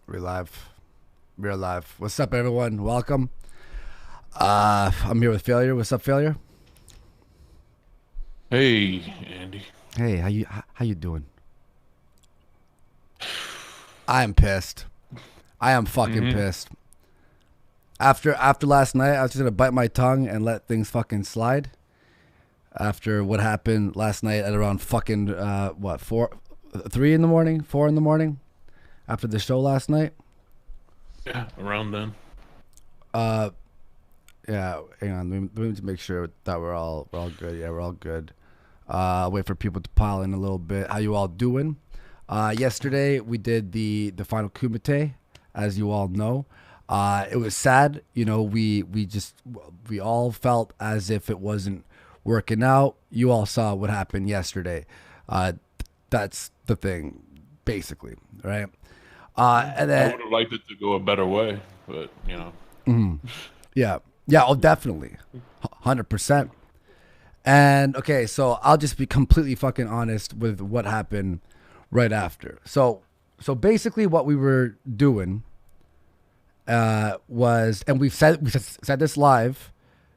We're live. We're live. What's up, everyone? Welcome. I'm here with Failure. What's up, Failure? Hey, Andy. Hey, how you doing? I am pissed. I am fucking Mm-hmm. pissed. After last night, I was just gonna bite my tongue and let things fucking slide. After what happened last night at around fucking what 3 in the morning, 4 in the morning. After the show last night. Yeah, around then. Uh, yeah. Hang on. Let me just make sure that we're all good. Yeah, we're all good. Wait for people to pile in a little bit. How you all doing? Yesterday we did the final kumite, as you all know. It was sad. We all felt as if it wasn't working out. You all saw what happened yesterday. Uh, that's the thing, basically, right? Yeah, And I then would have liked it to go a better way, but yeah, yeah, oh, definitely, 100%. And okay, so I'll just be completely fucking honest with what happened right after. So basically, what we were doing was, and we said this live.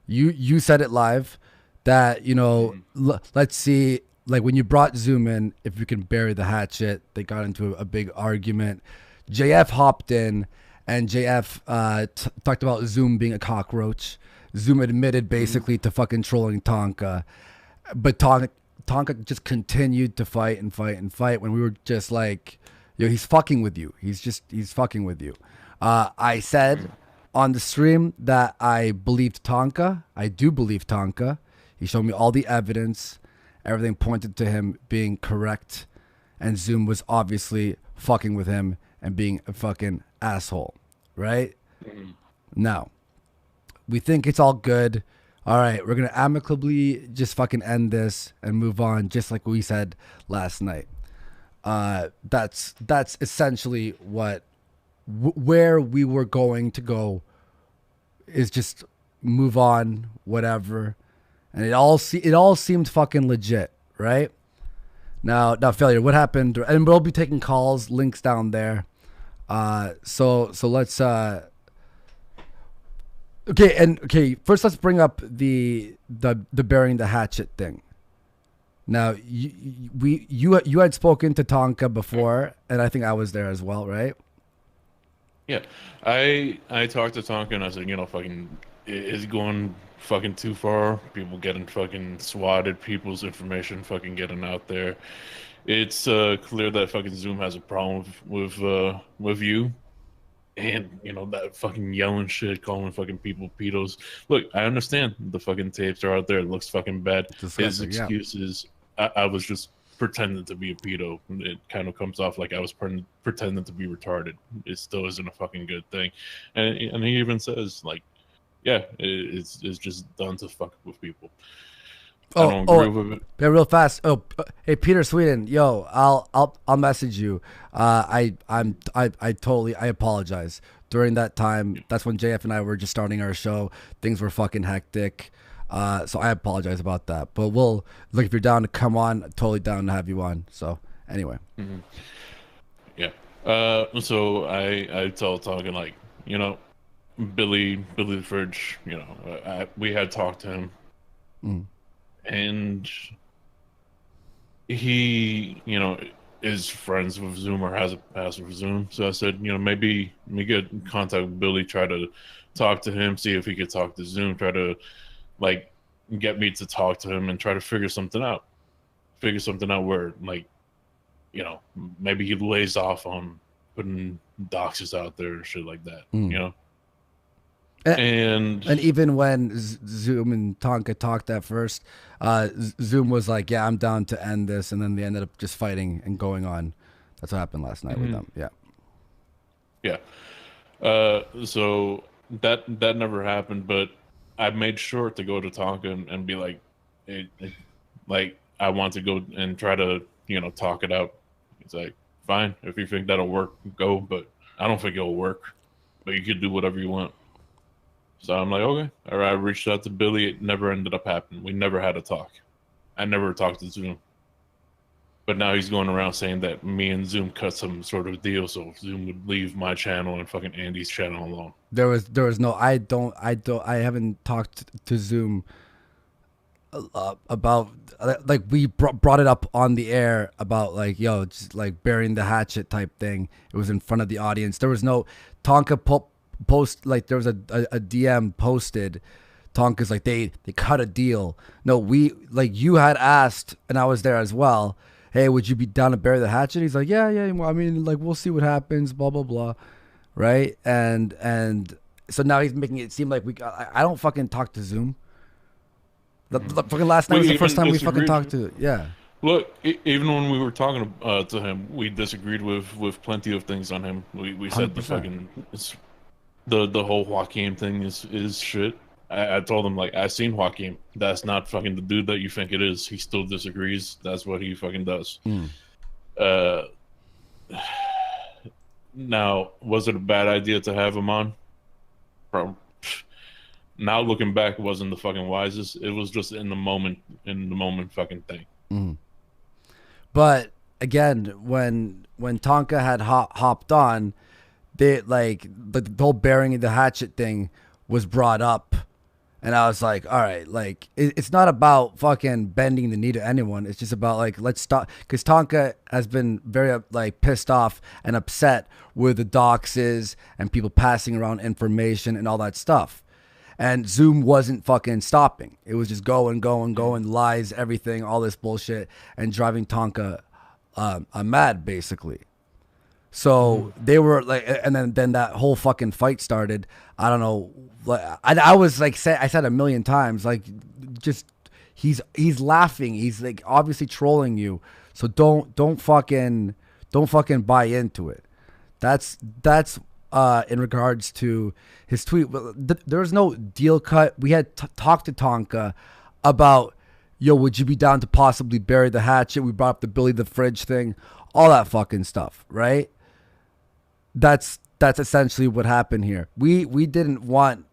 You said it live that Mhm. let's see, like when you brought Zoom in, if you can bury the hatchet. They got into a big argument. JF hopped in, and JF talked about Zoom being a cockroach. Zoom admitted Mhm. basically to fucking trolling Tonka, but Tonka just continued to fight and fight and fight when we were just like, yo, he's fucking with you. He's fucking with you. I said on the stream that I believed Tonka. I do believe Tonka. He showed me all the evidence. Everything pointed to him being correct, and Zoom was obviously fucking with him and being a fucking asshole, right? Mhm. Now, we think it's all good. All right, we're gonna amicably just fucking end this and move on, just like we said last night. That's essentially where we were going to go, is just move on, whatever. And it all seemed fucking legit, right? Now, Failure. What happened? And we'll be taking calls. Links down there. So let's okay, and okay, first let's bring up the burying the hatchet thing. Now, you had spoken to Tonka before, and I think I was there as well, right? Yeah. I talked to Tonka and I said, fucking it's going fucking too far. People getting fucking swatted, people's information fucking getting out there. It's clear that fucking Zoom has a problem with you. And that fucking yelling shit, calling fucking people pedos. Look, I understand the fucking tapes are out there. It looks fucking bad. His Disgusting. Yeah. excuse is, I was just pretending to be a pedo. It kind of comes off like I was pretending to be retarded. It still isn't a fucking good thing. And he even says like, yeah, it's just done to fuck with people. I Oh, don't oh, agree with it. yeah, real fast. Oh, hey, Peter Sweden, yo, I'll message you. I apologize. During that time, that's when JF and I were just starting our show. Things were fucking hectic. So I apologize about that. But we'll look, if you're down to come on, totally down to have you on. So anyway, Mhm. Yeah. So I tell Tonka like, Billy the Fridge, we had talked to him, mm, and he, is friends with Zoom or has a past with Zoom. So I said, maybe we get in contact with Billy, try to talk to him, see if he could talk to Zoom, try to like get me to talk to him and try to figure something out. Figure something out where like, you know, maybe he lays off on putting doxes out there and shit like that, mm. you know? And, And and even when Zoom and Tonka talked at first, Zoom was like, "Yeah, I'm down to end this," and then they ended up just fighting and going on. That's what happened last night with mhm, them. Yeah. yeah. So that never happened, but I made sure to go to Tonka and be like, like I want to go and try to talk it out. It's like fine if you think that'll work, go. But I don't think it'll work. But you could do whatever you want. So I'm like, okay. All right. I reached out to Billy. It never ended up happening. We never had a talk. I never talked to Zoom. But now he's going around saying that me and Zoom cut some sort of deal, so Zoom would leave my channel and fucking Andy's channel alone. There was no. I haven't talked to Zoom about like we brought it up on the air about like yo just like burying the hatchet type thing. It was in front of the audience. There was no Tonka post like there was a DM posted. Tonka's like they cut a deal. No, we like you had asked and I was there as well. Hey, would you be down to bury the hatchet? He's like, yeah. I mean, like we'll see what happens. Blah blah blah, right? And so now he's making it seem like I don't fucking talk to Zoom. The fucking last night was the first time we fucking talked to. Yeah. Look, even when we were talking to him, we disagreed with plenty of things on him. We said 100%. the fucking the whole Joaquin thing is shit. I told him like I've seen Joaquin. That's not fucking the dude that you think it is. He still disagrees. That's what he fucking does. Now, was it a bad idea to have him on? Now looking back, it wasn't the fucking wisest. It was just in the moment fucking thing. But again, when Tonka had hopped on, they like the whole burying the hatchet thing was brought up, and I was like, all right, like it's not about fucking bending the knee to anyone. It's just about like let's stop, because Tonka has been very like pissed off and upset with the doxes and people passing around information and all that stuff. And Zoom wasn't fucking stopping. It was just going, lies, everything, all this bullshit, and driving Tonka mad, basically. So they were like, and then that whole fucking fight started. I don't know. Like, I was like, I said a million times, like, just he's laughing. He's like obviously trolling you. So don't fucking buy into it. That's in regards to his tweet. There was no deal cut. We had talked to Tonka about, yo, would you be down to possibly bury the hatchet? We brought up the Billy the Fridge thing, all that fucking stuff, right? That's essentially what happened here. We didn't want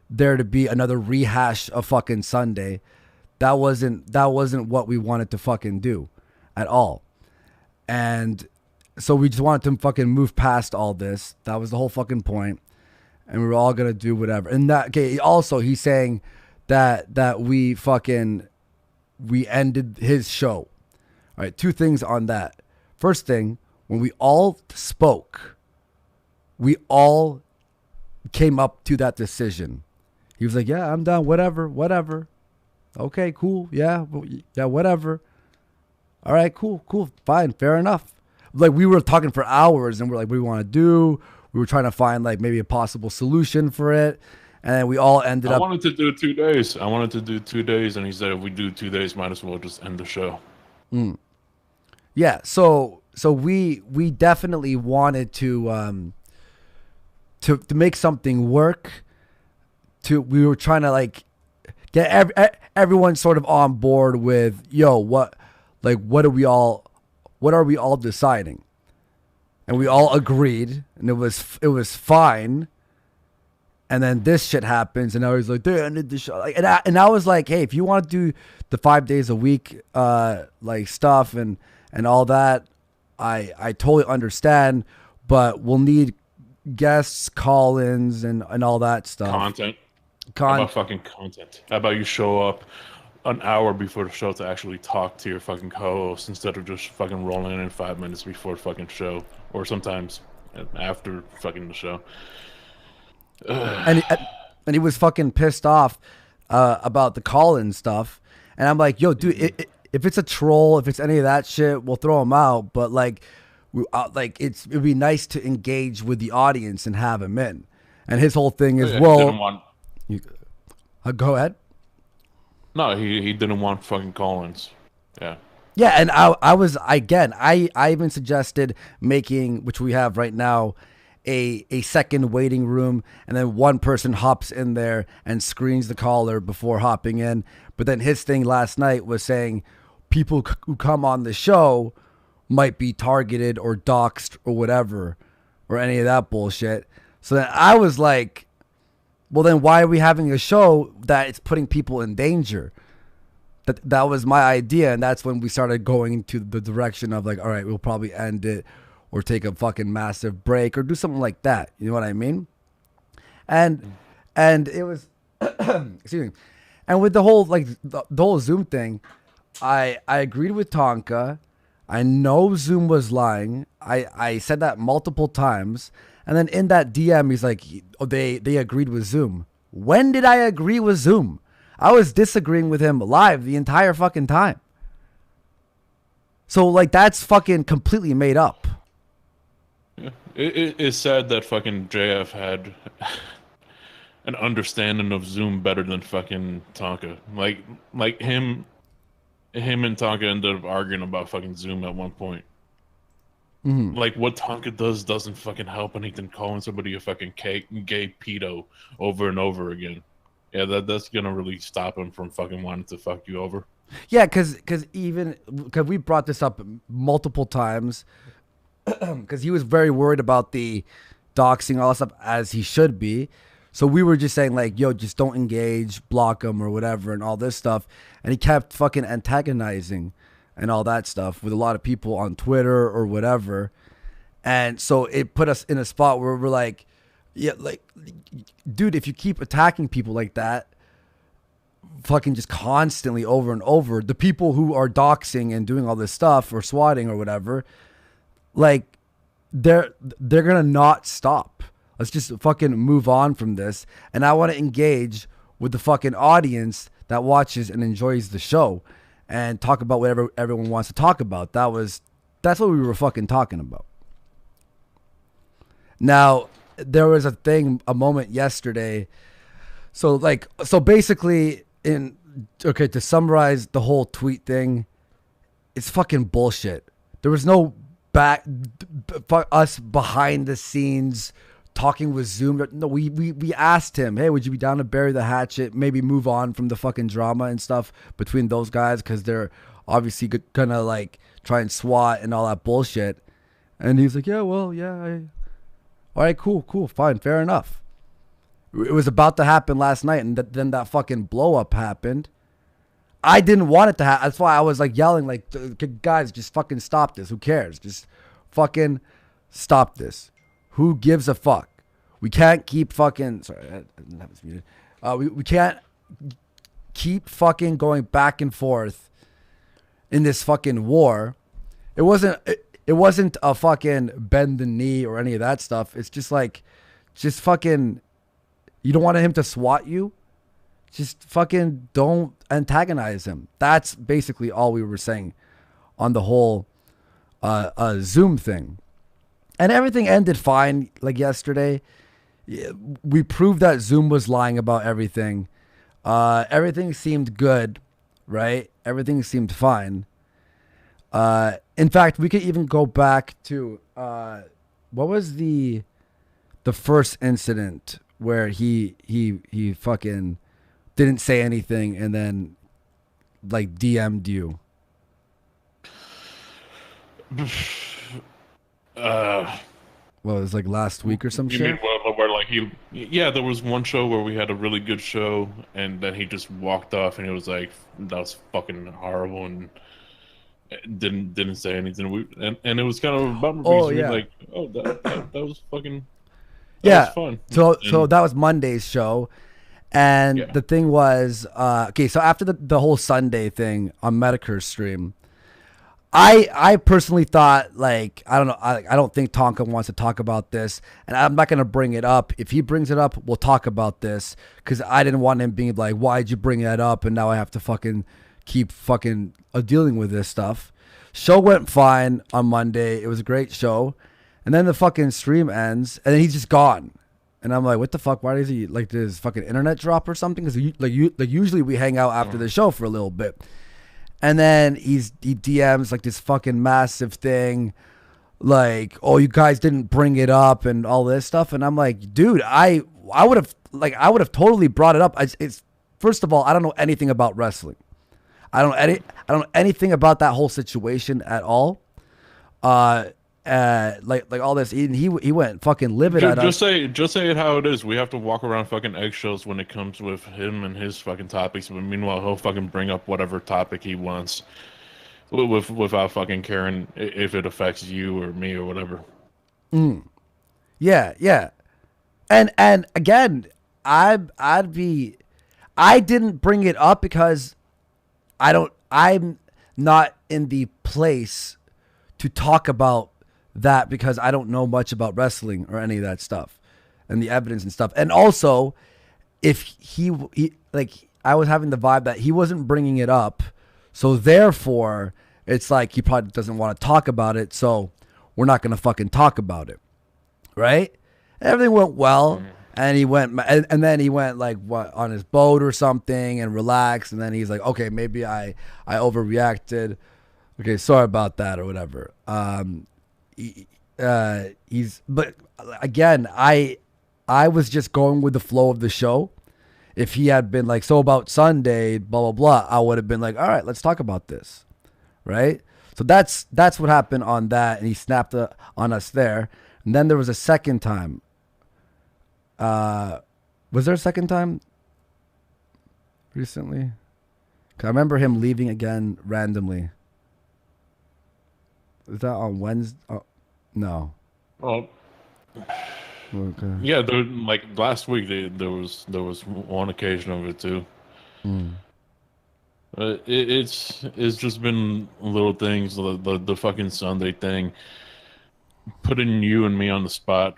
there to be another rehash of fucking Sunday. That wasn't what we wanted to fucking do at all. And so we just wanted to fucking move past all this. That was the whole fucking point. And we were all gonna do whatever. And that, okay, also he's saying that we ended his show. All right, two things on that. First thing, when we all spoke, we all came up to that decision. He was like, yeah, I'm down, whatever. Okay, cool, yeah, whatever. All right, cool, fine, fair enough. Like we were talking for hours and we're like, what do we want to do? We were trying to find like maybe a possible solution for it. And then we all ended up. I wanted to do 2 days. And he said, if we do 2 days, might as well just end the show. Yeah. So we definitely wanted to make something work. We were trying to like get everyone sort of on board with, yo, what are we all deciding? And we all agreed, and it was fine. And then this shit happens, and I was like, they ended the show. Like, and I was like, hey, if you want to do the 5 days a week, like stuff and all that, I totally understand. But we'll need guests, call-ins, and all that stuff. Content. How about fucking content? How about you show up an hour before the show to actually talk to your fucking co-host instead of just fucking rolling in 5 minutes before the fucking show, or sometimes after fucking the show. And he was fucking pissed off about the call-in stuff, and I'm like, yo, dude, if it's a troll, if it's any of that shit, we'll throw him out. But like, it'd be nice to engage with the audience and have him in. And his whole thing is, go ahead. No, he didn't want fucking call-ins. Yeah. Yeah, and I even suggested making, which we have right now, a second waiting room, and then one person hops in there and screens the caller before hopping in. But then his thing last night was saying people who come on the show might be targeted or doxxed or whatever, or any of that bullshit. So then I was like, well, then why are we having a show that it's putting people in danger? that was my idea, and that's when we started going into the direction of like, all right, we'll probably end it or take a fucking massive break or do something like that. You know what I mean? And it was excuse me. And with the whole like the whole Zoom thing, I agreed with Tonka. I know Zoom was lying. I said that multiple times. And then in that DM, he's like, oh, they agreed with Zoom. When did I agree with Zoom? I was disagreeing with him live the entire fucking time. So like that's fucking completely made up. Yeah. It's sad that fucking JF had an understanding of Zoom better than fucking Tonka. Like him and Tonka ended up arguing about fucking Zoom at one point. Mm-hmm. Like what Tonka does doesn't fucking help anything. Calling somebody a fucking gay pedo over and over again. Yeah, that's gonna really stop him from fucking wanting to fuck you over. Yeah, because we brought this up multiple times, because he was very worried about the doxing, all that stuff, as he should be. So we were just saying like, yo, just don't engage, block him or whatever, and all this stuff. And he kept fucking antagonizing and all that stuff with a lot of people on Twitter or whatever. And so it put us in a spot where we're like, yeah, like, dude, if you keep attacking people like that, fucking just constantly over and over, the people who are doxing and doing all this stuff or swatting or whatever, like they're gonna not stop. Let's just fucking move on from this. And I want to engage with the fucking audience that watches and enjoys the show and talk about whatever everyone wants to talk about. That's what we were fucking talking about. Now, there was a moment yesterday. So basically to summarize the whole tweet thing, it's fucking bullshit. There was no us behind the scenes talking with Zoom. No, we asked him, hey, would you be down to bury the hatchet, maybe move on from the fucking drama and stuff between those guys, because they're obviously gonna like try and swat and all that bullshit. And he's like, yeah, well, yeah, all right, cool, fine, fair enough. It was about to happen last night, and then that fucking blow up happened. I didn't want it to happen. That's why I was like yelling, like, guys, just fucking stop this. Who cares? Just fucking stop this. Who gives a fuck? We can't keep fucking. Sorry, I didn't have this muted. We can't keep fucking going back and forth in this fucking war. It wasn't a fucking bend the knee or any of that stuff. It's just like, just fucking. You don't want him to swat you? Just fucking don't antagonize him. That's basically all we were saying on the whole Zoom thing. And everything ended fine like yesterday. We proved that Zoom was lying about everything. Everything seemed good, right? Everything seemed fine. In fact, we could even go back to what was the first incident where he fucking didn't say anything and then like DM'd you. Well, it was like last week or some shit. Mean, where like there was one show where we had a really good show, and then he just walked off, and it was like that was fucking horrible, and didn't say anything. And it was kind of a bummer because we were like, oh, that was fucking. That was fun. So that was Monday's show. And the thing was, okay, so after the whole Sunday thing on Medicare's stream, I personally thought, like, I don't know, I don't think Tonka wants to talk about this, and I'm not going to bring it up. If he brings it up, we'll talk about this, because I didn't want him being like, why'd you bring that up, and now I have to fucking keep fucking dealing with this stuff. Show went fine on Monday. It was a great show. And then the fucking stream ends, and then he's just gone. And I'm like, what the fuck? Why does he, like, did his fucking internet drop or something? Because usually we hang out after the show for a little bit. And then he DMs like this fucking massive thing, like, oh, you guys didn't bring it up and all this stuff. And I'm like, dude, I would have totally brought it up. It's first of all, I don't know anything about wrestling. I don't know anything about that whole situation at all. like all this. He went fucking livid at us. Just say it how it is. We have to walk around fucking eggshells when it comes with him and his fucking topics. But meanwhile, he'll fucking bring up whatever topic he wants, without fucking caring if it affects you or me or whatever. Yeah, yeah. And again, I didn't bring it up because I'm not in the place to talk about that because I don't know much about wrestling or any of that stuff and the evidence and stuff. And also, if he like, I was having the vibe that he wasn't bringing it up, so therefore it's like he probably doesn't want to talk about it, so we're not gonna fucking talk about it, right? Everything went well, and he went, and then he went like what on his boat or something and relaxed, and then he's like, okay, maybe I overreacted. Okay, sorry about that or whatever. But again, I was just going with the flow of the show. If he had been like, so about Sunday, blah blah blah, I would have been like, all right, let's talk about this, right? So that's what happened on that, and he snapped on us there. And then there was a second time. Was there a second time recently? 'Cause I remember him leaving again randomly. Is that on Wednesday? Oh, no. Well, Okay. yeah, like last week, there was one occasion of it too. It's just been little things, the fucking Sunday thing, putting you and me on the spot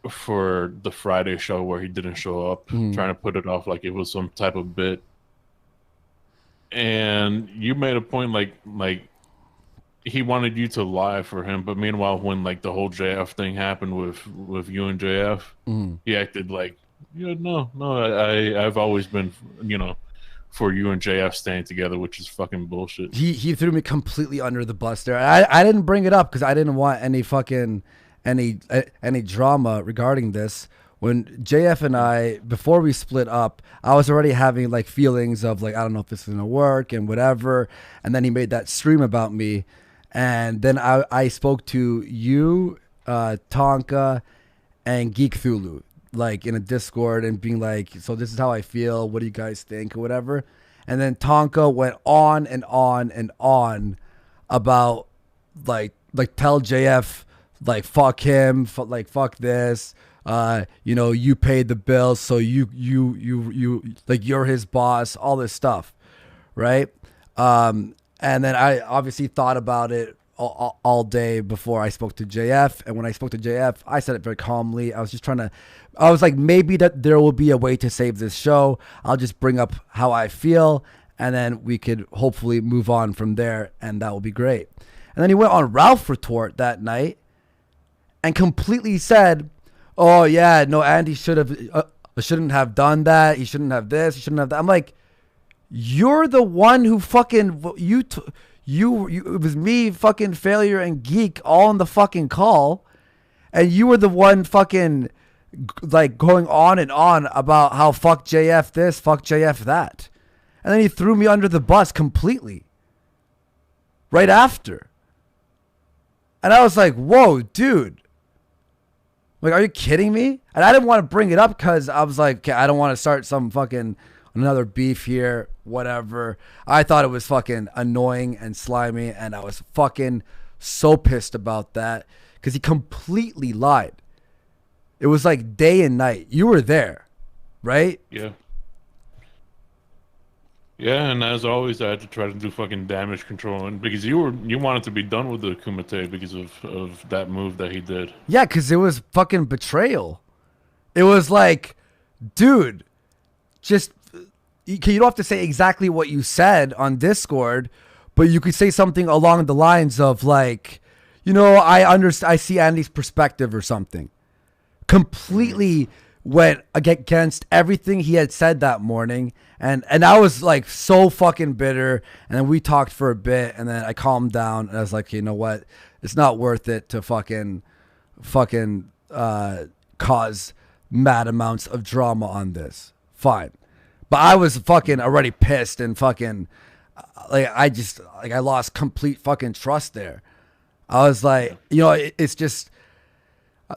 for the Friday show where he didn't show up, trying to put it off like it was some type of bit. And you made a point like he wanted you to lie for him, but meanwhile, when like the whole JF thing happened with you and JF, he acted like, yeah, no, I've always been, for you and JF staying together, which is fucking bullshit. He threw me completely under the bus there. I didn't bring it up because I didn't want any fucking any drama regarding this. When JF and I, before we split up, I was already having like feelings of like, I don't know if this is gonna work and whatever. And then he made that stream about me, and then I spoke to you, Tonka, and Geek Thulu, like in a Discord, and being like, so this is how I feel. What do you guys think or whatever? And then Tonka went on and on and on about like tell JF like fuck him, like fuck this. You paid the bills, so you like you're his boss, all this stuff, right? And then I obviously thought about it all day before I spoke to JF. And when I spoke to JF, I said it very calmly. I was like, maybe that there will be a way to save this show. I'll just bring up how I feel, and then we could hopefully move on from there, and that will be great. And then he went on Ralph Retort that night and completely said, oh yeah, no, Andy shouldn't have done that. He shouldn't have this. He shouldn't have that. I'm like, you're the one who fucking it was me, fucking Failure and Geek all in the fucking call, and you were the one fucking like going on and on about how fuck JF this, fuck JF that, and then he threw me under the bus completely right after, and I was like, whoa, dude. Like, are you kidding me? And I didn't want to bring it up because I was like, okay, I don't want to start some fucking another beef here, whatever. I thought it was fucking annoying and slimy, and I was fucking so pissed about that because he completely lied. It was like day and night. You were there, right? Yeah. Yeah, and as always, I had to try to do fucking damage control, and because you wanted to be done with the Kumite because of that move that he did. Yeah, because it was fucking betrayal. It was like, dude, just you don't have to say exactly what you said on Discord, but you could say something along the lines of like, I see Andy's perspective or something. Completely went against everything he had said that morning, and I was like so fucking bitter, and then we talked for a bit, and then I calmed down, and I was like, okay, you know what, it's not worth it to fucking cause mad amounts of drama on this. Fine. But I was fucking already pissed, and fucking I lost complete fucking trust there. I was like, it's just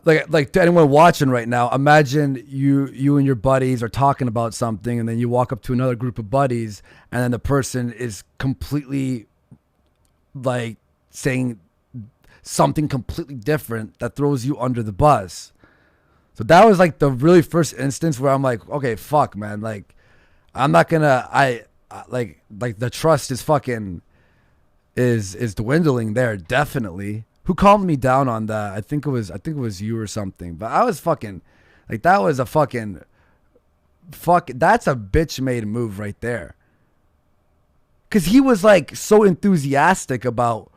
like to anyone watching right now, imagine you and your buddies are talking about something, and then you walk up to another group of buddies, and then the person is completely like saying something completely different that throws you under the bus. So that was like the really first instance where I'm like, okay, fuck, man, like I'm not gonna like the trust is fucking is dwindling there, definitely. Who calmed me down on that? I think it was you or something. But I was fucking like, that was a fucking that's a bitch made move right there. Cause he was like so enthusiastic about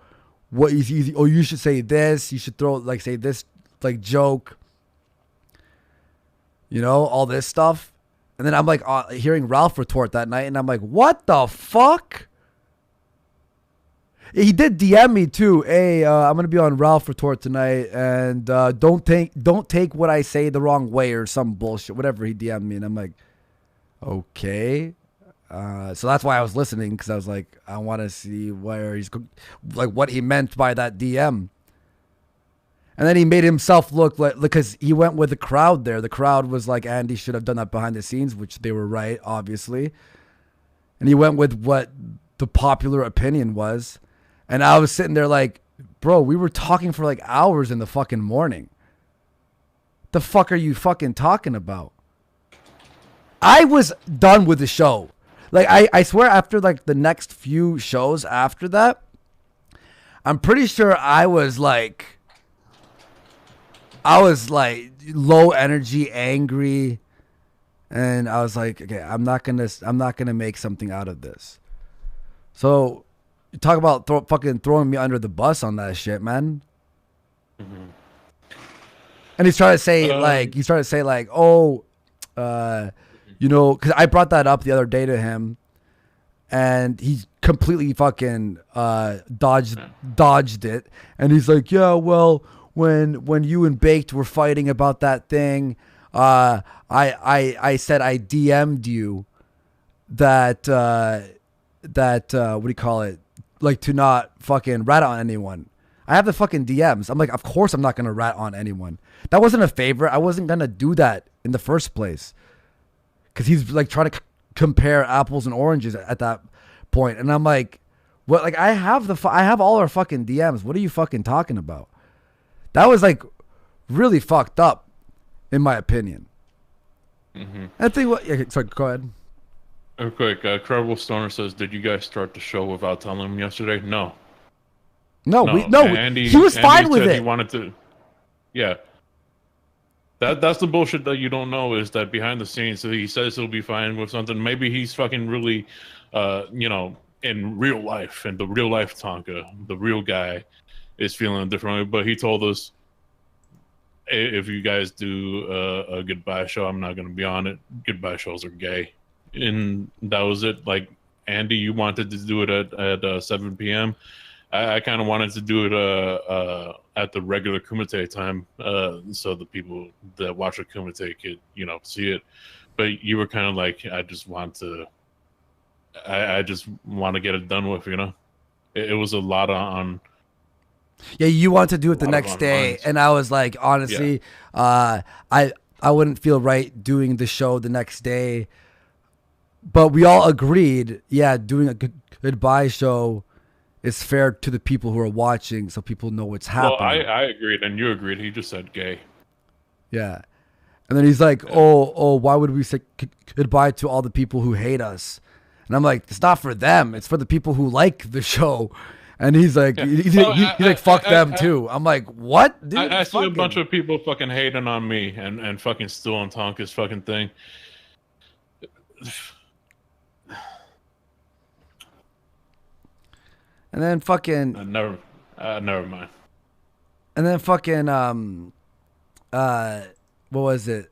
what you should say this, you should throw like say this like joke, all this stuff. And then I'm like hearing Ralph retort that night, and I'm like, what the fuck? He did DM me too. Hey, I'm gonna be on Ralph Retort tonight, and don't take what I say the wrong way or some bullshit, whatever he DM'd me, and I'm like, okay. So that's why I was listening, because I was like, I want to see where he's like what he meant by that DM. And then he made himself look like, because he went with the crowd there. The crowd was like, Andy should have done that behind the scenes, which they were right, obviously. And he went with what the popular opinion was. And I was sitting there like, bro, we were talking for like hours in the fucking morning. The fuck are you fucking talking about? I was done with the show. Like, I swear after like the next few shows after that, I'm pretty sure I was like low energy, angry. And I was like, okay, I'm not gonna make something out of this. So, you talk about fucking throwing me under the bus on that shit, man. Mm-hmm. And he started to say oh, because I brought that up the other day to him, and he completely fucking dodged it. And he's like, yeah, well, when you and Baked were fighting about that thing, I said I DM'd you that what do you call it? Like, to not fucking rat on anyone. I have the fucking DMs. I'm like, of course I'm not going to rat on anyone. That wasn't a favor. I wasn't going to do that in the first place. Because he's like trying to compare apples and oranges at that point. And I'm like, what? Like, I have all our fucking DMs. What are you fucking talking about? That was like really fucked up, in my opinion. Mm-hmm. I think sorry, go ahead. Real quick, Credible Stoner says, "Did you guys start the show without telling him yesterday?" No. Andy, he was fine with it. He wanted to. Yeah. That's the bullshit that you don't know, is that behind the scenes, so he says he'll be fine with something. Maybe he's fucking really, in real life, and the real life Tonka, the real guy, is feeling differently. But he told us, if you guys do a goodbye show, I'm not going to be on it. Goodbye shows are gay. And that was it. Like, Andy, you wanted to do it at 7 p.m. I kind of wanted to do it at the regular Kumite time, so the people that watch the Kumite could, see it. But you were kind of like, I just want to get it done with. It was a lot on. Yeah, you want to do it the next day, and I was like, honestly, yeah. I wouldn't feel right doing the show the next day. But we all agreed, yeah, doing a goodbye show is fair to the people who are watching, so people know what's happening. Well, I agreed, and you agreed. He just said gay. Yeah. And then he's like, oh, why would we say goodbye to all the people who hate us? And I'm like, it's not for them. It's for the people who like the show. And he's like, he's like, fuck them too. I'm like, what, dude? I see a bunch of people fucking hating on me and fucking still on Tonka's fucking thing. And then fucking never mind. And then fucking what was it?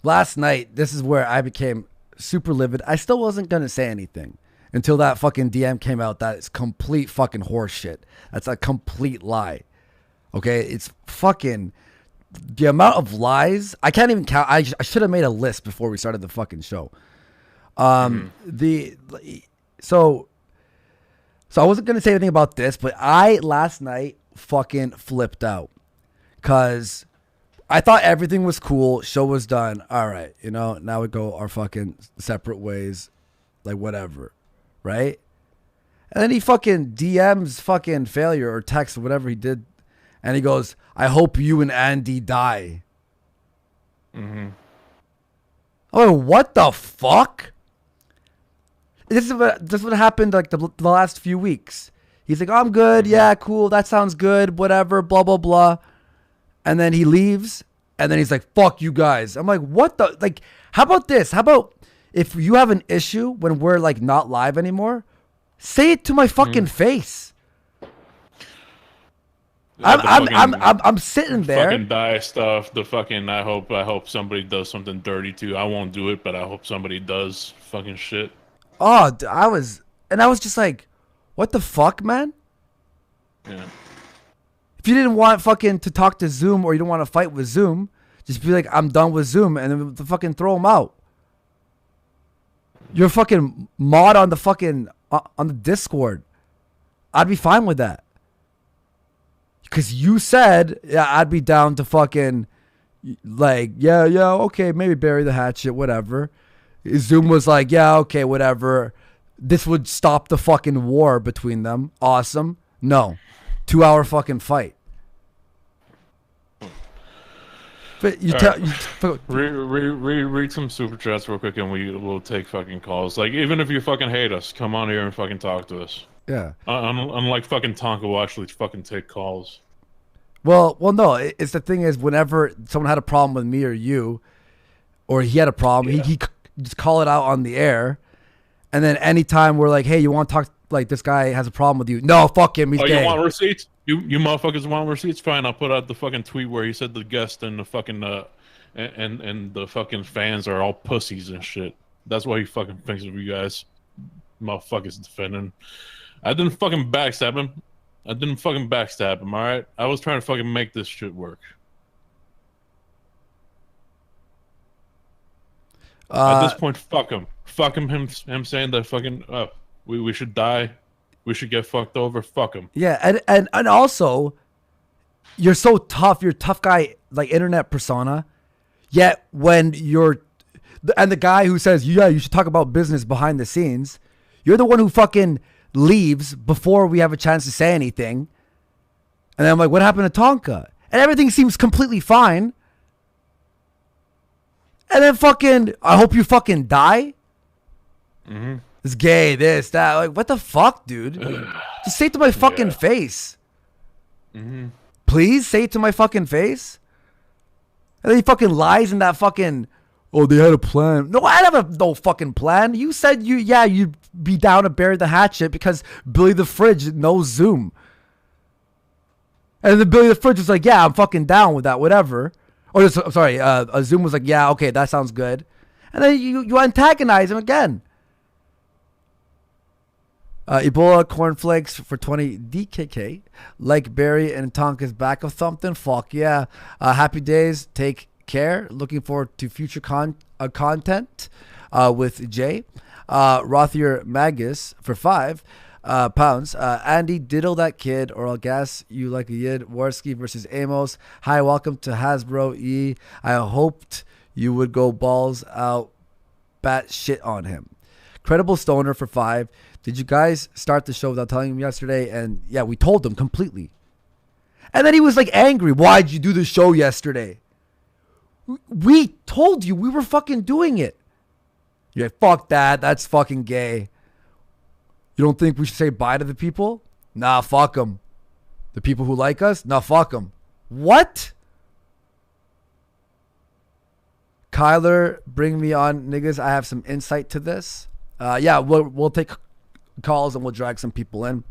Last night, this is where I became super livid. I still wasn't gonna say anything until that fucking DM came out. That is complete fucking horseshit. That's a complete lie. Okay, it's fucking the amount of lies. I can't even count. I should have made a list before we started the fucking show. So I wasn't gonna say anything about this, but I last night fucking flipped out because I thought everything was cool. Show was done. All right, now we go our fucking separate ways, like whatever, right? And then he fucking DMs fucking failure or text whatever he did, and he goes, "I hope you and Andy die." Mm-hmm. Oh, what the fuck? This is what happened like the last few weeks. He's like, "I'm good. Yeah, cool. That sounds good. Whatever. Blah blah blah." And then he leaves, and then he's like, "Fuck you guys." I'm like, "What the like? How about this? How about if you have an issue when we're like not live anymore, say it to my fucking face." I'm sitting there. Fucking die stuff. The fucking I hope somebody does something dirty too. I won't do it, but I hope somebody does fucking shit. Oh, I was just like, what the fuck, man? Yeah. If you didn't want fucking to talk to Zoom or you don't want to fight with Zoom, just be like, I'm done with Zoom, and then fucking throw them out. You're a fucking mod on the fucking on the Discord. I'd be fine with that. Because you said, yeah, I'd be down to fucking, like, yeah, okay, maybe bury the hatchet, whatever. Zoom was like, yeah, okay, whatever. This would stop the fucking war between them. Awesome. No. 2-hour fucking fight. But you read some super chats real quick, and we'll take fucking calls. Like, even if you fucking hate us, come on here and fucking talk to us. Yeah. Unlike fucking Tonka will actually fucking take calls. Well, no. It's the thing is, whenever someone had a problem with me or you, or he had a problem, he just call it out on the air, and then anytime we're like, hey, you want to talk? Like, this guy has a problem with you. No, fuck him. He's gay. You want receipts? You motherfuckers want receipts? Fine, I'll put out the fucking tweet where he said the guest and the fucking and the fucking fans are all pussies and shit. That's why he fucking thinks of you guys, motherfuckers defending. I didn't fucking backstab him. I didn't fucking backstab him. All right, I was trying to fucking make this shit work. At this point, fuck him. Fuck him. Him saying that fucking we should die. We should get fucked over. Fuck him. Yeah, and also, you're so tough. You're a tough guy, like internet persona. Yet when the guy who says, yeah, you should talk about business behind the scenes, you're the one who fucking leaves before we have a chance to say anything. And then I'm like, what happened to Tonka? And everything seems completely fine. And then fucking, I hope you fucking die. Mm-hmm. It's gay, this, that. Like, what the fuck, dude? Just say it to my fucking face. Mm-hmm. Please say it to my fucking face. And then he fucking lies in that fucking, oh, they had a plan. No, I have no fucking plan. You said you'd be down to bury the hatchet because Billy the Fridge knows Zoom. And then Billy the Fridge was like, yeah, I'm fucking down with that, whatever. Or, sorry, Zoom was like, yeah, okay, that sounds good. And then you antagonize him again. Ebola cornflakes for 20 DKK. Like Barry and Tonka's back of something. Fuck yeah. Happy days. Take care. Looking forward to future content with Jay. Rothier Magus for £5. Andy, diddle that kid or I'll gas you like a yid. Warski versus Amos. Hi, welcome to Hasbro E. I hoped you would go balls out bat shit on him. Credible Stoner for $5. Did you guys start the show without telling him yesterday? And yeah, we told him completely. And then he was like angry. Why'd you do the show yesterday? We told you we were fucking doing it. You're like, fuck that. That's fucking gay. You don't think we should say bye to the people? Nah, fuck them. The people who like us? Nah, fuck them. What? Kyler, bring me on, niggas. I have some insight to this. Yeah, we'll take calls and we'll drag some people in.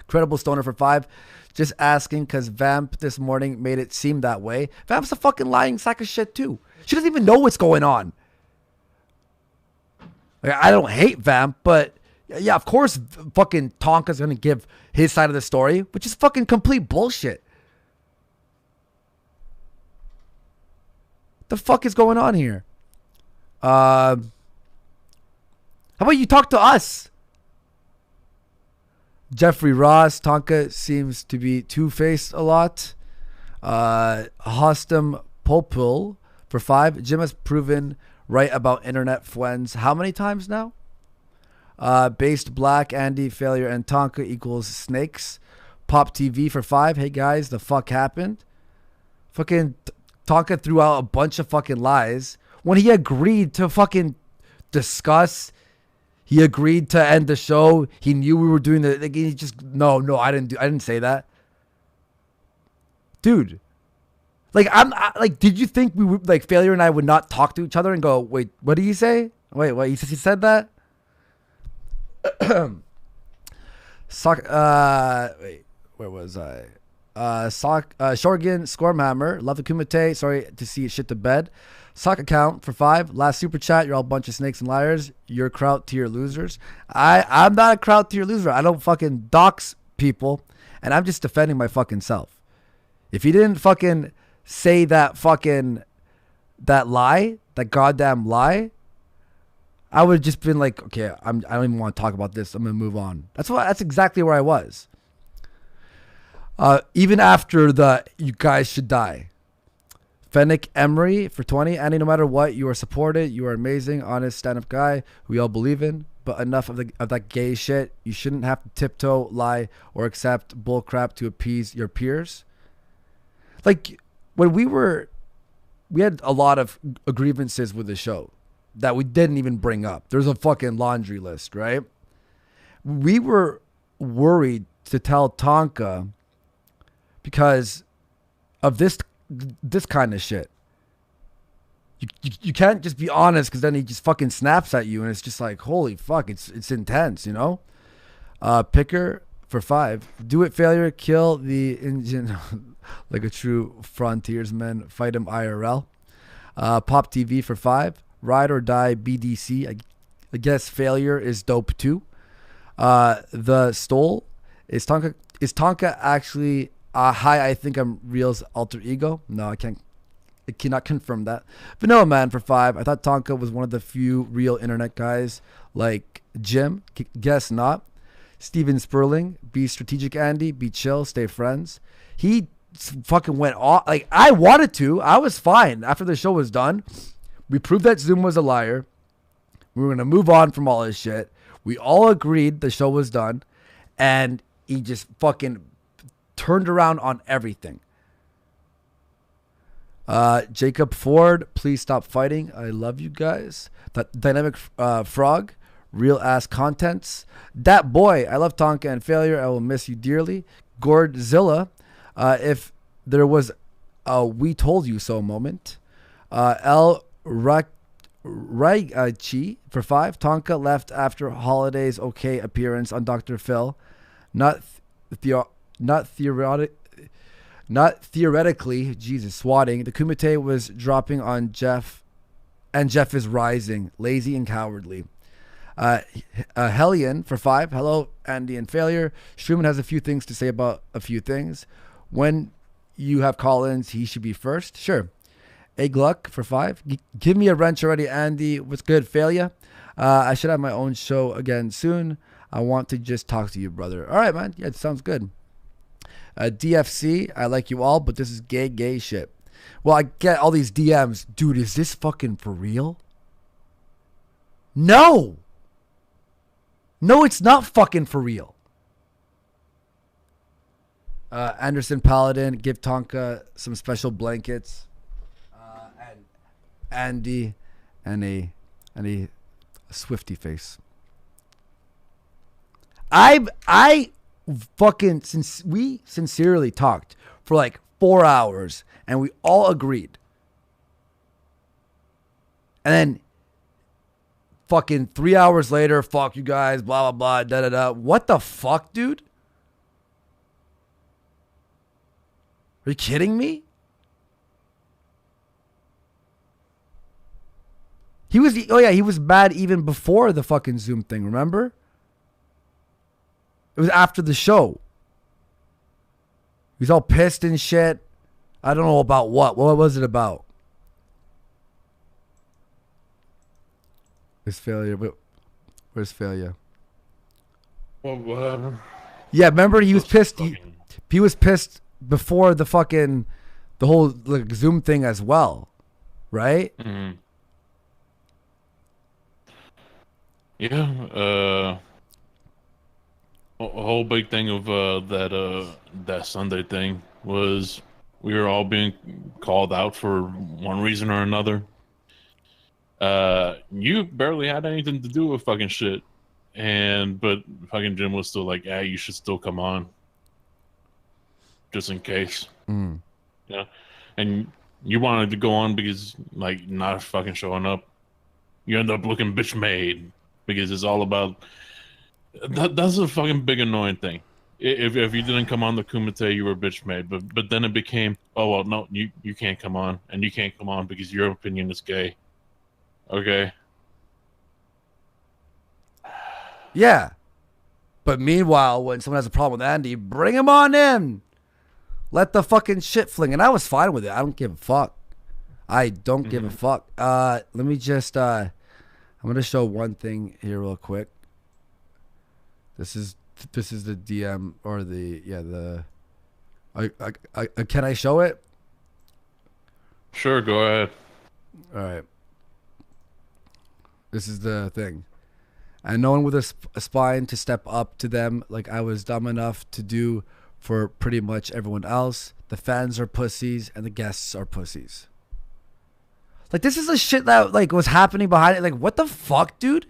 Credible Stoner for $5. Just asking because Vamp this morning made it seem that way. Vamp's a fucking lying sack of shit too. She doesn't even know what's going on. Like, I don't hate Vamp, but yeah, of course fucking Tonka's gonna give his side of the story, which is fucking complete bullshit. The fuck is going on here? How about you talk to us? Jeffrey Ross, Tonka seems to be two-faced a lot. Hostem Popul for 5. Jim has proven right about internet friends how many times now? Based Black, Andy, Failure, and Tonka equals snakes. Pop TV for 5. Hey guys, the fuck happened? Fucking Tonka threw out a bunch of fucking lies when he agreed to fucking discuss. He agreed to end the show. He knew we were doing the. Like, he just no. I didn't say that, dude. Like like, did you think we would, like, Failure and I would not talk to each other and go, wait, what did he say? Wait, what? He said that. Wait, where was I? Shorgan Scormhammer, love the Kumite. Sorry to see it shit to bed. Sock account for 5. Last super chat. You're all a bunch of snakes and liars. You're kraut tier losers. I'm not a kraut tier loser. I don't fucking dox people, and I'm just defending my fucking self. If he didn't fucking say that lie, that goddamn lie, I would have just been like, okay, I don't even want to talk about this. I'm gonna move on. That's exactly where I was. Even after the you guys should die. Fennec Emery for 20. Andy, no matter what, you are supported. You are amazing, honest, stand-up guy who we all believe in. But enough of that gay shit. You shouldn't have to tiptoe, lie, or accept bullcrap to appease your peers. Like, when we had a lot of grievances with the show that we didn't even bring up. There's a fucking laundry list, right? We were worried to tell Tonka because of this kind of shit. You can't just be honest, because then he just fucking snaps at you, and it's just like, holy fuck, it's intense, you know? Picker for 5. Do it, Failure. Kill the engine like a true frontiersman. Fight him IRL. Pop TV for 5. Ride or Die BDC. I guess Failure is dope too. The Stole. Is Tonka actually hi, I think I'm Real's alter ego? No, I cannot confirm that. Vanilla Man for 5. I thought Tonka was one of the few real internet guys like Jim. Guess not. Steven Sperling. Be strategic, Andy. Be chill. Stay friends. He fucking went off. Like, I wanted to. I was fine after the show was done. We proved that Zoom was a liar. We were going to move on from all this shit. We all agreed the show was done. And he just fucking turned around on everything. Jacob Ford, please stop fighting. I love you guys. That Dynamic Frog, real ass contents. Dat Boy, I love Tonka and Failure. I will miss you dearly. Gordzilla, if there was a we told you so moment. El Raichi for 5. Tonka left after Holiday's okay appearance on Dr. Phil. Not theoretically, Jesus, swatting. The Kumite was dropping on Jeff, and Jeff is rising, lazy and cowardly. Hellion for 5. Hello, Andy and Failure. Struman has a few things to say about a few things. When you have call-ins, he should be first. Sure. A Gluck for 5. Give me a wrench already, Andy. What's good, Failure? I should have my own show again soon. I want to just talk to you, brother. All right, man. Yeah, it sounds good. DFC, I like you all, but this is gay shit. Well, I get all these DMs. Dude, is this fucking for real? No, it's not fucking for real. Anderson Paladin, give Tonka some special blankets. And Andy and a Swifty face. I fucking, since we sincerely talked for like 4 hours and we all agreed, and then fucking 3 hours later, fuck you guys, blah blah blah, da da da. What the fuck, dude? Are you kidding me? He was mad even before the fucking Zoom thing, remember? It was after the show. He's all pissed and shit. I don't know about what. What was it about? Where's Failure? Where's Failure? What happened? Yeah, remember he was Those pissed. fucking- He was pissed before the whole like Zoom thing as well, right? Mhm. Yeah, a whole big thing of that Sunday thing was we were all being called out for one reason or another. You barely had anything to do with fucking shit, but fucking Jim was still like, "Yeah, you should still come on, just in case." Mm. Yeah, and you wanted to go on because like not fucking showing up, you end up looking bitch made because it's all about that. That's a fucking big annoying thing. If you didn't come on the Kumite, you were bitch made. But then it became, oh well, no, you can't come on, and you can't come on because your opinion is gay. Okay. Yeah. But meanwhile, when someone has a problem with Andy, bring him on in. Let the fucking shit fling. And I was fine with it. I don't give a fuck. I don't give a fuck. Let me just I'm gonna show one thing here real quick. This is the DM or the can I show it? Sure, go ahead. All right. This is the thing. And no one with a spine to step up to them like I was dumb enough to do for pretty much everyone else. The fans are pussies and the guests are pussies. Like, this is the shit that like was happening behind it. Like, what the fuck, dude?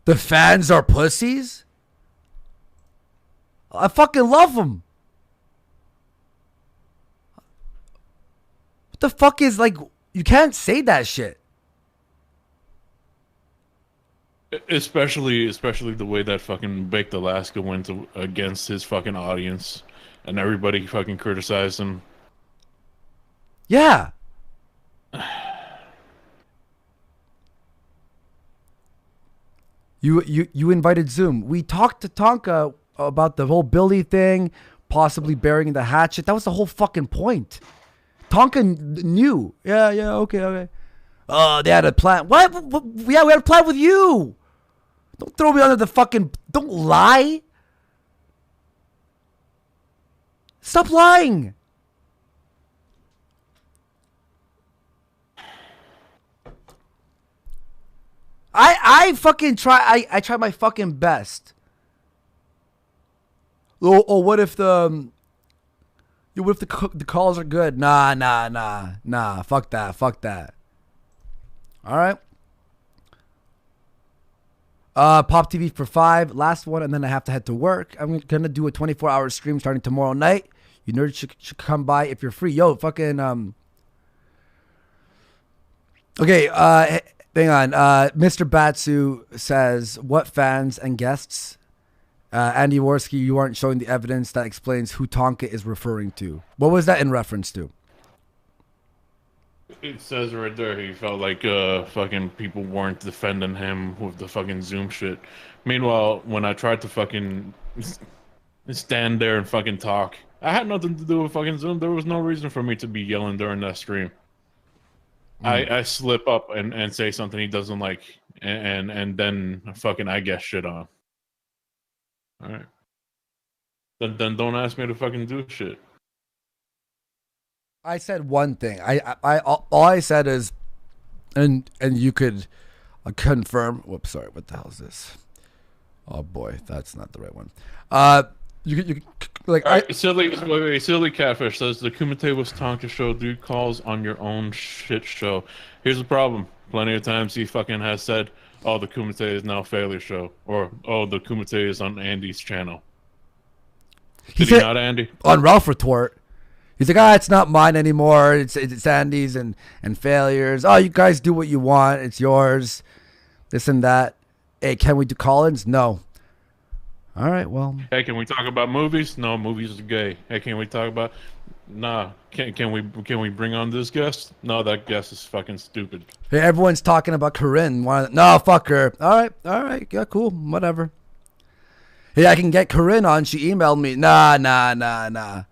The fans are pussies? I fucking love them. What the fuck is, like, you can't say that shit. Especially the way that fucking Baked Alaska went against his fucking audience, and everybody fucking criticized him. Yeah. You invited Zoom. We talked to Tonka about the whole Billy thing, possibly burying the hatchet. That was the whole fucking point. Tonka knew. Yeah, okay. They had a plan. What? Yeah, we had a plan with you. Don't throw me under the fucking... Don't lie. Stop lying. I fucking try. I try my fucking best. Oh, what if the... What if the calls are good? Nah. Fuck that. All right. Pop TV for 5. Last one, and then I have to head to work. I'm gonna do a 24-hour stream starting tomorrow night. You nerds should come by if you're free. Yo, fucking Okay, hang on. Mr. Batsu says, "What fans and guests?" Andy Worski, you aren't showing the evidence that explains who Tonka is referring to. What was that in reference to? It says right there he felt like fucking people weren't defending him with the fucking Zoom shit. Meanwhile, when I tried to fucking stand there and fucking talk, I had nothing to do with fucking Zoom. There was no reason for me to be yelling during that stream. I slip up and say something he doesn't like, and then fucking I get shit on. All right. Then don't ask me to fucking do shit. I said one thing. All I said is, and you could confirm. Whoops, sorry. What the hell is this? Oh boy, that's not the right one. You like right, silly catfish says the Kumite was Tonka show. Dude calls on your own shit show. Here's the problem. Plenty of times he fucking has said, "Oh, the Kumite is now failure show," or "Oh, the Kumite is on Andy's channel." Did he not, Andy? On Ralph Retort. He's like, it's not mine anymore. It's Andy's and failures. Oh, you guys do what you want. It's yours. This and that. Hey, can we do call-ins? No. All right, well. Hey, can we talk about movies? No, movies are gay. Hey, can we talk about... Nah. Can we bring on this guest? No, that guest is fucking stupid. Hey, everyone's talking about Corinne. No, fuck her. All right. Yeah, cool. Whatever. Hey, I can get Corinne on. She emailed me. Nah.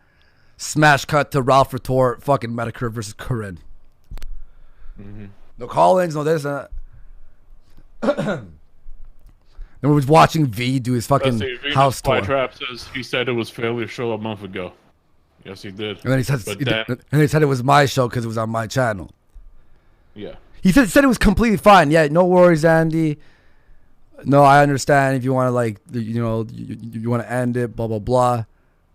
Smash cut to Ralph Retort. Fucking Medicare versus Corinne. No call-ins. No this. And we're watching V do his fucking See, Venus house tour. Flytrap says he said it was Failure Show a month ago. Yes, he did. And then he said, But then, and he said it was my show because it was on my channel. yeah. He said it was completely fine. Yeah, no worries, Andy. No, I understand if you want to like, you know, you want to end it, blah, blah, blah.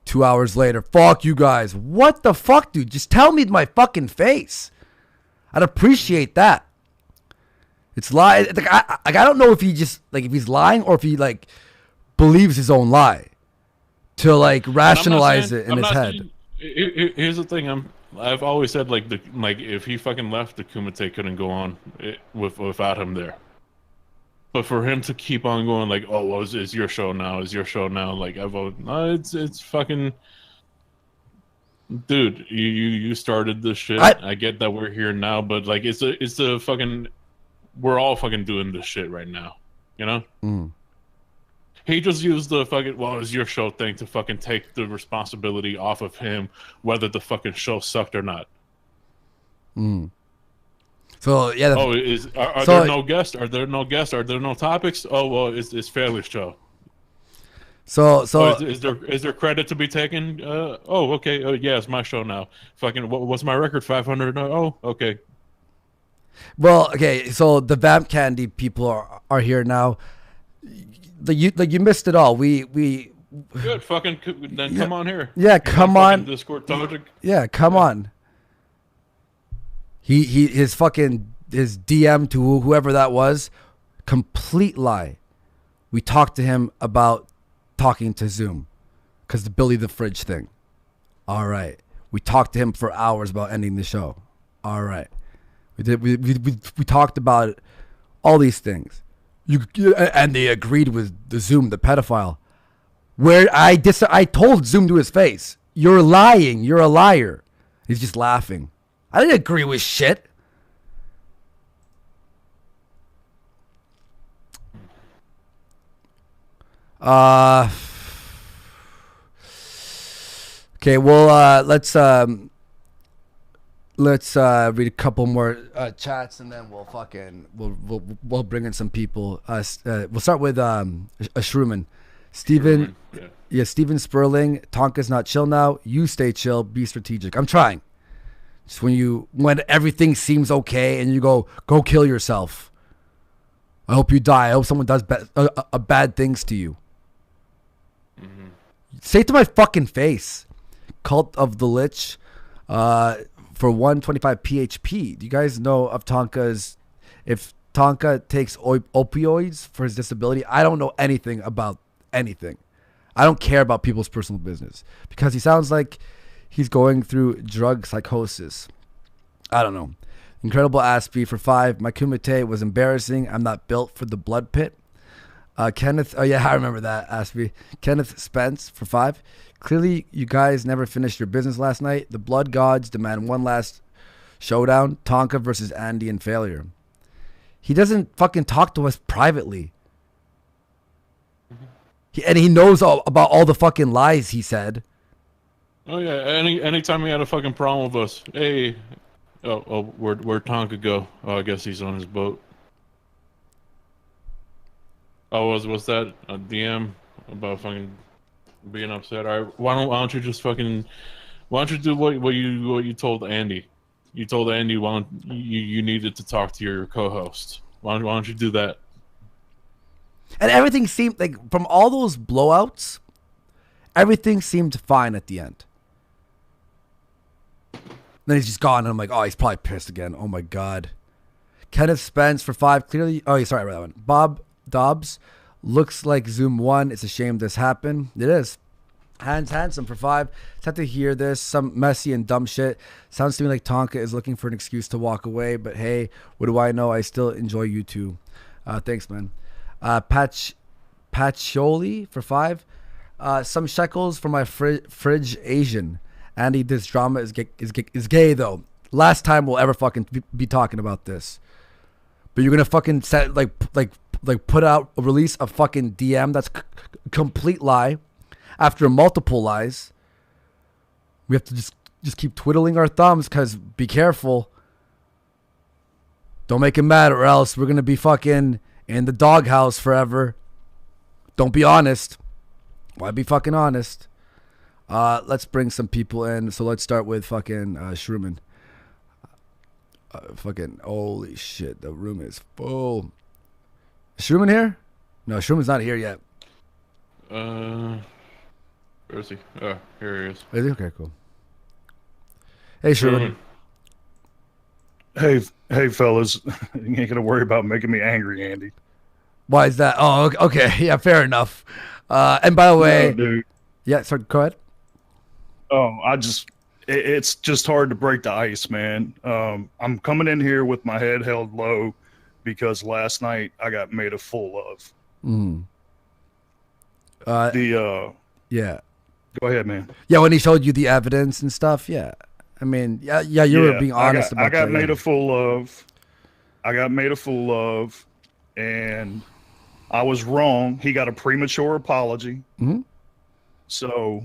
2 hours later, fuck you guys. What the fuck, dude? Just tell me my fucking face. I'd appreciate that. It's lie. Like, I don't know if he just, like, if he's lying or if he, like, believes his own lie to, like, rationalize it in his head. Here's the thing. I've always said, like, if he fucking left, the Kumite couldn't go on without him there. But for him to keep on going, like, oh, well, it's your show now, it's your show now, like, it's fucking, dude, you started this shit. I get that we're here now, but like, it's a fucking, we're all fucking doing this shit right now, you know? He just used the fucking, well, it's your show thing to fucking take the responsibility off of him, whether the fucking show sucked or not. So yeah. Are there no guests? Are there no guests? Are there no topics? Oh well, it's Failure Show. So is there credit to be taken? Oh okay. Yeah, it's my show now. Fucking what's my record? 500. Oh okay. Well, okay. So the Vamp Candy people are here now. You missed it all. We good. Fucking then come on here. Yeah, come on. Discord topic. Yeah, come on. His DM to whoever that was, complete lie. We talked to him about talking to Zoom because the Billy the Fridge thing. All right. We talked to him for hours about ending the show. All right. We talked about it, all these things. And they agreed with the Zoom, the pedophile. Where I told Zoom to his face, "You're lying. You're a liar." He's just laughing. I didn't agree with shit. Okay, well, let's read a couple more chats and then we'll bring in some people. We'll start with a Shrewman. Steven, Steven Sperling. Tonka's not chill now. You stay chill. Be strategic. I'm trying. Just when everything seems okay and you go kill yourself. I hope you die. I hope someone does bad things to you. Say it to my fucking face. Cult of the Lich for 125 PHP. Do you guys know of Tonka's? If Tonka takes opioids for his disability, I don't know anything about anything. I don't care about people's personal business because he sounds like he's going through drug psychosis. I don't know. Incredible Aspie for 5. My Kumite was embarrassing. I'm not built for the blood pit. Kenneth, oh yeah, I remember that, Aspie. Kenneth Spence for 5. Clearly, you guys never finished your business last night. The Blood Gods demand one last showdown. Tonka versus Andy in Failure. He doesn't fucking talk to us privately. And he knows about all the fucking lies he said. Oh yeah, anytime he had a fucking problem with us, hey, where'd Tonka go? Oh, I guess he's on his boat. Oh, was that a DM about fucking being upset? All right, why don't you just fucking, why don't you do what you told Andy? You told Andy you needed to talk to your co-host. Why don't you do that? And everything seemed like, from all those blowouts, everything seemed fine at the end. Then he's just gone, and I'm like, oh, he's probably pissed again. Oh my god. Kenneth Spence for 5. Clearly, oh, sorry about that one. Bob Dobbs, looks like Zoom won. It's a shame this happened. It is. Hans Handsome for 5. Sad to hear this. Some messy and dumb shit. Sounds to me like Tonka is looking for an excuse to walk away. But hey, what do I know? I still enjoy you too. Thanks, man. Patcholi for 5. Some shekels for my fridge Asian. Andy, this drama is gay though. Last time we'll ever fucking be talking about this. But you're gonna fucking set like put out a release a fucking DM that's complete lie after multiple lies. We have to just keep twiddling our thumbs, cause be careful. Don't make him mad or else we're gonna be fucking in the doghouse forever. Don't be honest. Why be fucking honest? Let's bring some people in. So let's start with fucking Shrooman. Fucking holy shit, the room is full. Is Shrooman here? No, Shrooman's not here yet. Where is he? Oh, here he is. Is he? Okay, cool. Hey, Shrooman. Hey, fellas. You ain't gonna worry about making me angry, Andy. Why is that? Oh, okay. Yeah, fair enough. And by the way, No, dude. yeah, sorry, go ahead. Oh, it's just hard to break the ice, man. I'm coming in here with my head held low because last night I got made a fool of. Mm. Yeah. Go ahead, man. Yeah, when he showed you the evidence and stuff, yeah. I mean, you were being honest about I got that, made yeah. a fool of. I got made a fool of, and I was wrong. He got a premature apology. Mhm. So,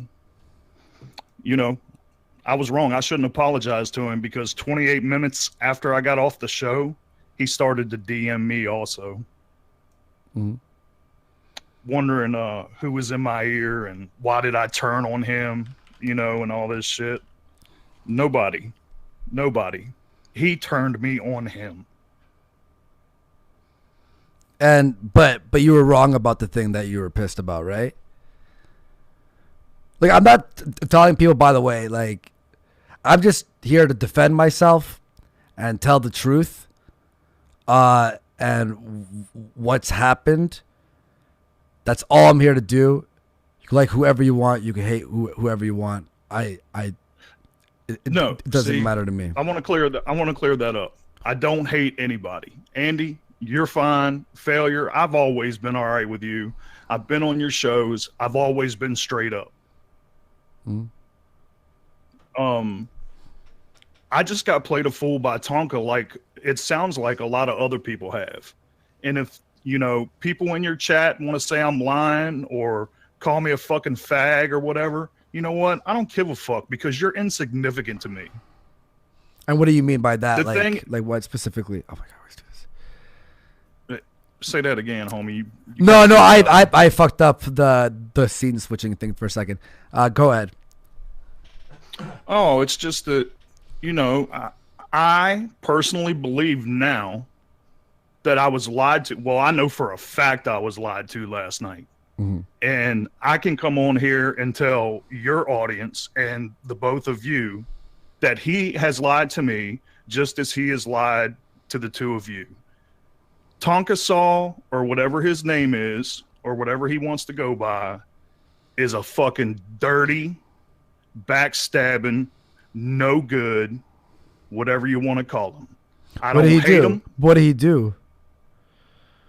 I was wrong. I shouldn't apologize to him because 28 minutes after I got off the show, he started to DM me also. Mhm. Wondering who was in my ear and why did I turn on him, and all this shit. Nobody. He turned me on him. But you were wrong about the thing that you were pissed about, right? Like, I'm not telling people, by the way, like, I'm just here to defend myself and tell the truth. And what's happened. That's all I'm here to do. You can like whoever you want. You can hate whoever you want. It doesn't matter to me. I want to clear that up. I don't hate anybody. Andy, you're fine. Failure, I've always been all right with you. I've been on your shows. I've always been straight up. Mm-hmm. I just got played a fool by Tonka like it sounds like a lot of other people have. And if, people in your chat want to say I'm lying or call me a fucking fag or whatever, you know what? I don't give a fuck because you're insignificant to me. And what do you mean by that? The thing- Like what specifically? Oh my God, where's this? Say that again, homie. No, I fucked up the scene switching thing for a second. Go ahead. Oh, it's just that, I personally believe now that I was lied to. Well, I know for a fact I was lied to last night. Mm-hmm. And I can come on here and tell your audience and the both of you that he has lied to me just as he has lied to the two of you. Tonka Saw, or whatever his name is, or whatever he wants to go by, is a fucking dirty, backstabbing, no good, whatever you want to call him. I don't hate him. What did he do?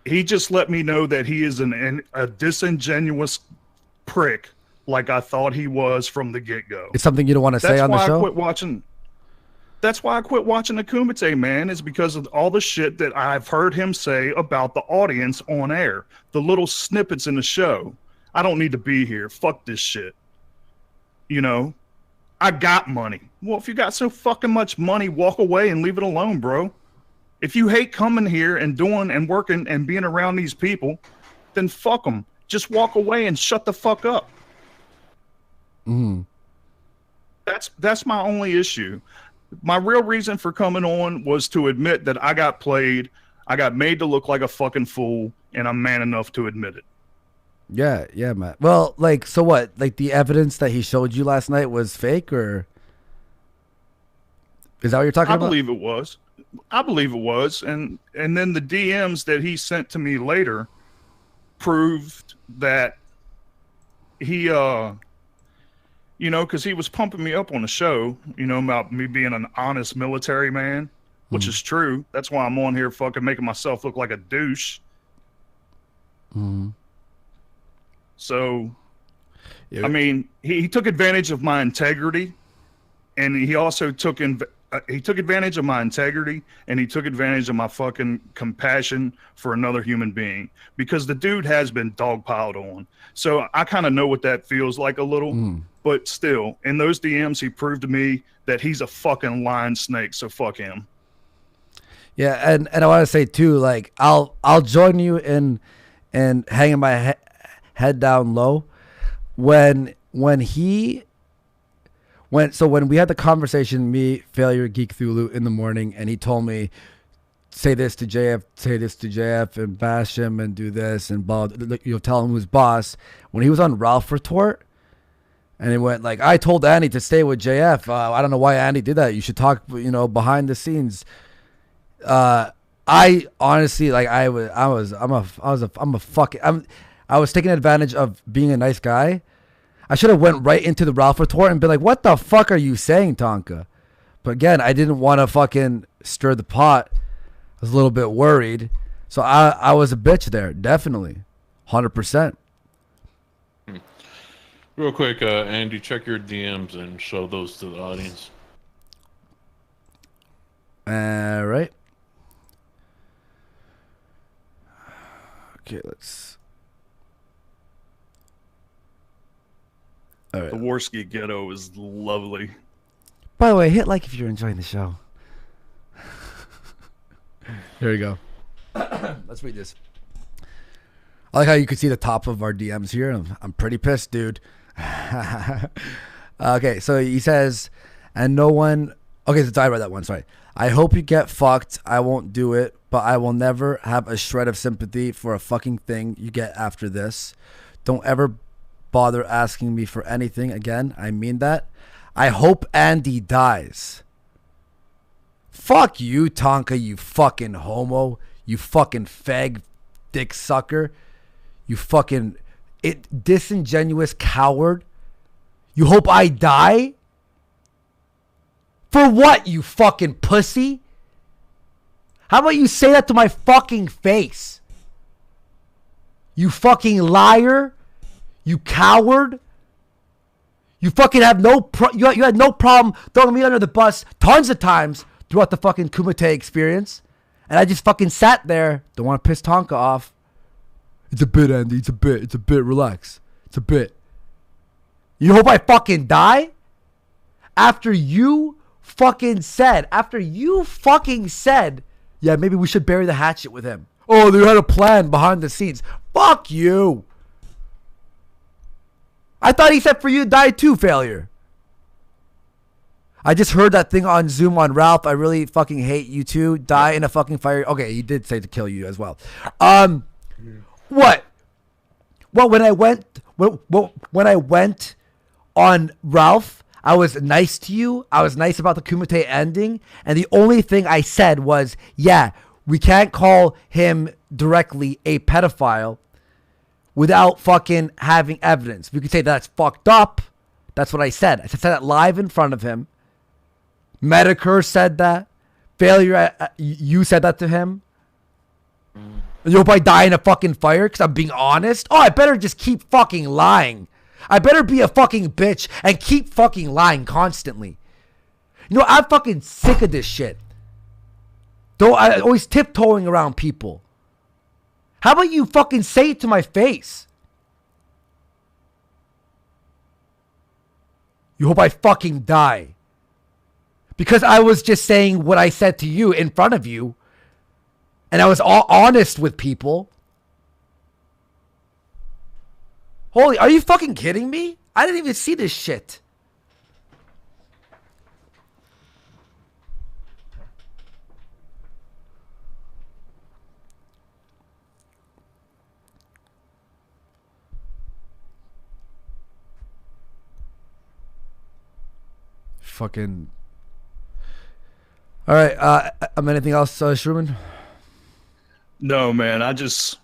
He just let me know that he is a disingenuous prick like I thought he was from the get-go. It's something you don't want to say on the show? That's why I quit watching the Kumite, man, is because of all the shit that I've heard him say about the audience on air. The little snippets in the show. I don't need to be here. Fuck this shit. I got money. Well, if you got so fucking much money, walk away and leave it alone, bro. If you hate coming here and doing and working and being around these people, then fuck them. Just walk away and shut the fuck up. Mm-hmm. That's my only issue. My real reason for coming on was to admit that I got played. I got made to look like a fucking fool, and I'm man enough to admit it. Yeah, man. Well, so what? Like, the evidence that he showed you last night was fake, or is that what you're talking about? I believe it was. And then the DMs that he sent to me later proved that he, because he was pumping me up on the show, about me being an honest military man, which is true. That's why I'm on here fucking making myself look like a douche. Mm-hmm. So, yeah. I mean, he took advantage of my integrity, and he also took advantage of my integrity, and he took advantage of my fucking compassion for another human being, because the dude has been dogpiled on. So I kind of know what that feels like a little, but still, in those DMs, he proved to me that he's a fucking lying snake. So fuck him. Yeah, and I want to say too, like, I'll join you in hanging head down low. When we had the conversation, me, Failure, Geek Thulu in the morning, and he told me, say this to JF, and bash him and do this and blah, tell him who's boss. When he was on Ralph Retort, and he went like, I told Andy to stay with JF. I don't know why Andy did that. You should talk, behind the scenes. I honestly, like, I was taking advantage of being a nice guy. I should have went right into the Ralph Retort and been like, what the fuck are you saying, Tonka? But again, I didn't want to fucking stir the pot. I was a little bit worried. So I was a bitch there, definitely. 100%. Real quick, Andy, check your DMs and show those to the audience. All right. Okay, let's. All right. The Warski ghetto is lovely. By the way, hit like if you're enjoying the show. Here we go. Let's read this. I like how you can see the top of our DMs here. I'm pretty pissed, dude. Okay, so he says, and no one. Okay, so I read that one. Sorry. I hope you get fucked. I won't do it, but I will never have a shred of sympathy for a fucking thing you get after this. Don't ever bother asking me for anything again. I mean that. I hope Andy dies. Fuck you, Tonka, you fucking homo. You fucking fag dick sucker. You fucking disingenuous coward. You hope I die? For what, you fucking pussy? How about you say that to my fucking face? You fucking liar. You coward. You fucking have you had no problem throwing me under the bus tons of times throughout the fucking Kumite experience. And I just fucking sat there. Don't want to piss Tonka off. It's a bit, Andy. It's a bit. Relax. It's a bit. You hope I fucking die? After you fucking said, yeah, maybe we should bury the hatchet with him. Oh, they had a plan behind the scenes. Fuck you. I thought he said for you to die too, Failure. I just heard that thing on Zoom on Ralph. I really fucking hate you too. Die in a fucking fire. Okay, he did say to kill you as well. What? Well, when I went on Ralph, I was nice to you. I was nice about the Kumite ending. And the only thing I said was, yeah, we can't call him directly a pedophile without fucking having evidence. We could say that's fucked up. That's what I said. I said that live in front of him. Medicare said that. Failure, you said that to him. You hope I die in a fucking fire because I'm being honest? Oh, I better just keep fucking lying. I better be a fucking bitch and keep fucking lying constantly. You know, I'm fucking sick of this shit. Though I always tiptoeing around people. How about you fucking say it to my face? You hope I fucking die. Because I was just saying what I said to you in front of you. And I was all honest with people. Holy, are you fucking kidding me? I didn't even see this shit. Fucking. All right. Anything else, Sherman? No, man. I just,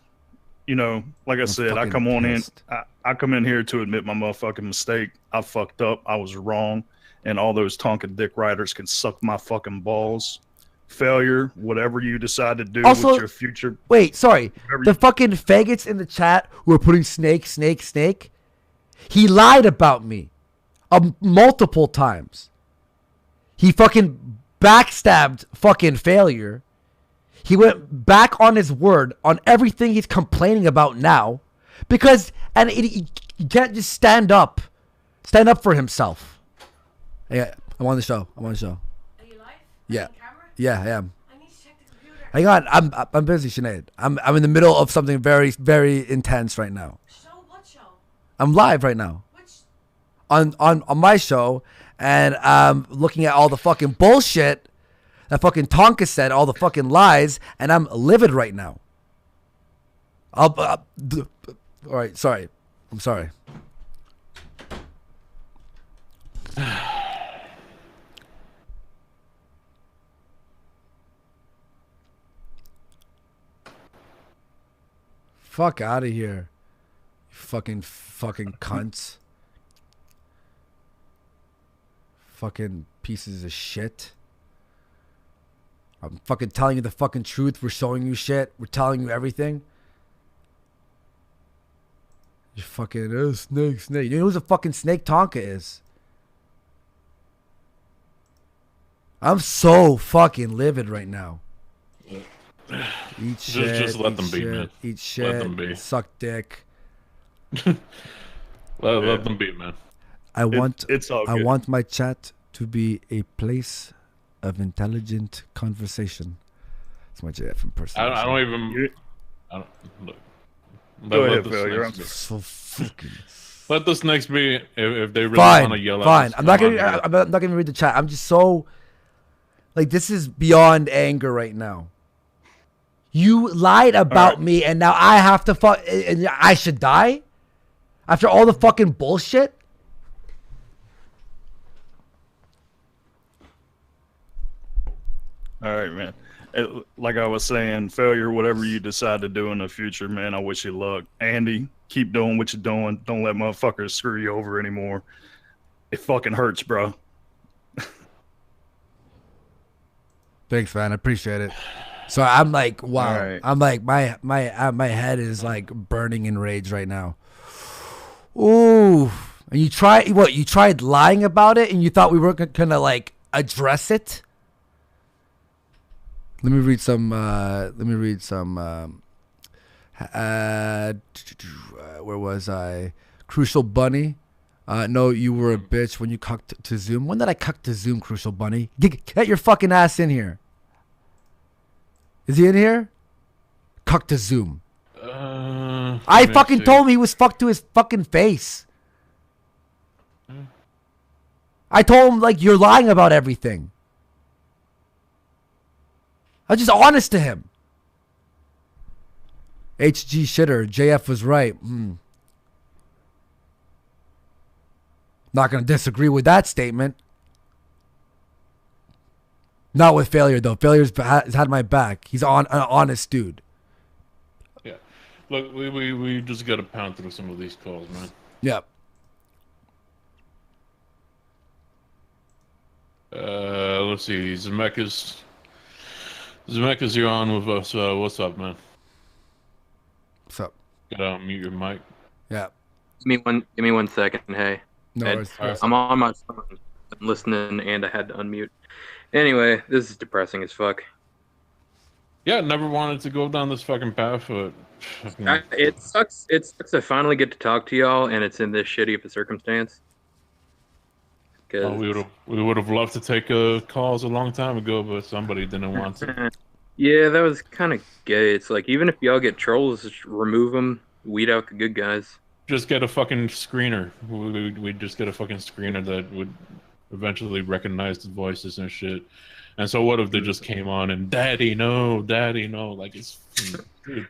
like I said, I come on pissed. I come in here to admit my motherfucking mistake. I fucked up. I was wrong. And all those Tonka dick riders can suck my fucking balls. Failure, whatever you decide to do Also, with your future. Wait, sorry. Whatever The fucking faggots in the chat who are putting snake. He lied about me multiple times. He fucking backstabbed fucking Failure. He went back on his word on everything he's complaining about now. Because, and he can't just stand up for himself. Yeah, I'm on the show. Are you live? Yeah. On camera? Yeah, I am. I need to check the computer. Hang on, I'm busy, Sinead. I'm in the middle of something very, very intense right now. So what I'm live right now Which on my show, and I'm looking at all the fucking bullshit that fucking Tonka said, all the fucking lies, and I'm livid right now. All right, sorry. I'm sorry. Fuck out of here. You fucking cunts. Fucking pieces of shit. I'm fucking telling you the fucking truth. We're showing you shit. We're telling you everything. You fucking snake. You know who's a fucking snake? Tonka is. I'm so fucking livid right now. Eat shit. Just let eat them be, shit, man. Eat shit. Let them be. Suck dick. Let them be, man. I want. It's all I good. want my chat to be a place of intelligent conversation. It's my JF impersonation. I don't even. You- I don't, look. Go Let ahead, the Phil. You're snakes on. be. So fucking. Let the snakes be if they really want to Fine. yell at Fine. us. I'm not come gonna. on, man. I'm not gonna read the chat. I'm just so. Like, this is beyond anger right now. You lied about right. me, and now I have to fuck. And I should die after all the fucking bullshit. All right, man. Like I was saying, failure, whatever you decide to do in the future, man, I wish you luck. Andy, keep doing what you're doing. Don't let motherfuckers screw you over anymore. It fucking hurts, bro. Thanks, man. I appreciate it. So I'm like, wow. All right. I'm like, my head is like burning in rage right now. Ooh. And you tried what? You tried lying about it, and you thought we weren't gonna like address it. Let me read some. Where was I? Crucial Bunny. No, you were a bitch when you cucked to Zoom. When did I cuck to Zoom, Crucial Bunny? Get your fucking ass in here. Is he in here? Cuck to Zoom. I let me fucking see. told him he was fucked to his fucking face. I told him, like, you're lying about everything. I was just honest to him. HG shitter. JF was right. Not going to disagree with that statement. Not with Failure, though. Failure's has had my back. He's an honest dude. Yeah. Look, we just got to pound through some of these calls, man. Yep. Let's see. Zemeckis, you're on with us. What's up, man? What's up? Gotta unmute your mic. Yeah. Give me one second. Hey, No Ed, worries. I'm on my phone. I'm listening, and I had to unmute. Anyway, this is depressing as fuck. Yeah, never wanted to go down this fucking path, but It sucks. It sucks. I finally get to talk to y'all, and it's in this shitty of a circumstance. oh, we would have loved to take calls a long time ago, but somebody didn't want to. Yeah, that was kind of gay. It's like, even if y'all get trolls, just remove them, weed out the good guys. Just get a fucking screener. We'd just get a fucking screener that would eventually recognize the voices and shit. And so what if they just came on and daddy no, like it's dude.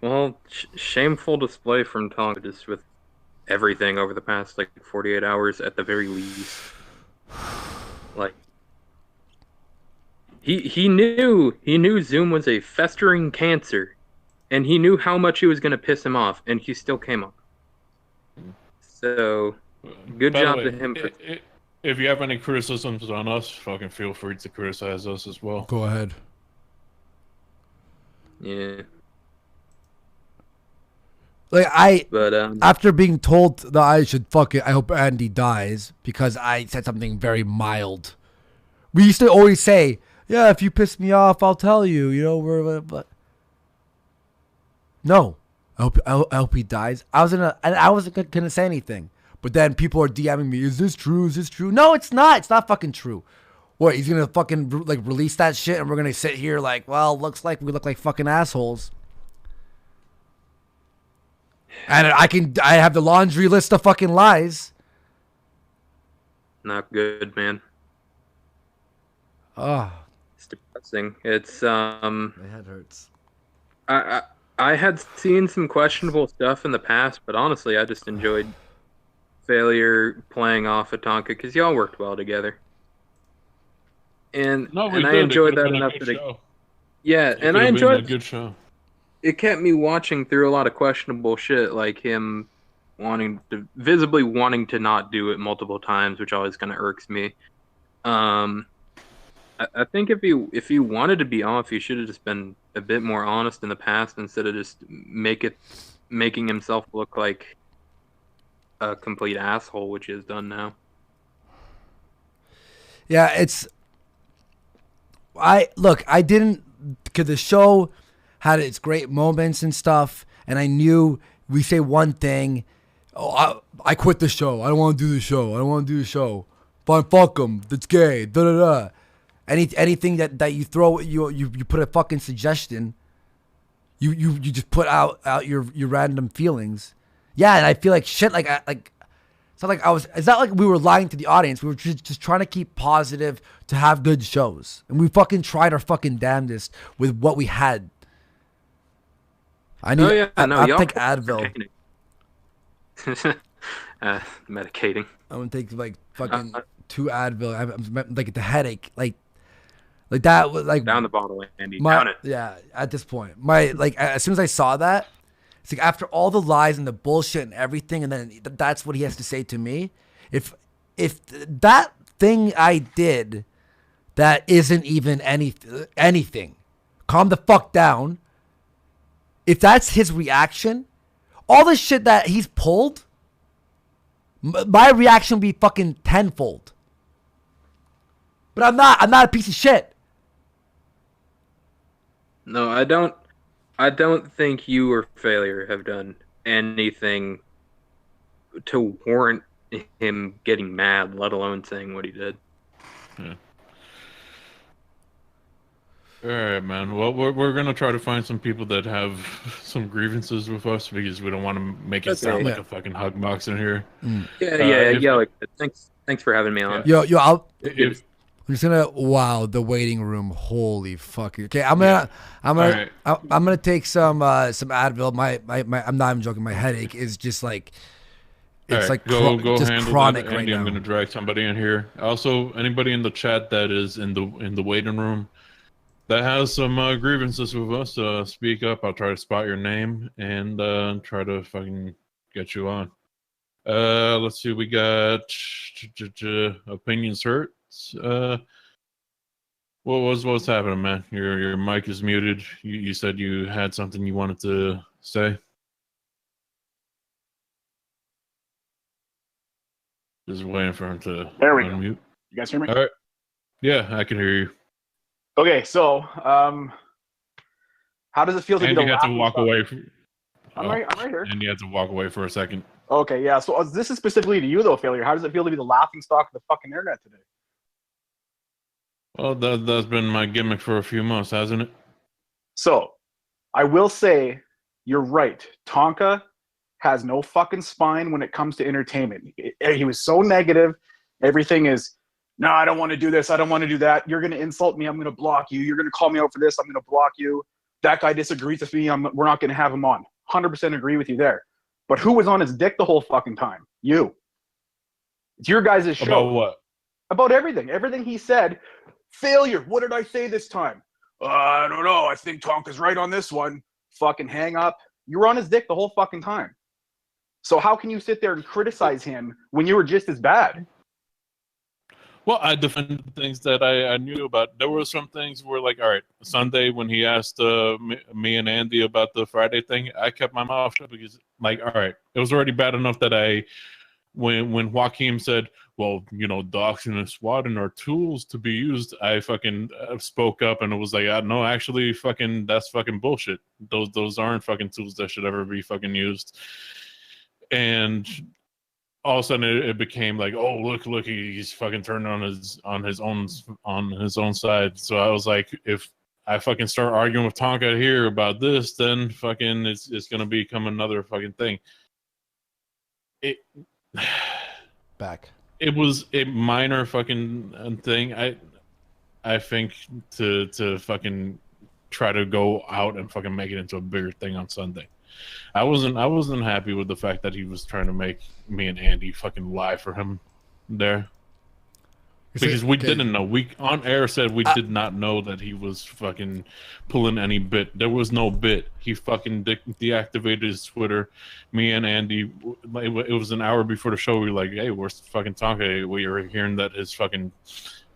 Well, shameful display from Tonga, just with everything over the past like 48 hours at the very least. Like, he knew Zoom was a festering cancer, and he knew how much it was gonna piss him off, and he still came on. So good By the job way, to him. If you have any criticisms on us, fucking feel free to criticize us as well. Go ahead. Yeah, Like, but after being told that I should I hope Andy dies because I said something very mild. We used to always say, yeah, if you piss me off, I'll tell you, you know, but no, I hope he dies. I wasn't gonna say anything, but then people are DMing me, is this true? Is this true? No, it's not. It's not fucking true. What, he's gonna fucking like release that shit and we're gonna sit here like, well, looks like we look like fucking assholes. And I have the laundry list of fucking lies. Not good, man. Oh, It's depressing. It's my head hurts. I had seen some questionable stuff in the past, but honestly, I just enjoyed Failure playing off Atonka because y'all worked well together. And No, we and I did. enjoyed It that could've been a enough good that show. yeah, It and I could've been a enjoyed good show. it. Kept me watching through a lot of questionable shit, like him visibly wanting to not do it multiple times, which always kind of irks me. I think if he wanted to be off, he should have just been a bit more honest in the past instead of just making himself look like a complete asshole, which he has done now. Yeah, I didn't, because the show had its great moments and stuff, and I knew we say one thing, I quit the show. I don't want to do the show. I don't want to do the show. Fine, fuck them. That's gay. Da da da. Anything that you throw, you put a fucking suggestion. You just put out your random feelings. Yeah, and I feel like shit. It's not like It's not like we were lying to the audience. We were just trying to keep positive to have good shows, and we fucking tried our fucking damnedest with what we had. I'll take Advil. Medicating. I'm gonna take like fucking 2 Advil. I'm like the headache, like that was like Down the bottle, Andy. Down it. Yeah, at this point, as soon as I saw that, it's like after all the lies and the bullshit and everything, and then that's what he has to say to me. If that thing I did, that isn't even anything, calm the fuck down. If that's his reaction, all the shit that he's pulled, my reaction would be fucking tenfold. But I'm not a piece of shit. No, I don't think you or Failure have done anything to warrant him getting mad, let alone saying what he did. Yeah. All right, man. Well, we're gonna try to find some people that have some grievances with us because we don't want to make it sound like a fucking hug box in here. Yeah. Thanks for having me on. Yo, I'm just gonna the waiting room. Holy fuck! Okay, I'm gonna take some Advil. My I'm not even joking. My headache is just like it's like go just handle chronic that, Andy. right now. I'm gonna drag somebody in here. Also, anybody in the chat that is in the waiting room that has some grievances with us, speak up. I'll try to spot your name and try to fucking get you on. Let's see. We got opinions hurt. What's happening, man? Your mic is muted. You said you had something you wanted to say. Just waiting for him to There we go. unmute. You guys hear me? All right. Yeah, I can hear you. Okay, so how does it feel to And be you the had to laughing walk stock? away. I'm right here. And you had to walk away for a second. Okay, yeah. So this is specifically to you, though, Failure. How does it feel to be the laughing stock of the fucking internet today? Well, that's been my gimmick for a few months, hasn't it? So, I will say, you're right. Tonka has no fucking spine when it comes to entertainment. He was so negative. Everything is, no, I don't want to do this. I don't want to do that. You're going to insult me. I'm going to block you. You're going to call me out for this. I'm going to block you. That guy disagrees with me. We're not going to have him on. 100% agree with you there. But who was on his dick the whole fucking time? You. It's your guys' show. About what? About everything. Everything he said. Failure. What did I say this time? I don't know. I think Tonka's right on this one. Fucking hang up. You were on his dick the whole fucking time. So how can you sit there and criticize him when you were just as bad? Well, I defended things that I knew about. There were some things where, like, all right, Sunday when he asked me and Andy about the Friday thing, I kept my mouth shut because, like, all right, it was already bad enough that when Joaquin said, well, you know, doxing and swatting are tools to be used, I fucking spoke up and it was like, no, actually, fucking, that's fucking bullshit. Those aren't fucking tools that should ever be fucking used. And all of a sudden it became like, oh, look, he's fucking turned on his own side. So I was like, if I fucking start arguing with Tonka here about this, then fucking it's gonna become another fucking thing. It Back. it was a minor fucking thing. I think to fucking try to go out and fucking make it into a bigger thing on Sunday. I wasn't happy with the fact that he was trying to make me and Andy fucking lie for him there. Because we didn't know. We on air said we did not know that he was fucking pulling any bit. There was no bit. He fucking deactivated his Twitter. Me and Andy, it was an hour before the show. We were like, "Hey, where's fucking Tonka?" We were hearing that his fucking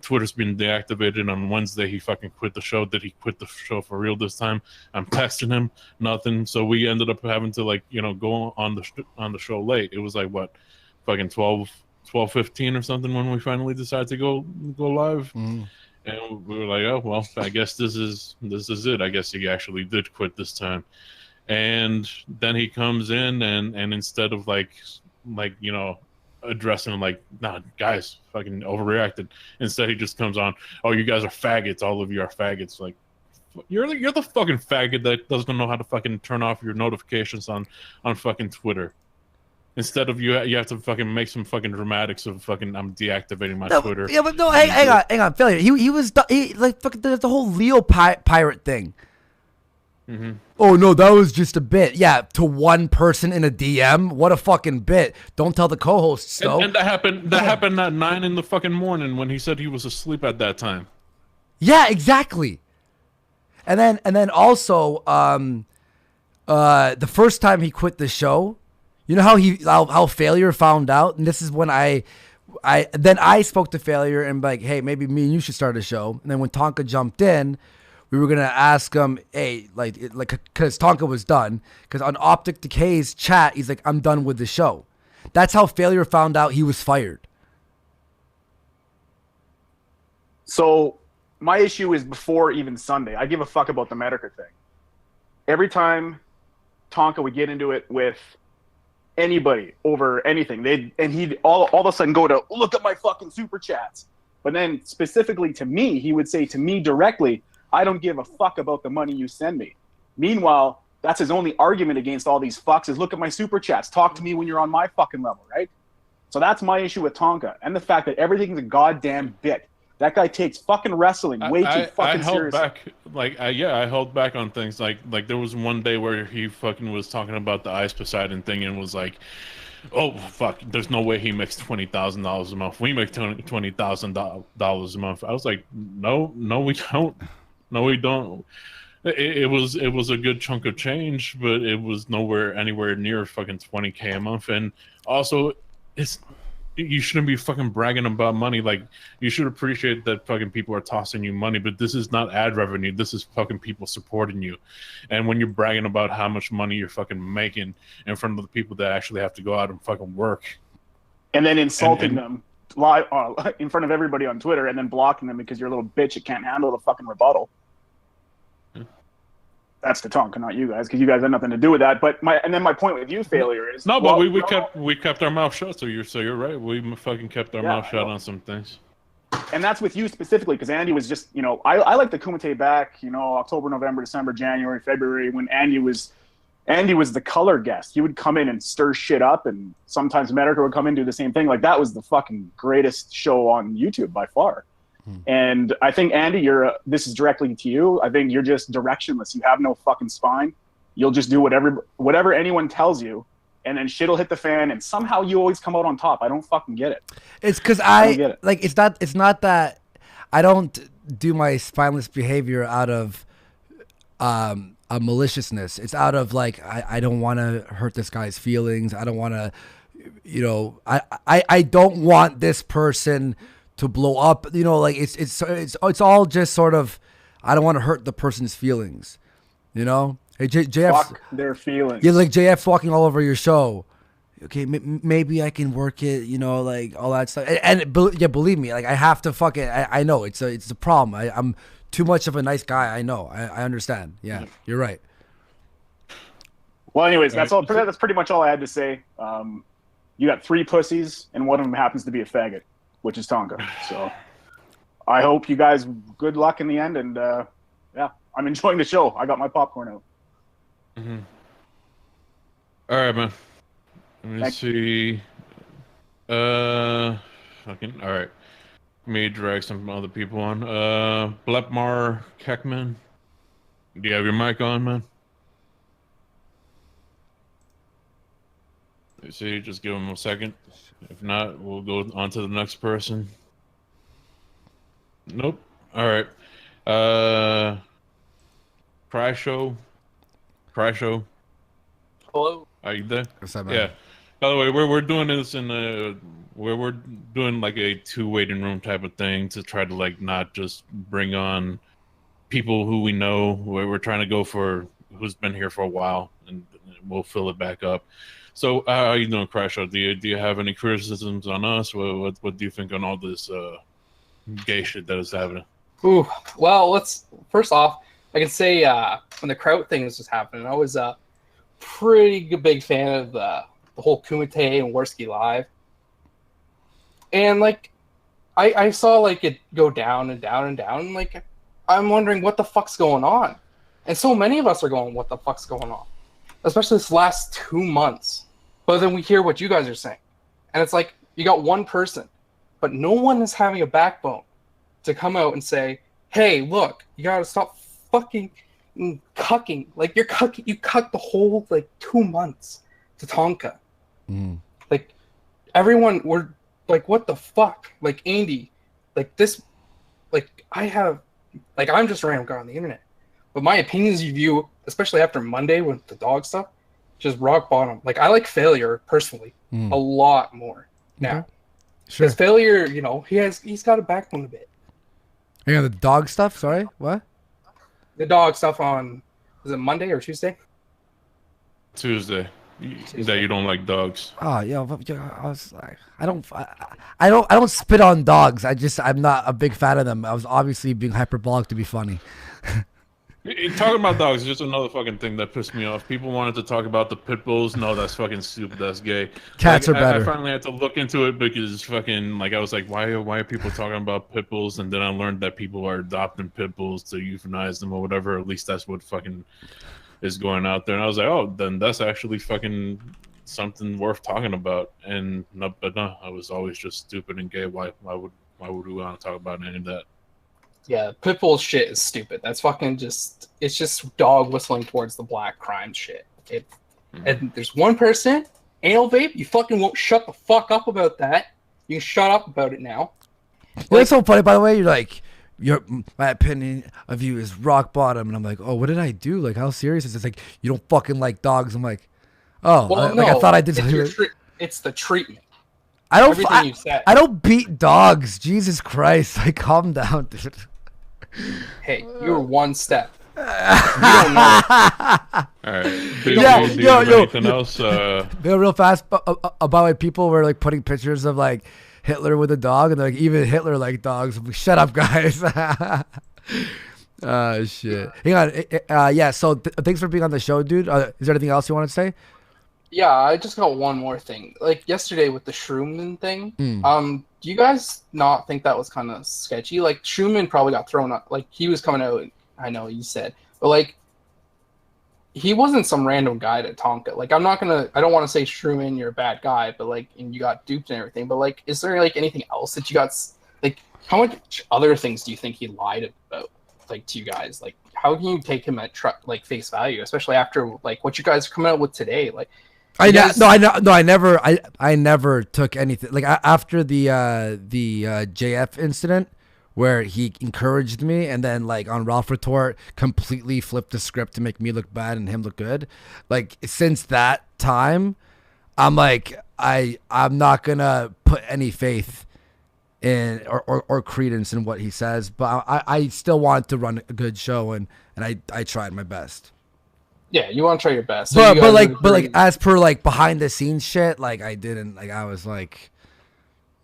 Twitter's been deactivated on Wednesday. He fucking quit the show. Did he quit the show for real this time? I'm texting him, nothing. So we ended up having to go on the show late. It was like what, fucking 12:15 or something when we finally decided to go live. Mm-hmm. And we were like, oh well, I guess this is it. I guess he actually did quit this time. And then he comes in and instead of addressing him like, nah, guys, fucking overreacted. Instead, he just comes on, oh, you guys are faggots. All of you are faggots. Like, you're the fucking faggot that doesn't know how to fucking turn off your notifications on fucking Twitter. Instead of you have to fucking make some fucking dramatics of fucking I'm deactivating my Twitter. Yeah, but no, hang on, failure. He like fucking the whole Leo pirate thing. Mm-hmm. Oh no, that was just a bit. Yeah, to one person in a DM, what a fucking bit. Don't tell the co-hosts though. And that happened at 9 in the fucking morning when he said he was asleep at that time. Yeah, exactly. And then also, the first time he quit the show, you know how Failure found out, and this is when I spoke to Failure and like, hey, maybe me and you should start a show. And then when Tonka jumped in, we were gonna ask him, hey, because Tonka was done. Because on Optic Decay's chat, he's like, I'm done with the show. That's how Failure found out he was fired. So my issue is before even Sunday. I give a fuck about the Medicare thing. Every time Tonka would get into it with anybody over anything, he'd all of a sudden go to look at my fucking super chats. But then specifically to me, he would say to me directly, I don't give a fuck about the money you send me. Meanwhile, that's his only argument against all these fucks is look at my super chats. Talk to me when you're on my fucking level, right? So that's my issue with Tonka and the fact that everything's a goddamn bit. That guy takes fucking wrestling way too fucking seriously. I held back on things. Like there was one day where he fucking was talking about the Ice Poseidon thing and was like, oh fuck, there's no way he makes $20,000 a month. We make $20,000 a month. I was like, no, we don't. No, we don't. It was a good chunk of change, but it was anywhere near fucking 20K a month. And also, you shouldn't be fucking bragging about money. Like, you should appreciate that fucking people are tossing you money, but this is not ad revenue. This is fucking people supporting you. And when you're bragging about how much money you're fucking making in front of the people that actually have to go out and fucking work, and then insulting them live in front of everybody on Twitter, and then blocking them because you're a little bitch that can't handle the fucking rebuttal. That's the Tonka, not you guys, because you guys had nothing to do with that. But my point with you, Failure, is no, but we kept our mouth shut. So you're right. We fucking kept our mouth shut on some things. And that's with you specifically, because Andy was just, I like the Kumite back, October, November, December, January, February, when Andy was the color guest. He would come in and stir shit up, and sometimes Medica would come in and do the same thing. Like, that was the fucking greatest show on YouTube by far. And I think, Andy, this is directly to you. I think you're just directionless. You have no fucking spine. You'll just do whatever anyone tells you, and then shit'll hit the fan, and somehow you always come out on top. I don't fucking get it. It's because it's not that I don't do my spineless behavior out of a maliciousness. It's out of I don't want to hurt this guy's feelings. I don't want to, I don't want this person to blow up. It's all just sort of, I don't want to hurt the person's feelings. Hey, JF, fuck their feelings. Yeah, like JF's walking all over your show. Okay, maybe I can work it. All that stuff. And believe me, I have to fucking. I know it's a problem. I'm too much of a nice guy. I know. I understand. Yeah, you're right. Well, anyways, that's all. That's pretty much all I had to say. You got 3 pussies, and one of them happens to be a faggot, which is Tonka. So I hope you guys good luck in the end, and yeah, I'm enjoying the show. I got my popcorn out. Mm-hmm. All right, man. Let me Thanks. see. Fucking. All right. Let me drag some other people on. Blepmar Keckman. Do you have your mic on, man? Let me see. Just give him a second. If not, we'll go on to the next person. Nope. All right. Crash Show. Hello. Are you there? What's up, man? Yeah. By the way, we're doing this in we're doing like a 2 waiting room type of thing to try to like not just bring on people who we know. We're trying to go for who's been here for a while, and we'll fill it back up. So how are you doing, Crash Show? Do you have any criticisms on us? What do you think on all this gay shit that is happening? Ooh, well, let's first off, I can say when the Kraut thing was just happening, I was a pretty big fan of the whole Kumite and Worski Live, and like I saw like it go down and down and down, and like I'm wondering what the fuck's going on, and so many of us are going, what the fuck's going on, especially this last 2 months. But then we hear what you guys are saying, and it's like you got one person, but no one is having a backbone to come out and say, hey, look, you gotta stop fucking cucking. Like you're cucking, you cucked the whole like 2 months to Tonka. Like everyone, we're like, what the fuck? Like Andy, like this, like I'm just a random guy on the internet, but my opinions of you, especially after Monday with the dog stuff, just rock bottom. Like I like Failure personally a lot more now. Okay. Sure. Because Failure, you know, he's got a backbone a bit. Hang on, the dog stuff. Sorry, what? The dog stuff on, was it Monday or Tuesday? Tuesday. That you don't like dogs. Oh, I was like, I don't spit on dogs. I'm not a big fan of them. I was obviously being hyperbolic to be funny. Talking about dogs is just another fucking thing that pissed me off. People wanted to talk about the pit bulls. No, that's fucking stupid. That's gay. Cats like, are better. I finally had to look into it because fucking like I was like, why are people talking about pit bulls? And then I learned that people are adopting pit bulls to euthanize them or whatever. At least that's what fucking is going out there. And I was like, oh, then that's actually fucking something worth talking about. And no, but no, I was always just stupid and gay. Why would we want to talk about any of that? Yeah, Pitbull shit is stupid. That's fucking just, it's just dog whistling towards the black crime shit. And there's one person, Anal Vape, you fucking won't shut the fuck up about that. You can shut up about it now. Well, it's so funny, by the way. You're like, my opinion of you is rock bottom, and I'm like, oh, what did I do? Like, how serious is this? Like, you don't fucking like dogs. I'm like, oh, Well, I thought I did it's, something. it's the treatment. I don't. Everything you said. I don't beat dogs. Jesus Christ! Like, calm down, dude. Hey, you were one step. You don't know. All right. Do Yeah, you have anything else? Real fast about like people were like putting pictures of like Hitler with a dog, and like even Hitler liked dogs. I'm like, shut up, guys. Shit. Hang on. Yeah. So thanks for being on the show, dude. Is there anything else you want to say? Yeah, I just got one more thing. Like yesterday with the Schumann thing, do you guys not think that was kind of sketchy? Like Schumann probably got thrown up. Like he was coming out, I know you said, but like he wasn't some random guy to Tonka. Like I don't want to say Schumann, you're a bad guy, but like, and you got duped and everything. But like, is there like anything else that you got? Like, how much other things do you think he lied about? Like to you guys, like how can you take him at like face value, especially after like what you guys are coming out with today? Like. I never took anything like after the JF incident where he encouraged me, and then like on Ralph Retort completely flipped the script to make me look bad and him look good. Like since that time, I'm like I'm not gonna put any faith in or credence in what he says, but I still want to run a good show, and I tried my best. Yeah, you want to try your best. So but like as per like behind the scenes shit, like I didn't, like I was like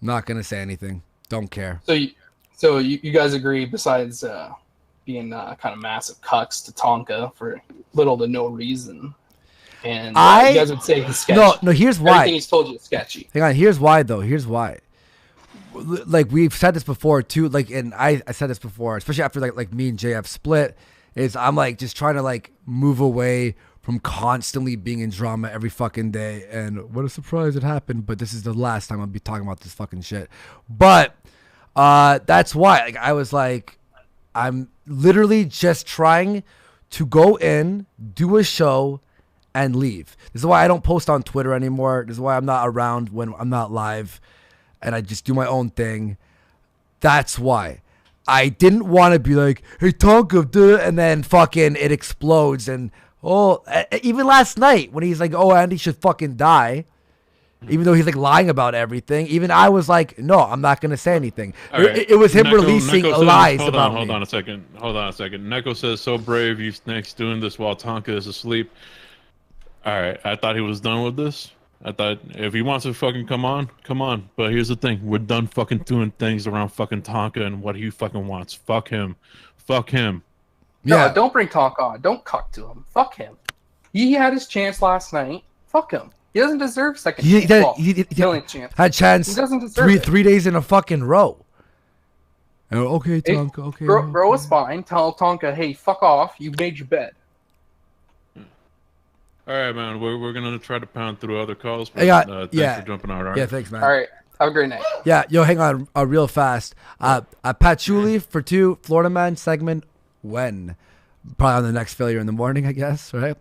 not gonna say anything. Don't care. So you guys agree, besides being kind of massive cucks to Tonka for little to no reason, and you guys would say he's sketchy. No, here's why. Everything he's told you is sketchy. Hang on, here's why though. Here's why. Like we've said this before too. Like, and I said this before, especially after like me and JF split. is I'm like just trying to like move away from constantly being in drama every fucking day. And what a surprise it happened. But this is the last time I'll be talking about this fucking shit. But that's why like, I was like, I'm literally just trying to go in, do a show, and leave. This is why I don't post on Twitter anymore. This is why I'm not around when I'm not live, and I just do my own thing. That's why. I didn't want to be like, hey, Tonka, duh, and then fucking it explodes. And even last night when he's like, oh, Andy should fucking die, even though he's like lying about everything, even I was like, no, I'm not going to say anything. Right. It was him Neko- releasing Neko says, lies hold about on, me. Hold on a second. Neko says, so brave, you snakes doing this while Tonka is asleep. All right, I thought he was done with this. I thought if he wants to fucking come on. But here's the thing: we're done fucking doing things around fucking Tonka and what he fucking wants. Fuck him. Yeah. No, don't bring Tonka on. Don't talk to him. Fuck him. He had his chance last night. Fuck him. He doesn't deserve second He, chance. Well, he millionth chance. had chance He doesn't deserve it. 3 days in a fucking row. And, okay, Tonka, okay. Bro was fine. Tell Tonka, hey, fuck off. You made your bed. All right, man. We're gonna try to pound through other calls. But, Hey, thanks yeah. for jumping out. All right. Yeah, thanks, man. All right. Have a great night. Yeah, yo, hang on, real fast. Patchouli for 2, Florida Man segment, when? Probably on the next failure in the morning, I guess, right?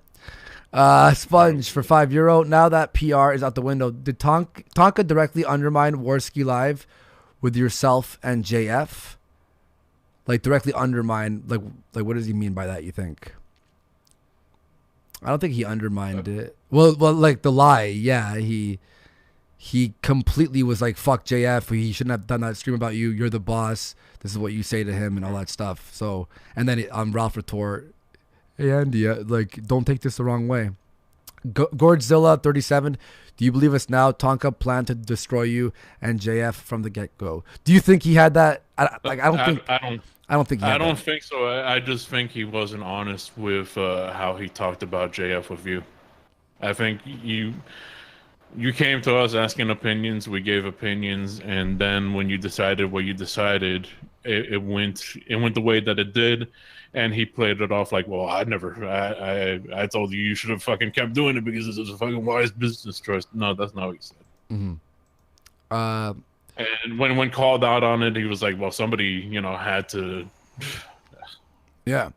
Sponge for €5. Now that PR is out the window, did Tonka directly undermine Warski Live with yourself and JF? Like, directly undermine, like what does he mean by that, you think? I don't think he undermined it. Well, like the lie, yeah, he completely was like, fuck JF, he shouldn't have done that stream about you, you're the boss, this is what you say to him and all that stuff. So, and then Ralph retort, hey Andy, like, don't take this the wrong way. Gordzilla 37, do you believe us now? Tonka planned to destroy you and JF from the get-go. Do you think he had that? I don't think he had I don't that. think so. I just think he wasn't honest with how he talked about JF with you. I think you came to us asking opinions. We gave opinions, and then when you decided what you decided, it went the way that it did, and he played it off like, well, I told you should have fucking kept doing it because this is a fucking wise business choice. No, that's not what he said. Mm-hmm. And when called out on it, he was like, well, somebody, had to. Yeah.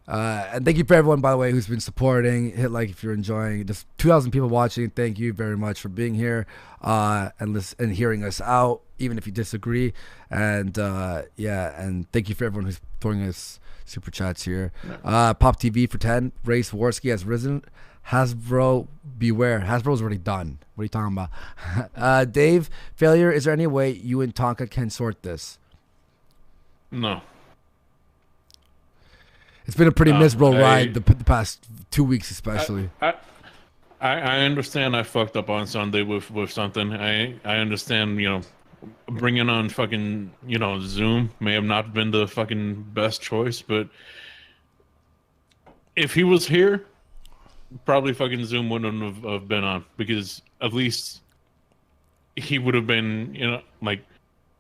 And thank you for everyone, by the way, who's been supporting. Hit like if you're enjoying. Just 2,000 people watching. Thank you very much for being here and hearing us out, even if you disagree. And and thank you for everyone who's throwing us super chats here. Pop TV for 10. Race Warski has risen. Hasbro, beware. Hasbro's already done. What are you talking about? Dave, failure. Is there any way you and Tonka can sort this? No. It's been a pretty miserable ride the past 2 weeks, especially. I understand I fucked up on Sunday with something. I understand, bringing on fucking, Zoom may have not been the fucking best choice, but if he was here, probably fucking Zoom wouldn't have been on, because at least he would have been, like,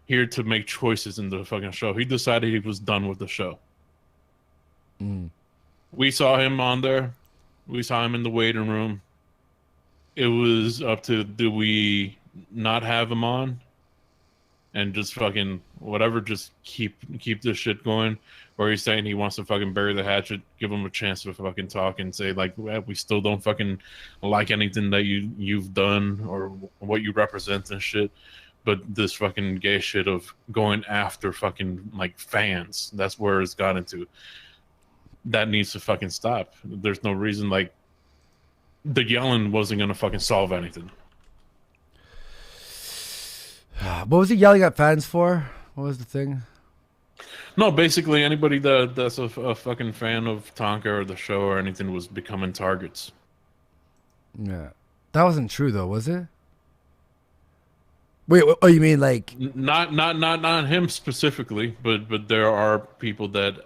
here to make choices in the fucking show. He decided he was done with the show. We saw him on there. We saw him in the waiting room. It was up to, do we not have him on and just fucking whatever, just keep this shit going? Or he's saying he wants to fucking bury the hatchet, give him a chance to fucking talk and say, like, well, we still don't fucking like anything that you've done or what you represent and shit. But this fucking gay shit of going after fucking, like, fans, that's where it's gotten to. That needs to fucking stop. There's no reason, like, the yelling wasn't gonna fucking solve anything. What was he yelling at fans for? What was the thing? No, basically anybody that's a fucking fan of Tonka or the show or anything was becoming targets. Yeah, that wasn't true though, was it? Wait, oh, you mean like not him specifically, but there are people that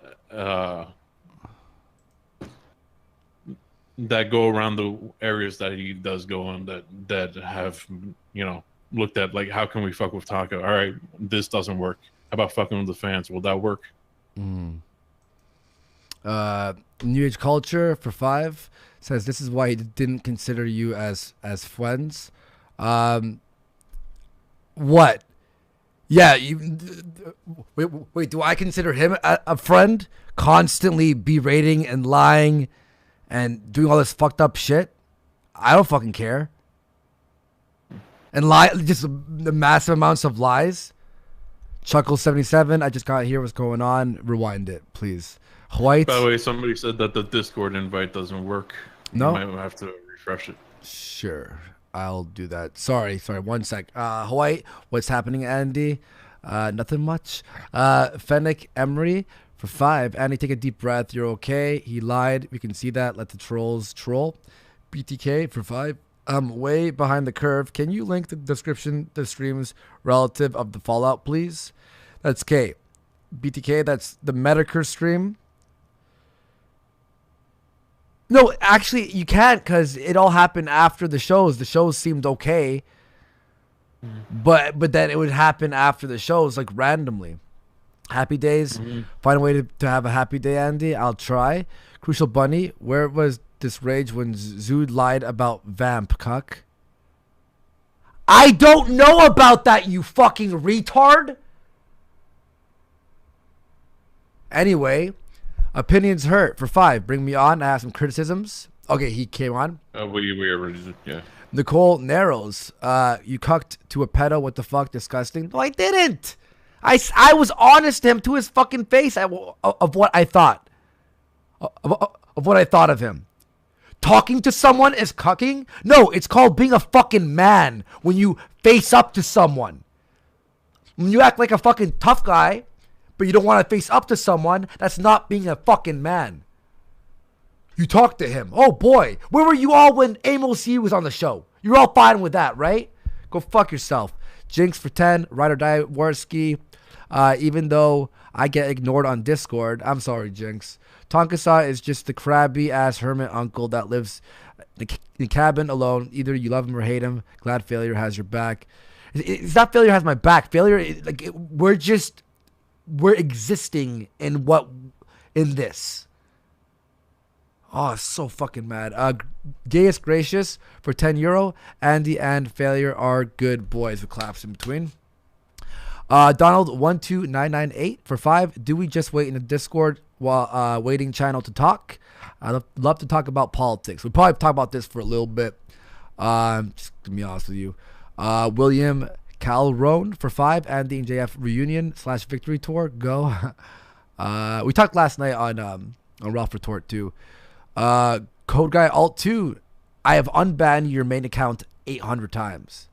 that go around the areas that he does go on that have, looked at, like, how can we fuck with Tonka? All right, this doesn't work. How about fucking with the fans? Will that work? New Age Culture for 5 says this is why he didn't consider you as friends. What? Yeah, wait, do I consider him a friend? Constantly berating and lying and doing all this fucked up shit? I don't fucking care. And lie, just the massive amounts of lies. Chuckle77, I just got here. What's going on? Rewind it, please. White. By the way, somebody said that the Discord invite doesn't work. No? You might have to refresh it. Sure, I'll do that. Sorry, 1 sec. Hawaii, what's happening, Andy? Nothing much. Fennec Emery for 5. Andy, take a deep breath. You're okay. He lied. We can see that. Let the trolls troll. BTK for 5. Way behind the curve. Can you link the description, the streams relative of the Fallout, please? That's K. BTK, that's the Medicare stream. No, actually, you can't because it all happened after the shows. The shows seemed okay. But then it would happen after the shows, like randomly. Happy days. Find a way to have a happy day, Andy. I'll try. Crucial Bunny, where was this rage when Zood lied about Vamp, cuck? I don't know about that, you fucking retard. Anyway, opinions hurt for 5. Bring me on. I have some criticisms. Okay, he came on. We already did, yeah. Nicole Narrows, you cucked to a pedo. What the fuck? Disgusting. No, I didn't. I was honest to him to his fucking face of what I thought. Of what I thought of him. Talking to someone is cucking? No, it's called being a fucking man when you face up to someone. When you act like a fucking tough guy, but you don't want to face up to someone, that's not being a fucking man. You talk to him. Oh boy, where were you all when Amos C was on the show? You're all fine with that, right? Go fuck yourself. Jinx for 10, Ride or Die Warski. Even though I get ignored on Discord, I'm sorry, Jinx. Tonkasa is just the crabby ass hermit uncle that lives in a cabin alone. Either you love him or hate him. Glad Failure has your back. It's not Failure has my back. Failure, we're existing in this. Oh, it's so fucking mad. Gaius Gracious for €10. Andy and Failure are good boys with claps in between. Donald12998 for 5. Do we just wait in the Discord while waiting channel to talk? I'd love to talk about politics. We'll probably talk about this for a little bit. Just to be honest with you. William Calrone for 5. Andy and JF reunion / victory tour. Go. We talked last night on Ralph Retort too. Code Guy Alt 2. I have unbanned your main account 800 times.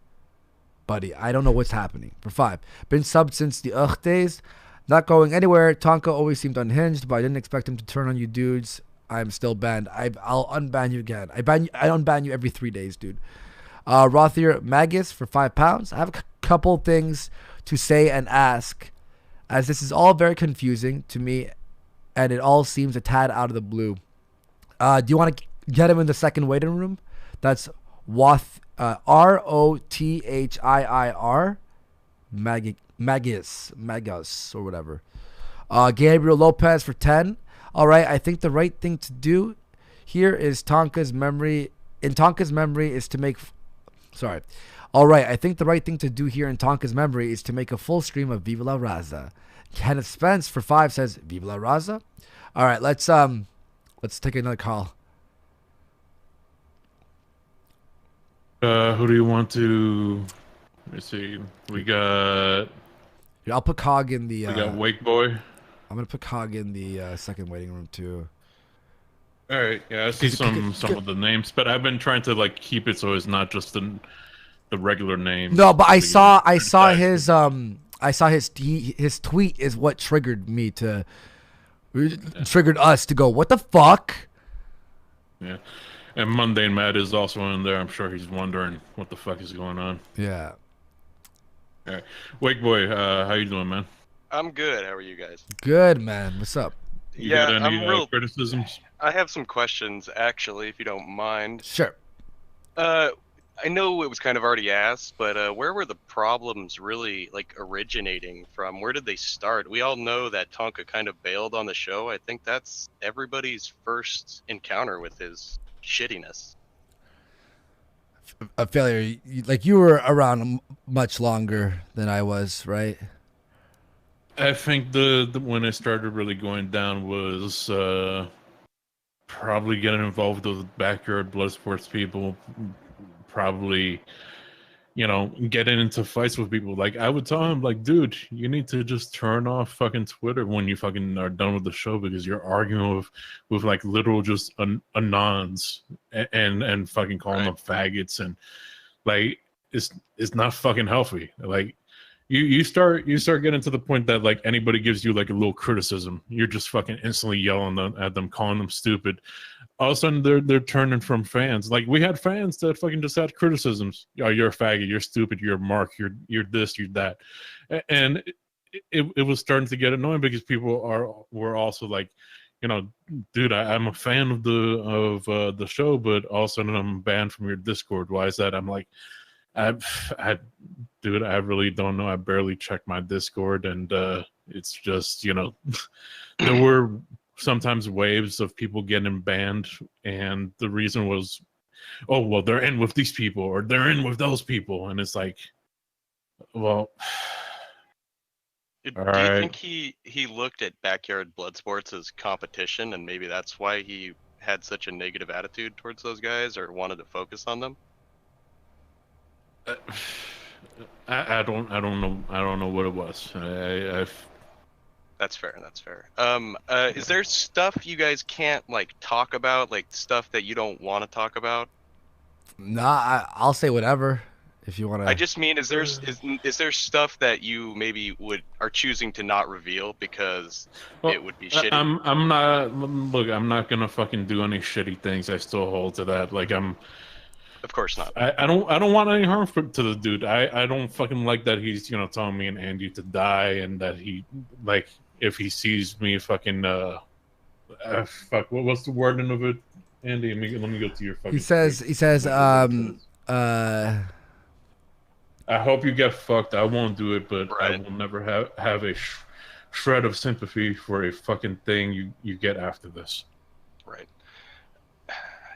Buddy, I don't know what's happening. For 5. Been subbed since the days. Not going anywhere. Tonka always seemed unhinged, but I didn't expect him to turn on you dudes. I'm still banned. I'll unban you again. I unban you every 3 days, dude. Rothier Magus for £5. I have a couple things to say and ask, as this is all very confusing to me, and it all seems a tad out of the blue. Do you want to get him in the second waiting room? That's Rothiir. Magus or whatever. Gabriel Lopez for 10. All right, I think the right thing to do here is Tonka's memory. In Tonka's memory is to make. All right, I think the right thing to do here in Tonka's memory is to make a full stream of Viva La Raza. Kenneth Spence for 5 says Viva La Raza. All right, let's take another call. Who do you want to? Let me see. We got. Here, I'll put Cog in the. We got Wake Boy. I'm gonna put Cog in the second waiting room too. All right, yeah, I see some of the names, but I've been trying to keep it so it's not just the regular name. No, but I saw his his tweet is what triggered me to triggered us to go, what the fuck? Yeah. And Mundane Matt is also in there. I'm sure he's wondering what the fuck is going on. Yeah. All right. Wake Boy, how you doing, man? I'm good. How are you guys? Good, man. What's up? You got any criticisms? I have some questions, actually, if you don't mind. Sure. I know it was kind of already asked, but where were the problems really like originating from? Where did they start? We all know that Tonka kind of bailed on the show. I think that's everybody's first encounter with his shittiness. A failure. Like you were around much longer than I was, right? I think the when it started really going down was probably getting involved with backyard blood sports people, probably, you know, getting into fights with people. Like I would tell him, like, dude, you need to just turn off fucking Twitter when you fucking are done with the show, because you're arguing with like literal just anons and fucking calling them faggots, and like it's not fucking healthy. Like you start getting to the point that like anybody gives you like a little criticism, you're just fucking instantly yelling at them, calling them stupid. All of a sudden they're turning from fans. Like we had fans that fucking just had criticisms. Oh, you're a faggot, you're stupid, you're a mark, you're this, you're that. And it was starting to get annoying because people were also like, you know, dude, I'm a fan of the show, but all of a sudden I'm banned from your Discord. Why is that? I'm like, dude, I really don't know. I barely check my Discord, and it's just, you know, there were sometimes waves of people getting banned, and the reason was, oh, well, they're in with these people, or they're in with those people, and it's like, well, Do all you right. think he looked at backyard blood sports as competition, and maybe that's why he had such a negative attitude towards those guys, or wanted to focus on them? I don't know what it was. That's fair. That's fair. Is there stuff you guys can't like talk about, like stuff that you don't want to talk about? Nah, I'll say whatever if you want to. I just mean, is there stuff that you maybe are choosing to not reveal because it would be shitty? I'm not. Look, I'm not gonna fucking do any shitty things. I still hold to that. Like Of course not. I don't want any harm to the dude. I don't fucking like that he's, you know, telling me and Andy to die, and that he, like, if he sees me fucking fuck, what's the wording of it, Andy? Let me go to your fucking. He says I hope you get fucked. I won't do it, but I Right. will never have a shred of sympathy for a fucking thing you get after this. Right.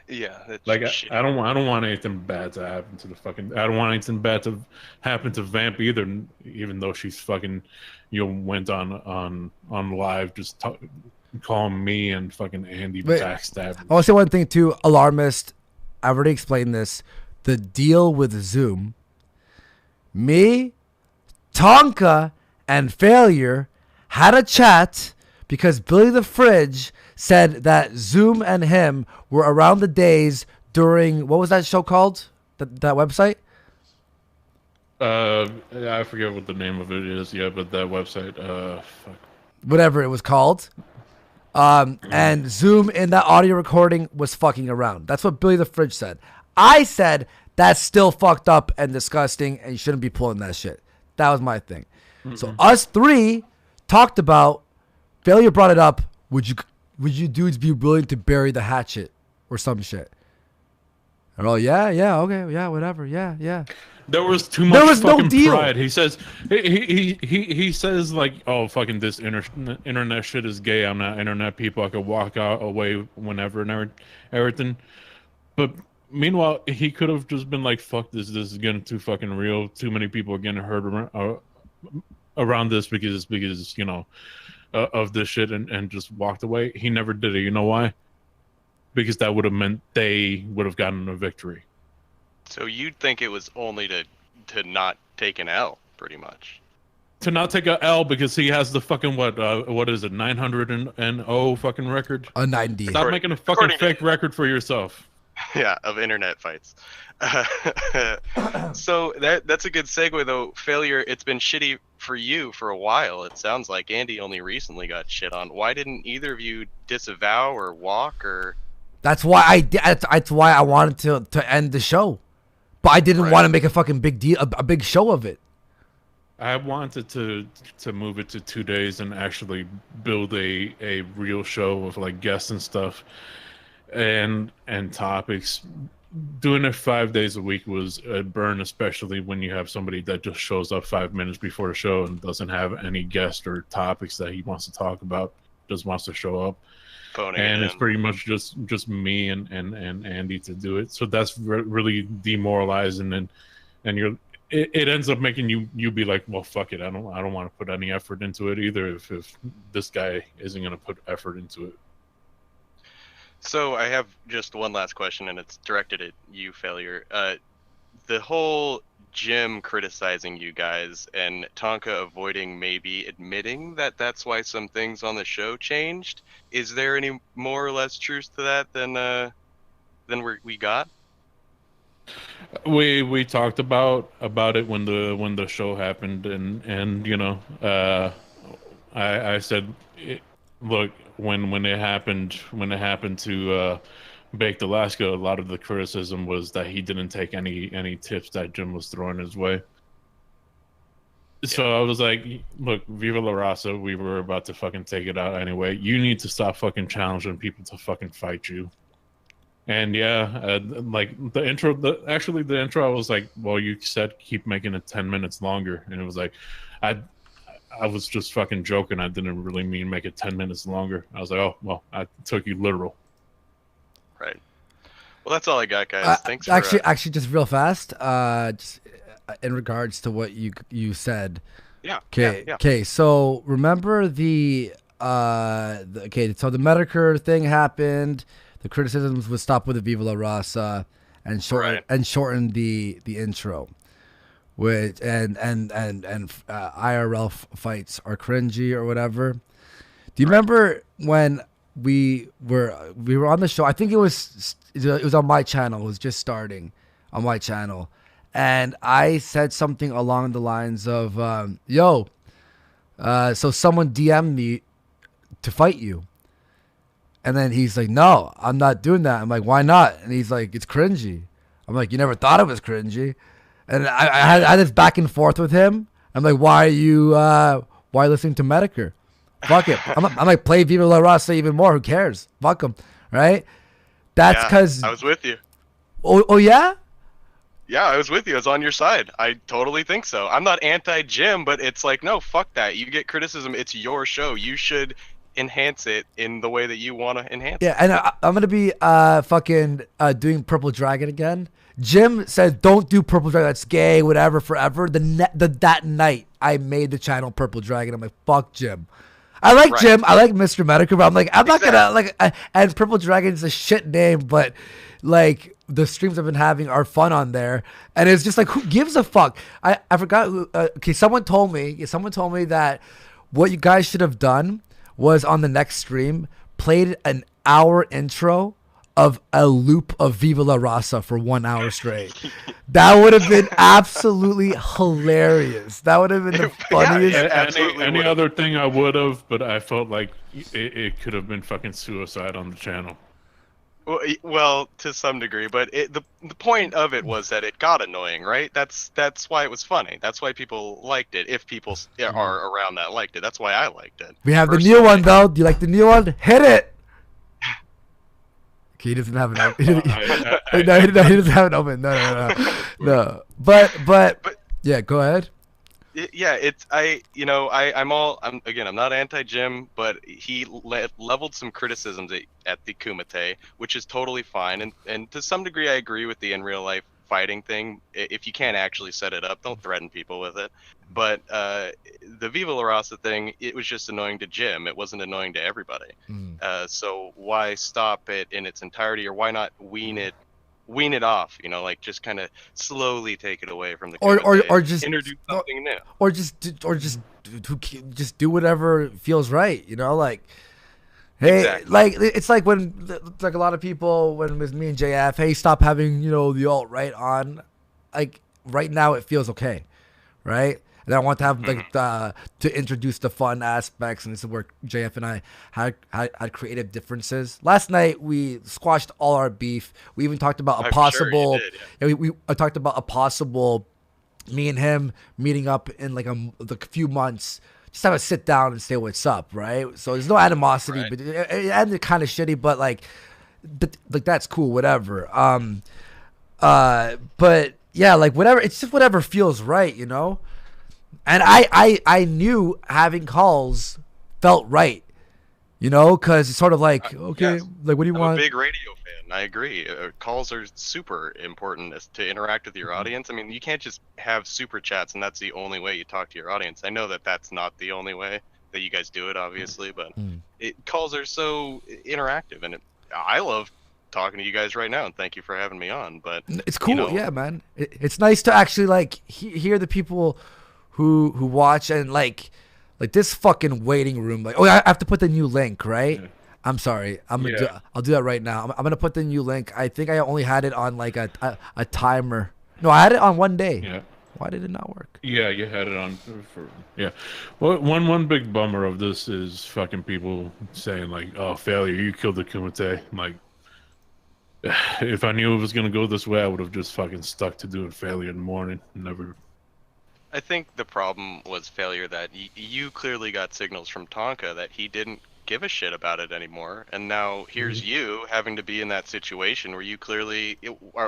Yeah. That's Like shitty. I don't want anything bad to happen to the fucking. I don't want anything bad to happen to Vamp either. Even though she's fucking, you know, went on live just calling me and fucking Andy Wait. backstab. I want to say one thing too, Alarmist. I already explained this. The deal with Zoom. Me, Tonka, and Failure had a chat because Billy the Fridge said that Zoom and him were around the days during, what was that show called? That website? I forget what the name of it is. Yeah, but that website. Fuck. Whatever it was called. And Zoom in that audio recording was fucking around. That's what Billy the Fridge said. I said that's still fucked up and disgusting, and you shouldn't be pulling that shit. That was my thing. So us three talked about. Failure brought it up. Would you dudes be willing to bury the hatchet or some shit? And all, yeah, okay, yeah, whatever, yeah. There was too much There was no fucking deal. pride. He says he says like, oh, fucking this internet shit is gay. I'm not internet people. I could walk out away whenever and everything. But meanwhile, he could have just been like, fuck this. This is getting too fucking real. Too many people are getting hurt around this because you know of this shit, and just walked away. He never did it. You know why? Because that would have meant they would have gotten a victory. So you'd think it was only to not take an L, pretty much. To not take a L because he has the fucking what is it, 900 fucking record? A 90. Stop making a fucking according to- fake record for yourself. Yeah, of internet fights. So that's a good segue though. Failure. It's been shitty for you for a while. It sounds like Andy only recently got shit on. Why didn't either of you disavow or walk or? That's why that's why I wanted to end the show, but I didn't want to make a fucking big deal, a big show of it. I wanted to move it to 2 days and actually build a real show with like guests and stuff and topics. doing it 5 days a week was a burn, especially when you have somebody that just shows up 5 minutes before the show and doesn't have any guests or topics that he wants to talk about, just wants to show up. Phoning And it it's in. pretty much just me and Andy to do it. So that's really demoralizing, and it ends up making you be like, well, fuck it, I don't want to put any effort into it either if this guy isn't going to put effort into it. So I have just one last question, and it's directed at you, Failure. The whole Jim criticizing you guys and Tonka avoiding maybe admitting that that's why some things on the show changed. Is there any more or less truth to that than we got? We talked about it when the show happened, and you know, I said, look, when it happened to Baked Alaska, a lot of the criticism was that he didn't take any tips that Jim was throwing his way. So I was like, look, Viva La Raza, we were about to fucking take it out anyway. You need to stop fucking challenging people to fucking fight you. And yeah, like the intro, I was like, well, you said keep making it 10 minutes longer. And it was like, I was just fucking joking. I didn't really mean make it 10 minutes longer. I was like, oh, well, I took you literal. Right. Well, that's all I got, guys. Thanks. Actually, just real fast. Just in regards to what you said. Yeah. Okay. Yeah. Okay. So remember the so the Medicare thing happened. The criticisms would stop with the Viva La Raza and shorten the intro. Which and IRL fights are cringy or whatever. Do you remember when we were on the show? I think it was on my channel. It was just starting on my channel, and I said something along the lines of, so someone DM'd me to fight you. And then he's like, no, I'm not doing that. I'm like, why not? And he's like, it's cringy. I'm like, you never thought it was cringy? And I had this back and forth with him. I'm like, why are you listening to Medicare? Fuck it. I'm like, play Viva La Raza even more. Who cares? Fuck him. Right? That's because... I was with you. Oh, yeah? Yeah, I was with you. I was on your side. I totally think so. I'm not anti-Jim, but it's like, no, fuck that. You get criticism. It's your show. You should enhance it in the way that you want to enhance it. Yeah, and I'm going to be doing Purple Dragon again. Jim said, don't do Purple Dragon. That's gay, whatever, forever. That night, I made the channel Purple Dragon. I'm like, fuck Jim. I like Jim. I like Mr. Medicare, but I'm like, I'm not going to, and Purple Dragon is a shit name, but, like, the streams I've been having are fun on there. And it's just like, who gives a fuck? I forgot who, someone told me that what you guys should have done was on the next stream, played an hour intro of a loop of Viva La Raza for 1 hour straight. That would have been absolutely hilarious. That would have been the funniest. Any other thing I would have, but I felt like it could have been fucking suicide on the channel. Well, to some degree, but the point of it was that it got annoying, right? That's why it was funny. That's why people liked it. If people are around that liked it, that's why I liked it. We have the new one though. Do you like the new one? Hit it. Okay, he doesn't have it open. He doesn't have it open. No. But yeah, go ahead. Yeah, I'm not anti-Jim, but he leveled some criticisms at the Kumite, which is totally fine, and to some degree I agree with the in real life fighting thing. If you can't actually set it up, don't threaten people with it. But the Viva La Raza thing, it was just annoying to Jim. It wasn't annoying to everybody. So why stop it in its entirety, or why not wean it off? Like just kind of slowly take it away from the or just introduce something new, or just do whatever feels right. Like. Hey, exactly. Like it's like when a lot of people, when it was me and JF, hey, stop having the alt-right on. Like right now it feels okay, right? And I want to have to introduce the fun aspects, and this is where JF and I had creative differences. Last night we squashed all our beef. We even talked about a possible. Sure you did, yeah. I talked about a possible me and him meeting up in like a few months. Just have a sit down and say what's up, right? So there's no animosity, right. but it ended kind of shitty, but like that's cool, whatever. But yeah, like whatever. It's just whatever feels right, you know. And I knew having calls felt right, you know, because it's sort of like, okay, yes. like what do you I'm want? a big radio fan. I agree. Calls are super important to interact with your audience. I mean, you can't just have super chats and that's the only way you talk to your audience. I know that that's not the only way that you guys do it, obviously, but calls are so interactive, and I love talking to you guys right now, and thank you for having me on. But It's cool, you know, yeah, man. It's nice to actually like hear the people who watch and like this fucking waiting room. Like, oh, I have to put the new link, right? Yeah. I'm sorry. Yeah. I'll do that right now. I'm gonna put the new link. I think I only had it on like a timer. No, I had it on one day. Yeah. Why did it not work? Yeah, you had it on for yeah. Well, one big bummer of this is fucking people saying like, "Oh, failure, you killed the Kumite." I'm like, if I knew it was gonna go this way, I would have just fucking stuck to doing failure in the morning. Never. I think the problem was failure that you clearly got signals from Tonka that he didn't give a shit about it anymore, and now here's you having to be in that situation where you clearly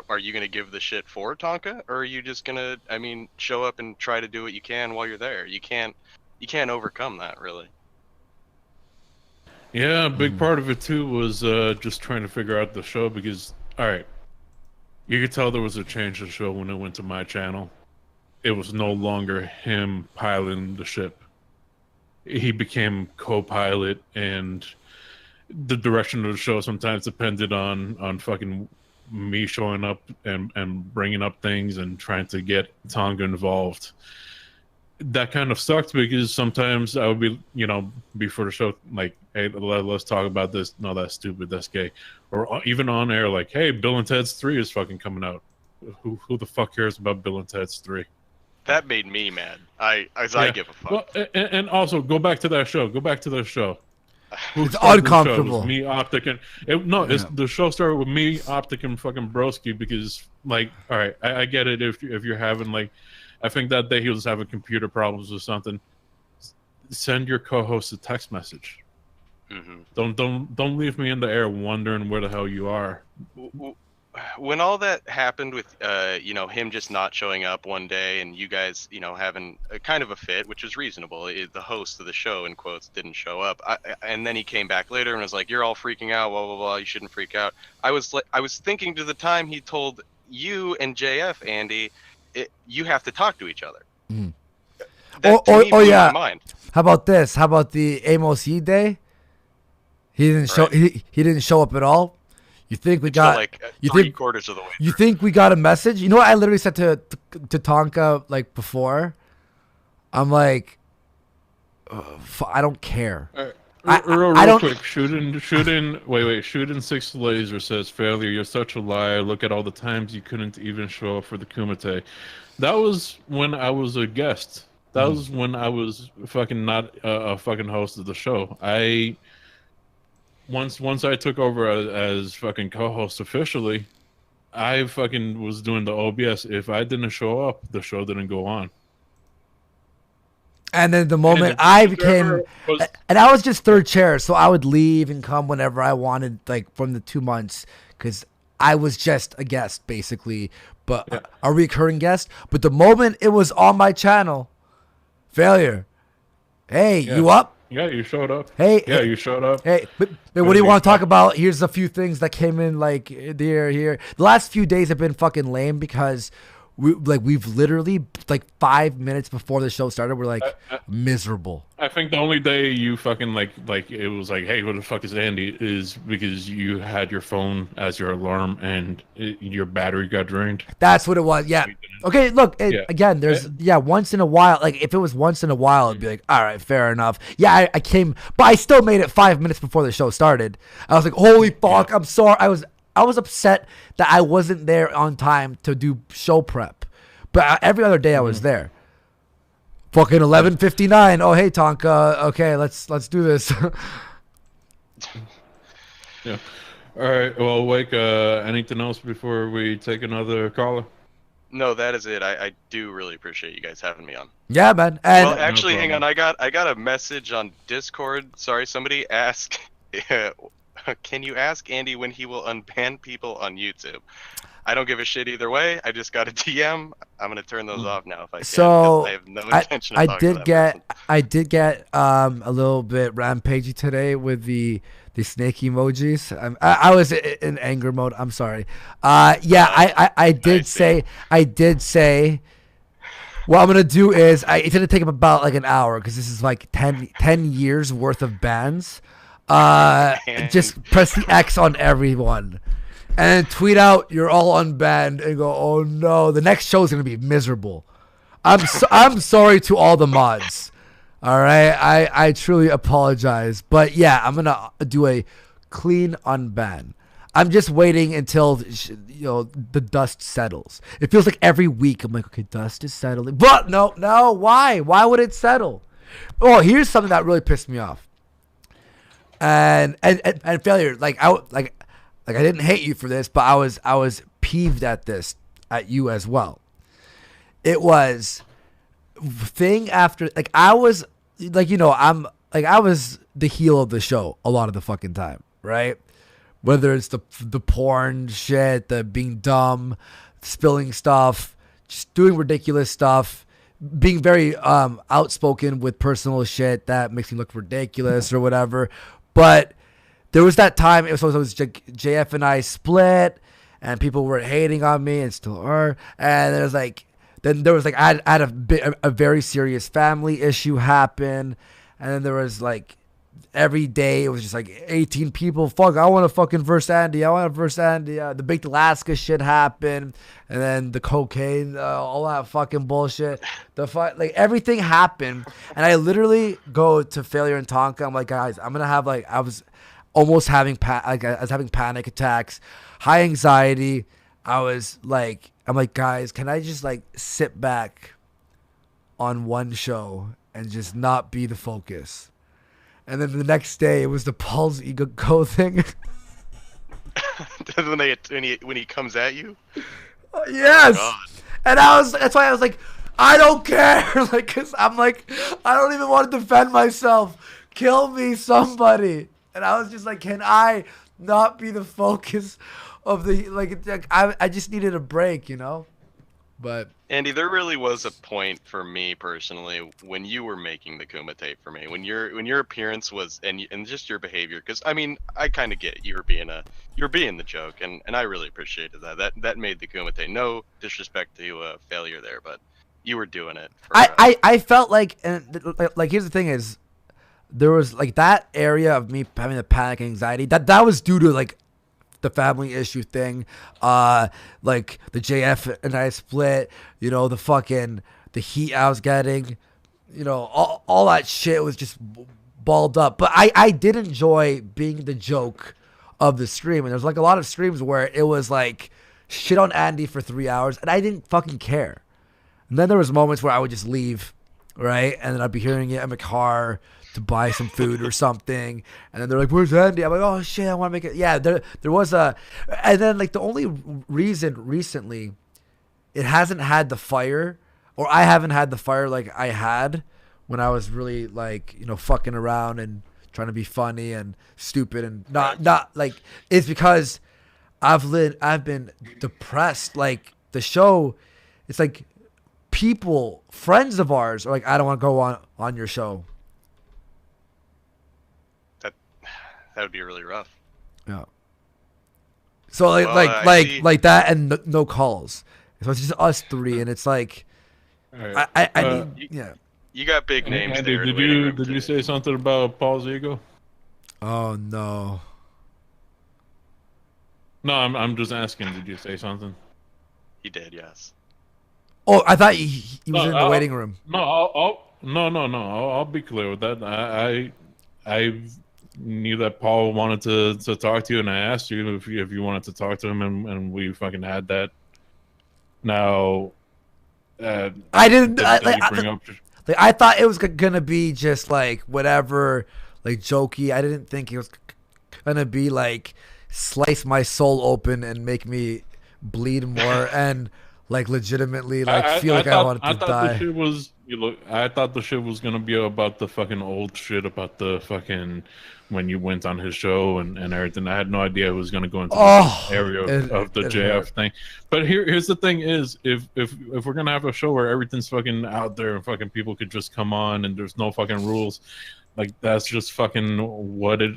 are you going to give the shit for Tonka, or are you just going to, I mean, show up and try to do what you can while you're there? You can't overcome that, really. Yeah, a big part of it too was just trying to figure out the show because, all right, you could tell there was a change in the show when it went to my channel. It was no longer him piloting the ship. He became co-pilot, and the direction of the show sometimes depended on fucking me showing up and bringing up things and trying to get Tonga involved. That kind of sucked because sometimes I would be, you know, before the show, like, hey, let's talk about this. No, that's stupid. That's gay. Or even on air, like, hey, Bill and Ted's 3 is fucking coming out. Who the fuck cares about Bill and Ted's 3? That made me mad. I give a fuck. Well, and also go back to that show. Go back to that show. It's uncomfortable. It was me, Optic, and the show started with me, Optic, and fucking Broski because, like, all right, I get it if you're having like, I think that day he was having computer problems or something. Send your co-host a text message. Mm-hmm. Don't leave me in the air wondering where the hell you are. When all that happened with you know, him just not showing up one day and you guys, you know, having a kind of a fit, which was reasonable, the host of the show in quotes didn't show up, and then he came back later and was like, you're all freaking out, blah blah blah, you shouldn't freak out. I was thinking to the time he told you and JF, Andy, you have to talk to each other. That, to me, blew my mind. How about this? How about the Amos Yee day? He didn't show. He didn't show up at all. You think we got like you three think quarters of the way you through. think we got a message? You know what I literally said to Tonka like before? I'm like, I don't care. Real quick, shooting 6 laser says failure. You're such a liar. Look at all the times you couldn't even show up for the Kumite. That was when I was a guest. That was when I was fucking not a fucking host of the show. Once I took over as fucking co-host officially, I fucking was doing the OBS. If I didn't show up, the show didn't go on. And then the moment I became, and I was just third chair, so I would leave and come whenever I wanted, like from the 2 months, because I was just a guest basically, but a recurring guest. But the moment it was on my channel, failure. Hey, you up? Yeah, you showed up. Hey, you showed up. Hey, but what do you want to talk about? Here's a few things that came in like here. The last few days have been fucking lame because we've literally like 5 minutes before the show started, we're like miserable. I think the only day you fucking like it was like, hey, who the fuck is Andy? Is because you had your phone as your alarm and your battery got drained. That's what it was. Yeah. Okay. Look. Again, there's once in a while. Like if it was once in a while, it'd be like, all right, fair enough. Yeah, I came, but I still made it 5 minutes before the show started. I was like, holy fuck, I'm sorry. I was upset that I wasn't there on time to do show prep, but every other day I was there. Fucking 11:59. Oh hey Tonka. Okay, let's do this. Yeah. All right. Well, Wake. Anything else before we take another caller? No, that is it. I do really appreciate you guys having me on. Yeah, man. And well, actually, hang on. I got a message on Discord. Sorry, somebody asked. Can you ask Andy when he will unban people on YouTube? I don't give a shit either way. I just got a DM. I'm gonna turn those off now if I can. So, 'cause I have no intention of I talking to did that get person. I did get a little bit rampagey today with the snake emojis. I was in anger mode. I'm sorry. Yeah, I did see. say what I'm gonna do is it's gonna take about like an hour because this is like 10 years worth of bans. Man. Just press the X on everyone. And then tweet out you're all unbanned and go, oh no, the next show is gonna be miserable. I'm sorry to all the mods. All right, I truly apologize, but yeah, I'm gonna do a clean unban. I'm just waiting until the dust settles. It feels like every week I'm like, okay, dust is settling, but no, why? Why would it settle? Oh, here's something that really pissed me off. And failure, I didn't hate you for this, but I was peeved at you as well. It was thing after I was I was the heel of the show a lot of the fucking time, right? Whether it's the porn shit, the being dumb, spilling stuff, just doing ridiculous stuff, being very outspoken with personal shit that makes me look ridiculous or whatever. But there was that time it was JF and I split, and people were hating on me and still are. And there was I had a very serious family issue happen, and then there was every day it was just 18 people. Fuck, I want to fucking verse Andy. I want to verse Andy. The Big Alaska shit happened, and then the cocaine, all that fucking bullshit. Everything happened, and I literally go to Failure and Tonka. I'm like, guys, I'm gonna have I was almost having I was having panic attacks, high anxiety. I'm like, guys, can I just sit back on one show and just not be the focus? And then the next day, it was the Paul's Ego thing. when he comes at you. Yes. Oh, And that's why I was like, I don't care. Cause I'm I don't even want to defend myself. Kill me, somebody. And I was just like, can I not be the focus of the, I just needed a break, But Andy, there really was a point for me personally when you were making the Kumite for me, when your appearance was and just your behavior, because I mean I kind of get you were being the joke, and I really appreciated that made the Kumite. No disrespect to Failure there, but you were doing it. I felt and here's the thing is, there was that area of me having the panic and anxiety that was due to the family issue thing, the JF and I split, the heat I was getting, all that shit was just balled up. But I did enjoy being the joke of the stream, and there's a lot of streams where it was shit on Andy for 3 hours, and I didn't fucking care. And then there was moments where I would just leave, right, and then I'd be hearing it in my car to buy some food or something, and then they're like, where's Andy? I'm like, oh shit, I want to make it. Yeah, there was and then the only reason recently it hasn't had the fire, or I haven't had the fire I had when I was really fucking around and trying to be funny and stupid and not it's because I've been depressed. The show, it's people, friends of ours are I don't want to go on your show. That would be really rough. Yeah. So that and no calls. So it's just us three, and it's All right. I need, yeah. You got big names Andy, there. in the did waiting you room did you today. say something about Paul's ego? Oh no. No, I'm just asking. Did you say something? He did, yes. Oh, I thought he was in the I'll- waiting room. No, I'll be clear with that. I knew that Paul wanted to talk to you, and I asked you if you wanted to talk to him, and we fucking had that. Now, I didn't. did I, you bring up? I thought it was gonna be just whatever, jokey. I didn't think it was gonna be slice my soul open and make me bleed more and like legitimately, like feel like I thought, wanted I to thought die. the shit was I thought the shit was gonna be about the fucking old shit about the fucking when you went on his show and everything. I had no idea it was gonna go into Oh, the area of the it JF hurt. thing. But here's the thing: is if we're gonna have a show where everything's fucking out there and fucking people could just come on and there's no fucking rules, like that's just fucking what it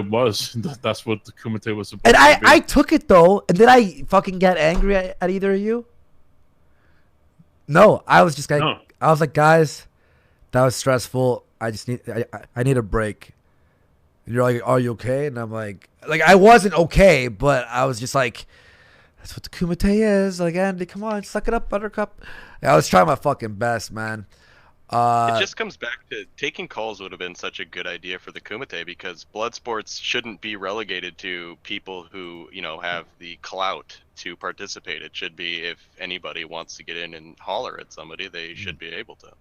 was. That's what the Kumite was supposed And to be. I took it though, and did I fucking get angry at either of you? No, I was just like, No. I was like, guys, that was stressful. I just need, I need a break. And you're like, are you okay? And I'm like I wasn't okay, but I was just like, that's what the Kumite is. Like, Andy, come on, suck it up, Buttercup. I was trying my fucking best, man. It just comes back to taking calls would have been such a good idea for the Kumite because blood sports shouldn't be relegated to people who, you know, have the clout to participate. It should be if anybody wants to get in and holler at somebody, they should be able to.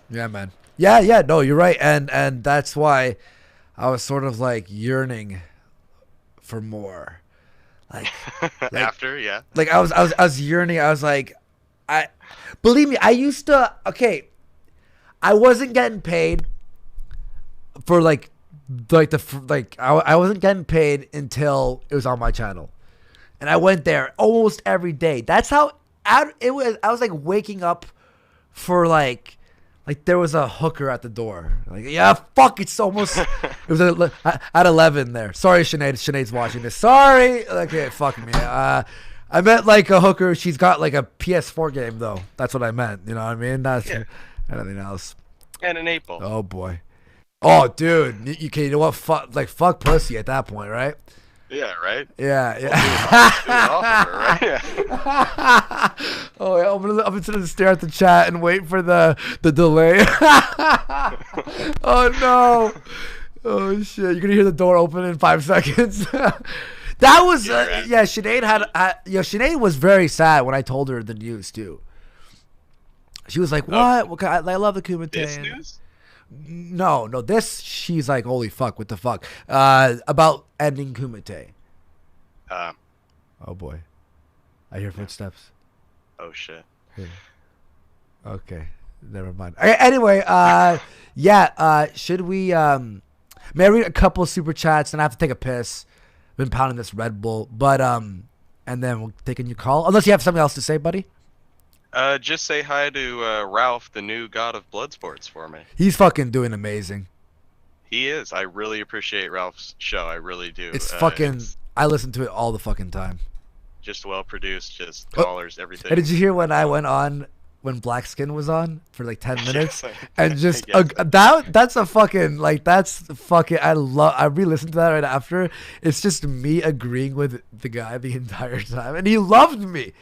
Yeah, man. Yeah, no, you're right. And that's why I was sort of like yearning for more. Like After, yeah. like I was yearning. I was like, believe me, I used to, okay, I wasn't getting paid for I wasn't getting paid until it was on my channel. And I went there almost every day. That's how it was. I was like waking up for like there was a hooker at the door. Like, yeah, fuck, it's almost, it was at 11 there. Sorry, Sinead. Sinead's watching this. Sorry. Okay, fuck me. I meant like a hooker. She's got like a PS4 game though. That's what I meant. You know what I mean? That's anything else. And an 8-ball. Oh boy. Oh dude, you know what? Fuck pussy at that point, right? Yeah, right? Yeah. Do it often, right? Yeah. Oh, yeah, I'm gonna stare at the chat and wait for the delay. Oh no. Oh shit! You're gonna hear the door open in 5 seconds. That was Sinead Sinead was very sad when I told her the news too. She was like, "What? I love the Kumite." This news? No. This she's like, "Holy fuck! What the fuck?" About ending Kumite. Oh boy, I hear footsteps. Oh shit. Okay, never mind. Anyway, should we? May I read a couple of super chats and I have to take a piss. Been pounding this Red Bull, but and then we'll take a new call. Unless you have something else to say, buddy. Just say hi to Ralph, the new god of blood sports, for me. He's fucking doing amazing. He is. I really appreciate Ralph's show. I really do. It's fucking. I listen to it all the fucking time. Just well produced, just callers, everything. And did you hear when I went on when Black Skin was on for like 10 minutes? Yes, And just yes. that's a fucking I re-listened to that right after. It's just me agreeing with the guy the entire time, and he loved me,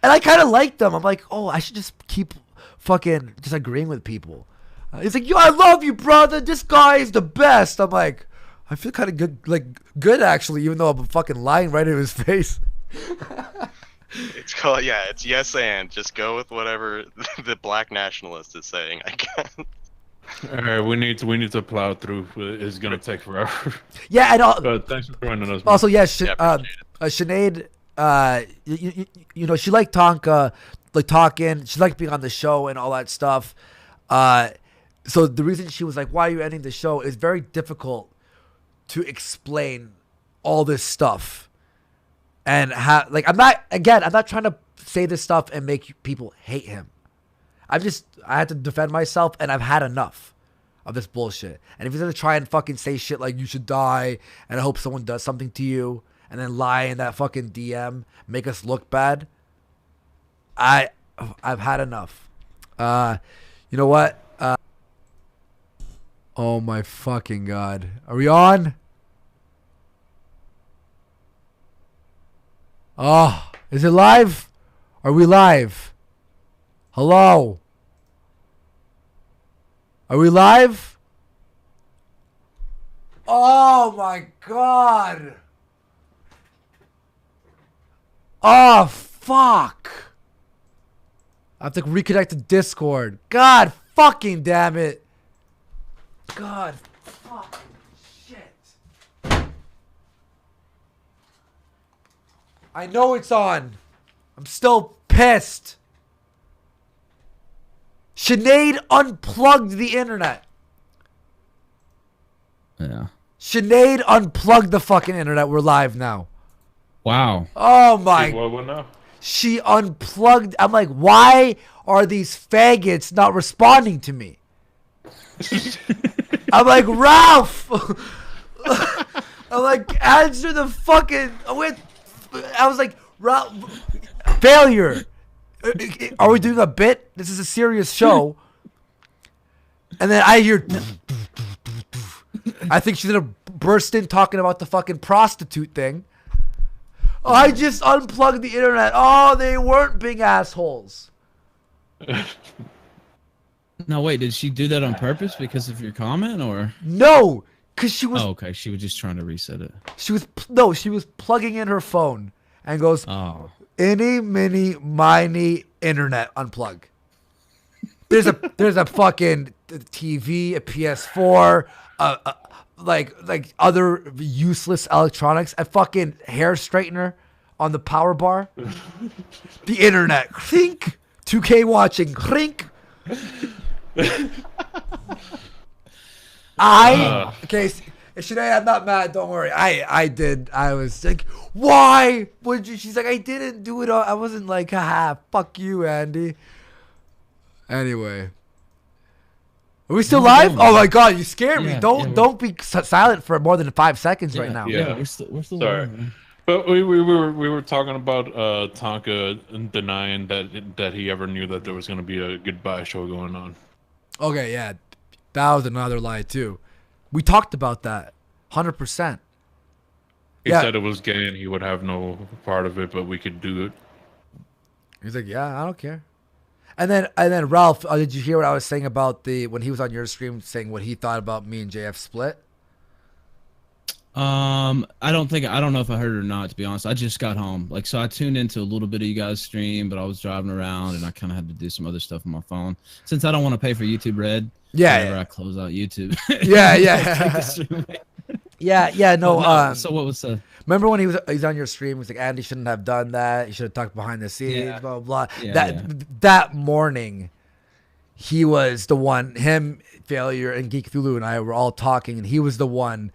and I kind of liked him. I'm like, oh, I should just keep fucking just agreeing with people. He's like, yo, I love you, brother. This guy is the best. I'm like, I feel kind of good actually, even though I'm fucking lying right in his face. It's called, it's yes and. Just go with whatever the black nationalist is saying, I guess. All right, we need to plow through. It's gonna take forever. Yeah, and But thanks for joining us. man. also, Appreciate Sinead, you know, she liked Tonka, like talking. She liked being on the show and all that stuff. So the reason she was like, "Why are you ending the show?" is very difficult to explain all this stuff. And I'm not trying to say this stuff and make people hate him. I had to defend myself, and I've had enough of this bullshit. And if he's gonna try and fucking say shit like you should die, and I hope someone does something to you, and then lie in that fucking DM, make us look bad, I've had enough. You know what? Oh my fucking god. Are we on? Oh, is it live? Are we live? Hello? Are we live? Oh my god. Oh, fuck. I have to reconnect to Discord. God fucking damn it. God fucking shit. I know it's on. I'm still pissed. Sinead unplugged the internet. Yeah. Sinead unplugged the fucking internet. We're live now. Wow. Oh my. What now? She unplugged. I'm like, why are these faggots not responding to me? I'm like, Ralph. I'm like, answer the fucking. I was like, Ralph, failure. Are we doing a bit? This is a serious show. And then I hear. I think she's gonna burst in talking about the fucking prostitute thing. Oh, I just unplugged the internet. Oh, they weren't being assholes. No, wait. Did she do that on purpose because of your comment, or? No, because she was. Oh, okay. She was just trying to reset it. She was plugging in her phone and goes, Oh. "Any, mini, miny, internet unplug." There's a fucking TV, a PS4, like other useless electronics, a fucking hair straightener on the power bar, the internet, clink, 2K watching, clink. Okay, Sinead, I'm not mad. Don't worry. I was like, why would you? She's like, I didn't do it. I wasn't like, haha, fuck you, Andy. Anyway. Are we still live? Oh my god, you scared me. Yeah, Don't be silent for more than 5 seconds right now. Yeah. We're still Sorry. live, man. But we were talking about Tonka denying that he ever knew that there was going to be a goodbye show going on. Okay, yeah. That was another lie too. We talked about that. 100%. He Yeah. said it was gay and he would have no part of it, but we could do it. He's like, yeah, I don't care. And then Ralph, did you hear what I was saying about when he was on your stream saying what he thought about me and JF split? I don't know if I heard it or not, to be honest. I just got home. So I tuned into a little bit of you guys' stream, but I was driving around and I kind of had to do some other stuff on my phone. Since I don't want to pay for YouTube Red, whenever I close out YouTube. No. So what was remember when he's on your stream? He's like, Andy shouldn't have done that. He should have talked behind the scenes. Blah blah blah. Yeah, That morning, he was the one. Him, Failure, and Geek Thulu and I were all talking, and he was the one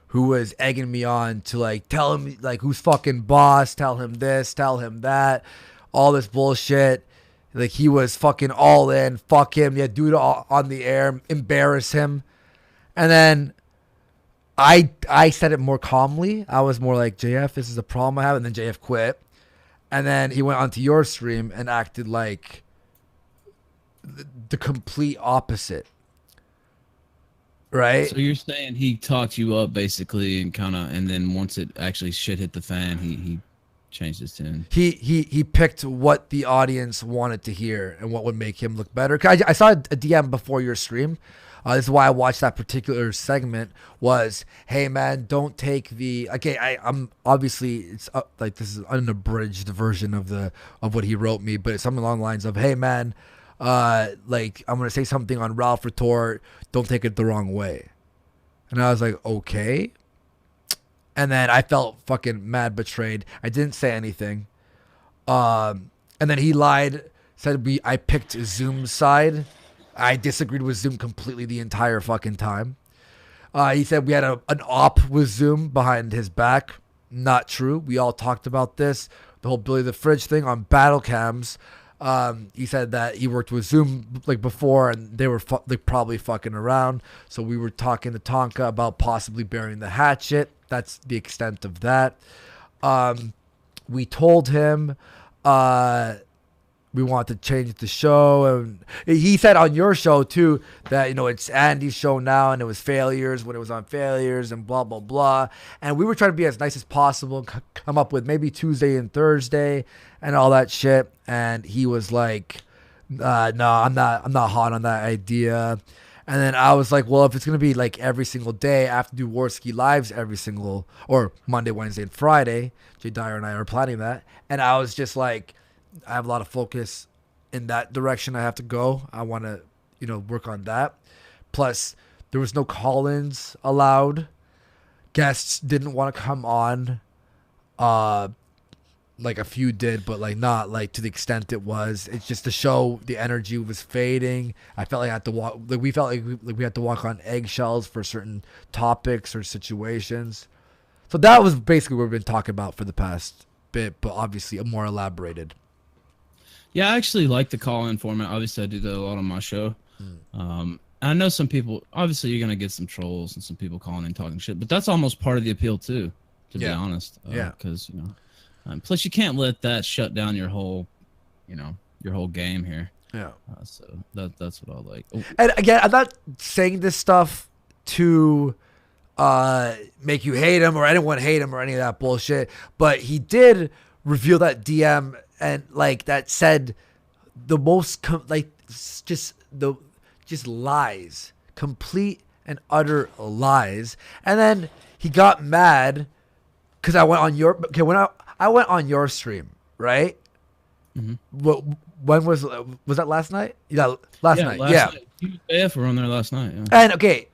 who was egging me on to tell him who's fucking boss, tell him this, tell him that, all this bullshit. He was fucking all in. Fuck him. Yeah, do it all on the air. Embarrass him. And then I said it more calmly. I was more like, JF, this is a problem I have. And then JF quit. And then he went onto your stream and acted like the complete opposite. Right? So you're saying he talked you up basically and then once it actually shit hit the fan, he changed his tune. He picked what the audience wanted to hear and what would make him look better. 'Cause I saw a DM before your stream. This is why I watched that particular segment. Was, hey man, don't take the. Okay, I'm obviously it's this is an abridged version of what he wrote me, but it's something along the lines of, hey man, I'm gonna say something on Ralph Retort. Don't take it the wrong way. And I was like, okay. And then I felt fucking mad, betrayed. I didn't say anything. And then he lied, said I picked Zoom's side. I disagreed with Zoom completely the entire fucking time. He said we had an op with Zoom behind his back. Not true. We all talked about this. The whole Billy the Fridge thing on battle cams. He said that he worked with Zoom before and they were probably fucking around. So we were talking to Tonka about possibly burying the hatchet. That's the extent of that. We told him we want to change the show, and he said on your show too that it's Andy's show now and it was Failures when it was on Failures and blah blah blah. And we were trying to be as nice as possible and come up with maybe Tuesday and Thursday and all that shit. And he was like, no, I'm not hot on that idea. And then I was like, well, if it's gonna be every single day, I have to do Warski lives or Monday, Wednesday, and Friday. Jay Dyer and I are planning that. And I was just like, I have a lot of focus in that direction I have to go. I want to, work on that. Plus, there was no call-ins allowed. Guests didn't want to come on. like a few did, but like not like to the extent it was. It's just the show, the energy was fading. I felt like I had to walk. Like we felt like we had to walk on eggshells for certain topics or situations. So that was basically what we've been talking about for the past bit, but obviously more elaborated. Yeah, I actually like the call-in format. Obviously, I do that a lot on my show. I know some people. Obviously, you're gonna get some trolls and some people calling in talking shit, but that's almost part of the appeal too. To be honest, because you know, plus you can't let that shut down your whole, you know, your whole game here. Yeah. So that's what I like. Oh. And again, I'm not saying this stuff to make you hate him or anyone hate him or any of that bullshit, but he did reveal that DM and like that said the most just lies, complete and utter lies. And then he got mad because I went on your I went on your stream, right? Mm-hmm. When was that last night? Yeah, last night. Night. Yeah, we were on there last night. Yeah. And okay,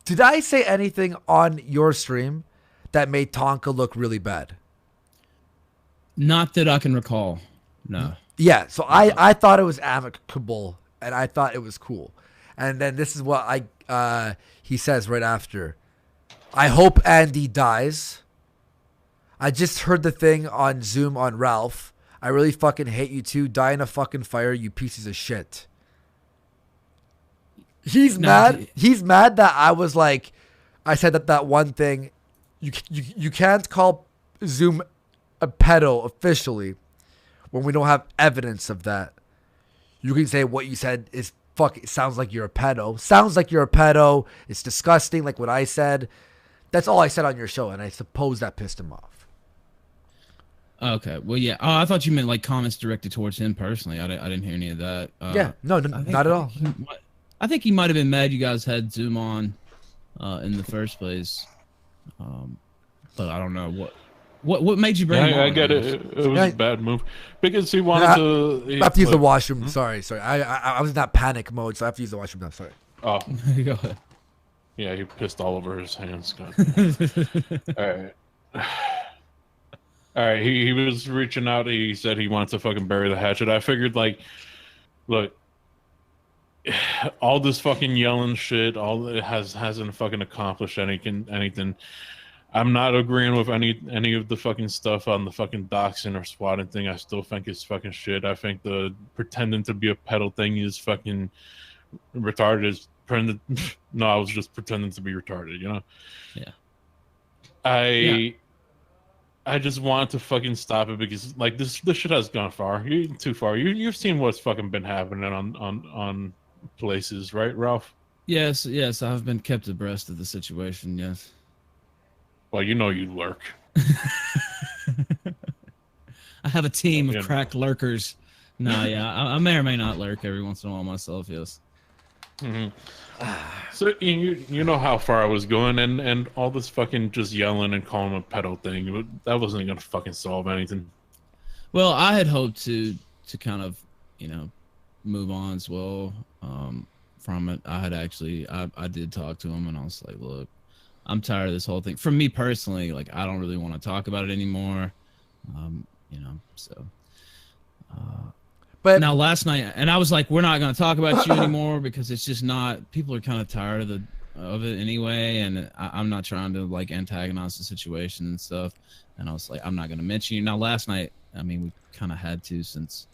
did I say anything on your stream that made Tonka look really bad? Not that I can recall. No. Yeah, so I thought it was amicable and I thought it was cool. And then this is what he says right after. I hope Andy dies. I just heard the thing on Zoom on Ralph. I really fucking hate you too. Die in a fucking fire, you pieces of shit. He's mad. He's mad that I was like, I said that one thing. You can't call Zoom a pedo officially when we don't have evidence of that. You can say what you said is it sounds like you're a pedo. Sounds like you're a pedo. It's disgusting, like what I said. That's all I said on your show, and I suppose that pissed him off. Okay, well, yeah. Oh, I thought you meant like comments directed towards him personally. I didn't hear any of that. Yeah, no, not at all. I think he might have been mad you guys had Zoom on in the first place. But I don't know what made you bring him on? I get it. It was a bad move because he wanted to. I have to use the washroom. Sorry. I was in that panic mode, so I have to use the washroom now. Sorry. Oh, go ahead. Yeah, he pissed all over his hands. All right. All right, he was reaching out. He said he wants to fucking bury the hatchet. I figured, like, look, all this fucking yelling shit, all it hasn't fucking accomplished anything. I'm not agreeing with any of the fucking stuff on the fucking doxing or swatting thing. I still think it's fucking shit. I think the pretending to be a pedal thing is fucking retarded. No, I was just pretending to be retarded, you know? Yeah. I just want to fucking stop it because like this shit has gone too far. You've seen what's fucking been happening on places, right, Ralph? Yes, I've been kept abreast of the situation. Yes. Well, you know you lurk. I have a team of crack lurkers. No, yeah, I may or may not lurk every once in a while myself. Yes. Mm-hmm. So you know how far I was going, and all this fucking just yelling and calling him a pedo thing, that wasn't gonna fucking solve anything. Well, I had hoped to kind of, you know, move on as well from it. I did talk to him, and I was like, look, I'm tired of this whole thing. For me personally, like I don't really want to talk about it anymore. You know, so. But now last night, and I was like, we're not going to talk about you anymore because it's just not. People are kind of tired of it anyway, and I'm not trying to like antagonize the situation and stuff. And I was like, I'm not going to mention you. Now last night, I mean, we kind of had to since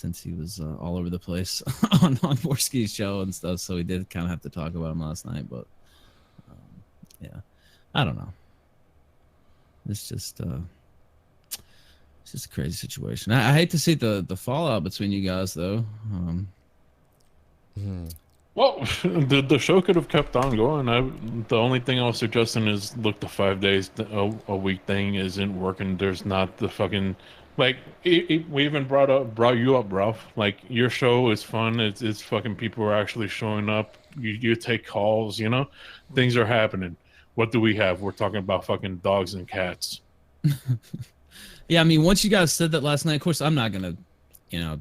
he was all over the place on Borski's show and stuff. So we did kind of have to talk about him last night. But yeah, I don't know. It's just. It's just a crazy situation. I hate to see the fallout between you guys, though. Well, the show could have kept on going. The only thing I was suggesting is, look, the 5 days a week thing isn't working. There's not the fucking like. We even brought you up, Ralph. Like your show is fun. It's fucking people are actually showing up. You take calls. You know, things are happening. What do we have? We're talking about fucking dogs and cats. Yeah, I mean, once you guys said that last night, of course, I'm not gonna, you know,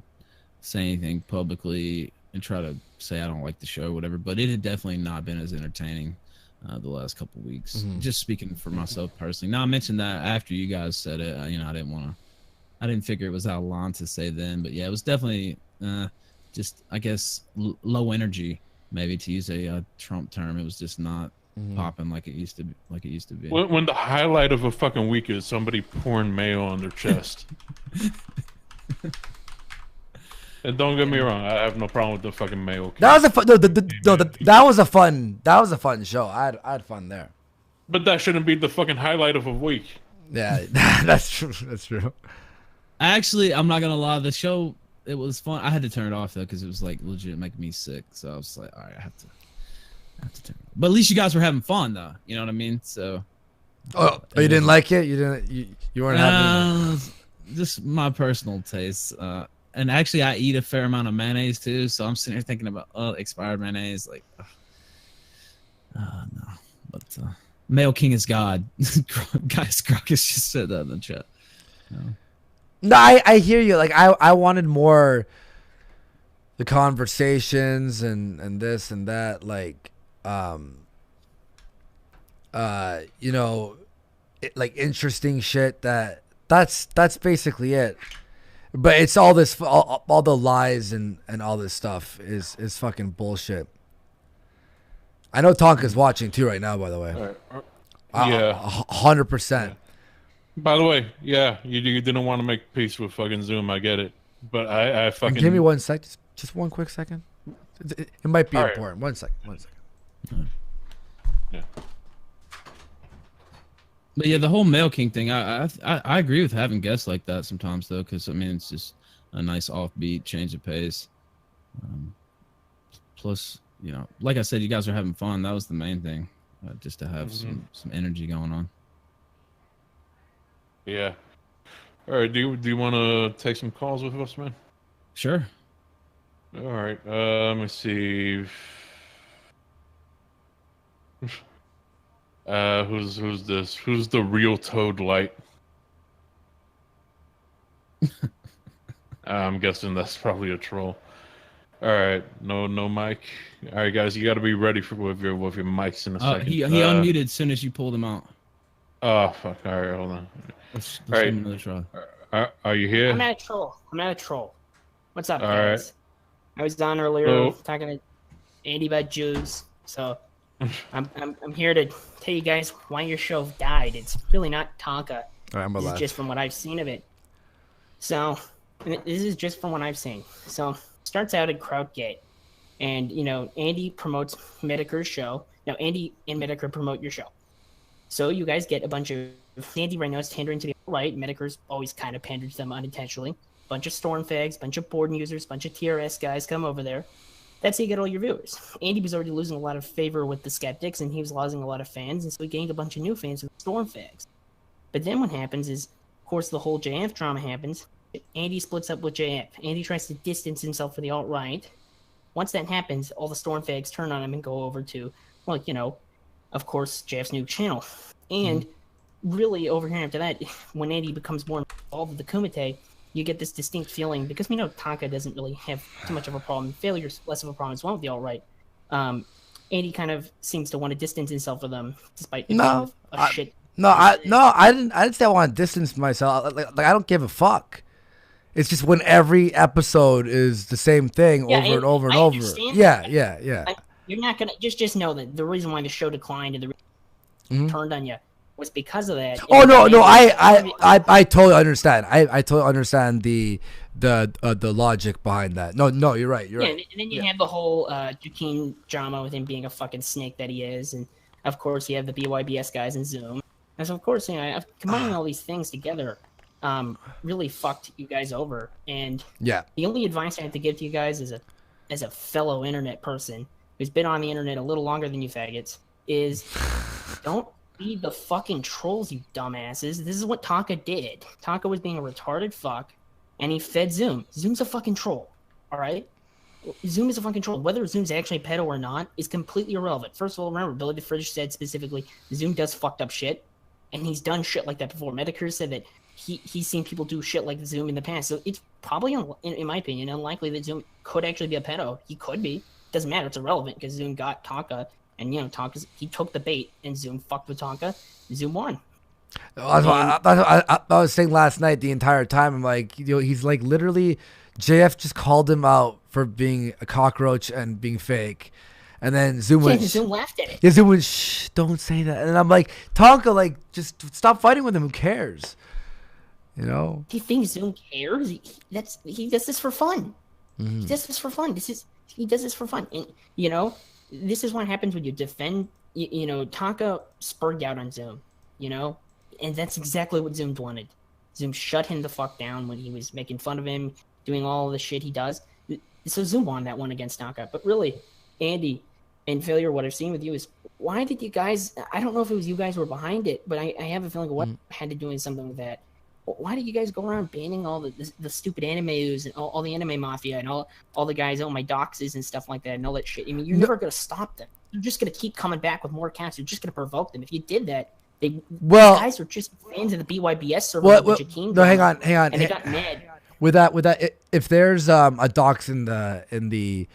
say anything publicly and try to say I don't like the show or whatever. But it had definitely not been as entertaining the last couple weeks. Mhm. Just speaking for myself personally. Now I mentioned that after you guys said it. I didn't figure it was out of line to say then, but yeah, it was definitely just, I guess, low energy, maybe, to use a Trump term. It was just not popping like it used to be. When the highlight of a fucking week is somebody pouring mayo on their chest. And don't get me wrong, I have no problem with the fucking mayo. That was a fun. That was a fun show. I had fun there. But that shouldn't be the fucking highlight of a week. Yeah, that's true. That's true. Actually, I'm not gonna lie. The show, it was fun. I had to turn it off though because it was like legit making me sick. So I was like, all right, I have to turn it off. But at least you guys were having fun though. You know what I mean? So. Oh, you didn't like it? You weren't having it? Just my personal taste. And actually, I eat a fair amount of mayonnaise too. So I'm sitting here thinking about expired mayonnaise. Like, no. But Mayo King is God. Guys, Crocus just said that in the chat. No, I hear you. Like, I wanted more the conversations and this and that. Like, you know, like interesting shit. That's basically it. But it's all this, all the lies and all this stuff is fucking bullshit. I know Tonka's watching too right now, by the way. Yeah. 100%. By the way, yeah, you didn't want to make peace with fucking Zoom. I get it. But I fucking... Give me 1 sec. Just one quick second. It might be All important. right. 1 second. Yeah. But yeah, the whole Mail King thing, I agree with having guests like that sometimes though, because I mean it's just a nice offbeat change of pace. Plus, you know, like I said, you guys are having fun. That was the main thing, just to have some energy going on. Yeah. All right. Do you want to take some calls with us, man? Sure. All right. Let me see. Who's this? Who's the real Toad Light? I'm guessing that's probably a troll. All right, no mic. All right, guys, you got to be ready with your mics in a second. He unmuted as soon as you pulled him out. Oh fuck! All right, hold on. Let's All right, another try. Are you here? I'm not a troll. What's up, All guys? right. I was on earlier Oh. talking to Andy about Jews, so I'm here to tell you guys why your show died. It's really not Tonka. All right, I'm This is alive. just from what I've seen of it. So, this is just from what I've seen. So, starts out at Krautgate, and you know Andy promotes Medicare's show. Now, Andy and Medicare promote your show, so you guys get a bunch of Andy right now is pandering to the right. Medicare's always kind of pandered to them unintentionally. Bunch of storm fags, bunch of Borden users, bunch of TRS guys come over there. That's how you get all your viewers. Andy was already losing a lot of favor with the skeptics, and he was losing a lot of fans, and so he gained a bunch of new fans with storm fags. But then what happens is, of course, the whole JF drama happens. Andy splits up with JF. Andy tries to distance himself from the alt-right. Once that happens, all the storm fags turn on him and go over to, well, you know, of course, JF's new channel. And really, over here after that, when Andy becomes more involved with the Kumite, you get this distinct feeling, because we know Tonka doesn't really have too much of a problem. Failure's less of a problem as well with the alt-right. Andy kind of seems to want to distance himself from them, despite it being a shit. I didn't say I want to distance myself. Like I don't give a fuck. It's just when every episode is the same thing over and over and over. Yeah. You're not gonna just know that the reason why the show declined and the reason it turned on you was because of that. Oh no, I totally understand. I totally understand the logic behind that. No, you're right. You're right. And then you have the whole Joaquin drama with him being a fucking snake that he is, and of course you have the BYBS guys in Zoom. And so of course, you know, combining all these things together really fucked you guys over. And the only advice I have to give to you guys as a fellow internet person who's been on the internet a little longer than you faggots is don't feed the fucking trolls, you dumbasses. This is what Tonka did. Tonka was being a retarded fuck, and he fed Zoom. Zoom's a fucking troll, all right? Zoom is a fucking troll. Whether Zoom's actually pedo or not is completely irrelevant. First of all, remember, Billy the Fridge said specifically, Zoom does fucked up shit, and he's done shit like that before. Medicare said that he's seen people do shit like Zoom in the past, so it's probably, in my opinion, unlikely that Zoom could actually be a pedo. He could be. Doesn't matter. It's irrelevant because Zoom got Tonka And he took the bait, and Zoom fucked with Tonka. Zoom won. I was saying last night the entire time. I'm like, he's like literally, JF just called him out for being a cockroach and being fake, and then Zoom went. Zoom laughed at it. Yeah, Zoom went, shh, don't say that. And I'm like, Tonka, like, just stop fighting with him. Who cares? You know. Do you think Zoom cares? He does this for fun. Mm-hmm. He does this for fun. He does this for fun, and this is what happens when you defend. Tonka spurred out on Zoom. And that's exactly what Zoom wanted. Zoom shut him the fuck down when he was making fun of him, doing all the shit he does. So Zoom won that one against Tonka. But really, Andy and Failure, what I've seen with you is, why did you guys, I don't know if it was you guys who were behind it, but I have a feeling what had to do with something with that. Why did you guys go around banning all the stupid animes and all the anime mafia and all the guys, my doxes and stuff like that and all that shit? I mean, you're never going to stop them. You're just going to keep coming back with more accounts. You're just going to provoke them. If you did that, the guys are just fans of the BYBS server. No, hang on. And they got mad. With that, if there's a dox in the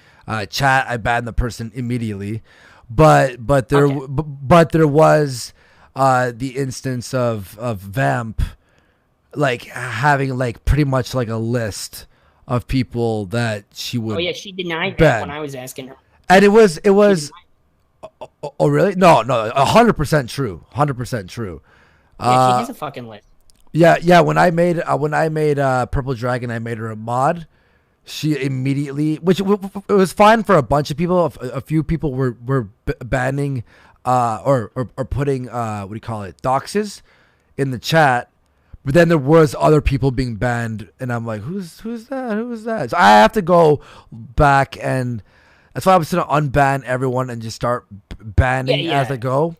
chat, I ban the person immediately. But there was the instance of Vamp like having like pretty much like a list of people that she would. Oh yeah, she denied that when I was asking her. And it was. Oh really? No, 100% true. 100% true. Yeah, she has a fucking list. Yeah. When I made Purple Dragon, I made her a mod. She immediately, which it was fine for a bunch of people. A few people were banning, or putting what do you call it, doxes, in the chat. But then there was other people being banned, and I'm like, who's that? Who is that? So I have to go back, and that's why I was gonna unban everyone and just start banning as I go.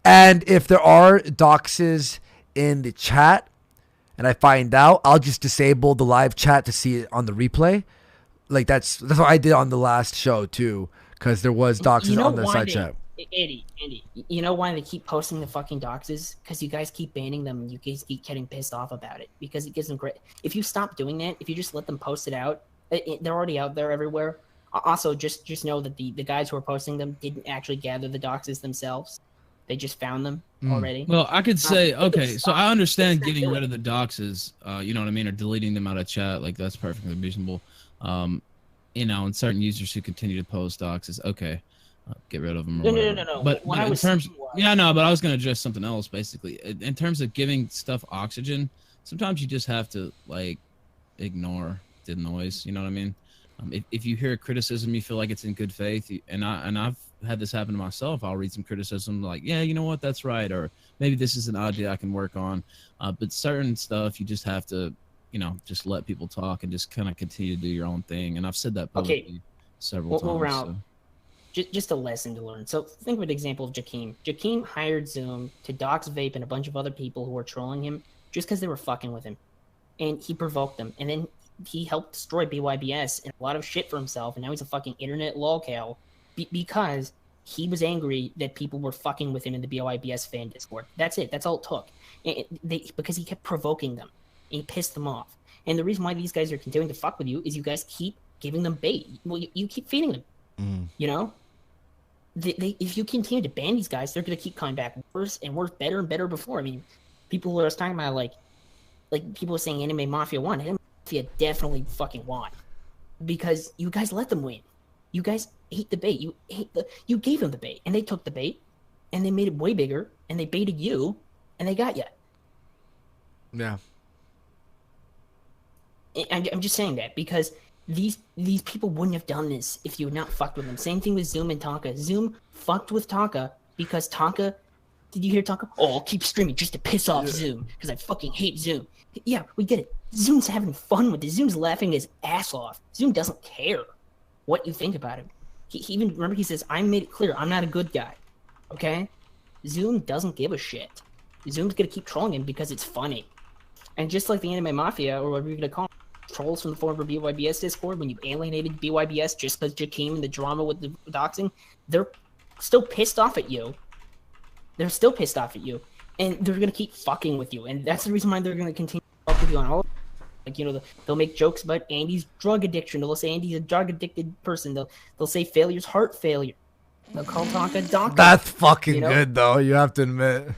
And if there are doxes in the chat, and I find out, I'll just disable the live chat to see it on the replay. Like that's what I did on the last show too, because there was doxes on the side chat. Andy, you know why they keep posting the fucking doxes? Because you guys keep banning them, and you guys keep getting pissed off about it. Because it gives them great. If you stop doing that, if you just let them post it out, they're already out there everywhere. Also, just know that the guys who are posting them didn't actually gather the doxes themselves. They just found them already. Well, I could say, okay, so I understand getting rid of the doxes, you know what I mean, or deleting them out of chat. Like, that's perfectly reasonable. And certain users who continue to post doxes, okay, get rid of them. No. But in terms, but I was going to address something else, basically. In terms of giving stuff oxygen, sometimes you just have to, like, ignore the noise, you know what I mean? If you hear criticism, you feel like it's in good faith, and I've had this happen to myself. I'll read some criticism like, yeah, you know what, that's right, or maybe this is an idea I can work on. But certain stuff, you just have to, just let people talk and just kind of continue to do your own thing. And I've said that publicly several times. Just a lesson to learn. So think of an example of Jakeem. Jakeem hired Zoom to dox Vape and a bunch of other people who were trolling him just because they were fucking with him, and he provoked them, and then he helped destroy BYBS and a lot of shit for himself, and now he's a fucking internet lolcow because he was angry that people were fucking with him in the BYBS fan Discord. That's it. That's all it took. Because he kept provoking them, and he pissed them off. And the reason why these guys are continuing to fuck with you is you guys keep giving them bait. Well, you keep feeding them. If you continue to ban these guys, they're going to keep coming back worse and worse, better and better before. I mean, people who I was talking about, like people were saying Anime Mafia won. Anime Mafia definitely fucking won because you guys let them win. You guys hate the bait. You gave them the bait, and they took the bait, and they made it way bigger, and they baited you, and they got you. Yeah. I'm just saying that because these people wouldn't have done this if you had not fucked with them. Same thing with Zoom and Tonka. Zoom fucked with Tonka because Tonka. Did you hear Tonka? Oh, I'll keep streaming just to piss off Zoom because I fucking hate Zoom. Yeah, we get it. Zoom's having fun with it. Zoom's laughing his ass off. Zoom doesn't care what you think about him. He even, remember, he says, I made it clear I'm not a good guy. Okay? Zoom doesn't give a shit. Zoom's gonna keep trolling him because it's funny. And just like the Anime Mafia, or whatever you're gonna call them, trolls from the former BYBS Discord, when you alienated BYBS just because Jakeem and the drama with the doxing, they're still pissed off at you. They're still pissed off at you. And they're gonna keep fucking with you. And that's the reason why they're gonna continue to fuck with you on all. Like, they'll make jokes about Andy's drug addiction. They'll say Andy's a drug addicted person. They'll say Failure's heart failure. They'll call Tonka Donkey. That's fucking You know? good, though. You have to admit.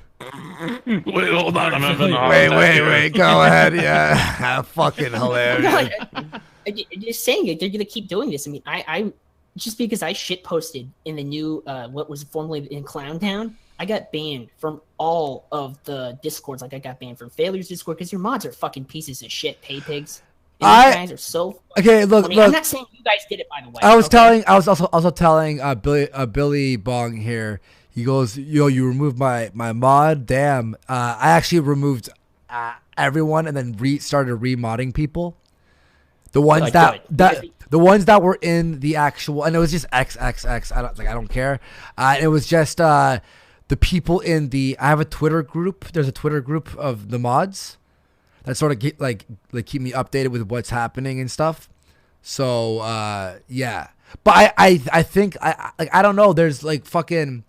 Wait, hold on. I'm having a Wait. Go ahead. Yeah. Fucking hilarious. I'm just saying it. They're gonna keep doing this. I mean, I just because I shit posted in the new what was formerly in Clown Town, I got banned from all of the discords. Like I got banned from Failures Discord because your mods are fucking pieces of shit, pay pigs. And you guys are so okay. Look, funny. I'm not saying you guys did it, by the way. I was also telling Billy Bong here. He goes, yo, you removed my mod. Damn. I actually removed everyone and then started remodding people. The ones the ones that were in the actual, and it was just XXX. I don't care. It was just the people in the. I have a Twitter group. There's a Twitter group of the mods that sort of keep me updated with what's happening and stuff. So yeah, but I think I don't know. There's like fucking.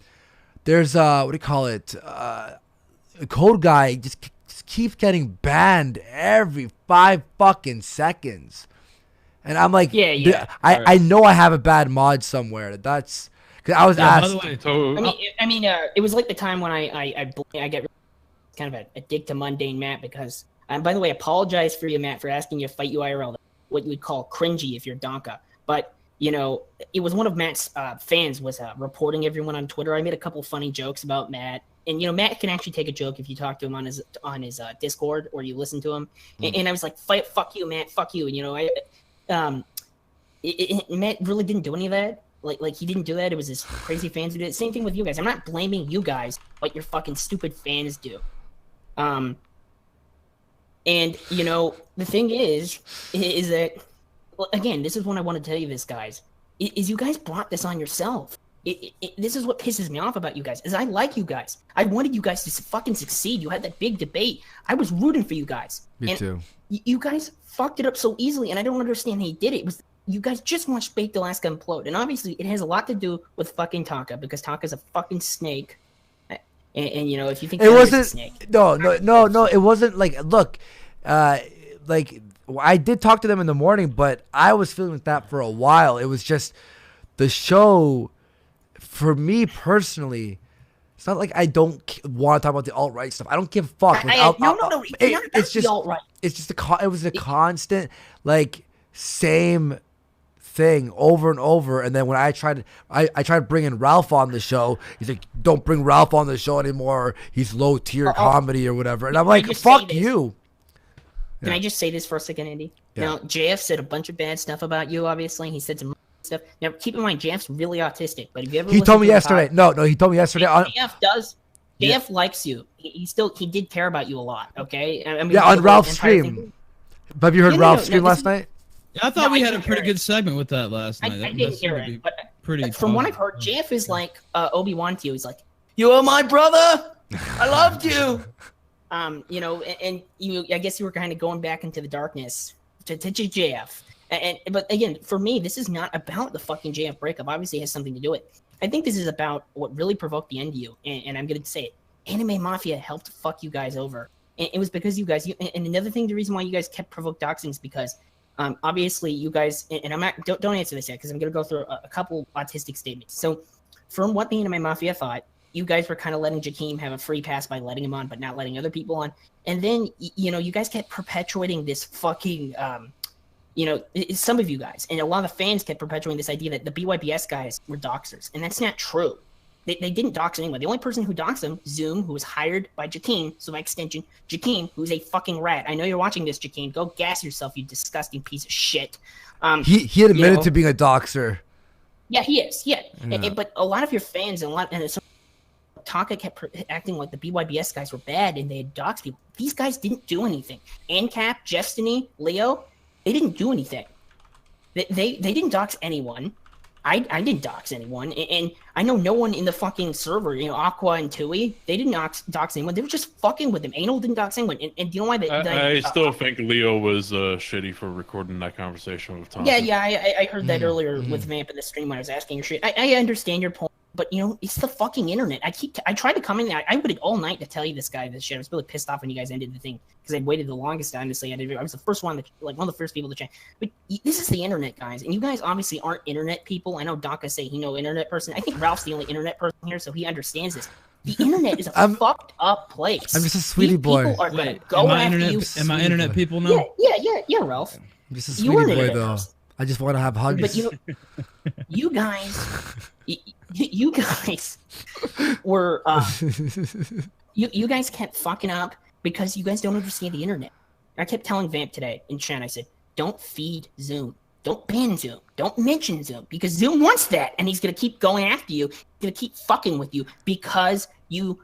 There's what do you call it? Code Guy just keeps getting banned every 5 fucking seconds, and I'm like, yeah. I know I have a bad mod somewhere. That's because I was asked. By the way, I mean, it was like the time when I get kind of a dick to mundane Matt because. By the way, apologize for you, Matt, for asking you to fight you IRL. What you would call cringy if you're Donka, but. You know, it was one of Matt's fans was reporting everyone on Twitter. I made a couple funny jokes about Matt, and you know, Matt can actually take a joke if you talk to him on his Discord or you listen to him. And I was like, "Fuck you, Matt, fuck you." And you know, Matt really didn't do any of that. Like he didn't do that. It was his crazy fans who did it. Same thing with you guys. I'm not blaming you guys, but your fucking stupid fans do. And you know, the thing is that. Well, again, this is when I want to tell you this, guys. Is you guys brought this on yourself. This is what pisses me off about you guys. Is I like you guys. I wanted you guys to fucking succeed. You had that big debate. I was rooting for you guys. Me too. You guys fucked it up so easily, and I don't understand how you did it. It was you guys just watched Baked Alaska implode, and obviously it has a lot to do with fucking Tonka because Tonka's a fucking snake. And you know, if you think it wasn't a snake, no, it wasn't like look, like. I did talk to them in the morning, but I was feeling with that for a while. It was just the show, for me personally, it's not like I don't want to talk about the alt-right stuff. I don't give a fuck. No. It's just alt-right. It's just it was a constant, like, same thing over and over. And then when I tried bringing Ralph on the show, he's like, don't bring Ralph on the show anymore. He's low-tier comedy or whatever. And I'm like, fuck you. Can I just say this for a second, Andy? Yeah. Now, JF said a bunch of bad stuff about you, obviously. He said some stuff. Now, keep in mind, JF's really autistic, but have you ever He told me yesterday. No, he told me yesterday. JF does. JF likes you. He did care about you a lot, okay? I mean, yeah, on Ralph's stream. Have you heard Ralph's stream last night? Yeah, I thought we had a pretty good segment with that last night. I didn't hear it, but pretty from what I've heard, JF is like Obi-Wan to you. He's like, you are my brother. I loved you. You know, and you, I guess you were kind of going back into the darkness to JF. But again, for me, this is not about the fucking JF breakup. Obviously, it has something to do with it. I think this is about what really provoked the end of you. And I'm going to say it. Anime Mafia helped fuck you guys over. And it was because you guys, and another thing, the reason why you guys kept provoked doxing is because obviously you guys, and I'm not, don't answer this yet because I'm going to go through a couple autistic statements. So from what the Anime Mafia thought, you guys were kind of letting Jakeem have a free pass by letting him on, but not letting other people on. And then, you know, you guys kept perpetuating this fucking, you know, some of you guys, and a lot of the fans kept perpetuating this idea that the BYBS guys were doxers. And that's not true. They didn't dox anyone. The only person who doxed them, Zoom, who was hired by Jakeem, so by extension, Jakeem, who's a fucking rat. I know you're watching this, Jakeem. Go gas yourself, you disgusting piece of shit. He admitted to being a doxer. Yeah, he is. Yeah. But a lot of your fans and some Tonka kept acting like the BYBS guys were bad and they had doxed people. These guys didn't do anything. ANCAP, Jestiny, Leo, they didn't do anything. They didn't dox anyone. I didn't dox anyone. And I know no one in the fucking server, you know, Aqua and Tui, they didn't dox anyone. They were just fucking with them. Anal didn't dox anyone. And do you know why? I still think Leo was shitty for recording that conversation with Tonka. Yeah, I heard that earlier with Vamp in the stream when I was asking your shit. I understand your point. But it's the fucking internet. I tried to come in. I waited all night to tell you this shit. I was really pissed off when you guys ended the thing because I waited the longest time to say I was the first one one of the first people to change. But this is the internet, guys, and you guys obviously aren't internet people. I know Donka say he no internet person. I think Ralph's the only internet person here, so he understands this. The internet is a fucked up place. I'm just a sweetie boy. People are gonna go after you. Am I internet people now? Yeah, Ralph. I'm just a sweetie boy though. I just want to have hugs. But you guys were you guys kept fucking up because you guys don't understand the internet. I kept telling Vamp today in chat. I said, don't feed Zoom, don't ban Zoom, don't mention Zoom because Zoom wants that, and he's gonna keep going after you. He's gonna keep fucking with you because you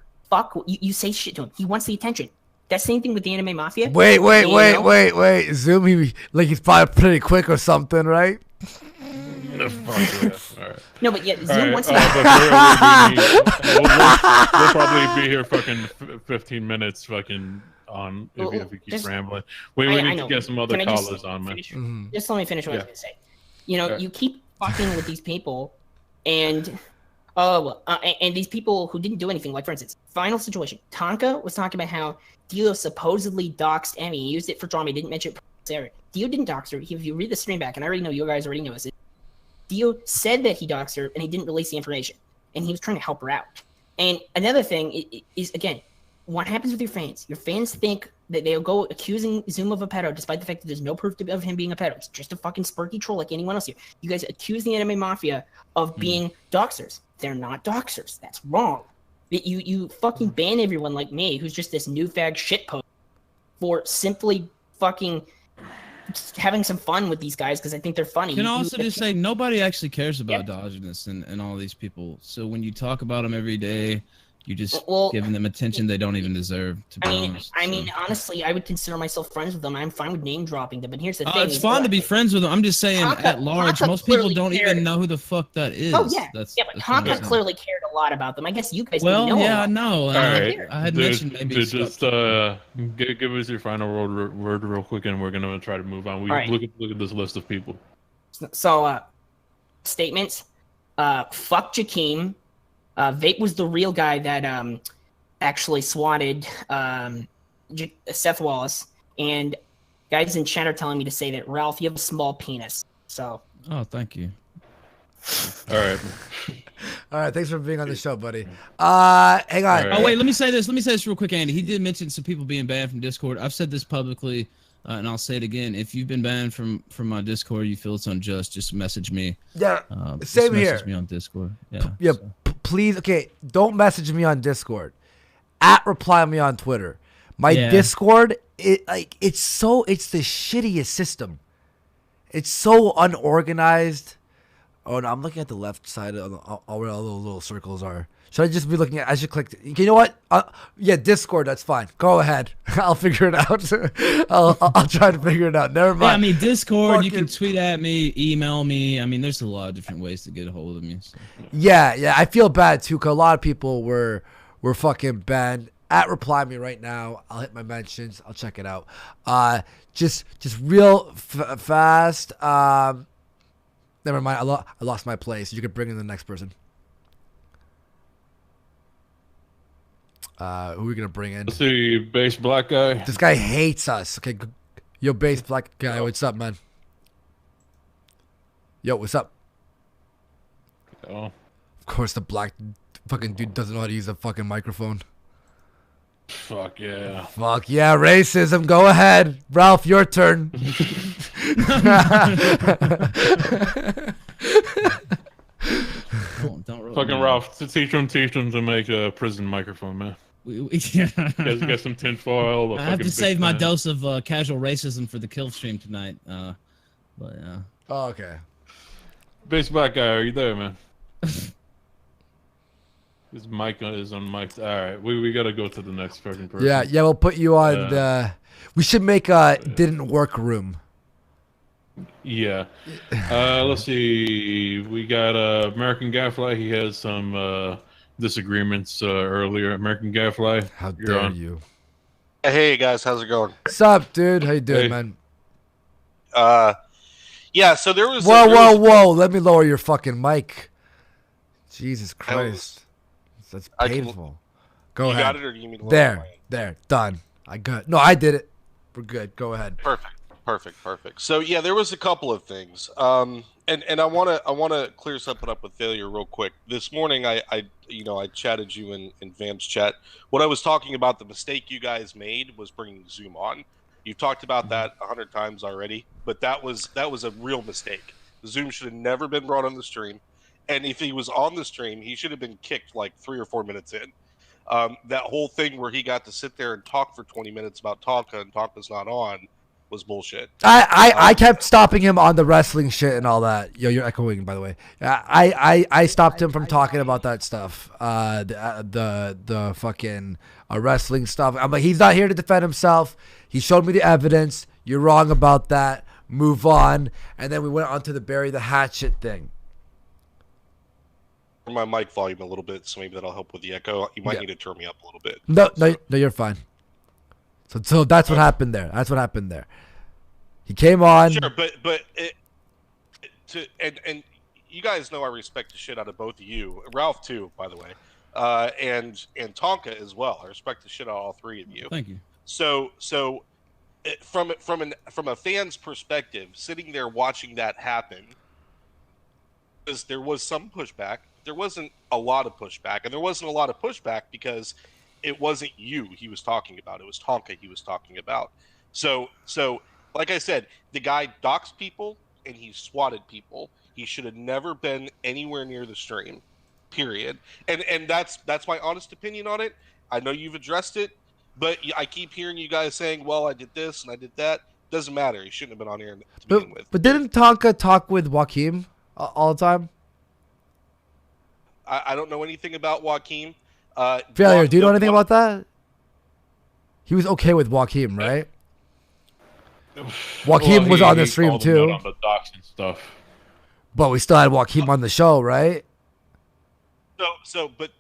say shit to him. He wants the attention. That same thing with the Anime Mafia. Wait. Zoom, he's probably pretty quick or something, right? Right. No, but yeah, Zoom wants to. We'll probably be here fucking 15 minutes fucking on if we keep rambling. We need to get some other callers on, man. Just let me finish what I was going to say. You keep fucking with these people, and these people who didn't do anything. Like, for instance, final situation. Tonka was talking about how Dio supposedly doxed Emmy. He used it for drama. He didn't mention Sarah. Dio didn't dox her. If you read the stream back, and I already know you guys already know this, Dio said that he doxed her, and he didn't release the information. And he was trying to help her out. And another thing is, again, what happens with your fans? Your fans think that they'll go accusing Zoom of a pedo, despite the fact that there's no proof of him being a pedo. It's just a fucking Sparky troll like anyone else here. You guys accuse the Anime Mafia of being doxers. They're not doxers. That's wrong. You fucking ban everyone like me, who's just this new fag shitpost, for simply fucking having some fun with these guys because I think they're funny. Can also just say nobody actually cares about Diogenes and all these people. So when you talk about them every day, you're just giving them attention they don't even deserve. To be honest. I mean, honestly, I would consider myself friends with them. I'm fine with name dropping them, but here's the thing: it's fun to be friends with them. I'm just saying, at large, most people don't even know who the fuck that is. Oh yeah, but Tonka clearly cared a lot about them. I guess you guys. Well, didn't know I know. All right, I had mentioned maybe. Just give us your final word real quick, and we're gonna try to move on. Look at this list of people. So, statements. Fuck Jakeem. Vape was the real guy that actually swatted Seth Wallace, and guys in chat are telling me to say that Ralph, you have a small penis. So. Oh, thank you. All right. All right. Thanks for being on the show, buddy. Hang on. Right. Oh wait, let me say this real quick, Andy. He did mention some people being banned from Discord. I've said this publicly, and I'll say it again. If you've been banned from my Discord, you feel it's unjust, just message me. Yeah. Same here. Message me on Discord. Yeah. Yeah. So. Please, don't message me on Discord. Reply me on Twitter. My Discord, it's the shittiest system. It's so unorganized. Oh no, I'm looking at the left side of where all the little circles are. Should I just be looking at? I should click. You know what? Discord. That's fine. Go ahead. I'll figure it out. I'll try to figure it out. Never mind. Yeah, I mean, Discord. You can tweet at me, email me. I mean, there's a lot of different ways to get a hold of me. So. Yeah. I feel bad too, cause a lot of people were fucking banned. Reply me right now. I'll hit my mentions. I'll check it out. Just real fast. Never mind. I lost my place. You could bring in the next person. Who are we gonna bring in? Let's see, base black guy. This guy hates us. Okay, yo, base black guy, what's up, man? Yo, what's up? Oh. Of course, the black fucking dude doesn't know how to use a fucking microphone. Fuck yeah. Fuck yeah, racism. Go ahead, Ralph. Your turn. Don't fucking Ralph, teach them to make a prison microphone, man. Get some tinfoil. I have to save my dose of casual racism for the kill stream tonight. But yeah. Oh, okay. Base black guy, are you there, man? His mic is on mic. All right, we gotta go to the next fucking person. Yeah, we'll put you on the. We should make a didn't work room. Yeah. Let's see. We got American Gadfly. He has some disagreements earlier. American Gadfly. How dare you? Hey guys, how's it going? What's up, dude? How you doing, man? Yeah. So there was. Whoa! Let me lower your fucking mic. Jesus Christ. That's I can- painful. Go You ahead. got it, or do you need to look at There. Done. I got. No, I did it. We're good. Go ahead. Perfect. So yeah, there was a couple of things. And I wanna clear something up with failure real quick. This morning I chatted you in Vam's chat. What I was talking about, the mistake you guys made was bringing Zoom on. You've talked about that 100 times already, but that was a real mistake. Zoom should have never been brought on the stream, and if he was on the stream, he should have been kicked like 3 or 4 minutes in. That whole thing where he got to sit there and talk for 20 minutes about Tonka and Tonka's not on was bullshit. I kept stopping him on the wrestling shit and all that. Yo, you're echoing, by the way. I stopped him from talking about that stuff. The fucking wrestling stuff. I'm like, he's not here to defend himself. He showed me the evidence. You're wrong about that. Move on. And then we went on to the bury the hatchet thing. My mic volume a little bit, so maybe that'll help with the echo. You might need to turn me up a little bit. No, you're fine. So that's what happened there. That's what happened there. He came on. Sure, but and you guys know I respect the shit out of both of you, Ralph too, by the way, and Tonka as well. I respect the shit out of all three of you. Thank you. So from a fan's perspective, sitting there watching that happen, because there was some pushback. There wasn't a lot of pushback, and there wasn't a lot of pushback because it wasn't you he was talking about. It was Tonka he was talking about. So like I said, the guy doxed people and he swatted people. He should have never been anywhere near the stream, period. And that's my honest opinion on it. I know you've addressed it, but I keep hearing you guys saying, well, I did this and I did that. Doesn't matter. He shouldn't have been on here to begin with. But didn't Tonka talk with Joaquin all the time? I don't know anything about Joaquin. Failure, do you know anything about that? He was okay with Joaquin, right? Joaquin was on the stream too. On the docs and stuff. But we still had Joaquin on the show, right? But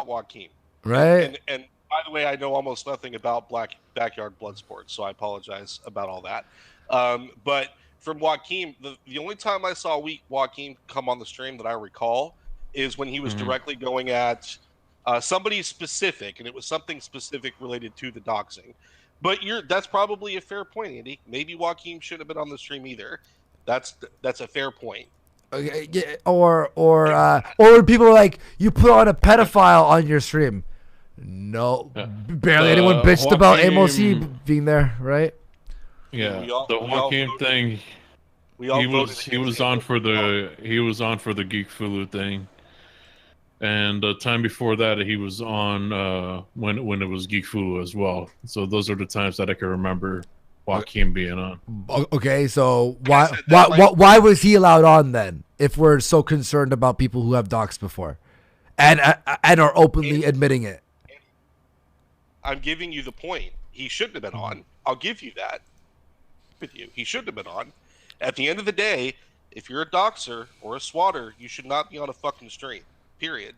Joaquin, right? And by the way, I know almost nothing about backyard blood sports, so I apologize about all that. But from Joaquin, the only time I saw Joaquin come on the stream that I recall is when he was directly going at somebody specific, and it was something specific related to the doxing. But that's probably a fair point, Andy. Maybe Joaquin shouldn't have been on the stream either. That's a fair point. Okay, yeah, or when people are like, you put on a pedophile on your stream. No, barely anyone bitched about Amos being there, right? Yeah, the Joaquin thing. He was on for the Geek Fulu thing. And the time before that, he was on when it was Geek Fulu as well. So those are the times that I can remember Joaquin being on. Okay, so why was he allowed on then? If we're so concerned about people who have doxed before, and are openly admitting it. I'm giving you the point. He shouldn't have been on. I'll give you that. With you, he shouldn't have been on. At the end of the day, if you're a doxer or a swatter, you should not be on a fucking stream. Period.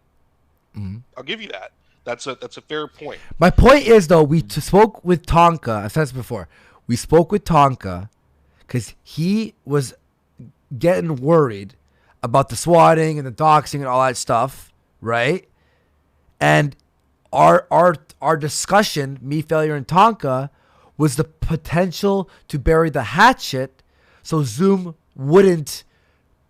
I'll give you that. That's a fair point. My point is, though, we spoke with Tonka. I've said this before. We spoke with Tonka because he was getting worried about the swatting and the doxing and all that stuff, right? And our discussion, me, Failure, and Tonka, was the potential to bury the hatchet so Zoom wouldn't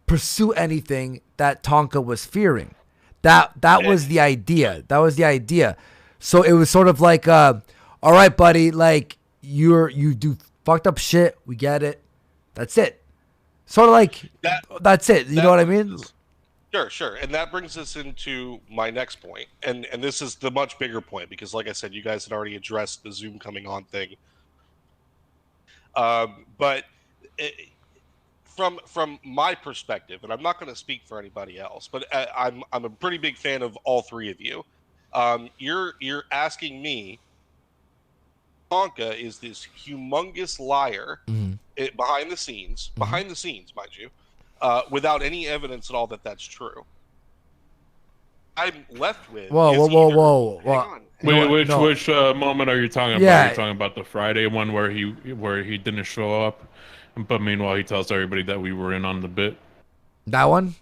pursue anything that Tonka was fearing. That was the idea. That was the idea. So it was sort of like, all right, buddy, like you do fucked up shit. We get it. That's it. Sort of like that's it. You know what I mean? Sure. And that brings us into my next point. And this is the much bigger point because, like I said, you guys had already addressed the Zoom coming on thing. But from my perspective, and I'm not going to speak for anybody else, but I'm a pretty big fan of all three of you. You're asking me, Tonka is this humongous liar behind the scenes, mind you, without any evidence at all that that's true. I'm left with. Whoa. Wait, which moment are you talking about? Are you talking about the Friday one where he didn't show up? But meanwhile, he tells everybody that we were in on the bit. That one?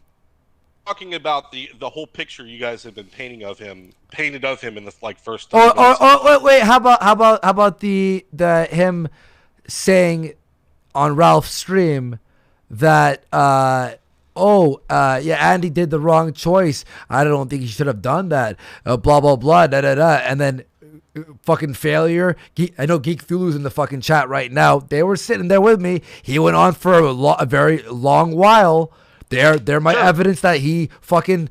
talking about the whole picture you guys have been painted of him in the like first. Wait. How about the him saying on Ralph's stream that Andy did the wrong choice. I don't think he should have done that. Blah blah blah. Da da da. And then fucking failure. I know Geek Thulu's in the fucking chat right now. They were sitting there with me. He went on for a very long while. They're my evidence that he fucking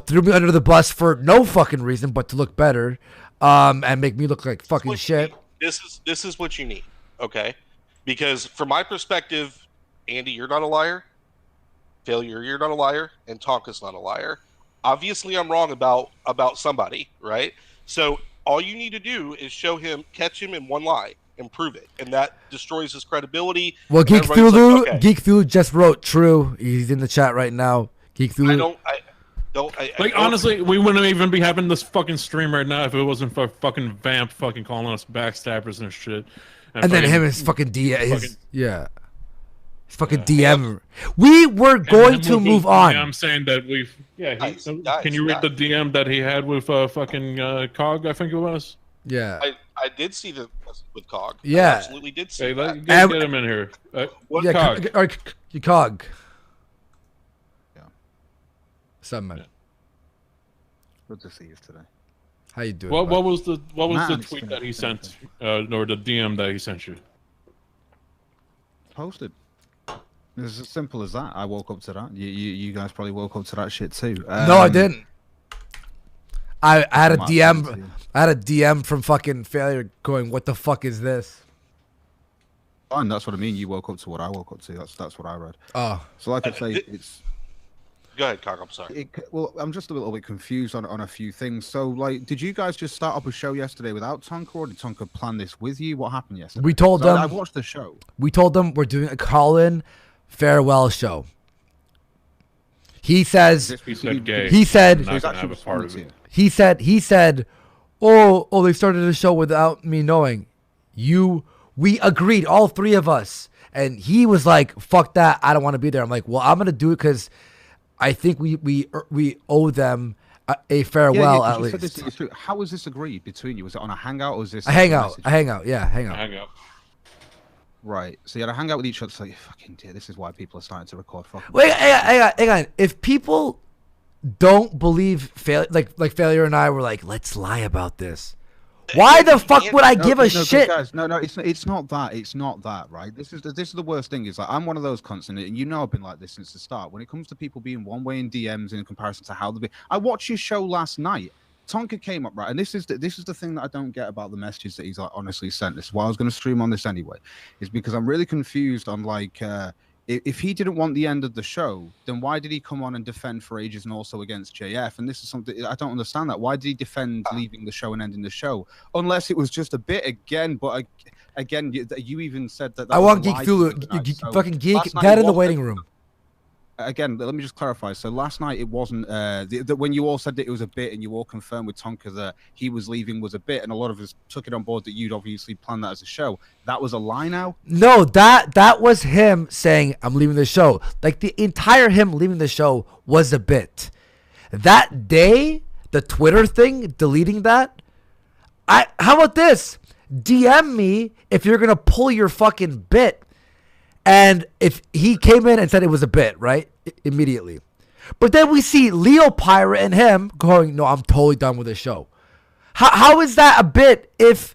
threw me under the bus for no fucking reason but to look better, and make me look like fucking shit. This is what you need, okay? Because from my perspective, Andy, you're not a liar. Failure, you're not a liar, and Tonka's not a liar. Obviously, I'm wrong about somebody, right? So all you need to do is catch him in one lie, and prove it, and that destroys his credibility. Well, Geek Thulu just wrote true. He's in the chat right now. Geek Thulu. Honestly, we wouldn't even be having this fucking stream right now if it wasn't for fucking Vamp fucking calling us backstabbers and shit. And then him his fucking DM. His fucking DM. We were going to move on. I'm saying that we've. Yeah. Can you read the DM that he had with fucking Cog? I think it was. Yeah. I did see the with Cog. Yeah. I absolutely did see that. Get him in here. Cog. Yeah. Summon. Good to see you today. How you doing? What was the tweet that he sent, or the DM that he sent you? Posted. It's as simple as that. I woke up to that. You guys probably woke up to that shit too. No, I didn't. I had a DM. I had a DM from fucking failure going, "What the fuck is this?" Fine, that's what I mean. You woke up to what I woke up to. That's what I read. Oh, so like I say, it's. Go ahead, Cog. I'm sorry. Well, I'm just a little bit confused on a few things. So, like, did you guys just start up a show yesterday without Tonka, or did Tonka plan this with you? What happened yesterday? We told them. I watched the show. We told them we're doing a call-in farewell show. He says. He said. He said. Oh, they started a show without me knowing. We agreed, all three of us, and he was like, "Fuck that, I don't want to be there." I'm like, "Well, I'm gonna do it because I think we owe them a farewell at least." How was this agreed between you? Was it on a hangout or was this a hangout? A hangout, yeah, hangout. Right. So you had a hangout with each other. So fucking dear, this is why people are starting to record. Wait, hang on. If people don't believe failure and I were like, let's lie about this. Why the fuck would I give a shit? Guys, no, it's not that. It's not that, right? This is the worst thing. Is like I'm one of those constantly, and I've been like this since the start. When it comes to people being one way in DMs in comparison to how they be, I watched your show last night. Tonka came up, right, and this is the thing that I don't get about the messages that he's like honestly sent. This is why I was going to stream on this anyway, is because I'm really confused on like. If he didn't want the end of the show, then why did he come on and defend for ages and also against JF? And this is something I don't understand. That why did he defend leaving the show and ending the show? Unless it was just a bit again. But again, you even said that. I want Geek Thulu. Fucking Geek, get in the waiting room. Again, let me just clarify. So last night it wasn't when you all said that it was a bit, and you all confirmed with Tonka that he was leaving was a bit, and a lot of us took it on board that you'd obviously planned that as a show. That was a lie now? No, that was him saying I'm leaving the show. Like the entire him leaving the show was a bit. That day, the Twitter thing, deleting that. How about this? DM me if you're gonna pull your fucking bit. And if he came in and said it was a bit, right? Immediately. But then we see Leo Pirate and him going, no, I'm totally done with the show. How is that a bit if...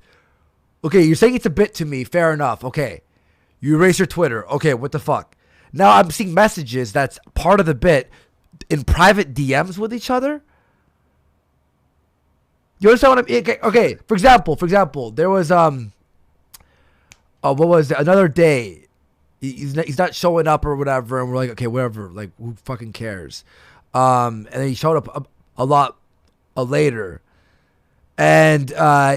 Okay, you're saying it's a bit to me. Fair enough. Okay. You erase your Twitter. Okay, what the fuck? Now I'm seeing messages that's part of the bit in private DMs with each other. You understand what I mean? Okay, for example, there was... what was it? Another day... He's not showing up or whatever, and we're like, okay, whatever, like who fucking cares? And then he showed up a lot later, and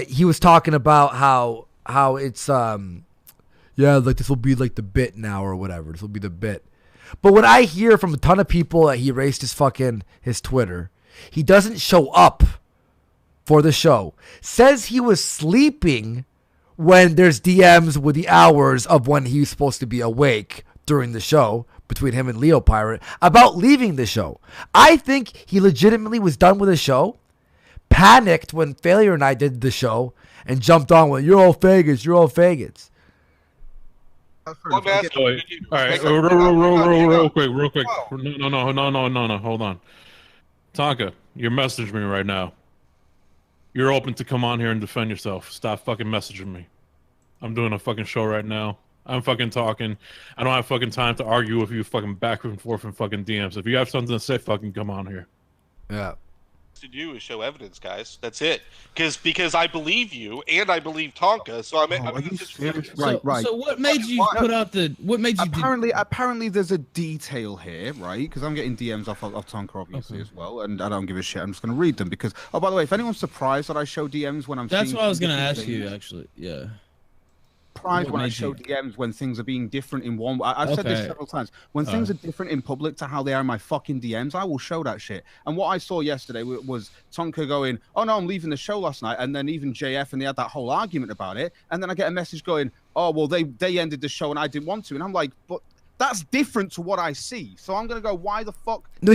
he was talking about how it's like this will be like the bit now or whatever. This will be the bit. But when I hear from a ton of people that he erased his Twitter, he doesn't show up for the show. Says he was sleeping when there's DMs with the hours of when he's supposed to be awake during the show between him and Leo Pirate about leaving the show. I think he legitimately was done with the show, panicked when Failure and I did the show, and jumped on with, you're all faggots, you're all faggots. All right, real quick. No, hold on. Tonka, you're messaging me right now. You're open to come on here and defend yourself. Stop fucking messaging me. I'm doing a fucking show right now. I'm fucking talking. I don't have fucking time to argue with you fucking back and forth in fucking DMs. If you have something to say, fucking come on here. Yeah. To do is show evidence, guys. That's it. Because I believe you and I believe Tonka. So I'm right. So what made you put out the? What made you? Apparently, there's a detail here, right? Because I'm getting DMs off Tonka obviously as well, and I don't give a shit. I'm just gonna read them because. Oh, by the way, if anyone's surprised that I show DMs when I'm, that's seeing what I was gonna ask things, you actually. Yeah. Surprised when I show DMs when things are being different in one. I've said this several times. When things are different in public to how they are in my fucking DMs, I will show that shit. And what I saw yesterday was Tonka going, "Oh no, I'm leaving the show last night," and then even JF, and they had that whole argument about it. And then I get a message going, "Oh well, they ended the show and I didn't want to," and I'm like, but. That's different to what I see. So I'm gonna go. Why the fuck? No,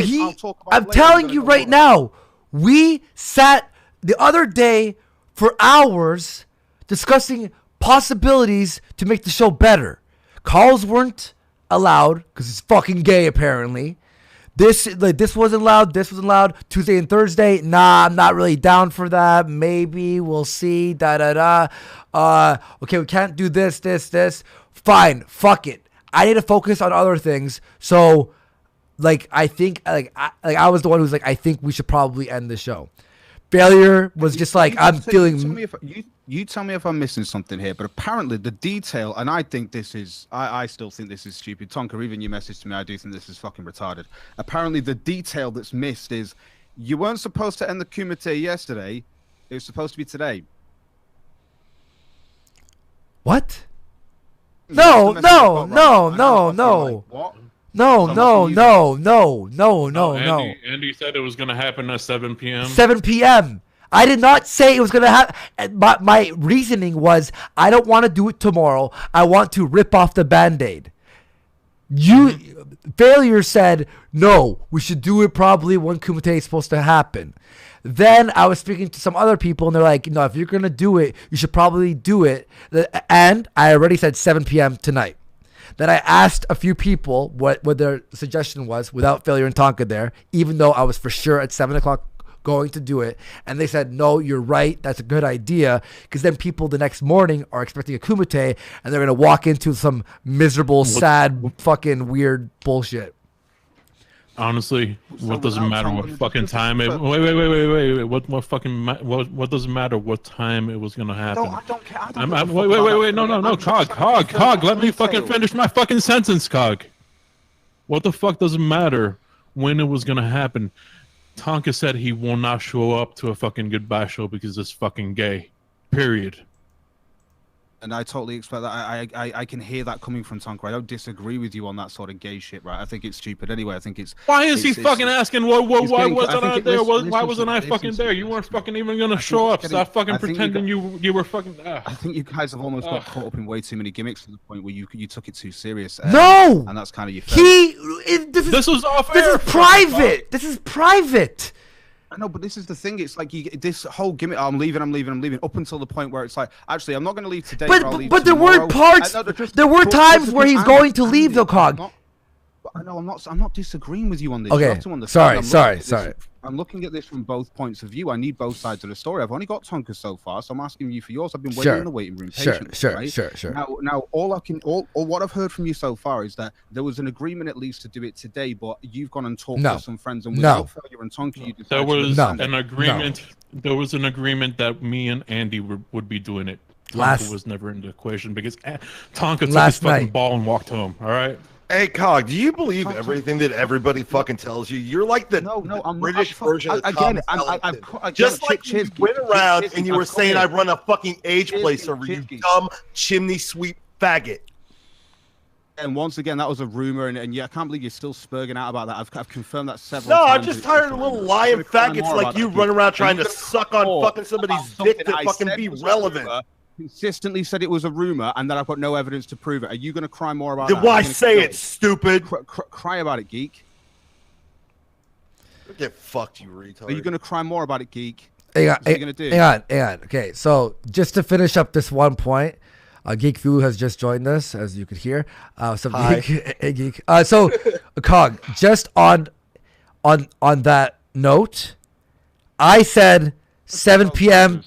I'm telling you right now. We sat the other day for hours discussing possibilities to make the show better. Calls weren't allowed because it's fucking gay apparently. This wasn't allowed. This wasn't allowed. Tuesday and Thursday. Nah, I'm not really down for that. Maybe we'll see. Okay, we can't do this. Fine. Fuck it. I need to focus on other things. So, I think I was the one who's like, I think we should probably end the show. Failure was just like, I'm feeling. You tell me if I'm missing something here, but apparently the detail, and I think this is, I still think this is stupid. Tonka, even your message to me, I do think this is fucking retarded. Apparently the detail that's missed is, you weren't supposed to end the Kumite yesterday. It was supposed to be today. What? No. What? No. Andy said it was going to happen at 7 p.m. 7 p.m. I did not say it was going to happen. My reasoning was I don't want to do it tomorrow. I want to rip off the Band-Aid. Failure said, no, we should do it probably when Kumite is supposed to happen. Then I was speaking to some other people, and they're like, no, if you're going to do it, you should probably do it. And I already said 7 p.m. tonight. Then I asked a few people what their suggestion was without Failure and Tonka there, even though I was for sure at 7 o'clock going to do it. And they said, no, you're right. That's a good idea. Because then people the next morning are expecting a Kumite, and they're going to walk into some miserable, sad, fucking weird bullshit. Honestly, what does it matter what fucking time it? Wait. What does it matter what time it was gonna happen? I don't care. Wait. No. Cog. Let me fucking finish my fucking sentence, Cog. What the fuck does it matter when it was gonna happen? Tonka said he will not show up to a fucking goodbye show because it's fucking gay. Period. And I totally expect that. I can hear that coming from Tonka. I don't disagree with you on that sort of gay shit, right? I think it's stupid anyway. I think it's. Why is he fucking asking? Why wasn't I there? Why wasn't I fucking there? You weren't fucking even gonna show up. Stop fucking pretending you were fucking. I think you guys have almost got caught up in way too many gimmicks to the point where you took it too serious. No, and that's kind of your. This was off air. This is private. This is private. I know, but this is the thing. It's like this whole gimmick. Oh, I'm leaving. Up until the point where it's like, actually, I'm not going to leave today. But there were parts. There were times where he's going to leave the Cog. I know. I'm not disagreeing with you on this. Okay. Sorry. I'm looking at this from both points of view. I need both sides of the story. I've only got Tonka so far, so I'm asking you for yours. I've been waiting in the waiting room patiently. Sure. Now, all what I've heard from you so far is that there was an agreement at least to do it today, but you've gone and talked to some friends, and without Failure and Tonka, you there was an agreement. There was an agreement that me and Andy would be doing it. Tonka was never in the equation because Tonka took his fucking ball and walked home. All right. Hey, Cog, do you believe everything that everybody fucking tells you? You're like the British version of Tom Ellington. Just like you went around and you were saying I run a fucking age play server, you dumb chimney sweep faggot. And once again, that was a rumor, and yeah, I can't believe you're still spurging out about that. I've confirmed that several times. No, I'm just tired of little lying faggots like you run around trying to suck on fucking somebody's dick to fucking be relevant. consistently said it was a rumor and that I've got no evidence to prove it. Are you going to cry more about Then that? why say it, stupid? Cry about it, geek. Get fucked, you retard. Are you going to cry more about it, geek? Hang on, What are you gonna do? hang on. Okay, so just to finish up this one point, Geek Fu has just joined us, as you could hear. So Hi. Geek, hey, Geek. So Cog, just on that note, I said 7 p.m.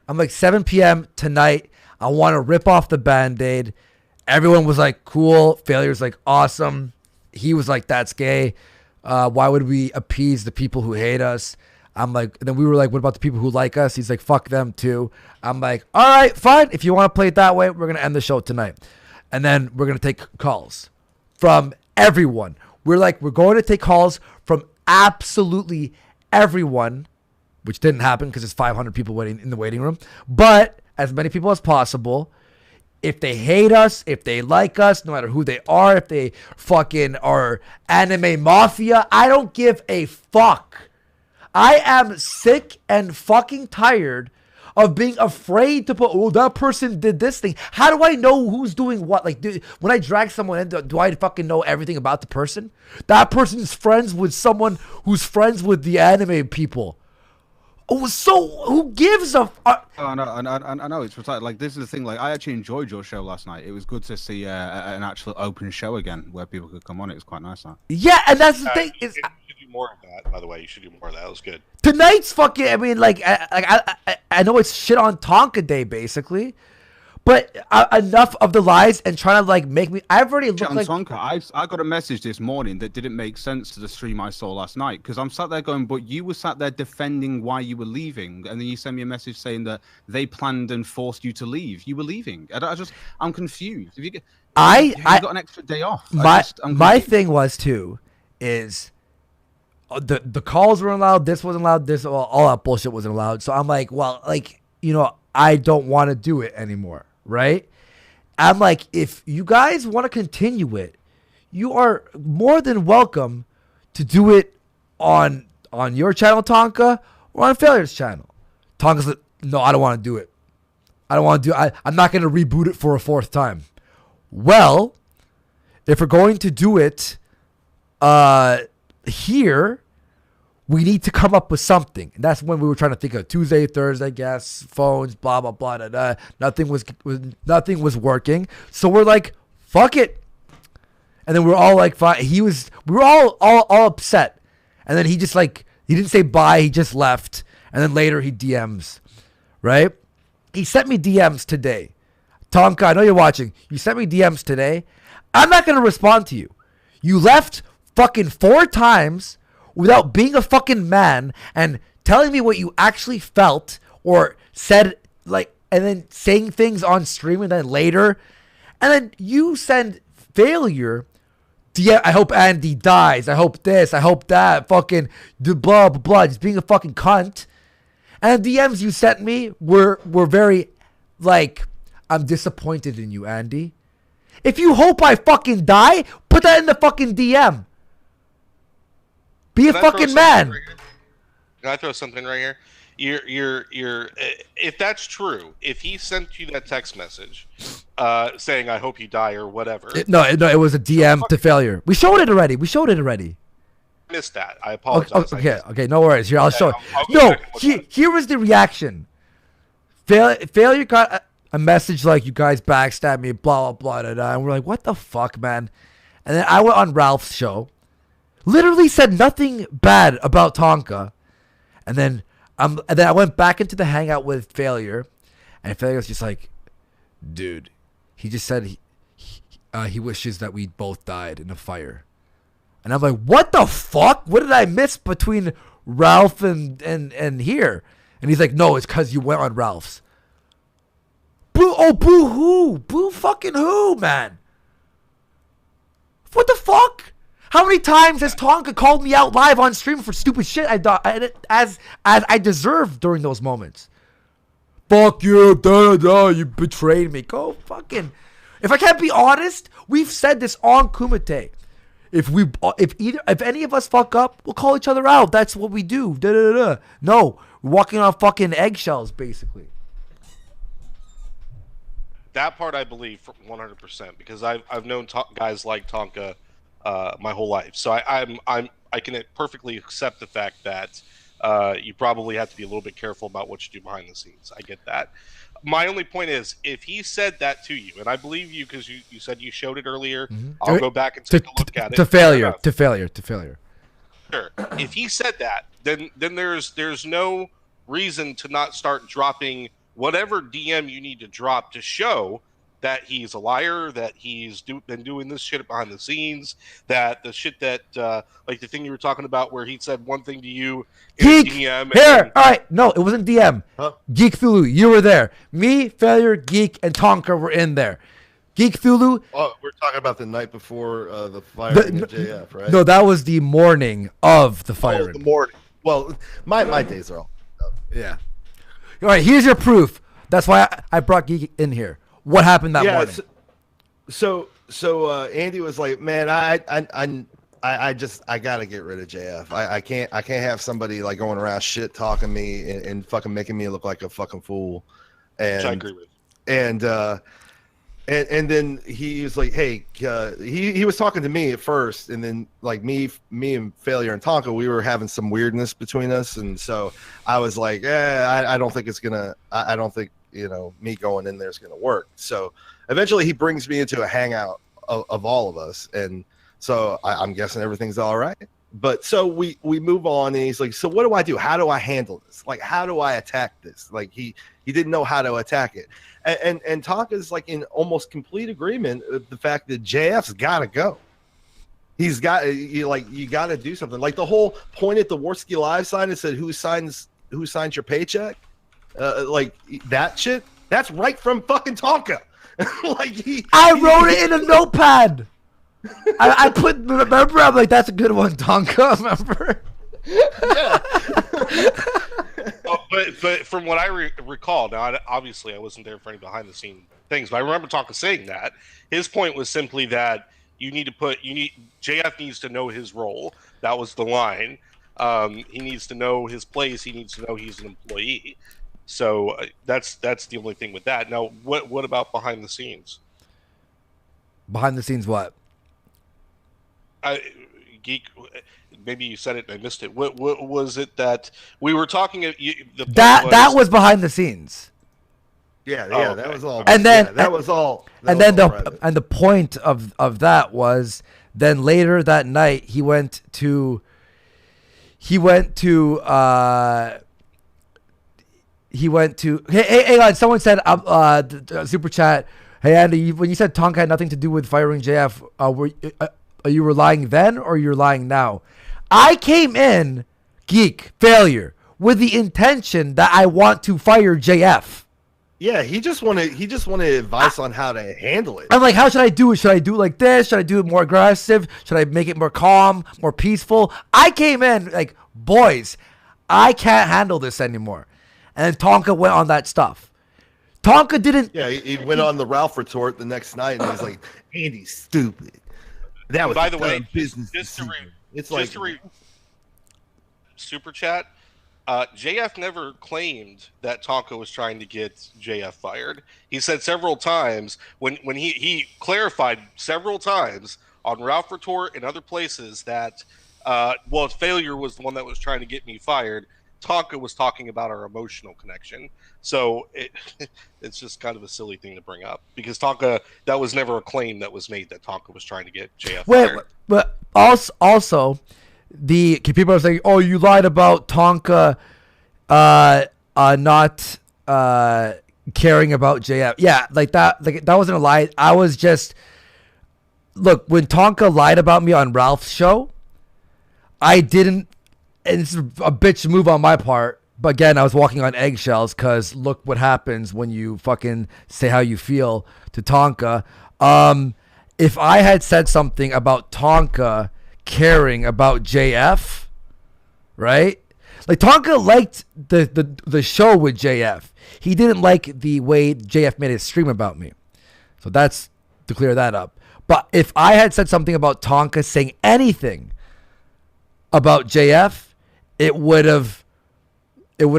I'm like 7 p.m. tonight. I want to rip off the Band-Aid. Everyone was like, cool. Failure's like, awesome. He was like, that's gay. Why would we appease the people who hate us? I'm like, and then we were like, what about the people who like us? He's like, fuck them too. I'm like, all right, fine. If you want to play it that way, we're going to end the show tonight. And then we're going to take calls from everyone. We're like, we're going to take calls from absolutely everyone, which didn't happen because there's 500 people waiting in the waiting room. But as many people as possible. If they hate us, if they like us, no matter who they are, if they fucking are anime mafia, I don't give a fuck. I am sick and fucking tired of being afraid to put, oh, that person did this thing. How do I know who's doing what? Like, when I drag someone in, do I fucking know everything about the person? That person's friends with someone who's friends with the anime people. Oh, so who gives a I know it's like this is the thing. Like, I actually enjoyed your show last night. It was good to see an actual open show again where people could come on. It was quite nice. That. Yeah, and that's the thing. You should do more of that. By the way, you should do more of that. That was good. Tonight's fucking. I mean, I know it's shit on Tonka Day basically, but enough of the lies and trying to like make me. I've already looked like Tonka. I got a message this morning that didn't make sense to the stream I saw last night because I'm sat there going, but you were sat there defending why you were leaving, and then you sent me a message saying that they planned and forced you to leave. You were leaving. I'm confused. If you got an extra day off. My thing was too, is the calls weren't allowed. This wasn't allowed. All that bullshit wasn't allowed. So I'm like, well, like I don't want to do it anymore. Right? I'm like, if you guys want to continue it, you are more than welcome to do it on your channel, Tonka, or on Failure's channel. Tonka's like, no, I don't want to do it. I don't want to do it. I'm not going to reboot it for a fourth time. Well, if we're going to do it here, we need to come up with something. And that's when we were trying to think of Tuesday, Thursday, guests, phones, blah, blah, blah, blah, blah. Nothing was working. So we're like, fuck it. And then we're all like, fine. We were all upset. And then he just like, he didn't say bye. He just left. And then later he DMs, right? He sent me DMs today. Tonka, I know you're watching. You sent me DMs today. I'm not going to respond to you. You left fucking 4 times without being a fucking man and telling me what you actually felt or said, like, and then saying things on stream and then later. And then you send Failure, I hope Andy dies. I hope this. I hope that. Fucking blah, blah, blah. Just being a fucking cunt. And the DMs you sent me were very, like, I'm disappointed in you, Andy. If you hope I fucking die, put that in the fucking DM. Be a fucking man. Can I throw something right here? You're if that's true, if he sent you that text message saying I hope you die or whatever. No, it was a DM to Failure. We showed it already. I missed that. I apologize. Okay, no worries. Here, I'll show it. Here was the reaction. Failure got a message like, you guys backstabbed me, blah, blah, blah, blah. And we're like, what the fuck, man? And then I went on Ralph's show. Literally said nothing bad about Tonka. And then I went back into the hangout with Failure. And Failure was just like, dude, he just said he wishes that we both died in a fire. And I'm like, what the fuck? What did I miss between Ralph and here? And he's like, no, it's because you went on Ralph's. Boo who? Boo fucking who, man? What the fuck? How many times has Tonka called me out live on stream for stupid shit as I deserved during those moments? Fuck you, you betrayed me. Go fucking. If I can't be honest, we've said this on Kumite. If any of us fuck up, we'll call each other out. That's what we do. No, we're walking on fucking eggshells, basically. That part I believe 100% because I've known guys like Tonka my whole life, so I can perfectly accept the fact that you probably have to be a little bit careful about what you do behind the scenes. I get that. My only point is, if he said that to you, and I believe you because you said you showed it earlier, I'll go back and take a look at it. To failure. Sure. If he said that, then there's no reason to not start dropping whatever DM you need to drop to show that he's a liar, that he's been doing this shit behind the scenes, that the shit that, like the thing you were talking about where he said one thing to you in Geek, DM. Here, all right. No, it wasn't DM. Huh? Geek Thulu, you were there. Me, Failure, Geek, and Tonka were in there. Geek Thulu. Oh, we're talking about the night before the firing of JF, right? No, that was the morning of the firing. Oh, the morning. Well, my days are all up. Yeah. All right, here's your proof. That's why I brought Geek in here. What happened that morning? So Andy was like, "Man, I gotta get rid of JF. I can't have somebody like going around shit talking me and fucking making me look like a fucking fool." And which I agree with. And then he was like, "Hey," he was talking to me at first, and then like me and Failure and Tonka, we were having some weirdness between us, and so I was like, I don't think it's gonna. I don't think me going in there is gonna work. So eventually, he brings me into a hangout of all of us, and so I'm guessing everything's all right. But so we move on, and he's like, "So what do I do? How do I handle this? Like, how do I attack this?" Like he didn't know how to attack it. And Tonka's like in almost complete agreement with the fact that JF's got to go. He's got you got to do something. Like the whole point at the Warski Live sign, it said who signs your paycheck, like that shit. That's right from fucking Tonka. I wrote it in a notepad. I put remember. I'm like, that's a good one, Tonka. Remember? Yeah. But from what I recall, now obviously I wasn't there for any behind the scene things, but I remember Tonka saying that his point was simply that JF needs to know his role. That was the line. He needs to know his place. He needs to know he's an employee. So that's the only thing with that. Now, what about behind the scenes? Behind the scenes, what? Geek. Maybe you said it and I missed it. What was it that we were talking? That was behind the scenes. Yeah, that was all. And then that was all. The point of that was then later that night he went to Hey, on someone said super chat. Hey Andy, when you said Tonka had nothing to do with firing JF, are you lying then or you're lying now? I came in, Geek, Failure, with the intention that I want to fire JF. Yeah, he just wanted advice on how to handle it. I'm like, how should I do it? Should I do it like this? Should I do it more aggressive? Should I make it more calm, more peaceful? I came in like, boys, I can't handle this anymore. And Tonka went on that stuff. Tonka didn't. Yeah, he went on the Ralph retort the next night, and he's like, Andy's stupid. That was by the way, business. Super chat. JF never claimed that Tonka was trying to get JF fired. He said several times when he clarified several times on Ralph retort and other places that Failure was the one that was trying to get me fired. Tonka was talking about our emotional connection. So it's just kind of a silly thing to bring up because Tonka, that was never a claim that was made that Tonka was trying to get JF fired. But also people are saying, oh, you lied about Tonka not caring about JF. Yeah, that wasn't a lie. I was just, look, when Tonka lied about me on Ralph's show, I didn't, and this is a bitch move on my part, but again, I was walking on eggshells because look what happens when you fucking say how you feel to Tonka. If I had said something about Tonka caring about JF, right? Like Tonka liked the show with JF. He didn't like the way JF made his stream about me. So that's to clear that up. But if I had said something about Tonka saying anything about JF, it would have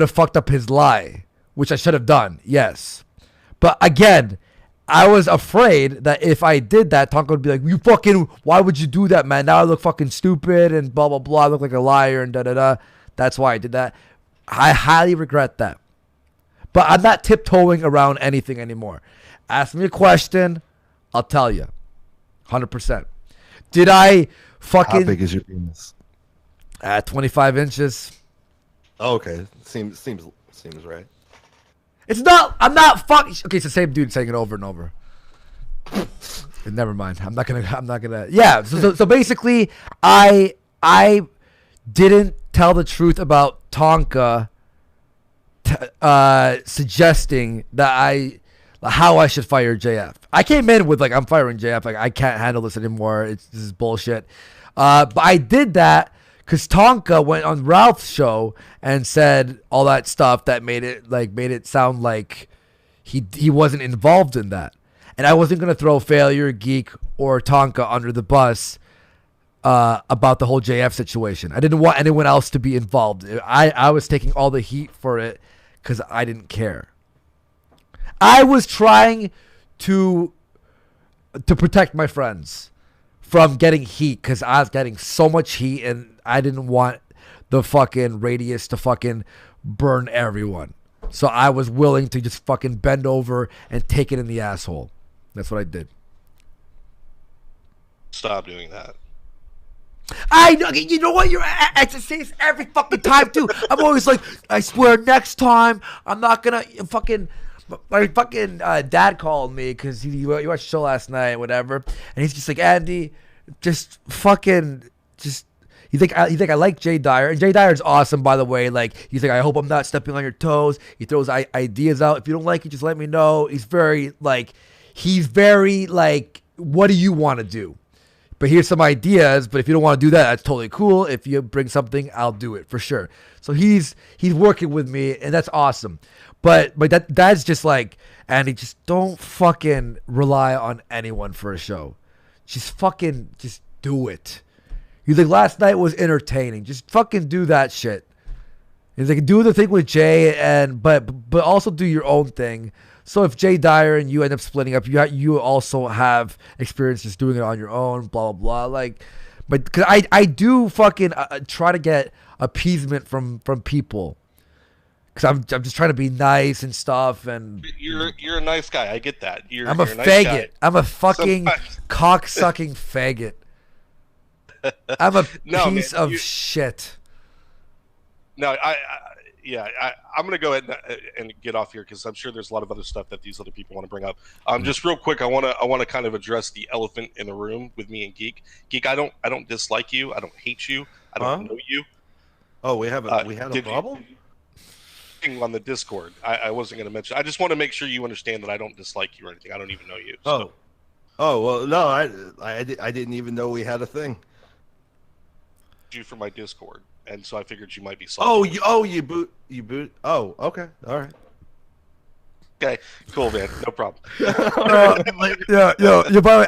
fucked up his lie, which I should have done, yes. But again, I was afraid that if I did that, Tonka would be like, "You fucking, why would you do that, man? Now I look fucking stupid and blah blah blah. I look like a liar and da da da." That's why I did that. I highly regret that. But I'm not tiptoeing around anything anymore. Ask me a question, I'll tell you. 100%. Did I fucking... How big is your penis? 25 inches. Oh, okay. Seems right. It's not... I'm not fucking... Okay, it's the same dude saying it over and over. Never mind. I'm not gonna... Yeah, so basically, I didn't tell the truth about Tonka suggesting that how I should fire JF. I came in with like, I'm firing JF. Like, I can't handle this anymore. This is bullshit. But I did that because Tonka went on Ralph's show and said all that stuff that made it sound like he wasn't involved in that. And I wasn't gonna throw Failure, Geek, or Tonka under the bus about the whole JF situation. I didn't want anyone else to be involved. I was taking all the heat for it because I didn't care. I was trying to protect my friends from getting heat because I was getting so much heat and I didn't want the fucking radius to fucking burn everyone. So I was willing to just fucking bend over and take it in the asshole. That's what I did. Stop doing that. I know. You know what? I say this every fucking time too. I'm always like, I swear, next time I'm not gonna fucking. My fucking dad called me because he watched the show last night, whatever, and he's just like, Andy, just fucking, just. You think I like Jay Dyer, and Jay Dyer is awesome, by the way. Like, he's like, I hope I'm not stepping on your toes. He throws ideas out. If you don't like it, just let me know. He's very like, what do you want to do? But here's some ideas. But if you don't want to do that, that's totally cool. If you bring something, I'll do it for sure. So he's working with me, and that's awesome. But that's just like, Andy, just don't fucking rely on anyone for a show. Just do it. He's like, last night was entertaining. Just fucking do that shit. He's like, do the thing with Jay, but also do your own thing. So if Jay Dyer and you end up splitting up, you also have experience just doing it on your own, blah, blah, blah. Like, but because I do fucking try to get appeasement from people. Because I'm just trying to be nice and stuff. And You're a nice guy. I get that. I'm a faggot. I'm a fucking cock-sucking faggot. I'm a piece of shit. No, I'm gonna go ahead and get off here because I'm sure there's a lot of other stuff that these other people want to bring up. Just real quick, I want to kind of address the elephant in the room with me and Geek. Geek, I don't dislike you. I don't hate you. I don't know you. Oh, we had a problem on the Discord. I wasn't going to mention. I just want to make sure you understand that I don't dislike you or anything. I don't even know you. So. Oh well, no, I didn't even know we had a thing. You for my Discord, and so I figured you might be. You boot. Oh, okay, all right. Okay, cool, man. No problem. You're probably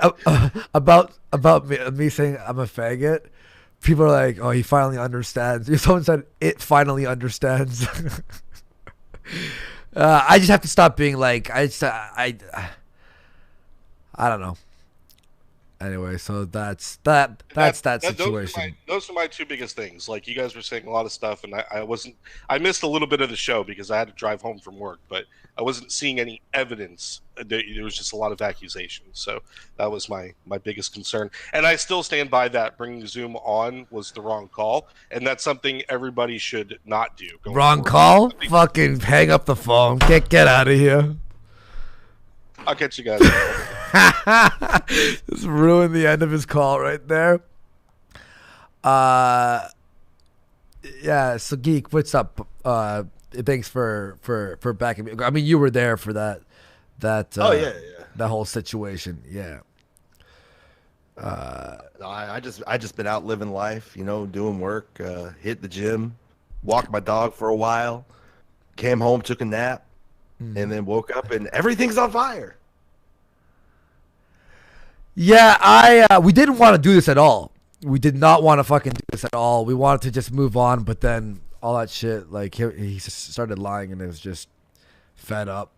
about me saying I'm a faggot. People are like, "Oh, he finally understands." Someone said it finally understands. I just have to stop being like I don't know. Anyway, so that's that situation. Those are my two biggest things. Like, you guys were saying a lot of stuff, and I missed a little bit of the show because I had to drive home from work, but I wasn't seeing any evidence. There was just a lot of accusations. So that was my biggest concern. And I still stand by that. Bringing Zoom on was the wrong call, and that's something everybody should not do. Wrong call? Fucking hang up the phone. Get out of here. I'll catch you guys. Just ruined the end of his call right there. Yeah, so Geek, what's up? Thanks for backing me. I mean, you were there for that that whole situation. Yeah. I just been out living life, doing work, hit the gym, walked my dog for a while, came home, took a nap, and then woke up and everything's on fire. Yeah, we didn't want to do this at all. We did not want to fucking do this at all. We wanted to just move on, but then all that shit, like he just started lying and it was just fed up.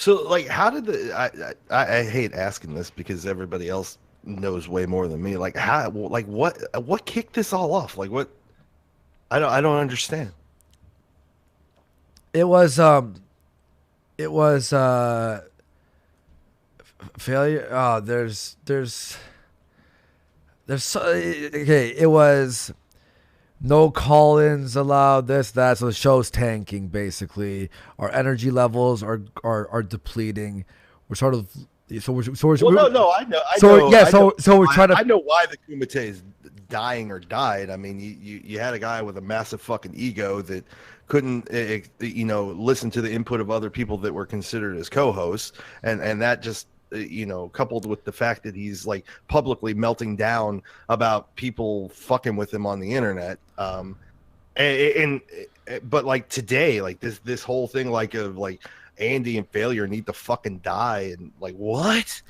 So, like, how did I hate asking this because everybody else knows way more than me. Like, what kicked this all off? Like, what? I don't understand. It was failure. Oh, there's so, okay. It was no call-ins allowed. This that. So the show's tanking. Basically, our energy levels are depleting. We're sort of we're no, I know. So we're trying to. I know why the Kumite is dying or died. I mean, you had a guy with a massive fucking ego that couldn't listen to the input of other people that were considered as co-hosts, and that just coupled with the fact that he's like publicly melting down about people fucking with him on the internet, but like today, like this whole thing like of like Andy and Failure need to fucking die, and like what?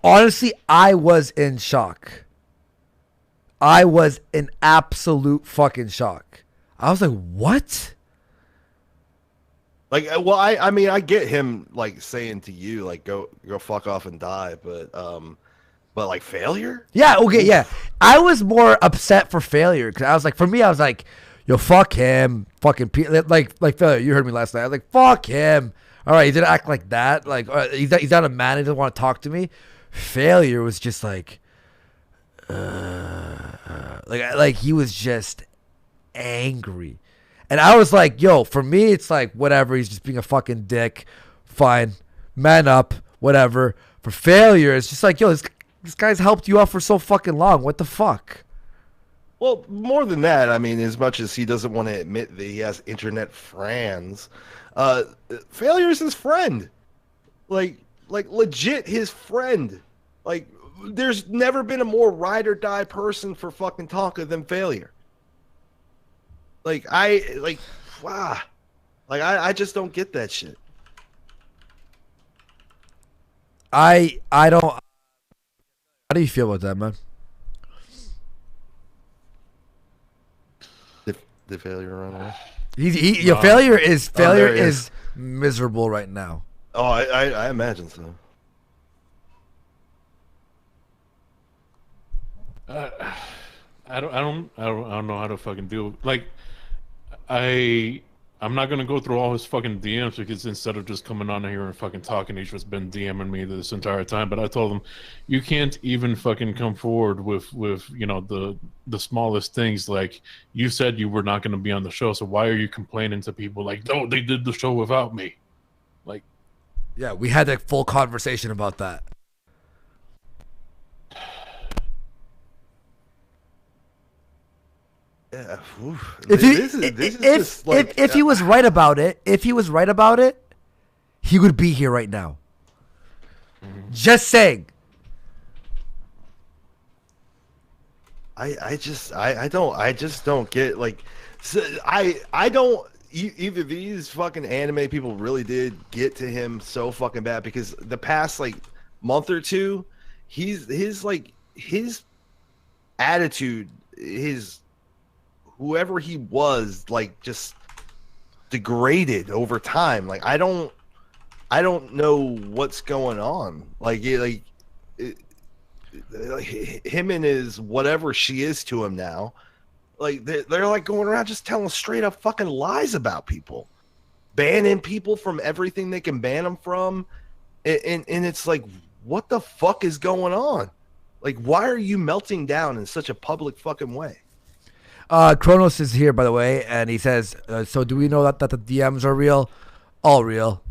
Honestly, I was in shock. I was in absolute fucking shock. I was like, what? Like, well, I mean, I get him like saying to you, like, go fuck off and die, but like Failure? Yeah, okay, yeah. I was more upset for Failure because I was like, for me, I was like, yo, fuck him, fucking like Failure. You heard me last night. I was like, fuck him. All right, he didn't act like that. Like, he's not a man. He doesn't want to talk to me. Failure was just like, like he was just angry. And I was like, yo, for me, it's like, whatever. He's just being a fucking dick. Fine. Man up. Whatever. For Failure, it's just like, yo, this guy's helped you out for so fucking long. What the fuck? Well, more than that, I mean, as much as he doesn't want to admit that he has internet friends, Failure is his friend. Like legit his friend. Like, there's never been a more ride or die person for fucking Tonka than Failure. Wow. Like, I just don't get that shit. I don't. How do you feel about that, man? The Failure run away. Your Failure is miserable right now. Oh, I imagine so. I don't know how to fucking deal. Like, I'm not gonna go through all his fucking DMs because instead of just coming on here and fucking talking, he's just been DMing me this entire time. But I told him, you can't even fucking come forward with the smallest things. Like, you said you were not gonna be on the show, so why are you complaining to people like, no, they did the show without me? Like, yeah, we had a full conversation about that. Yeah. If he was right about it, he would be here right now. Mm-hmm. Just saying. I just don't get, like, so I don't either these fucking anime people really did get to him so fucking bad, because the past like month or two, his attitude, whoever he was, like, just degraded over time. Like, I don't know what's going on. Like him and his whatever she is to him now, like they're like going around just telling straight up fucking lies about people, banning people from everything they can ban them from, and it's like, what the fuck is going on? Like, why are you melting down in such a public fucking way? Kronos is here, by the way, and he says, so do we know that the DMs are real? All real.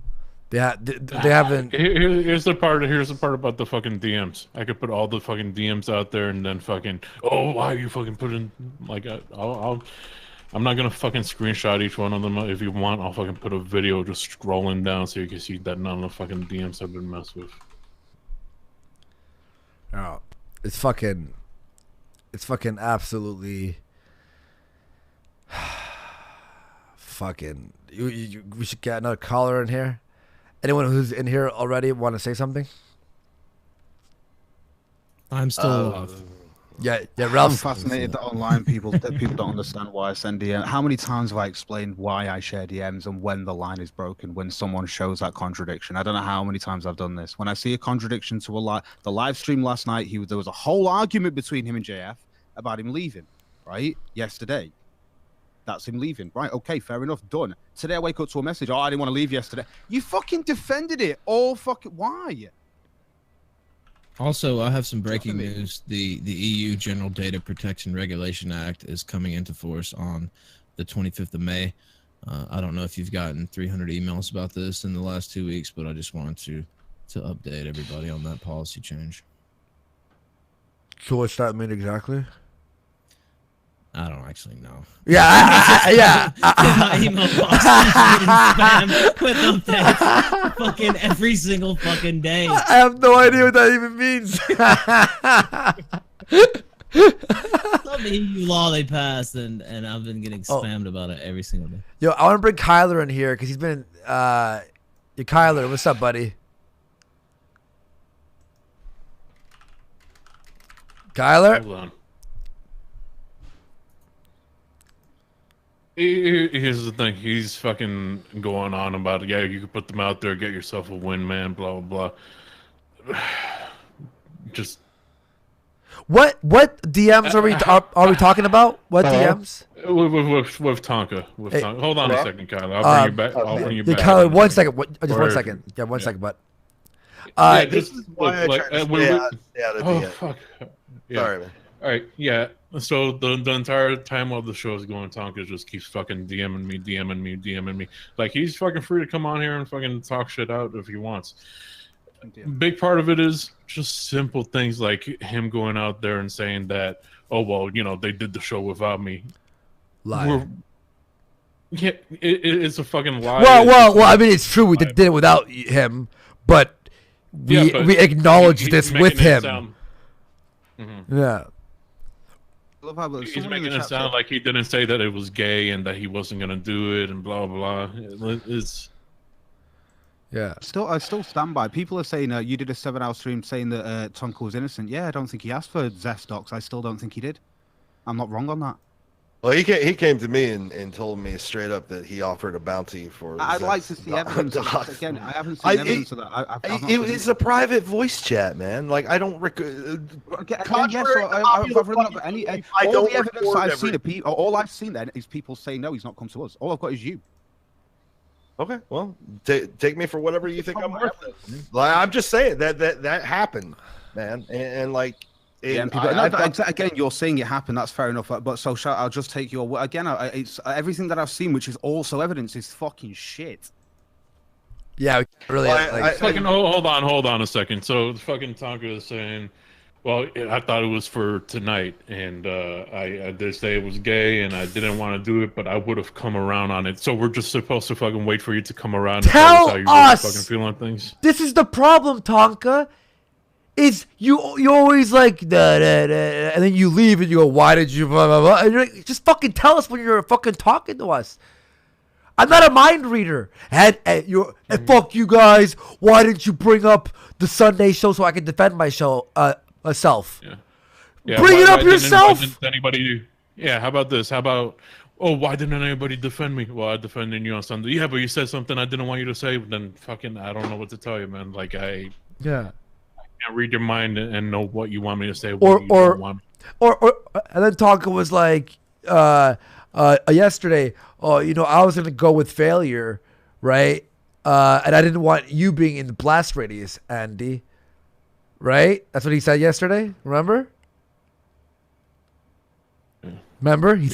They haven't. Here's the part about the fucking DMs. I could put all the fucking DMs out there and then fucking, oh, why are you fucking putting, like, I'm not gonna fucking screenshot each one of them. If you want, I'll fucking put a video just scrolling down so you can see that none of the fucking DMs have been messed with. Oh, it's fucking absolutely. Fucking, we should get another caller in here. Anyone who's in here already want to say something? I'm still alive. Yeah, I'm Ralph's fascinated that online people don't understand why I send DM. How many times have I explained why I share DMs and when the line is broken when someone shows that contradiction? I don't know how many times I've done this. When I see a contradiction to the live stream last night, there was a whole argument between him and JF about him leaving, right? Yesterday. That's him leaving. Right, okay, fair enough, done. Today I wake up to a message, oh, I didn't want to leave yesterday. You fucking defended it all fucking... Why? Also, I have some breaking news. The EU General Data Protection Regulation Act is coming into force on the 25th of May. I don't know if you've gotten 300 emails about this in the last 2 weeks, but I just wanted to update everybody on that policy change. So what's that mean exactly? I don't actually know. Yeah, my email box is getting spammed with updates fucking every single fucking day. I have no idea what that even means. Some EU law they passed, and I've been getting spammed about it every single day. Yo, I want to bring Kyler in here because he's been. Kyler, what's up, buddy? Kyler? Hold on. Here's the thing. He's fucking going on about it. Yeah, you can put them out there, get yourself a win, man, blah, blah, blah. Just... What DMs are we talking about? What DMs? With Tonka. Hey, Tonka. Hold on a second, Kyler. I'll bring you back. I'll bring you back. Kyler, 1 second. Just 1 second. Yeah, 1 second, but... yeah, this is why I tried to stay out of the fuck. Yeah. Sorry, man. All right, yeah. So the entire time while the show is going, Tonka just keeps fucking DMing me. Like, he's fucking free to come on here and fucking talk shit out if he wants. Big part of it is just simple things like him going out there and saying that, oh, well, you know, they did the show without me. Lie. Yeah, it's a fucking lie. Well, I mean, it's true. We did it without him, but we acknowledge this with him. Yeah. He's making it sound like he didn't say that it was gay and that he wasn't gonna do it and blah blah. It's yeah. I still stand by. People are saying you did a 7-hour stream saying that Tonka was innocent. Yeah, I don't think he asked for Zest docs. I still don't think he did. I'm not wrong on that. Well, he came to me and told me straight up that he offered a bounty for. I'd like to see evidence of that. Again, I haven't seen evidence of that. It's a private voice chat, man. Like, I don't. All the evidence I've seen all I've seen then is people saying no, he's not come to us. All I've got is you. Okay, well, take me for whatever you think I'm worth. Like, I'm just saying that happened, man, and like. Again, you're saying it happened. That's fair enough. But so I'll just take your word. Again, it's everything that I've seen, which is also evidence, is fucking shit. Yeah, really. Hold on a second. So the fucking Tonka is saying, well, I thought it was for tonight, and I did say it was gay, and I didn't want to do it, but I would have come around on it. So we're just supposed to fucking wait for you to come around and tell us how you really fucking feel on things. This is the problem, Tonka. Is you always like and then you leave and you go, why did you blah blah blah? And you're like, just fucking tell us when you're fucking talking to us. I'm not a mind reader. And fuck you guys. Why didn't you bring up the Sunday show so I can defend my show myself? Yeah, bring it up yourself. Yeah, how about this? How about, oh, why didn't anybody defend me? Well, I defended you on Sunday. Yeah, but you said something I didn't want you to say. Then fucking, I don't know what to tell you, man. Like, yeah. Can't read your mind and know what you want me to say. Or and then Tonka was like, yesterday, oh, you know, I was gonna go with failure, right? And I didn't want you being in the blast radius, Andy. Right? That's what he said yesterday. Remember? He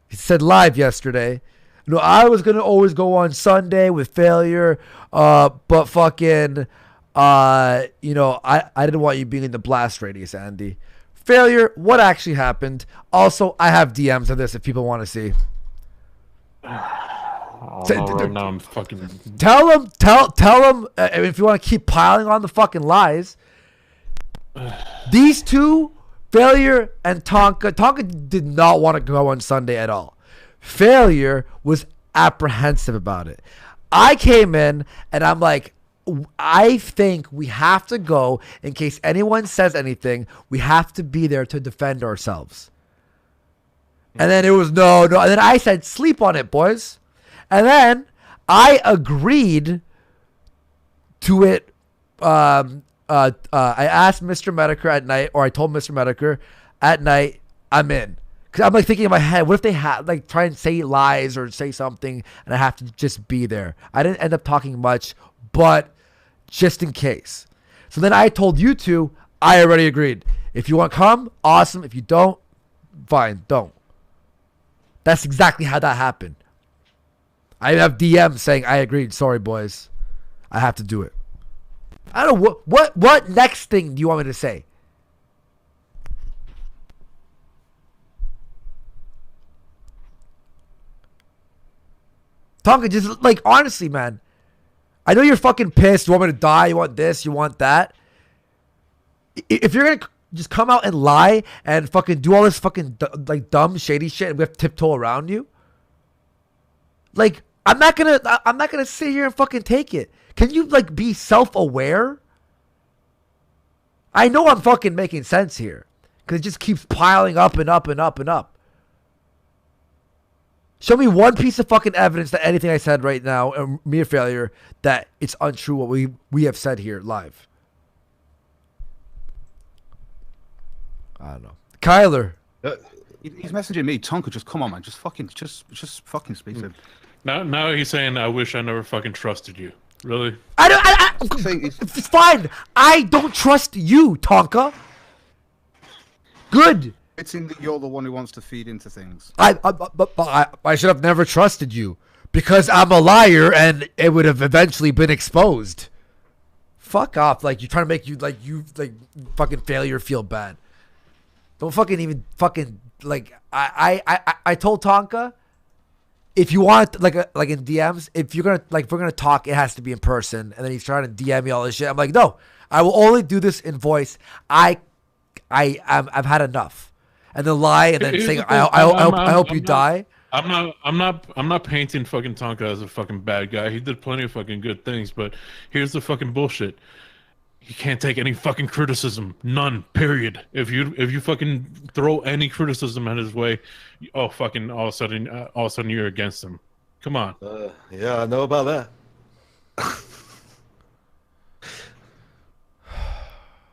said live yesterday. You know, I was gonna always go on Sunday with failure, but fucking. You know, I didn't want you being in the blast radius, Andy. Failure, what actually happened? Also, I have DMs of this if people want to see. Right now I'm fucking... Tell them, if you want to keep piling on the fucking lies. These two, Failure and Tonka did not want to go on Sunday at all. Failure was apprehensive about it. I came in and I'm like, I think we have to go in case anyone says anything. We have to be there to defend ourselves. And then it was no. And then I said, sleep on it, boys. And then I agreed to it. I asked Mr. Medicare at night, or I told Mr. Medicare at night, I'm in. Because I'm like thinking in my head, what if they like try and say lies or say something and I have to just be there? I didn't end up talking much, but just in case. So then I told you two, I already agreed. If you want to come, awesome. If you don't, fine, don't. That's exactly how that happened. I have DMs saying I agreed. Sorry, boys. I have to do it. I don't know what next thing do you want me to say? Tonka, just like honestly, man. I know you're fucking pissed. You want me to die? You want this? You want that? If you're gonna just come out and lie and fucking do all this fucking like dumb shady shit, and we have to tiptoe around you, like I'm not gonna sit here and fucking take it. Can you like be self-aware? I know I'm fucking making sense here because it just keeps piling up and up and up and up. Show me one piece of fucking evidence that anything I said right now, and mere failure, that it's untrue what we have said here live. I don't know. Kyler. He's messaging me. Tonka, just come on, man. Just fucking speak to him. Now he's saying, I wish I never fucking trusted you. Really? It's fine. I don't trust you, Tonka. Good. It's in that you're the one who wants to feed into things. I should have never trusted you because I'm a liar and it would have eventually been exposed. Fuck off. Like, you're trying to make you fucking failure feel bad. Don't fucking even fucking, like, I told Tonka, if you want, like in DMs, if we're gonna talk, it has to be in person. And then he's trying to DM me all this shit. I'm like, no, I will only do this in voice. I've had enough. And then lie and then say, I hope you die. I'm not painting fucking Tonka as a fucking bad guy. He did plenty of fucking good things, but here's the fucking bullshit. He can't take any fucking criticism. None. Period. If you fucking throw any criticism at his way, all of a sudden you're against him. Come on. Yeah, I know about that.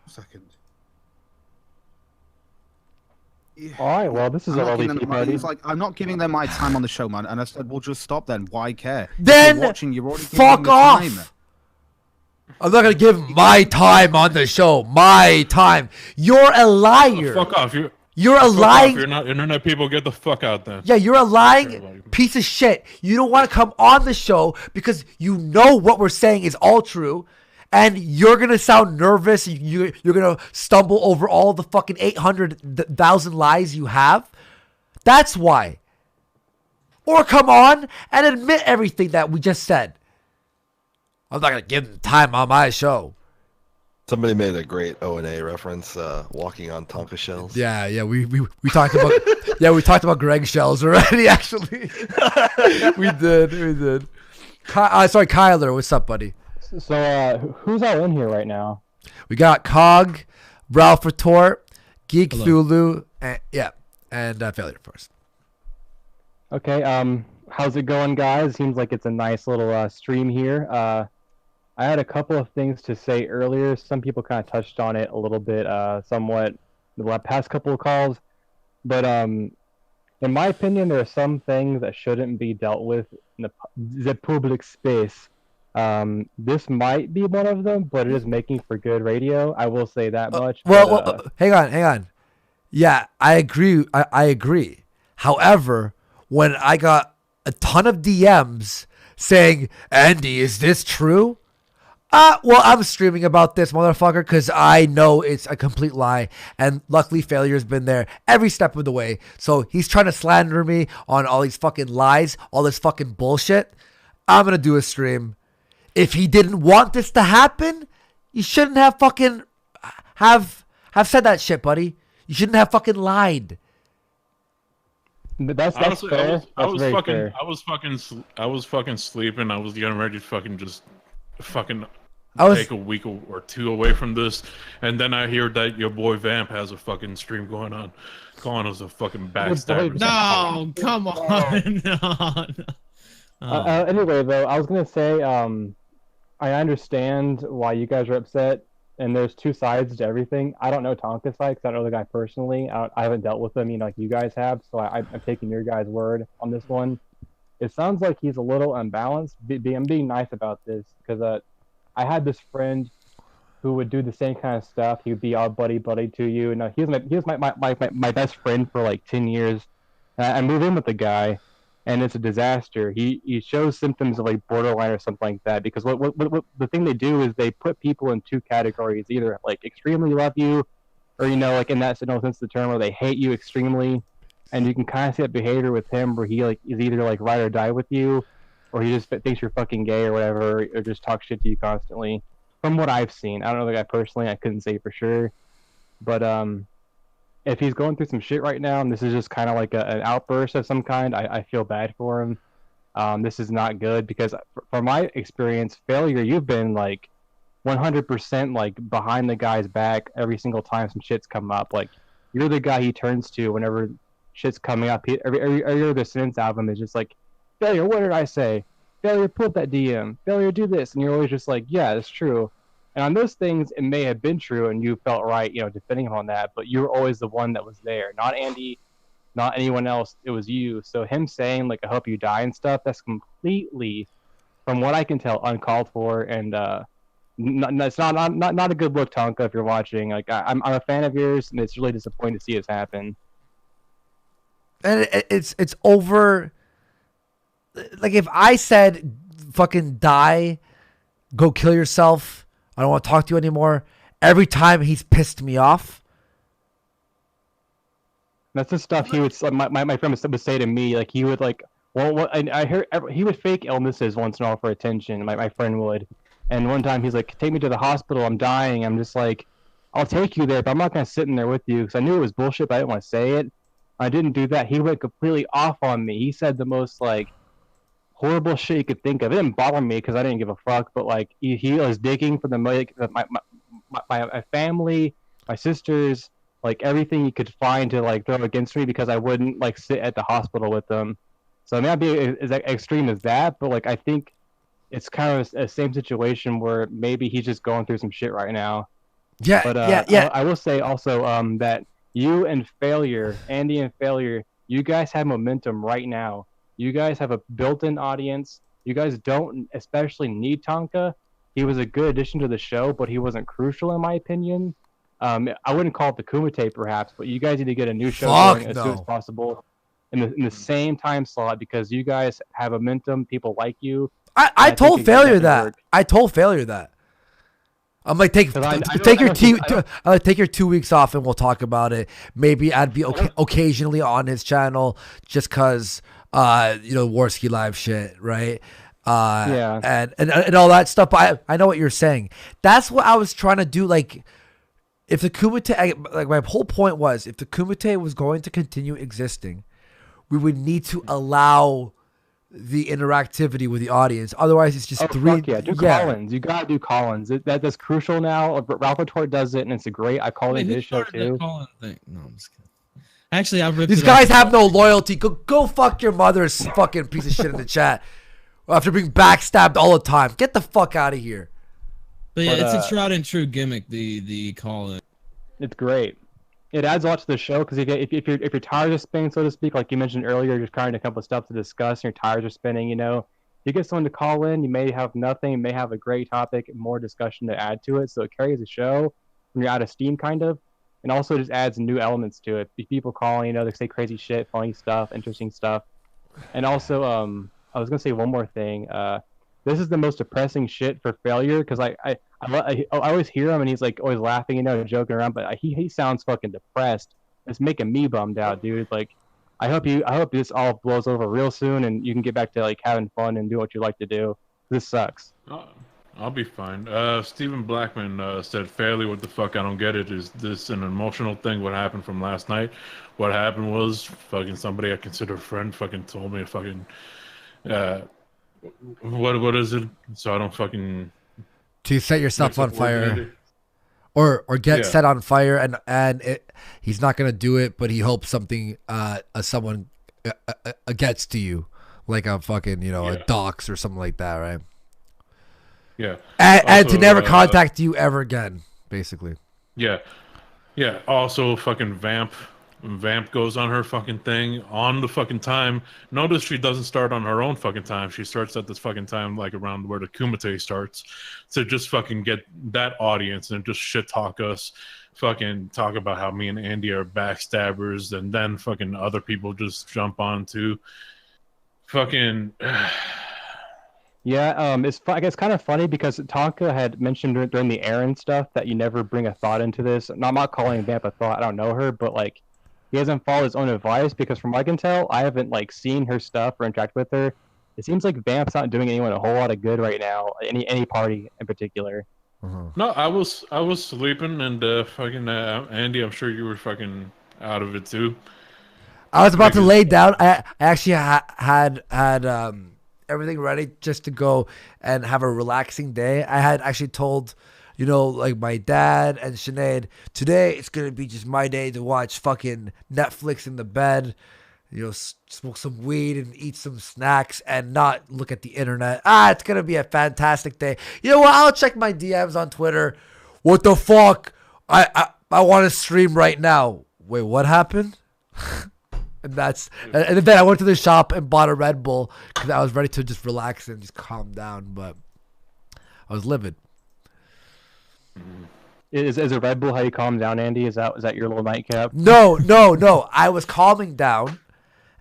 Second. All right, well, this is a LVP party. He's like, I'm not giving them my time on the show, man. And I said, well, just stop then. Why care? Then you're watching, you're already fuck off. Time. I'm not going to give my time on the show. My time. You're a liar. Fuck off. You're a lying. You're not internet people. Get the fuck out then. Yeah, you're a lying piece of shit. You don't want to come on the show because you know what we're saying is all true. And you're going to sound nervous. You're going to stumble over all the fucking 800,000 lies you have. That's why. Or come on and admit everything that we just said. I'm not going to give them time on my show. Somebody made a great O&A reference, walking on Tonka shells. Yeah, we talked about we talked about Greg shells already. Actually, we did. Sorry, Kyler, what's up, buddy? So, who's all in here right now? We got Cog, Ralph Retort, Geek Thulu, and Failure Force. Okay, how's it going, guys? Seems like it's a nice little stream here. I had a couple of things to say earlier. Some people kind of touched on it a little bit, somewhat, the past couple of calls. But in my opinion, there are some things that shouldn't be dealt with in the public space. This might be one of them, but it is making for good radio. I will say that much. Well, hang on. Yeah, I agree. I agree. However, when I got a ton of DMs saying, Andy, is this true? Well, I'm streaming about this motherfucker because I know it's a complete lie. And luckily, Failure's been there every step of the way. So he's trying to slander me on all these fucking lies, all this fucking bullshit. I'm going to do a stream. If he didn't want this to happen, you shouldn't have fucking have said that shit, buddy. You shouldn't have fucking lied. That's honestly, fair. I was fucking sleeping. I was getting ready to fucking just fucking take a week or two away from this, and then I hear that your boy Vamp has a fucking stream going on, calling us a fucking backstabber. No, come on. No. Anyway, though, I was gonna say, I understand why you guys are upset, and there's two sides to everything. I don't know Tonka's side because I don't know the guy personally. I haven't dealt with him, like you guys have, so I'm taking your guys' word on this one. It sounds like he's a little unbalanced. I'm being nice about this because I had this friend who would do the same kind of stuff. He would be all buddy to you. And he was my best friend for like 10 years. I moved in with the guy, and it's a disaster. He shows symptoms of like borderline or something like that. Because what the thing they do is they put people in two categories: either like extremely love you, or like in that sense of the term, where they hate you extremely. And you can kind of see that behavior with him, where he like is either like ride or die with you, or he just thinks you're fucking gay or whatever, or just talk shit to you constantly. From what I've seen, I don't know the guy personally. I couldn't say for sure, but if he's going through some shit right now, and this is just kind of like an outburst of some kind, I feel bad for him. This is not good because, from my experience, Failure, you've been like 100% like behind the guy's back every single time some shit's come up. Like you're the guy he turns to whenever shit's coming up. Every other sentence album is just like, Failure, what did I say? Failure, pull up that DM. Failure, do this. And you're always just like, yeah, that's true. And on those things, it may have been true and you felt right, defending him on that, but you were always the one that was there. Not Andy, not anyone else. It was you. So him saying, like, I hope you die and stuff, that's completely, from what I can tell, uncalled for. And it's not a good look, Tonka, if you're watching. Like, I'm a fan of yours, and it's really disappointing to see this happen. And it's over. Like, if I said fucking die, go kill yourself, I don't want to talk to you anymore, every time he's pissed me off. That's the stuff he would, my friend would say to me. Like, he would like, I heard he would fake illnesses once in a while for attention. My friend would. And one time he's like, take me to the hospital, I'm dying. I'm just like, I'll take you there, but I'm not going to sit in there with you, because I knew it was bullshit, but I didn't want to say it. I didn't do that. He went completely off on me. He said the most like horrible shit you could think of. It didn't bother me because I didn't give a fuck. But like he was digging for my family, my sisters, like everything he could find to like throw against me because I wouldn't like sit at the hospital with them. So it may not be as extreme as that, but like I think it's kind of a same situation where maybe he's just going through some shit right now. Yeah, but yeah. I will say also that you and Failure, Andy and Failure, you guys have momentum right now. You guys have a built-in audience. You guys don't especially need Tonka. He was a good addition to the show, but he wasn't crucial in my opinion. I wouldn't call it the Kumite perhaps, but you guys need to get a new show going as soon as possible in the same time slot, because you guys have momentum. People like you. I told Failure that. I told Failure that. I'm like, take your 2 weeks off and we'll talk about it. Maybe I'd be occasionally on his channel just cause Warski Live shit, right? And all that stuff. But I know what you're saying. That's what I was trying to do. Like, if the Kumite, like my whole point was, if the Kumite was going to continue existing, we would need to allow the interactivity with the audience. Otherwise, it's just three. Collins. You gotta do Collins. That's crucial now. Ralph Retort does it, and it's great. I call it his show too. No, I'm just kidding. Actually, I ripped These guys have no loyalty. Go fuck your mother's fucking piece of shit in the chat. After being backstabbed all the time, get the fuck out of here. But yeah, it's a tried and true gimmick. The Collins. It's great. It adds a lot to the show because if you're tired of spinning, so to speak, like you mentioned earlier, you're trying to come up with stuff to discuss, and your tires are spinning. You get someone to call in, you may have nothing, you may have a great topic, more discussion to add to it. So it carries the show when you're out of steam, kind of, and also just adds new elements to it. People calling, they say crazy shit, funny stuff, interesting stuff, and also I was gonna say one more thing. This is the most depressing shit for Failure because I always hear him and he's like always laughing, joking around, but he sounds fucking depressed. It's making me bummed out, dude. Like, I hope this all blows over real soon and you can get back to like having fun and do what you like to do. This sucks. I'll be fine. Stephen Blackman said, "Fairly, what the fuck? I don't get it. Is this an emotional thing? What happened from last night? What happened was fucking somebody I consider a friend fucking told me to fucking what is it? So I don't fucking." To set yourself Mix on up words and fire. Andy. Or get Yeah. set on fire, and he's not gonna do it, but he hopes someone gets to you, like a fucking a dox or something like that, right? Yeah. And to Also, never contact you ever again, basically. Yeah. Yeah. Also, fucking Vamp. Vamp goes on her fucking thing on the fucking time. Notice she doesn't start on her own fucking time. She starts at this fucking time, like around where the Kumite starts, to just fucking get that audience and just shit talk us. Fucking talk about how me and Andy are backstabbers, and then fucking other people just jump on to fucking. Yeah, it's kind of funny because Tonka had mentioned during the Aaron stuff that you never bring a thought into this. And I'm not calling Vamp a thought. I don't know her, but like, he hasn't followed his own advice because from what I can tell, I haven't like seen her stuff or interacted with her. It seems like Vamp's not doing anyone a whole lot of good right now. Any party in particular. No, I was sleeping, and fucking Andy, I'm sure you were fucking out of it too. I was about to lay down. I actually had everything ready just to go and have a relaxing day. I had actually told, like my dad and Sinead, today it's going to be just my day to watch fucking Netflix in the bed, smoke some weed and eat some snacks and not look at the internet. It's going to be a fantastic day. You know what? I'll check my DMs on Twitter. What the fuck? I want to stream right now. Wait, what happened? And then I went to the shop and bought a Red Bull because I was ready to just relax and just calm down, but I was livid. Is a Red Bull how you calm down, Andy? Is that your little nightcap? No. I was calming down,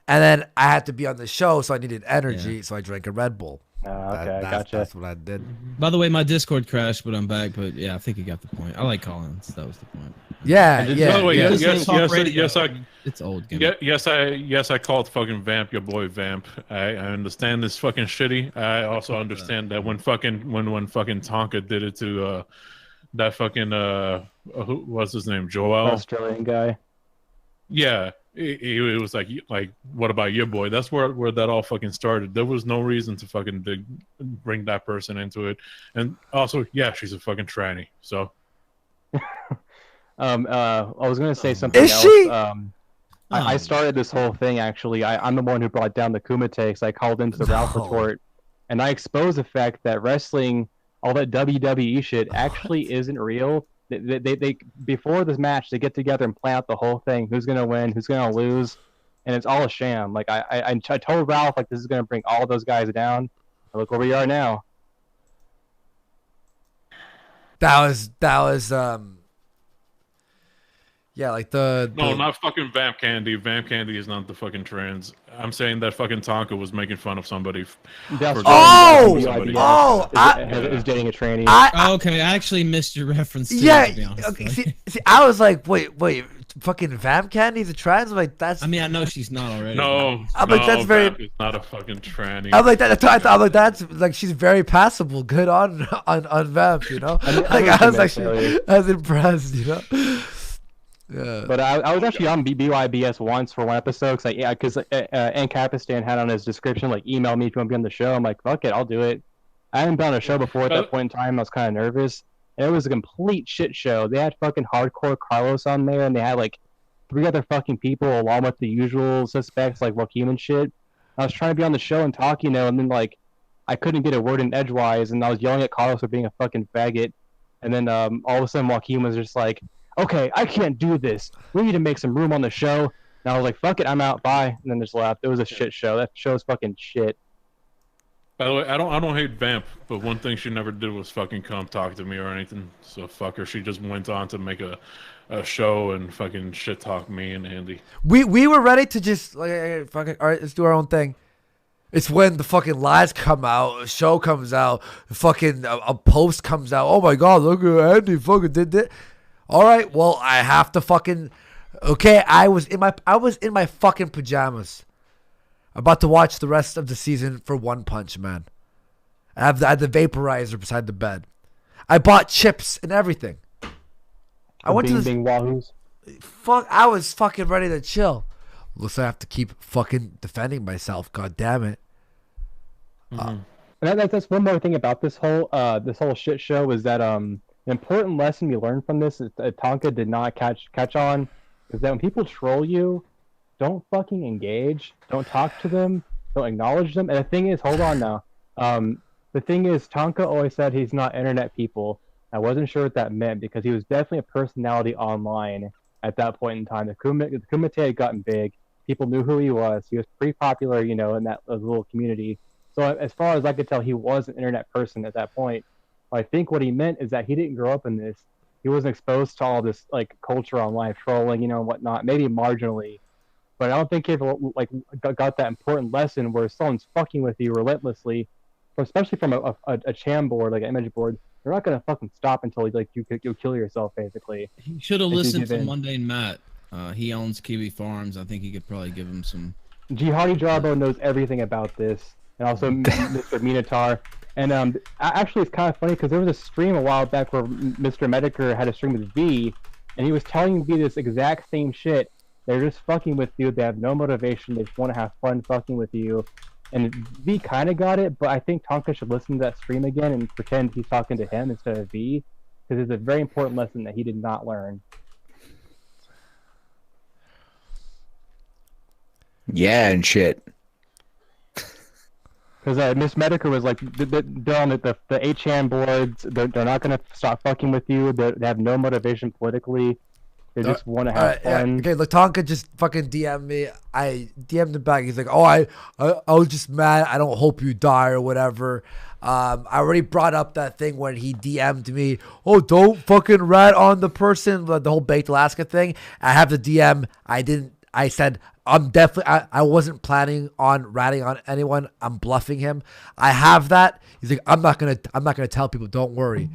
and then I had to be on the show, so I needed energy, so I drank a Red Bull. Okay, gotcha. That's what I did. By the way, my Discord crashed, but I'm back. But yeah, I think you got the point. I like Collins. That was the point. Yeah. By the way, yes, it's old. Game. Yes, I called fucking Vamp your boy Vamp. I understand it's fucking shitty. I also understand that when fucking Tonka did it to that fucking who was his name, Joel, Australian guy. Yeah, he was like, what about your boy? That's where that all fucking started. There was no reason to fucking bring that person into it, and also, yeah, she's a fucking tranny. So, I was gonna say something else. She? I started this whole thing actually. I'm the one who brought down the Kumite because I called into the Ralph report, and I exposed the fact that wrestling, all that WWE shit, actually isn't real. They before this match they get together and plan out the whole thing, who's gonna win, who's gonna lose, and it's all a sham. Like I told Ralph like this is gonna bring all those guys down. And look where we are now. That was yeah, like no, not fucking Vamp Candy. Vamp Candy is not the fucking trans. I'm saying that fucking Tonka was making fun of somebody. Is dating a tranny. Okay, I actually missed your reference. Yeah, to be honest. okay, see, I was like, wait, fucking Vamp Candy's a trans? I'm like, that's. I mean, I know she's not already. No, I'm like, that's very. Vamp is not a fucking tranny. I'm like that. I'm like that's like she's very passable. Good on Vamp, you know. I was impressed, you know. Yeah. But I was actually on BYBS once for one episode because Ancapistan had on his description like email me if you want to be on the show. I'm like, fuck it, I'll do it. I hadn't been on a show before at that point in time. I was kind of nervous, and it was a complete shit show. They had fucking hardcore Carlos on there, and they had like 3 other fucking people along with the usual suspects like Joaquin and shit. I was trying to be on the show and talk, and then like I couldn't get a word in edgewise, and I was yelling at Carlos for being a fucking faggot, and then all of a sudden Joaquin was just like, okay, I can't do this. We need to make some room on the show. And I was like, fuck it, I'm out, bye. And then just left. It was a shit show. That show's fucking shit. By the way, I don't hate Vamp, but one thing she never did was fucking come talk to me or anything. So fuck her. She just went on to make a show and fucking shit talk me and Andy. We were ready to just like fucking all right, let's do our own thing. It's when the fucking lies come out, a show comes out, fucking a post comes out. Oh my god, look at Andy fucking did that. All right, well, I have to fucking. Okay, I was in my fucking pajamas, about to watch the rest of the season for One Punch Man. I had the vaporizer beside the bed. I bought chips and everything. I went to Bing Wahoos. Fuck, I was fucking ready to chill. Looks like I have to keep fucking defending myself. God damn it. And that's one more thing about this whole shit show is that an important lesson we learned from this is that Tonka did not catch on is that when people troll you, don't fucking engage, don't talk to them, don't acknowledge them. And the thing is, hold on now. The thing is, Tonka always said he's not internet people. I wasn't sure what that meant because he was definitely a personality online at that point in time. The Kumite had gotten big. People knew who he was. He was pretty popular, you know, in that little community. So as far as I could tell, he was an internet person at that point. I think what he meant is that he didn't grow up in this. He wasn't exposed to all this like culture online, trolling, you know, and whatnot. Maybe marginally, but I don't think he ever like got that important lesson where someone's fucking with you relentlessly, especially from a cham board, like an image board. They're not gonna fucking stop until like you kill yourself, basically. He should have listened to Mundane Matt. He owns Kiwi Farms. I think he could probably give him some. Jihadi Jarbo knows everything about this, and also Mr. Minotaur. And actually, it's kind of funny because there was a stream a while back where Mr. Mediker had a stream with V, and he was telling V this exact same shit. They're just fucking with you. They have no motivation. They just want to have fun fucking with you. And V kind of got it, but I think Tonka should listen to that stream again and pretend he's talking to him instead of V, because it's a very important lesson that he did not learn. Yeah, and shit. Because Miss Medica was like, they're on the 8chan boards. They're not going to stop fucking with you. They have no motivation politically. They just want to have fun. Yeah. Okay, look, Tonka just fucking DM'd me. I DM'd him back. He's like, oh, I was just mad. I don't hope you die or whatever. I already brought up that thing when he DM'd me. Oh, don't fucking rat on the person. The whole Baked Alaska thing. I have the DM. I said, I'm definitely, I wasn't planning on ratting on anyone. I'm bluffing him. I have that. He's like, I'm not gonna tell people. Don't worry.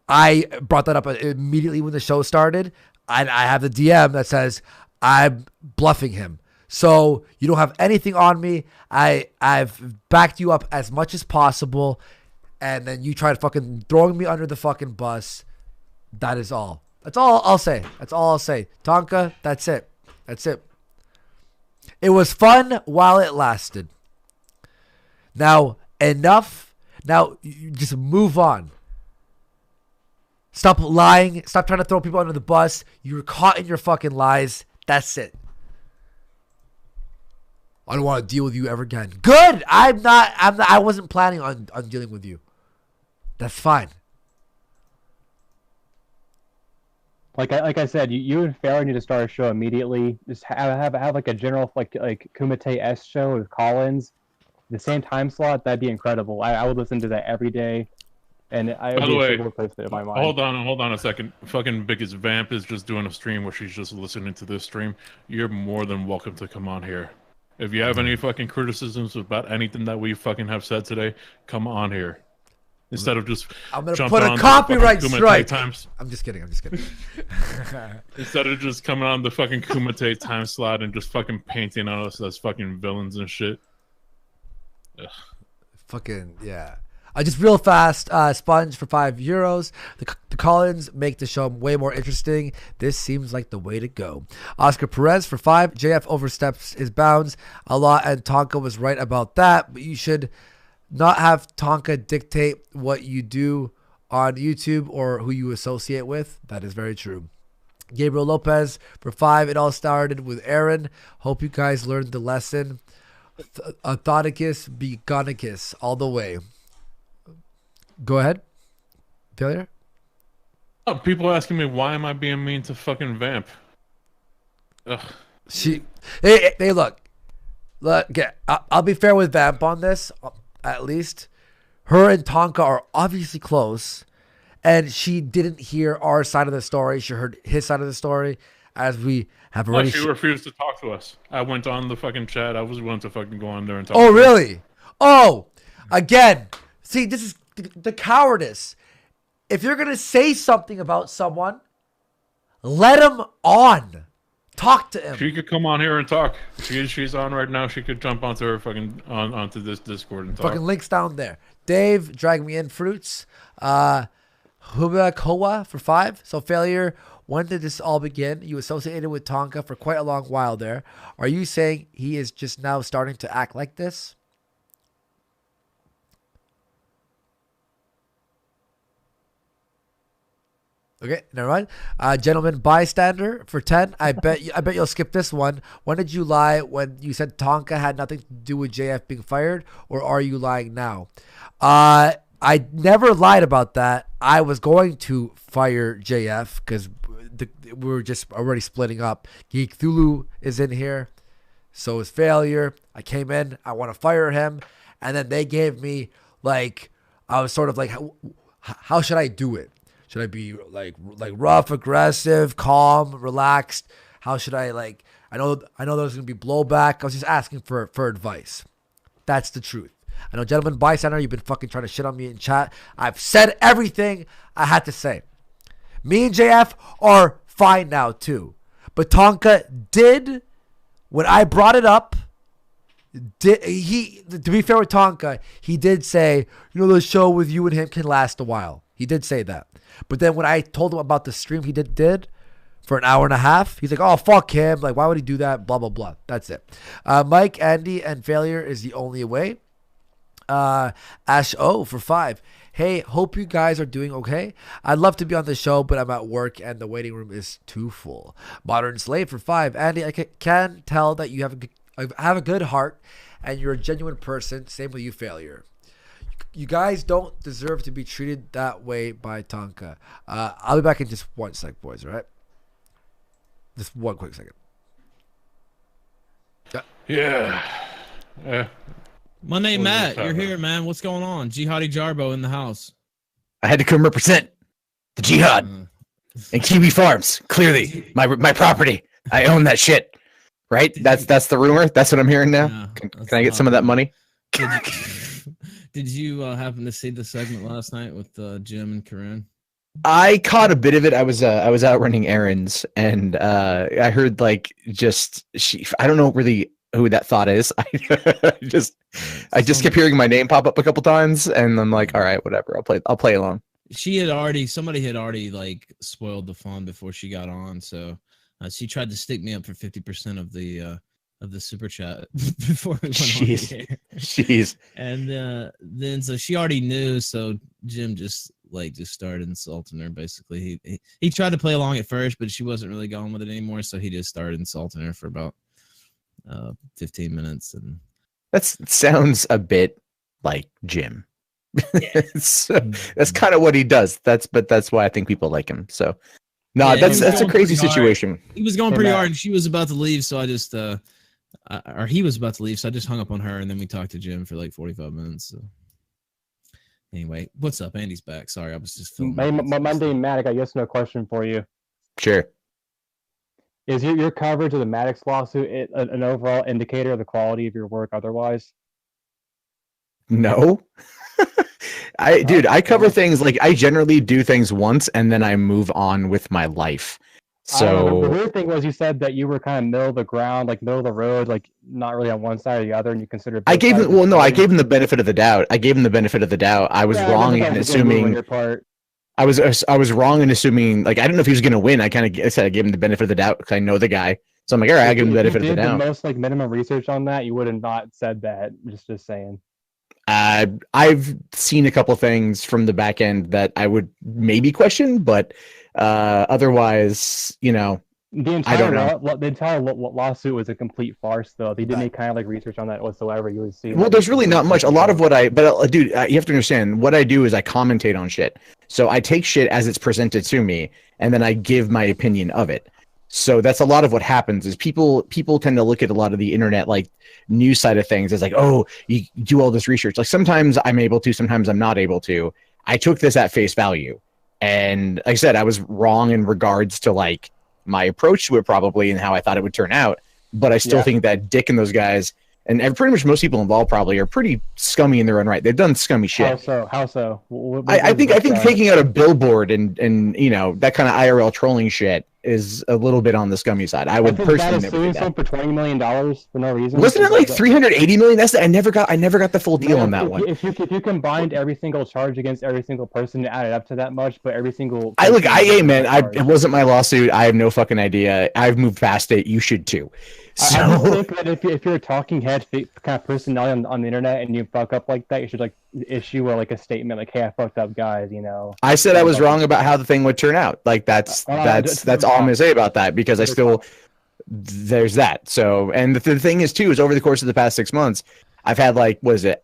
I brought that up immediately when the show started. I have the DM that says I'm bluffing him. So you don't have anything on me. I've backed you up as much as possible, and then you tried fucking throwing me under the fucking bus. That is all. That's all I'll say. That's all I'll say. Tonka, that's it. That's it. It was fun while it lasted. Now, enough. Now, you just move on. Stop lying. Stop trying to throw people under the bus. You were caught in your fucking lies. That's it. I don't want to deal with you ever again. Good. I wasn't planning on dealing with you. That's fine. Like I said, you and Farrah need to start a show immediately. Just have like a general like Kumite S show with Collins, the same time slot. That'd be incredible. I would listen to that every day, and I By the way, in my mind. hold on a second. Fucking Biggest Vamp is just doing a stream where she's just listening to this stream. You're more than welcome to come on here. If you have any fucking criticisms about anything that we fucking have said today, come on here. Instead of just I'm gonna put a copyright strike. I'm just kidding. Instead of just coming on the fucking Kumite time slot and just fucking painting on us as fucking villains and shit. Ugh. Fucking yeah. Just real fast, Sponge for €5. The Collins make the show way more interesting. This seems like the way to go. Oscar Perez for $5. JF oversteps his bounds a lot, and Tonka was right about that. But you should not have Tonka dictate what you do on YouTube or who you associate with. That is very true. Gabriel Lopez for $5. It all started with Aaron. Hope you guys learned the lesson. Thoticus Begonicus all the way. Go ahead. Failure? Oh, people asking me why am I being mean to fucking Vamp? Ugh. Hey, look. I'll be fair with Vamp on this. At least her and Tonka are obviously close, and she didn't hear our side of the story. She heard his side of the story, as we have already. She refused to talk to us. I went on the fucking chat. I was willing to fucking go on there and talk. Oh, really? Oh, again. See, this is the cowardice. If you're gonna say something about someone, let him on. Talk to him. She could come on here and talk. She's on right now. She could jump onto her fucking onto this Discord and talk. Fucking links down there. Dave, drag me in fruits. Huba Kowa for $5. So failure. When did this all begin? You associated with Tonka for quite a long while there. Are you saying he is just now starting to act like this? Okay, never mind. Gentleman bystander for 10. I bet you'll skip this one. When did you lie when you said Tonka had nothing to do with JF being fired, or are you lying now? I never lied about that. I was going to fire JF because we were just already splitting up. Geek Thulu is in here, so is Failure. I came in. I want to fire him, and then they gave me like, I was sort of like, how should I do it? Should I be like rough, aggressive, calm, relaxed? How should I like? I know there's gonna be blowback. I was just asking for advice. That's the truth. I know, gentlemen, bystander, you've been fucking trying to shit on me in chat. I've said everything I had to say. Me and JF are fine now too, but Tonka did when I brought it up. To be fair with Tonka, he did say, the show with you and him can last a while. He did say that. But then when I told him about the stream he did for an hour and a half, he's like, oh, fuck him. Like, why would he do that? Blah, blah, blah. That's it. Mike, Andy, and Failure is the only way. Ash O for 5. Hey, hope you guys are doing okay. I'd love to be on the show, but I'm at work and the waiting room is too full. Modern Slave for 5. Andy, I can tell that you have a good heart and you're a genuine person. Same with you, Failure. You guys don't deserve to be treated that way by Tonka. I'll be back in just one sec, boys, all right? Just one quick second. Yeah. My name Matt. You're here, man. What's going on? Jihadi Jarbo in the house. I had to come represent the Jihad and Kiwi Farms. Clearly, my property. I own that shit. Right? That's the rumor. That's what I'm hearing now. Yeah, can I get some of that money? Did you happen to see the segment last night with Jim and Karun? I caught a bit of it. I was out running errands, and I heard like I don't know really who that thought is. I just kept hearing my name pop up a couple times, and I'm like, all right, whatever. I'll play along. Somebody had already like spoiled the fun before she got on, so she tried to stick me up for 50% of the super chat before we went on the air. Jeez. And then so she already knew, so Jim just started insulting her. Basically, he tried to play along at first, but she wasn't really going with it anymore, so he just started insulting her for about 15 minutes. And that sounds a bit like Jim. Yeah. That's kind of what he does. That's why I think people like him. So no, that's a crazy situation. He was going pretty hard, and she was about to leave, so I just he was about to leave, so I just hung up on her, and then we talked to Jim for like 45 minutes. So. Anyway, what's up? Andy's back. Sorry, I was just filming. Monday, Matt, I got a yes no question for you. Sure. Is your coverage of the Maddox lawsuit an overall indicator of the quality of your work otherwise? No. I cover things like I generally do things once and then I move on with my life. So the weird thing was you said that you were kind of middle of the ground, like middle of the road, like not really on one side or the other, and you considered. I gave him the benefit of the doubt. I was wrong in assuming. I was wrong in assuming, like, I didn't know if he was going to win. I said I gave him the benefit of the doubt because I know the guy. So I'm like, all right, I give him the benefit of the doubt. The most like minimum research on that, you would have not said that. Just saying. I've seen a couple things from the back end that I would maybe question, but otherwise, the entire lawsuit was a complete farce, though. They didn't make kind of like research on that whatsoever. You would see. Well, there's really not much. A lot of what dude, you have to understand. What I do is I commentate on shit. So I take shit as it's presented to me, and then I give my opinion of it. So that's a lot of what happens. Is people tend to look at a lot of the internet like news side of things as like, oh, you do all this research. Like sometimes I'm able to, sometimes I'm not able to. I took this at face value, and like I said, I was wrong in regards to like my approach to it probably and how I thought it would turn out. But I still think that Dick and those guys and pretty much most people involved probably are pretty scummy in their own right. They've done scummy shit. How so? I think taking out a billboard and that kind of IRL trolling shit is a little bit on the scummy side. I would personally never do that. For $20 million for no reason. Wasn't it like 380 million? I never got the full deal on that one. If you combined every single charge against every single person, it added up to that much. But every single it wasn't my lawsuit. I have no fucking idea. I've moved past it. You should too. So I just think that if you're a talking head kind of personality on the internet and you fuck up like that, you should like issue a statement like, "Hey, I fucked up, guys." You know. I said I was wrong about how the thing would turn out. Like that's all I'm gonna say about that, because I still there's that. So, and the thing is too is over the course of the past 6 months, I've had like, what is it?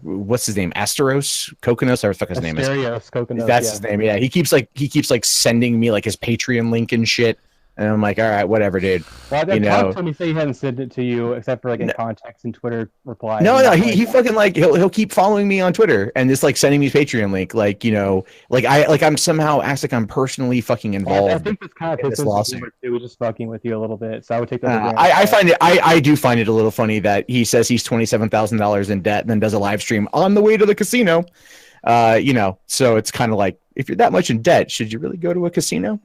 What's his name? Asteros Kokonos, or what the fuck his name is? Asterios Kokonos. That's his name. Yeah, he keeps like sending me like his Patreon link and shit. And I'm like, all right, whatever, dude. Well, I talked to him. He said he hadn't sent it to you, except for like in context and Twitter replies. No, he fucking like he'll keep following me on Twitter and just like sending me his Patreon link, like, you know, like I'm somehow acts like I'm personally fucking involved. I think that's kind of his lawsuit. He was just fucking with you a little bit, so I would take that. I do find it a little funny that he says he's $27,000 in debt and then does a live stream on the way to the casino. You know, so it's kind of like, if you're that much in debt, should you really go to a casino?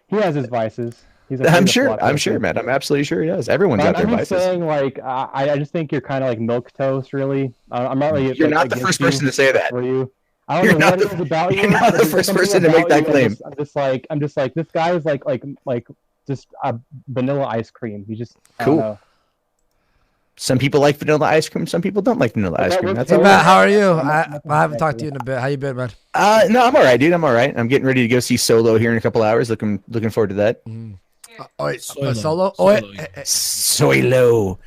He has his vices. I'm sure, man. I'm absolutely sure he does. Everyone's got their vices. I'm saying, like, I just think you're kind of like milquetoast, really. I'm not really. You're not the first person to say that. For you. I don't know what it is about you. You're not the first person to make that claim. I'm just like this guy is like just a vanilla ice cream. He just cool. Some people like vanilla ice cream. Some people don't like vanilla ice cream. That's hey, Matt, how are you? I haven't talked to you in a bit. How you been, man? No, I'm all right, dude. I'm all right. I'm getting ready to go see Solo here in a couple hours. Looking forward to that. Solo? Solo.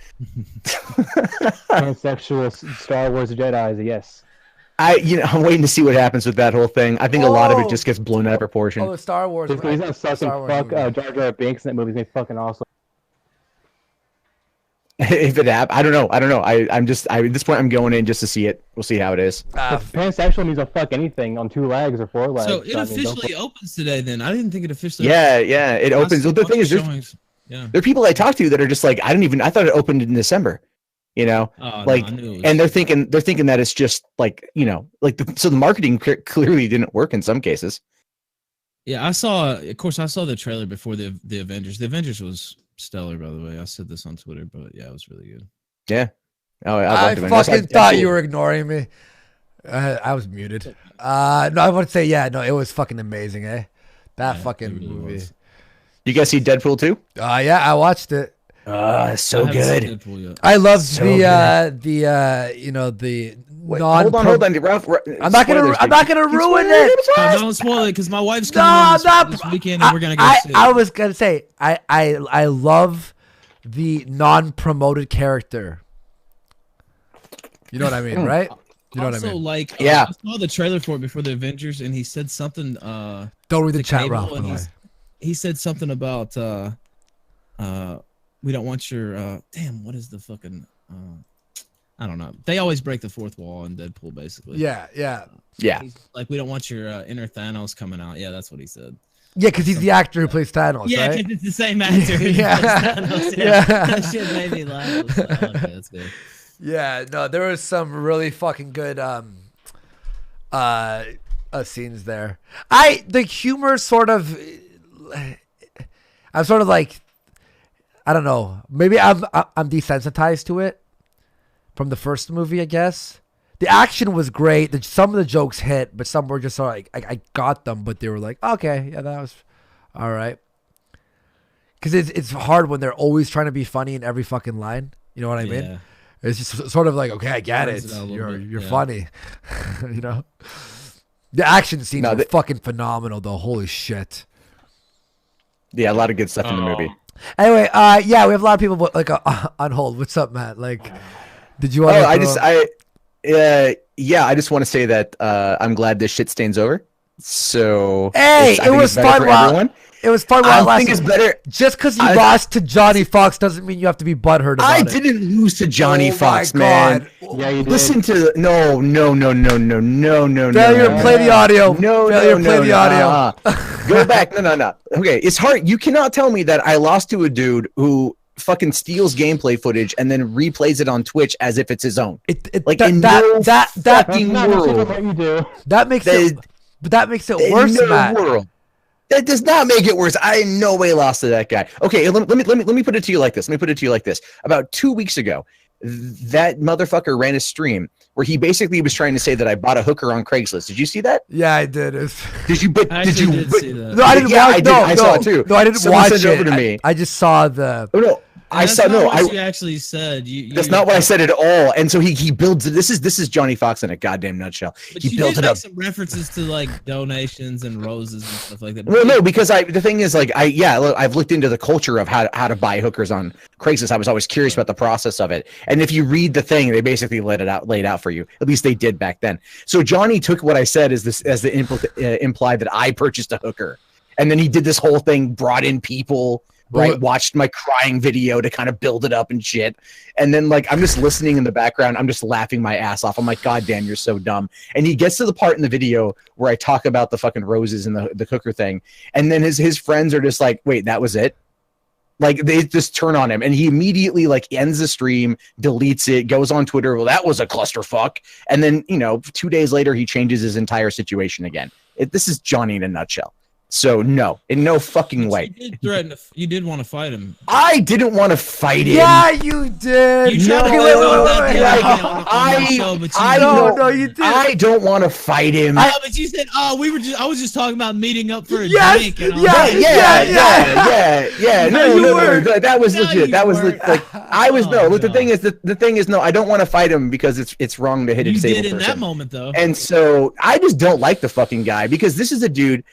Transsexual Star Wars Jedi, yes. I'm waiting to see what happens with that whole thing. I think a lot of it just gets blown out of proportion. Oh, Star Wars. He's not sucking fuck Jar Jar Binks in that movie. He's fucking awesome. If it happens, I don't know. I'm just at this point I'm going in just to see it. We'll see how it is. Pansexual means I'll fuck anything on 2 legs or 4 legs. So it officially opens today. Then I didn't think it officially. Yeah, it opens. Well, the thing is, there are people I talk to that are just like, I thought it opened in December. You know, and they're thinking that it's just like, you know, like so the marketing clearly didn't work in some cases. Yeah, I saw the trailer before the Avengers. The Avengers was stellar, by the way. I said this on Twitter, but yeah, it was really good. Yeah. Oh, I fucking thought you were ignoring me. I was muted. No, I want to say, yeah, no, it was fucking amazing, eh? That fucking really movie. Was. You guys see Deadpool 2? Yeah, I watched it. So good. I love the you know, the hold on. Ralph, I'm not gonna ruin it. Don't spoil it, because my wife's coming this weekend and we're gonna go see it. I was gonna say I love the non-promoted character. You know what I mean, right? You know what I mean? Like, yeah. I saw the trailer for it before the Avengers, and he said something. Don't read the chat, Ralph. By the way. He said something about we don't want your damn. What is the fucking? I don't know. They always break the fourth wall in Deadpool, basically. Yeah. He's like, we don't want your inner Thanos coming out. Yeah, that's what he said. Yeah, because he's the actor who plays Thanos, yeah, right? because it's the same actor who plays Thanos. Yeah. That shit made me laugh. Like, okay, that's good. Yeah, no, there was some really fucking good scenes there. The humor sort of, I'm sort of like, I don't know. Maybe I'm desensitized to it from the first movie, I guess. The action was great. Some of the jokes hit, but some were just sort of like, I got them, but they were like, okay, yeah, that was all right. Because it's hard when they're always trying to be funny in every fucking line. You know what I mean? It's just sort of like, okay, I get it. You're funny. You know? The action scenes were fucking phenomenal, though. Holy shit. Yeah, a lot of good stuff in the movie. Anyway, yeah, we have a lot of people like on hold. What's up, Matt? Like, did you want to I just want to say that I'm glad this shit stains over. So hey, it was fun while it was fun while I think it's better. Just because you lost to Johnny Fox doesn't mean you have to be butthurt about it. I didn't lose to Johnny Fox, man. Yeah, you did. Listen to no. Failure, play the audio. No. Play the audio. Go back. No. Okay, it's hard. You cannot tell me that I lost to a dude who fucking steals gameplay footage and then replays it on Twitch as if it's his own. That fucking world. What you do. That makes it worse, Matt. That does not make it worse. I in no way lost to that guy. Okay, let me put it to you like this. About 2 weeks ago, that motherfucker ran a stream where he basically was trying to say that I bought a hooker on Craigslist. Did you see that? Yeah, I did. Did you? But I did you? did see that. No, I didn't watch. I saw it too. No, I didn't Someone watch sent it. over to me. I just saw the. Oh no. That's not what you actually said. That's not what I said at all. And so he builds it. This is Johnny Fox in a goddamn nutshell. But He you built did it make up. some references to like donations and roses and stuff like that. Well, no, because the thing is, like, I've looked into the culture of how to buy hookers on Craigslist. I was always curious about the process of it. And if you read the thing, they basically laid it out for you. At least they did back then. So Johnny took what I said as the implied that I purchased a hooker, and then he did this whole thing, brought in people. Right, watched my crying video to kind of build it up and shit, and then like I'm just listening in the background, I'm just laughing my ass off. I'm like, God damn, you're so dumb. And he gets to the part in the video where I talk about the fucking roses and the cooker thing, and then his friends are just like, wait, that was it? Like they just turn on him, and he immediately like ends the stream, deletes it, goes on Twitter. Well, that was a clusterfuck, and then 2 days later he changes his entire situation again. This is Johnny in a nutshell. So no, in no fucking way. You did want to fight him. I didn't want to fight him. Yeah, you did. You tried to wait, no, you did. I don't want to fight him. But you said, I was just talking about meeting up for a drink. And No, that was legit. That was like I was Look, the thing is, no, I don't want to fight him because it's wrong to hit a disabled person. You did in that moment, though. And so I just don't like the fucking guy because this is a dude.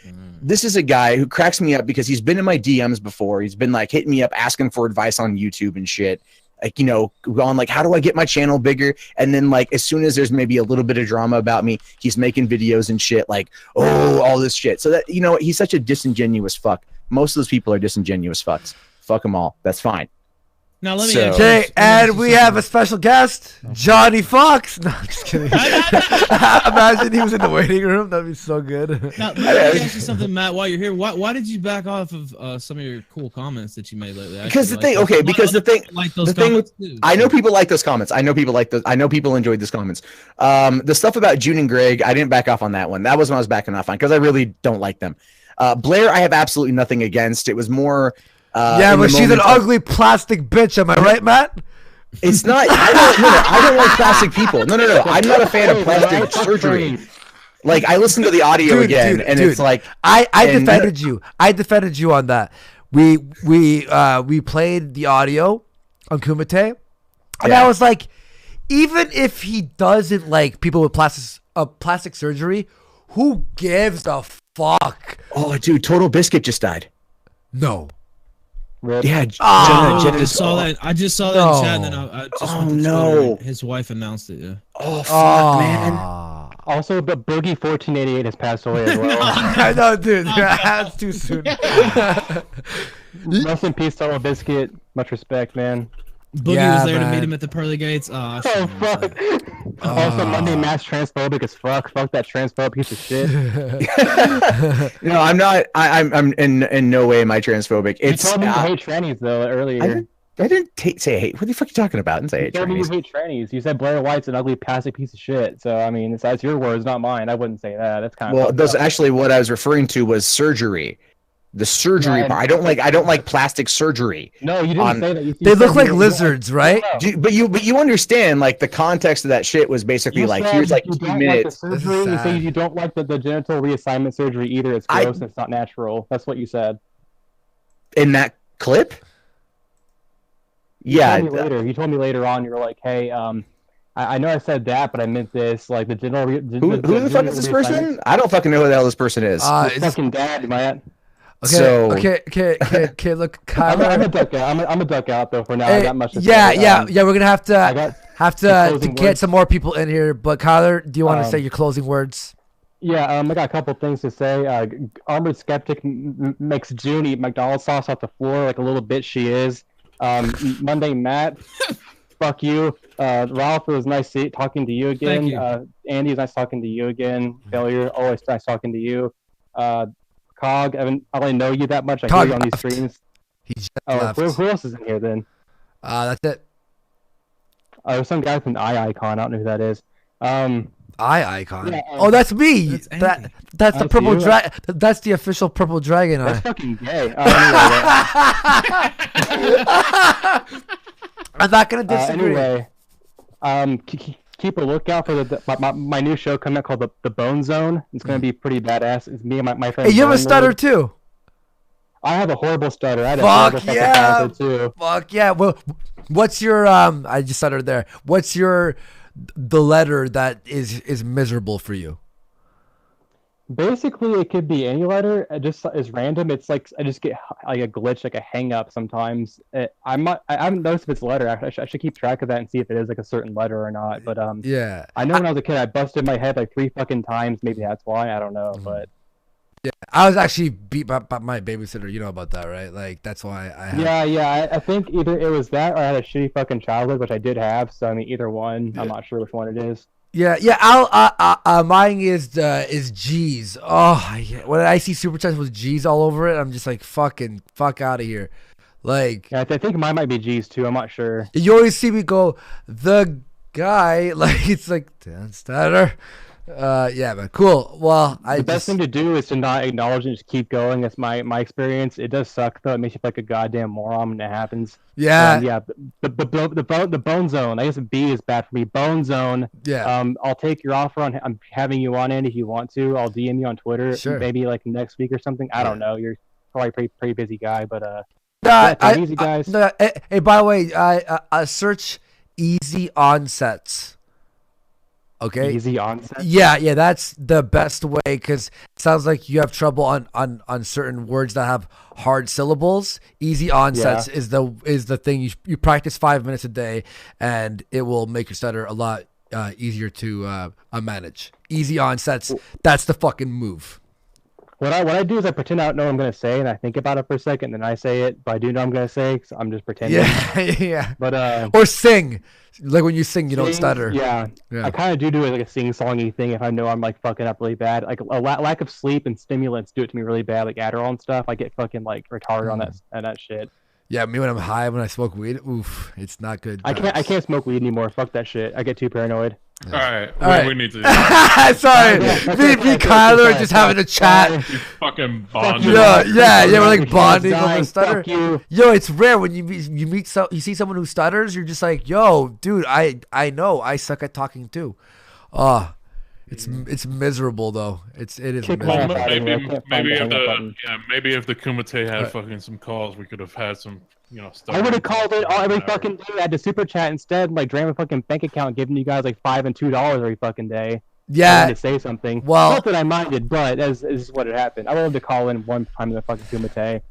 This is a guy who cracks me up because he's been in my DMs before. He's been like hitting me up, asking for advice on YouTube and shit. Like, going like, how do I get my channel bigger? And then like, as soon as there's maybe a little bit of drama about me, he's making videos and shit like, oh, all this shit. So that, he's such a disingenuous fuck. Most of those people are disingenuous fucks. Fuck them all. That's fine. Now let me. Okay, and we have a special guest, Johnny Fox. No, I'm just kidding. Imagine he was in the waiting room. That'd be so good. Now, let me ask you something, Matt. While you're here, why did you back off of some of your cool comments that you made lately? Because the thing, I know people like those comments. I know people enjoyed those comments. The stuff about June and Greg, I didn't back off on that one. That was when I was backing off on because I really don't like them. Blair, I have absolutely nothing against. It was more. But she's an ugly plastic bitch. Am I right, Matt? It's not. I don't like plastic people. No. I'm not a fan of plastic surgery. Like I listened to the audio again, and it's like I defended you. I defended you on that. We played the audio on Kumite, and I was like, even if he doesn't like people with plastic surgery, who gives a fuck? Oh, dude, Total Biscuit just died. No. Yeah, I just saw that in chat, and then I just went to Twitter. His wife announced it. Yeah. Oh fuck, man. Also, but Boogie 1488 has passed away as well. I know, dude. That's too soon. Rest in peace, Total Biscuit. Much respect, man. Boogie was there to meet him at the pearly gates. Oh fuck. Also, Monday Mass transphobic as fuck. Fuck that transphobic piece of shit. No, I'm not. I'm in no way am I transphobic. It's you told me you hate trannies though earlier. I didn't say hate. What the fuck are you talking about? I didn't say hate you told me trannies. you hate trannies. You said Blair White's an ugly plastic piece of shit. So I mean, that's your words, not mine. I wouldn't say that. That's kind of well. Those actually what I was referring to was surgery. The surgery part. I don't like plastic surgery. No, you didn't say that. They look like lizards, right? But you understand like the context of that shit was basically like here's like 2 minutes. Like surgery. You say you don't like the genital reassignment surgery either. It's gross and it's not natural. That's what you said. In that clip? You told me later on. You were like, hey, I know I said that, but I meant this. Like the genital. Who the fuck is this person? I don't fucking know who the hell this person is. It's fucking dad, Matt. Okay. Look, Kyle. I'm a duck out. I'm a duck out though for now. Hey, I got much to say. Yeah. We're gonna have to get some more people in here. But Kyler, do you want to say your closing words? Yeah, I got a couple things to say. Armored Skeptic makes June eat McDonald's sauce off the floor like a little bitch she is. Monday Matt, fuck you. Ralph, it was nice talking to you again. Thank you. Andy, it was nice talking to you again. Failure, always nice talking to you. Cog, I don't really know you that much. I hear you on these streams. Who else is in here then? That's it. There's some guy with an eye icon. I don't know who that is. eye icon. Yeah, Oh, that's me. That's That's Andy. the That's purple you? dragon. That's the official purple dragon That's eye. fucking gay. I'm not gonna disagree. Anyway, keep a lookout for my new show coming out called the Bone Zone. It's gonna be pretty badass. It's me and my friend. Hey, you have a Bone stutter Lord. tue. I have a horrible stutter. I had a horrible Fuck fucking yeah! childhood, too. Fuck yeah! Well, what's your I just stuttered there. What's your the letter that is miserable for you? Basically, it could be any letter. It just is random. It's like I just get like a glitch, like a hang up sometimes. I haven't noticed if it's a letter. Actually, I should keep track of that and see if it is like a certain letter or not. But Yeah. I know when I was a kid, I busted my head like 3 fucking times. Maybe that's why. I don't know, but. Yeah, I was actually beat by my babysitter. You know about that, right? Like that's why I. Have... Yeah. I think either it was that or I had a shitty fucking childhood, which I did have. So I mean, either one. I'm not sure which one it is. Yeah. Mine is G's. Oh, yeah. When I see super chats with G's all over it, I'm just like fuck out of here. Like. Yeah, I think mine might be G's too. I'm not sure. You always see me go the guy like it's like Dan Stutter. Yeah, man, cool. Well, the best thing to do is to not acknowledge and just keep going. That's my experience. It does suck though. It makes you feel like a goddamn moron when it happens. Yeah. Yeah. The bone zone. I guess B is bad for me. Bone zone. Yeah. I'll take your offer on. I'm having you on, Andy, if you want to. I'll DM you on Twitter. Sure. Maybe like next week or something. I don't know. You're probably pretty busy guy, but easy guys. Hey, by the way, I search easy onsets. Okay. Easy onset. Yeah, that's the best way because it sounds like you have trouble on certain words that have hard syllables. Easy onsets is the thing you practice 5 minutes a day, and it will make your stutter a lot easier to manage. Easy onsets. That's the fucking move. What I do is I pretend I don't know what I'm gonna say, and I think about it for a second, and then I say it. But I do know I'm gonna say, so I'm just pretending. Yeah. But or sing. Like when you sing, you don't stutter. Yeah. I kind of do it like a sing-songy thing if I know I'm like fucking up really bad. Like a lack of sleep and stimulants do it to me really bad, like Adderall and stuff. I get fucking like retarded on that shit. Yeah, me when I'm high, when I smoke weed, oof, it's not good. I can't smoke weed anymore. Fuck that shit. I get too paranoid. All right, we need to. Sorry, me, Kyler, just having a chat. You fucking bonding. Yeah, we're like bonding over stutter. You. Yo, it's rare when you see someone who stutters, you're just like, yo, dude, I know I suck at talking too. It's miserable though. It is miserable. Maybe if the Kumite had fucking some calls, we could have had some. I would have called it every fucking day. I had to super chat instead, like drain my fucking bank account, giving you guys like $5 and $2 every fucking day. Yeah. To say something. Well, not that I minded, but this is what had happened. I wanted to call in one time in the fucking Kumite.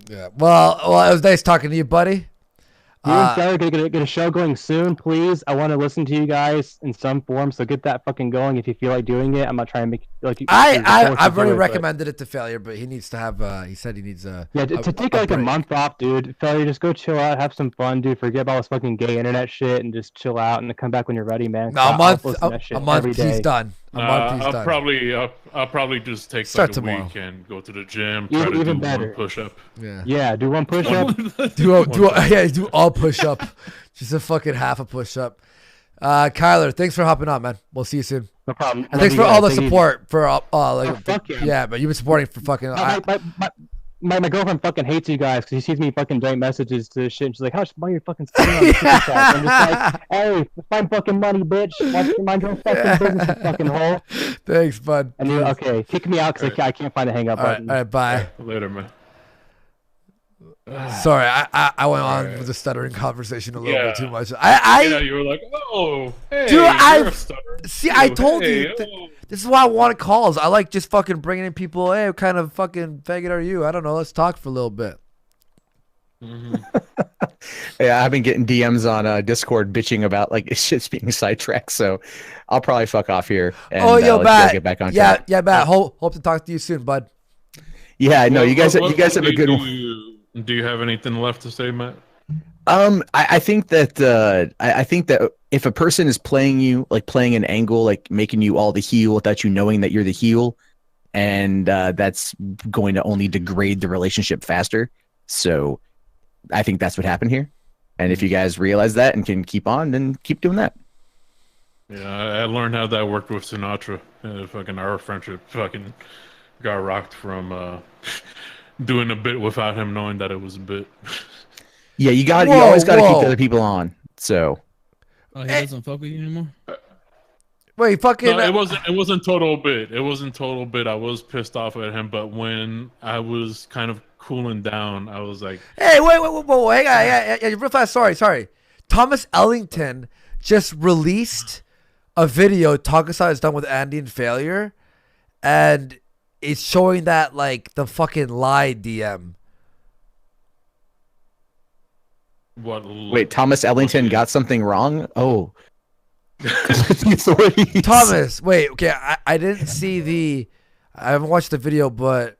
Yeah. Well, it was nice talking to you, buddy. You and Sarah gonna get a show going soon, please. I want to listen to you guys in some form, so get that fucking going if you feel like doing it. I'm not trying to make like. I've already recommended it to Failure, but he needs to have. He said he needs a. Yeah, to take like a month off, dude. Failure, just go chill out, have some fun, dude. Forget about all this fucking gay internet shit, and just chill out, and then come back when you're ready, man. No, a month. He's done. I'll probably just take Start like a tomorrow. week and go to the gym. Try to do one push-up. Yeah, do one push-up. do all push-up. Just a fucking half a push-up. Kyler, thanks for hopping on, man. We'll see you soon. No problem. And thanks for all the support for fuck yeah, but you've been supporting for fucking. My girlfriend fucking hates you guys because she sees me fucking doing messages to shit. And she's like, "How much money you fucking spending on Super Chat?" I'm just like, "Hey, find fucking money, bitch. Mind your own fucking business, you fucking hole." Thanks, bud. And you're okay. Kick me out because I can't find the hang up button. All right, bye. Later, man. Sorry, I went on with the stuttering conversation a little bit too much. You were like, oh, hey, dude, I too. told Hey, you. This is why I want calls. I like just fucking bringing in people. Hey, what kind of fucking faggot are you? I don't know. Let's talk for a little bit. Yeah, I've been getting DMs on Discord bitching about like shit's being sidetracked. So I'll probably fuck off here. And, Matt. Get back on track. Yeah, Matt. Hope to talk to you soon, bud. Yeah, no, you guys have a good one. Do you have anything left to say, Matt? I think that I think that if a person is playing you, like playing an angle, like making you all the heel without you knowing that you're the heel, and that's going to only degrade the relationship faster. So I think that's what happened here. And if you guys realize that and can keep on, then keep doing that. Yeah, I learned how that worked with Sinatra. Fucking our friendship fucking got rocked from doing a bit without him knowing that it was a bit. Yeah, you always got to keep the other people on. So. Oh, he doesn't fuck with you anymore. Wait, fucking. No, it wasn't total bit. It wasn't total bit. I was pissed off at him, but when I was kind of cooling down, I was like, "Hey, wait, hang on, real fast. Sorry. Thomas Ellington just released a video Tonka has done with Andy and Failure, and it's showing that like the fucking lie DM. What? Wait, Thomas Ellington got something wrong? Oh. Thomas, wait, okay, I didn't see I haven't watched the video, but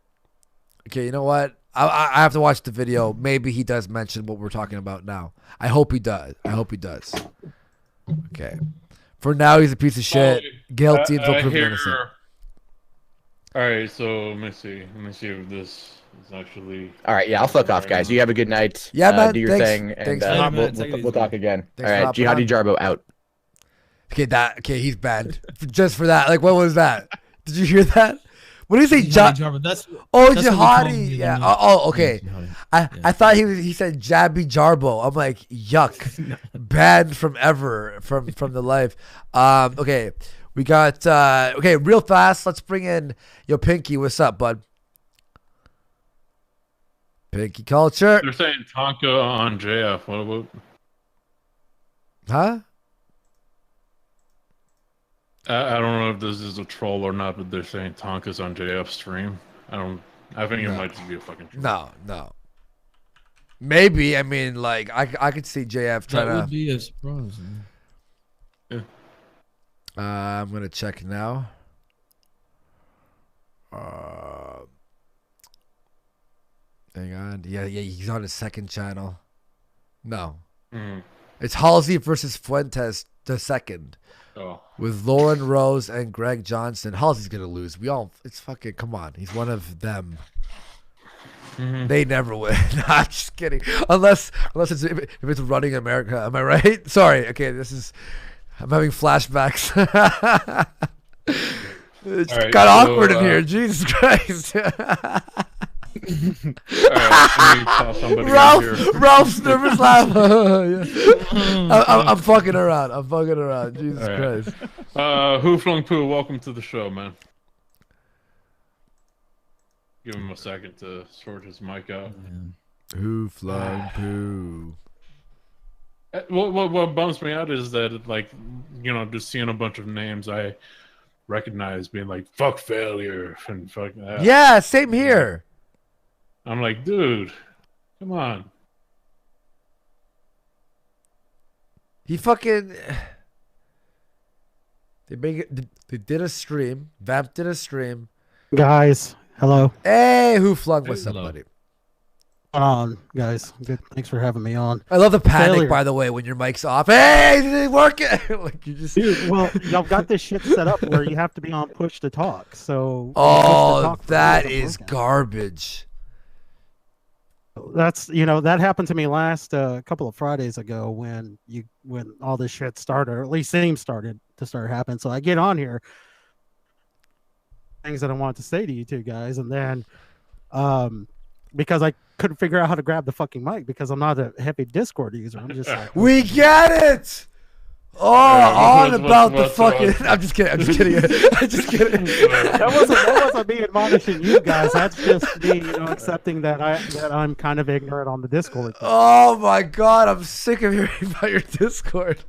okay, you know what? I have to watch the video. Maybe he does mention what we're talking about now. I hope he does. Okay. For now, he's a piece of shit. Guilty until proven innocent. All right, so let me see if this is actually. All right, yeah, I'll fuck off, guys. You have a good night. Yeah, man. Do your thing, and we'll talk again. All right, Jihadi Jarbo out. Okay, he's banned just for that. Like, what was that? Did you hear that? What did he say? Jihadi. Yeah. Oh, okay. I thought he said Jabby Jarbo. I'm like, yuck. Banned from the life. Okay, we got okay, real fast. Let's bring in Pinky. What's up, bud? Pinky culture. They're saying Tonka on JF. What about? Huh? I don't know if this is a troll or not, but they're saying Tonka's on JF's stream. I think it might just be a fucking troll. No. Maybe. I mean, like, I could see JF trying to. That would be a surprise. Yeah. I'm gonna check now. Hang on. Yeah, he's on his second channel. No. Mm-hmm. It's Halsey versus Fuentes the second. Oh. With Lauren Rose and Greg Johnson. Halsey's gonna lose. It's fucking, come on. He's one of them. Mm-hmm. They never win. No, I'm just kidding. Unless if it's Running America. Am I right? Sorry. Okay, I'm having flashbacks. It's right, got awkward in here. Jesus Christ. Ralph's nervous laugh. I'm fucking around. Jesus Christ. Who Flung Poo, welcome to the show, man. Give him a second to sort his mic out. Who Flung Poo? What bums me out is that, like, just seeing a bunch of names I recognize being like, fuck Failure and fuck that. Yeah, same here. I'm like, dude, come on. He fucking. They did a stream. Vamp did a stream. Guys, hello. Hey, Who Flung with somebody? Guys, good. Thanks for having me on. I love the panic, by the way, when your mic's off. Hey, did it work? Like you just. Dude, well, y'all got this shit set up where you have to be on push to talk. So. Oh, that is garbage. That's that happened to me last couple of Fridays ago when all this shit started, or at least seems started to start happening. So I get on here, things that I want to say to you two guys, and then because I couldn't figure out how to grab the fucking mic because I'm not a heavy Discord user. I'm just like, we get it. Oh, on about the fucking. I'm just kidding. That wasn't me admonishing you guys. That's just me, accepting that I'm kind of ignorant on the Discord. Oh my god, I'm sick of hearing about your Discord.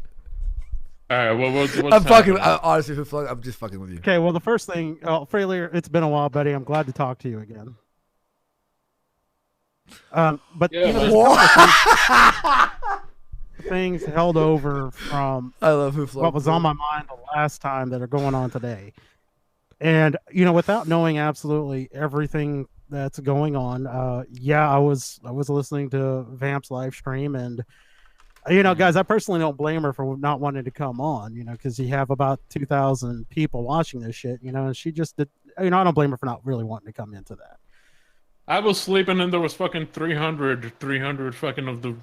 All right, what's I'm fucking. Honestly, I'm just fucking with you. Okay, well, the first thing, Failure, it's been a while, buddy. I'm glad to talk to you again. But things held over from what was on my mind the last time that are going on today, and without knowing absolutely everything that's going on, I was listening to Vamp's live stream, and guys, I personally don't blame her for not wanting to come on, because you have about 2,000 people watching this shit, and she just did. I don't blame her for not really wanting to come into that. I was sleeping and there was fucking 300 fucking of the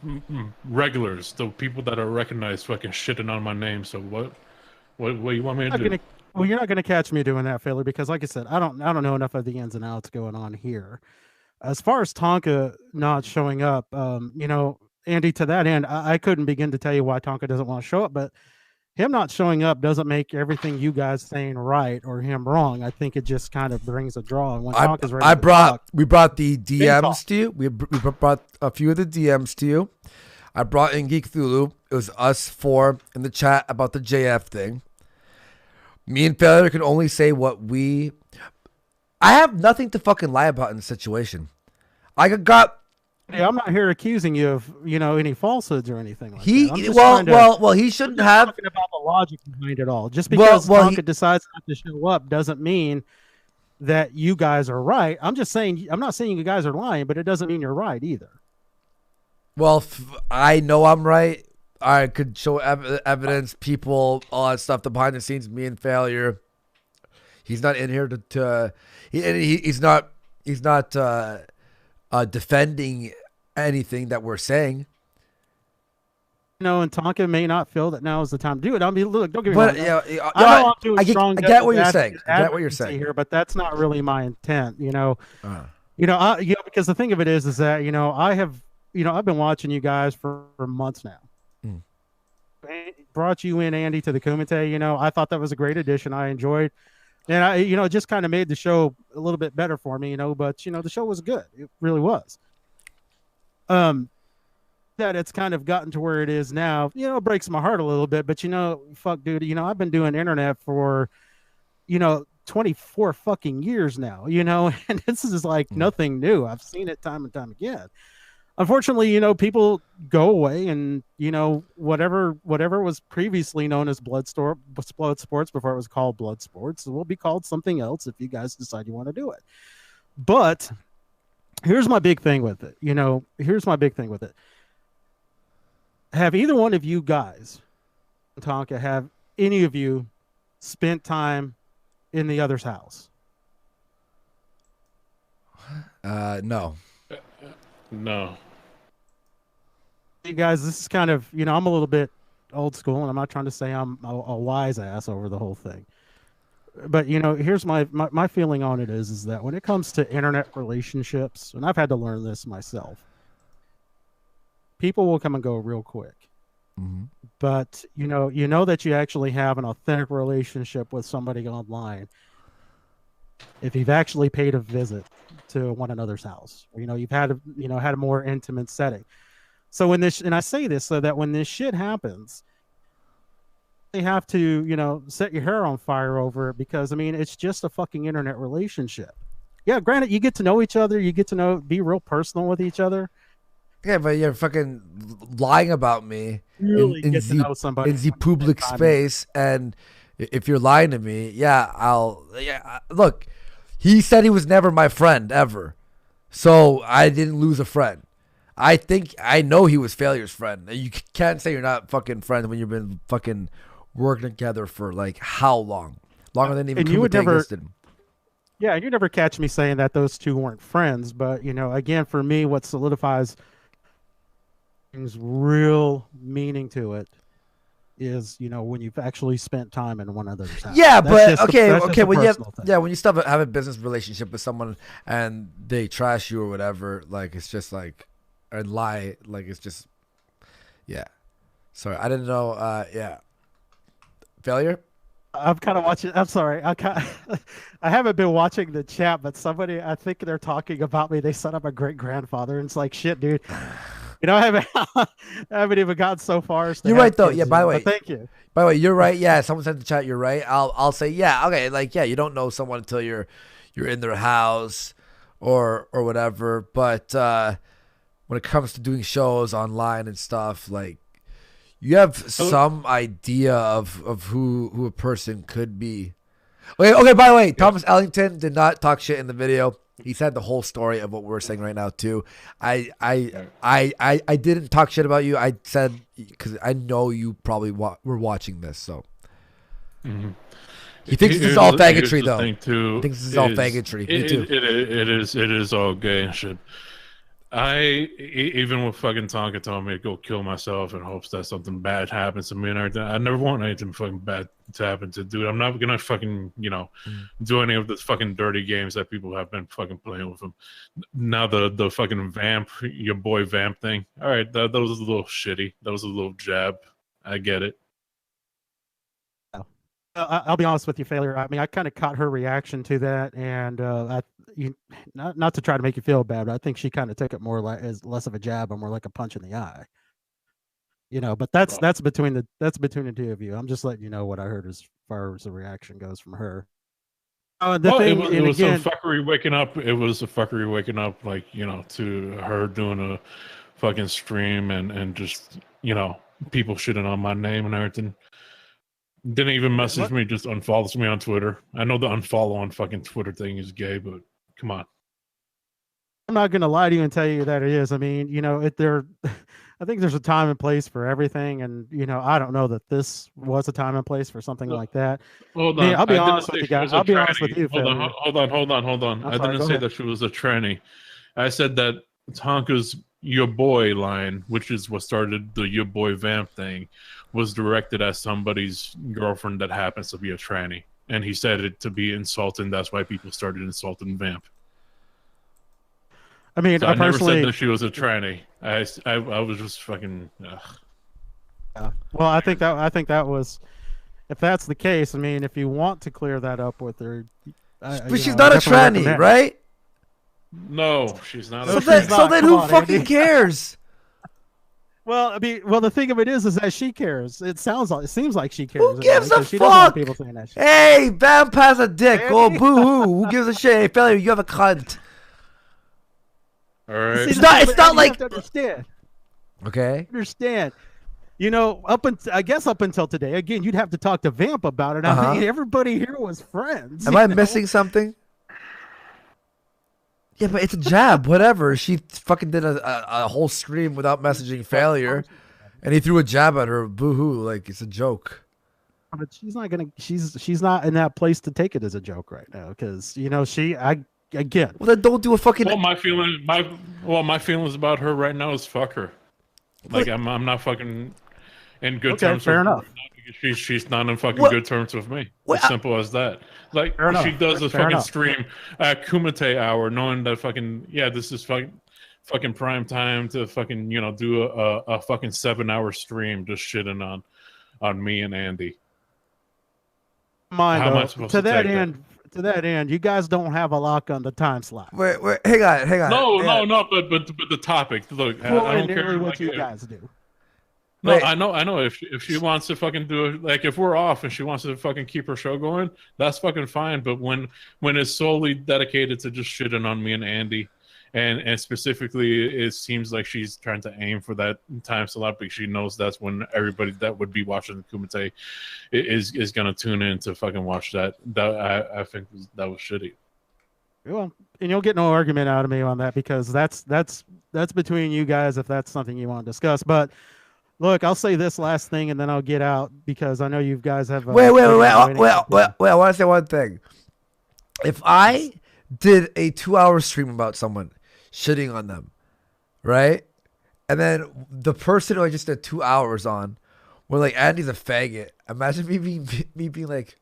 regulars, the people that are recognized fucking shitting on my name. So what? What you want me to do? Well, you're not gonna catch me doing that, Philly, because like I said, I don't know enough of the ins and outs going on here. As far as Tonka not showing up, Andy, to that end, I couldn't begin to tell you why Tonka doesn't want to show up, but him not showing up doesn't make everything you guys saying right or him wrong. I think it just kind of brings a draw. And when Tonka's ready we brought the DMs to you. We brought a few of the DMs to you. I brought in Geek Thulu. It was us four in the chat about the JF thing. Me and Failure can only say what we... I have nothing to fucking lie about in the situation. I got... Hey, I'm not here accusing you of, any falsehoods or anything like that. He shouldn't have... Talking about the logic behind it all. Just because Tonka decides not to show up doesn't mean that you guys are right. I'm not saying you guys are lying, but it doesn't mean you're right either. Well, I know I'm right. I could show evidence, people, all that stuff. The behind the scenes, me and Failure. He's not in here he's not defending anything that we're saying. And Tonka may not feel that now is the time to do it. I mean, look, don't get me wrong. I get what you're saying. I get what you're saying here, but that's not really my intent. Because the thing of it is that I've been watching you guys for months now. Brought you in, Andy, to the Kumite. I thought that was a great addition. I enjoyed, and it just kind of made the show a little bit better for me. But the show was good. It really was. That it's kind of gotten to where it is now. It breaks my heart a little bit. But fuck, dude. I've been doing internet for, 24 fucking years now. And this is like nothing new. I've seen it time and time again. Unfortunately, people go away, and whatever was previously known as Blood Sports before it was called Blood Sports, it will be called something else if you guys decide you want to do it. But here's my big thing with it. Have either one of you guys, Tonka, have any of you spent time in the other's house? No. No. You guys, this is kind of, I'm a little bit old school, and I'm not trying to say I'm a wise ass over the whole thing. But, here's my feeling on it is that when it comes to internet relationships, and I've had to learn this myself, people will come and go real quick. Mm-hmm. But, that you actually have an authentic relationship with somebody online if you've actually paid a visit to one another's house, or, you've had a more intimate setting. So and I say this so that when this shit happens, they have to, set your hair on fire over it, because it's just a fucking internet relationship. Yeah, granted, you get to know each other, you get to be real personal with each other. Yeah, but you're fucking lying about me really in the public space, and if you're lying to me, look, he said he was never my friend ever, so I didn't lose a friend. I know he was Failure's friend. You can't say you're not fucking friends when you've been fucking working together for like how long? Longer than even Kumite existed. Yeah, you never catch me saying that those two weren't friends. But again, for me, what solidifies things real meaning to it is when you've actually spent time in one another's house. Yeah, but okay, when you still have a business relationship with someone and they trash you or whatever, like it's just like. Or lie, like it's just, yeah. Sorry, I didn't know. Yeah, Failure. I'm kind of watching. I'm sorry. I haven't been watching the chat, but somebody, I think they're talking about me. They said I'm a great grandfather, and it's like shit, dude. I haven't even gotten so far. You're right though. Yeah. By the way, thank you. By the way, you're right. Yeah. Someone said in the chat, you're right. I'll say yeah. Okay. Like yeah, you don't know someone until you're in their house or whatever, but. When it comes to doing shows online and stuff, like you have some idea of who a person could be. Okay. By the way, Thomas Ellington did not talk shit in the video. He said the whole story of what we're saying right now too. I didn't talk shit about you. I said because I know you probably were watching this, so. Mm-hmm. He thinks this is all faggotry, though. He thinks this is all faggotry. Me too. It is all gay and shit. Even with fucking Tonka telling me to go kill myself in hopes that something bad happens to me and everything, I never want anything fucking bad to happen to dude. I'm not gonna fucking, do any of the fucking dirty games that people have been fucking playing with him. Now the fucking vamp, your boy vamp thing. All right, that was a little shitty. That was a little jab. I get it. I'll be honest with you, Failure. I mean, I kind of caught her reaction to that, and not to try to make you feel bad, but I think she kind of took it more like as less of a jab and more like a punch in the eye. But that's between the two of you. I'm just letting you know what I heard as far as the reaction goes from her. It was some fuckery waking up. It was a fuckery waking up, to her doing a fucking stream and just people shitting on my name and everything. Didn't even message me, just unfollows me on Twitter. I know the unfollow on fucking Twitter thing is gay, but come on. I'm not gonna lie to you and tell you that it is. I mean, I think there's a time and place for everything, and I don't know that this was a time and place for something like that. Hold on, I mean, I'll be honest with you guys. I'll be honest with you. Hold on. I didn't say that she was a tranny. I said that Tonka's "your boy" line, which is what started the "your boy vamp" thing, was directed at somebody's girlfriend that happens to be a tranny, and he said it to be insulting. That's why people started insulting vamp. I mean, so I never personally said that she was a tranny. I was just fucking. Well, I think that was, if that's the case. I mean, if you want to clear that up with her, but she's not a tranny, right? No, she's not. So then who fucking cares? Well, I mean, the thing of it is that she cares. It seems like she cares. Who gives a she doesn't want fuck? people saying that shit. Hey, vamp has a dick. Oh, boo hoo. Who gives a shit? Hey, Failure, you have a cunt. All right. It's not like. You have to understand. Okay. Understand. I guess up until today, again, you'd have to talk to Vamp about it. I mean, everybody here was friends. Am I missing something? Yeah, but it's a jab. Whatever. She fucking did a whole stream without messaging Failure, and he threw a jab at her. Boo hoo! Like it's a joke. But she's not gonna. She's not in that place to take it as a joke right now, because again. Well, then don't do a fucking. Well, my feelings about her right now is fuck her. Like I'm not fucking in good terms. Fair with her enough. right now because she's not in fucking good terms with me. What? As simple as that. Like she does a fucking stream at Kumite hour, knowing that this is fucking prime time to fucking do a fucking 7-hour stream just shitting on me and Andy. How am I supposed to that end? To that end, you guys don't have a lock on the time slot. Wait, hang on. No, but the topic. Look, I don't care what you guys do. No, I know. If she wants to fucking do it, like if we're off and she wants to fucking keep her show going, that's fucking fine. But when it's solely dedicated to just shitting on me and Andy, and specifically, it seems like she's trying to aim for that time slot because she knows that's when everybody that would be watching the Kumite is gonna tune in to fucking watch that. I think that was shitty. Well, and you'll get no argument out of me on that because that's between you guys if that's something you want to discuss. But look, I'll say this last thing and then I'll get out because I know you guys have. Wait. I want to say one thing. If I did a 2-hour stream about someone shitting on them, right? And then the person who I just did 2 hours on were like, Andy's a faggot. Imagine me being like,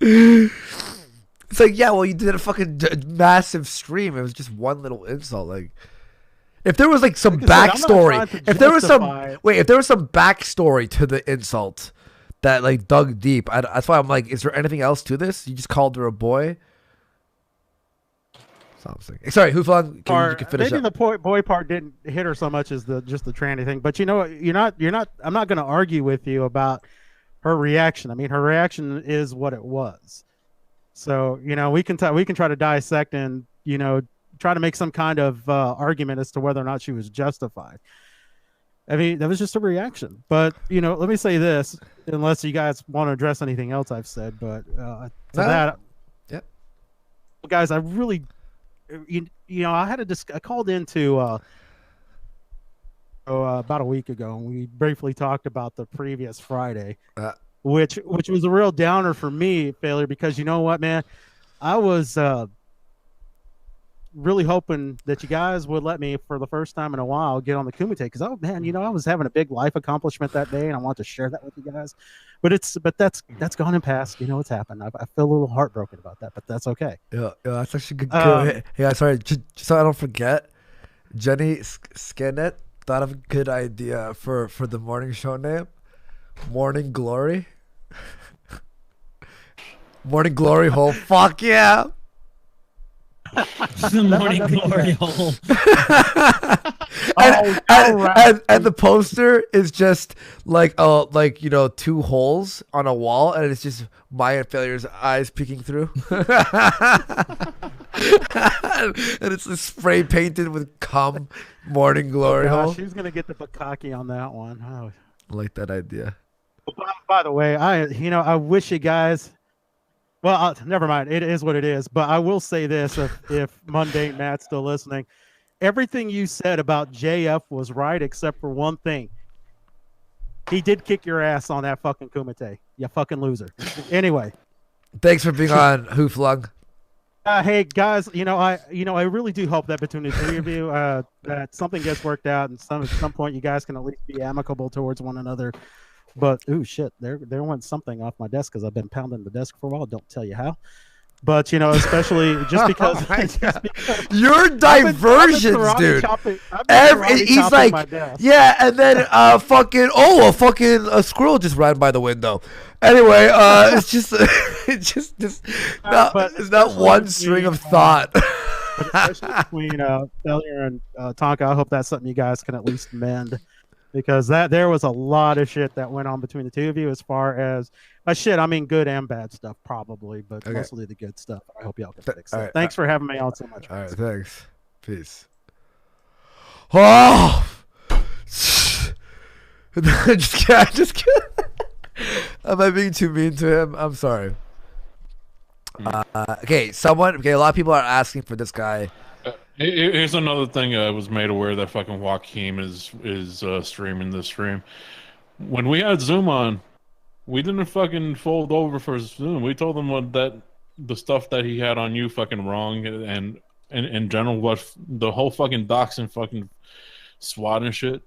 it's like, yeah, well, you did a fucking massive stream. It was just one little insult. Like, if there was like some backstory, if there was some backstory to the insult that like dug deep, that's why I'm like, is there anything else to this? You just called her a boy. Sorry, Hooflon, you can finish maybe up. The boy part didn't hit her so much as just the tranny thing. But you're not. I'm not going to argue with you about her reaction. I mean, her reaction is what it was. So we can try to dissect and try to make some kind of argument as to whether or not she was justified. I mean, that was just a reaction. But let me say this, unless you guys want to address anything else I've said. But that, yeah, guys, I really. I had I called into about a week ago, and we briefly talked about the previous Friday, which was a real downer for me, Failure, because you know what, man, I was really hoping that you guys would let me, for the first time in a while, get on the Kumite, because oh man, I was having a big life accomplishment that day, and I want to share that with you guys. But that's gone and passed. It's happened. I feel a little heartbroken about that, but that's okay. Yeah, that's actually good. Yeah, sorry, just so I don't forget, Jenny Scanet thought of a good idea for the morning show name, Morning Glory. Morning Glory Hole. Fuck yeah. The Morning Glory Hole. And the poster is just like 2 holes on a wall, and it's just Maya Failure's eyes peeking through. And it's spray painted with cum. Morning Glory Hole. She's gonna get the bukkake on that one. Oh. I like that idea. By the way, I wish you guys. Well, never mind. It is what it is. But I will say this: if Mundane Matt's still listening, everything you said about JF was right, except for one thing. He did kick your ass on that fucking Kumite. You fucking loser. Anyway, thanks for being on Hooflung. Hey guys, I really do hope that between the three of you, that something gets worked out, and at some point you guys can at least be amicable towards one another. But ooh, shit! There went something off my desk because I've been pounding the desk for a while. Don't tell you how. But especially just because, your diversions, dude. He's like, yeah, and then a squirrel just ran by the window. Anyway, it's just not one string of thought. But especially between Failure and Tonka, I hope that's something you guys can at least mend. Because there was a lot of shit that went on between the two of you, as far as shit. I mean, good and bad stuff, probably, but mostly the good stuff. I hope y'all can fix it. Right, thanks for having me on so much. All right, thanks. Peace. Oh, just kidding. Am I being too mean to him? I'm sorry. Okay, a lot of people are asking for this guy. Here's another thing I was made aware that fucking Joaquin is streaming this stream. When we had Zoom on, we didn't fucking fold over for Zoom. We told him that the stuff that he had on you fucking wrong, and in general, what the whole fucking doxing, fucking SWAT and shit,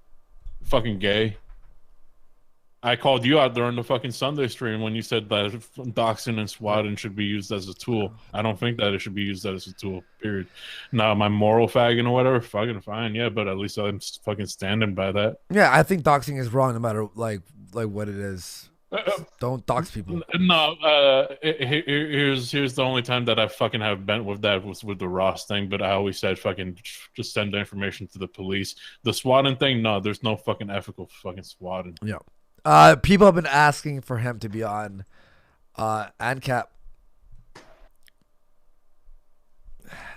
fucking gay. I called you out during the fucking Sunday stream when you said that doxing and swatting should be used as a tool. I don't think that it should be used as a tool, period. Now, my moral fagging or whatever, fucking fine, yeah, but at least I'm fucking standing by that. Yeah, I think doxing is wrong no matter, like what it is. Don't dox people. No, here's the only time that I fucking have bent with that was with the Ross thing, but I always said fucking just send the information to the police. The swatting thing, no, there's no fucking ethical fucking swatting. Yeah. People have been asking for him to be on ANCAP.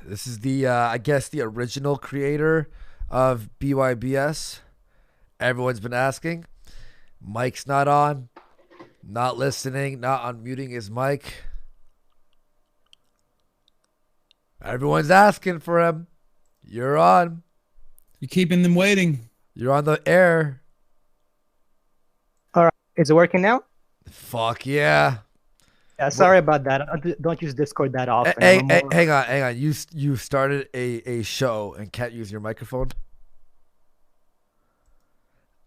This is I guess the original creator of BYBS. Everyone's been asking. Mike's not on, not listening, not unmuting his mic. Everyone's asking for him. You're on. You're keeping them waiting. You're on the air. All right, is it working now? Fuck yeah. Yeah, sorry about that. I don't use Discord that often. Hey, hang on. You started a show and can't use your microphone?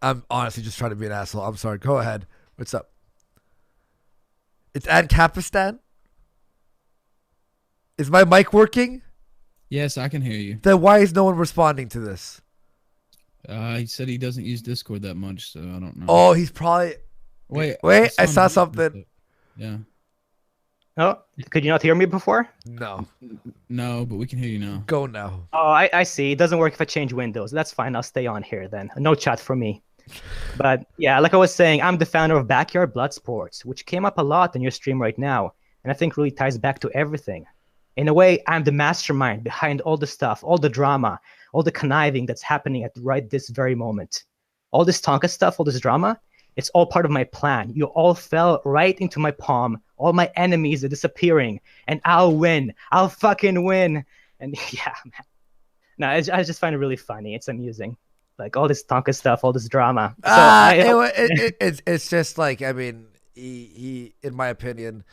I'm honestly just trying to be an asshole. I'm sorry. Go ahead. What's up? It's Ancapistan? Is my mic working? Yes, I can hear you. Then why is no one responding to this? He said he doesn't use Discord that much, so I don't know. Oh, he's probably... Wait, I saw something. Yeah. Oh, could you not hear me before? No. No, but we can hear you now. Go now. Oh, I see. It doesn't work if I change windows. That's fine. I'll stay on here then. No chat for me. But yeah, like I was saying, I'm the founder of Backyard Blood Sports, which came up a lot in your stream right now, and I think really ties back to everything. In a way, I'm the mastermind behind all the stuff, all the drama, all the conniving that's happening at right this very moment. All this Tonka stuff, all this drama, it's all part of my plan. You all fell right into my palm. All my enemies are disappearing, and I'll win. I'll fucking win. And yeah, man. No, I just find it really funny. It's amusing. Like all this Tonka stuff, all this drama. So it's just like, I mean, he in my opinion,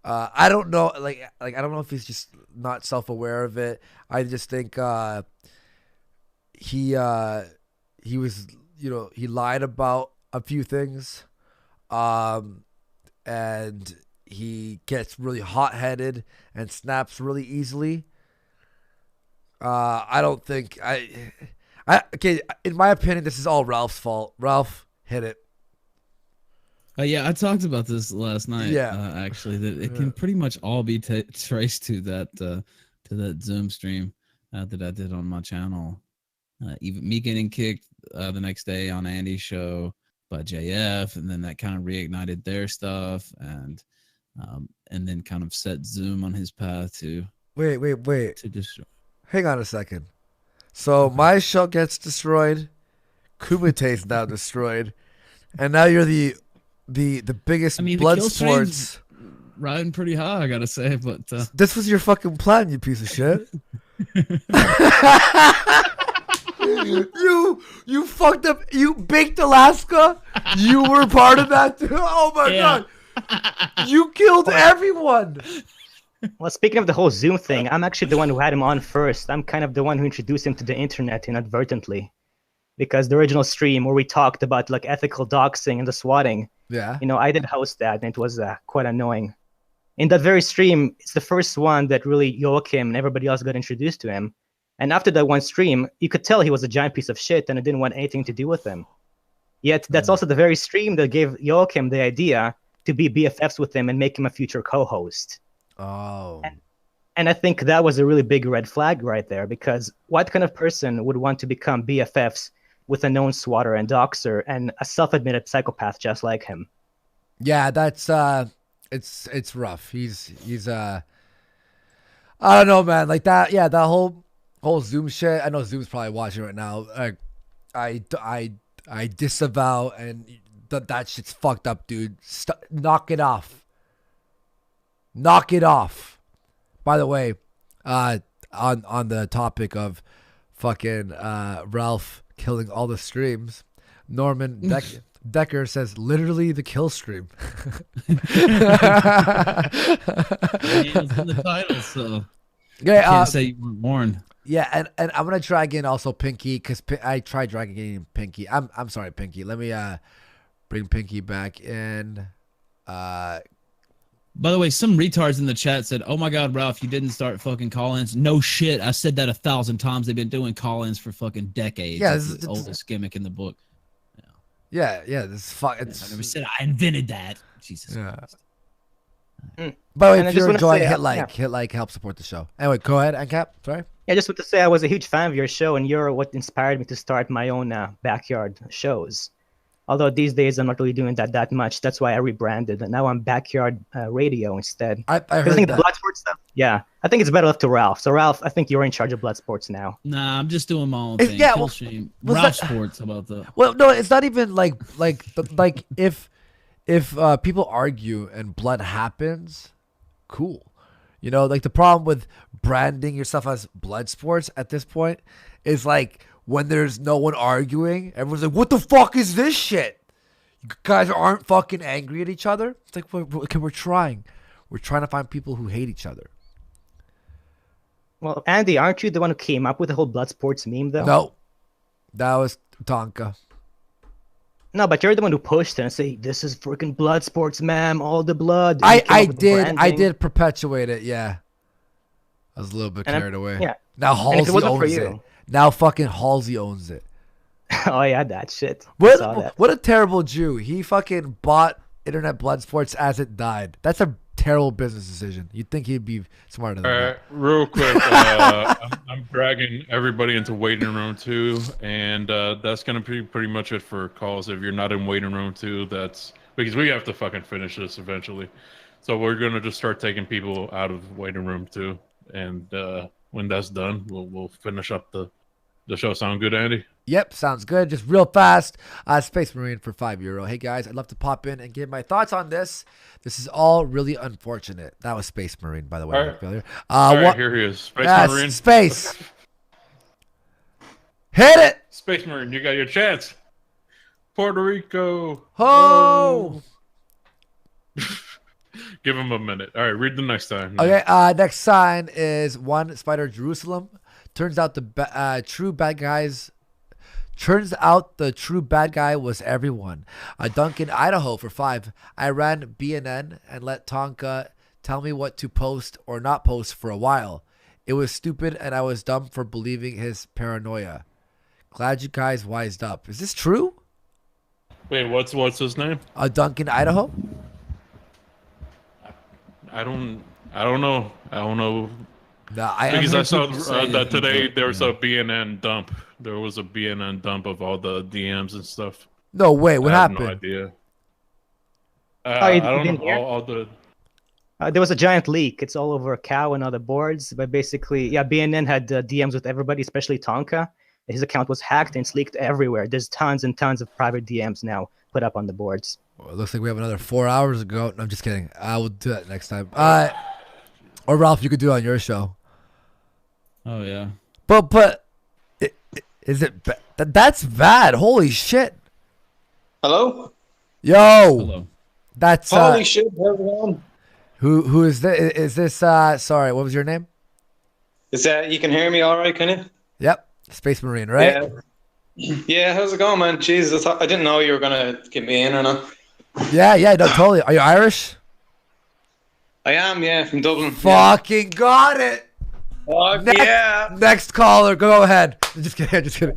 I don't know, like I don't know if he's just not self-aware of it. I just think he was, he lied about a few things, and he gets really hot-headed and snaps really easily. I don't think okay, in my opinion, this is all Ralph's fault. Ralph, hit it. Yeah, I talked about this last night. Yeah, actually, that it can pretty much all be traced to that Zoom stream that I did on my channel. Even me getting kicked the next day on Andy's show by JF, and then that kind of reignited their stuff, and then kind of set Zoom on his path to wait to destroy. Hang on a second. So my show gets destroyed, Kumate's now destroyed, and now you're the biggest blood sports riding pretty high, I gotta say. But this was your fucking plan, you piece of shit. you fucked up. You baked Alaska. You were part of that too. Oh my god! You killed everyone. Well, speaking of the whole Zoom thing, I'm actually the one who had him on first. I'm kind of the one who introduced him to the internet inadvertently, because the original stream where we talked about like ethical doxing and the swatting. Yeah. I did host that, and it was quite annoying. In that very stream, it's the first one that really Joachim and everybody else got introduced to him. And after that one stream, you could tell he was a giant piece of shit and I didn't want anything to do with him. Yet that's also the very stream that gave Joachim the idea to be BFFs with him and make him a future co-host. Oh. And I think that was a really big red flag right there, because what kind of person would want to become BFFs with a known swatter and doxer and a self-admitted psychopath just like him? Yeah, that's it's rough. He's I don't know, man. Like that, yeah, that whole Zoom shit. I know Zoom's probably watching right now. I disavow, and that shit's fucked up, dude. Knock it off. Knock it off. By the way, on the topic of fucking Ralph killing all the streams, Norman Decker says literally the kill stream. It's in the title, so yeah, can't say you weren't warned. Yeah, and I'm gonna drag in also Pinky, because I tried dragging in Pinky. I'm sorry, Pinky. Let me bring Pinky back in. By the way, some retards in the chat said, "Oh my God, Ralph, you didn't start fucking call-ins." No shit, I said that 1,000 times. They've been doing call-ins for fucking decades. Yeah, it's the oldest gimmick in the book. Yeah, this is fuck. I never said I invented that. Jesus. Yeah. Mm. By the way, And I if just you're wanna enjoying, say, hit like, help support the show. Anyway, go ahead, Ancap. Sorry. Yeah, just want to say I was a huge fan of your show, and you're what inspired me to start my own backyard shows. Although these days I'm not really doing that much. That's why I rebranded, and now I'm Backyard Radio instead. I heard think that. the Bloodsport stuff. Yeah, I think it's better left to Ralph. So Ralph, I think you're in charge of Bloodsports now. Nah, I'm just doing my own It's- thing. yeah, Kill well, stream. was Ralph that- Sports, how about that? Well, no, it's not even like if people argue and blood happens, cool. Like the problem with branding yourself as blood sports at this point is like when there's no one arguing, everyone's like, "What the fuck is this shit?" You guys aren't fucking angry at each other. It's like we're trying. We're trying to find people who hate each other. Well, Andy, aren't you the one who came up with the whole Bloodsports meme, though? No, that was Tonka. No, but you're the one who pushed it and say, "This is freaking Bloodsports, ma'am, all the blood." And I you came up with the did branding. perpetuate it. Yeah, I was a little bit And carried away. yeah. Now And if it Halsey wasn't for owns you- it. Now fucking Halsey owns it. Oh yeah, that shit. I saw that. What a terrible Jew. He fucking bought Internet Blood Sports as it died. That's a terrible business decision. You'd think he'd be smarter than that. Real quick, I'm dragging everybody into waiting room 2, and that's gonna be pretty much it for calls. If you're not in waiting room 2, that's because we have to fucking finish this eventually. So we're gonna just start taking people out of waiting room 2, and when that's done, we'll finish up the show. Sound good, Andy? Yep, sounds good. Just real fast. Space Marine for €5. Hey guys, I'd love to pop in and give my thoughts on this. This is all really unfortunate. That was Space Marine, by the way. All right. Failure. All right, what- here he is. Space Yes, Marine. Space. Hit it. Space Marine, you got your chance. Puerto Rico. Ho! Give him a minute. All right, read the next sign. Okay, next sign is one Spider Jerusalem. Turns out the true bad guys. Turns out the true bad guy was everyone. Duncan, Idaho for 5. I ran BNN and let Tonka tell me what to post or not post for a while. It was stupid and I was dumb for believing his paranoia. Glad you guys wised up. Is this true? Wait, what's his name? Duncan, Idaho. I don't know. No, because I saw that today there was a BNN dump. There was a BNN dump of all the DMs and stuff. No way. What happened? No idea. I don't know. All the. There was a giant leak. It's all over Cow and other boards. But basically, yeah, BNN had DMs with everybody, especially Tonka. His account was hacked and it's leaked everywhere. There's tons and tons of private DMs now put up on the boards. Well, it looks like we have another 4 hours to go. No, I'm just kidding. I will do that next time. Or Ralph, you could do it on your show. Oh yeah. But is it that's bad? Holy shit! Hello. Yo. Hello. That's holy shit. Everyone. Who is this? Is this? Sorry, what was your name? Is that you can hear me all right? Can you? Yep. Space Marine, right? Yeah. How's it going, man? Jesus, I didn't know you were gonna get me in or not. Yeah. No, totally. Are you Irish? I am. Yeah, from Dublin. Fucking got it. Fuck yeah. Next caller, go ahead. Just kidding.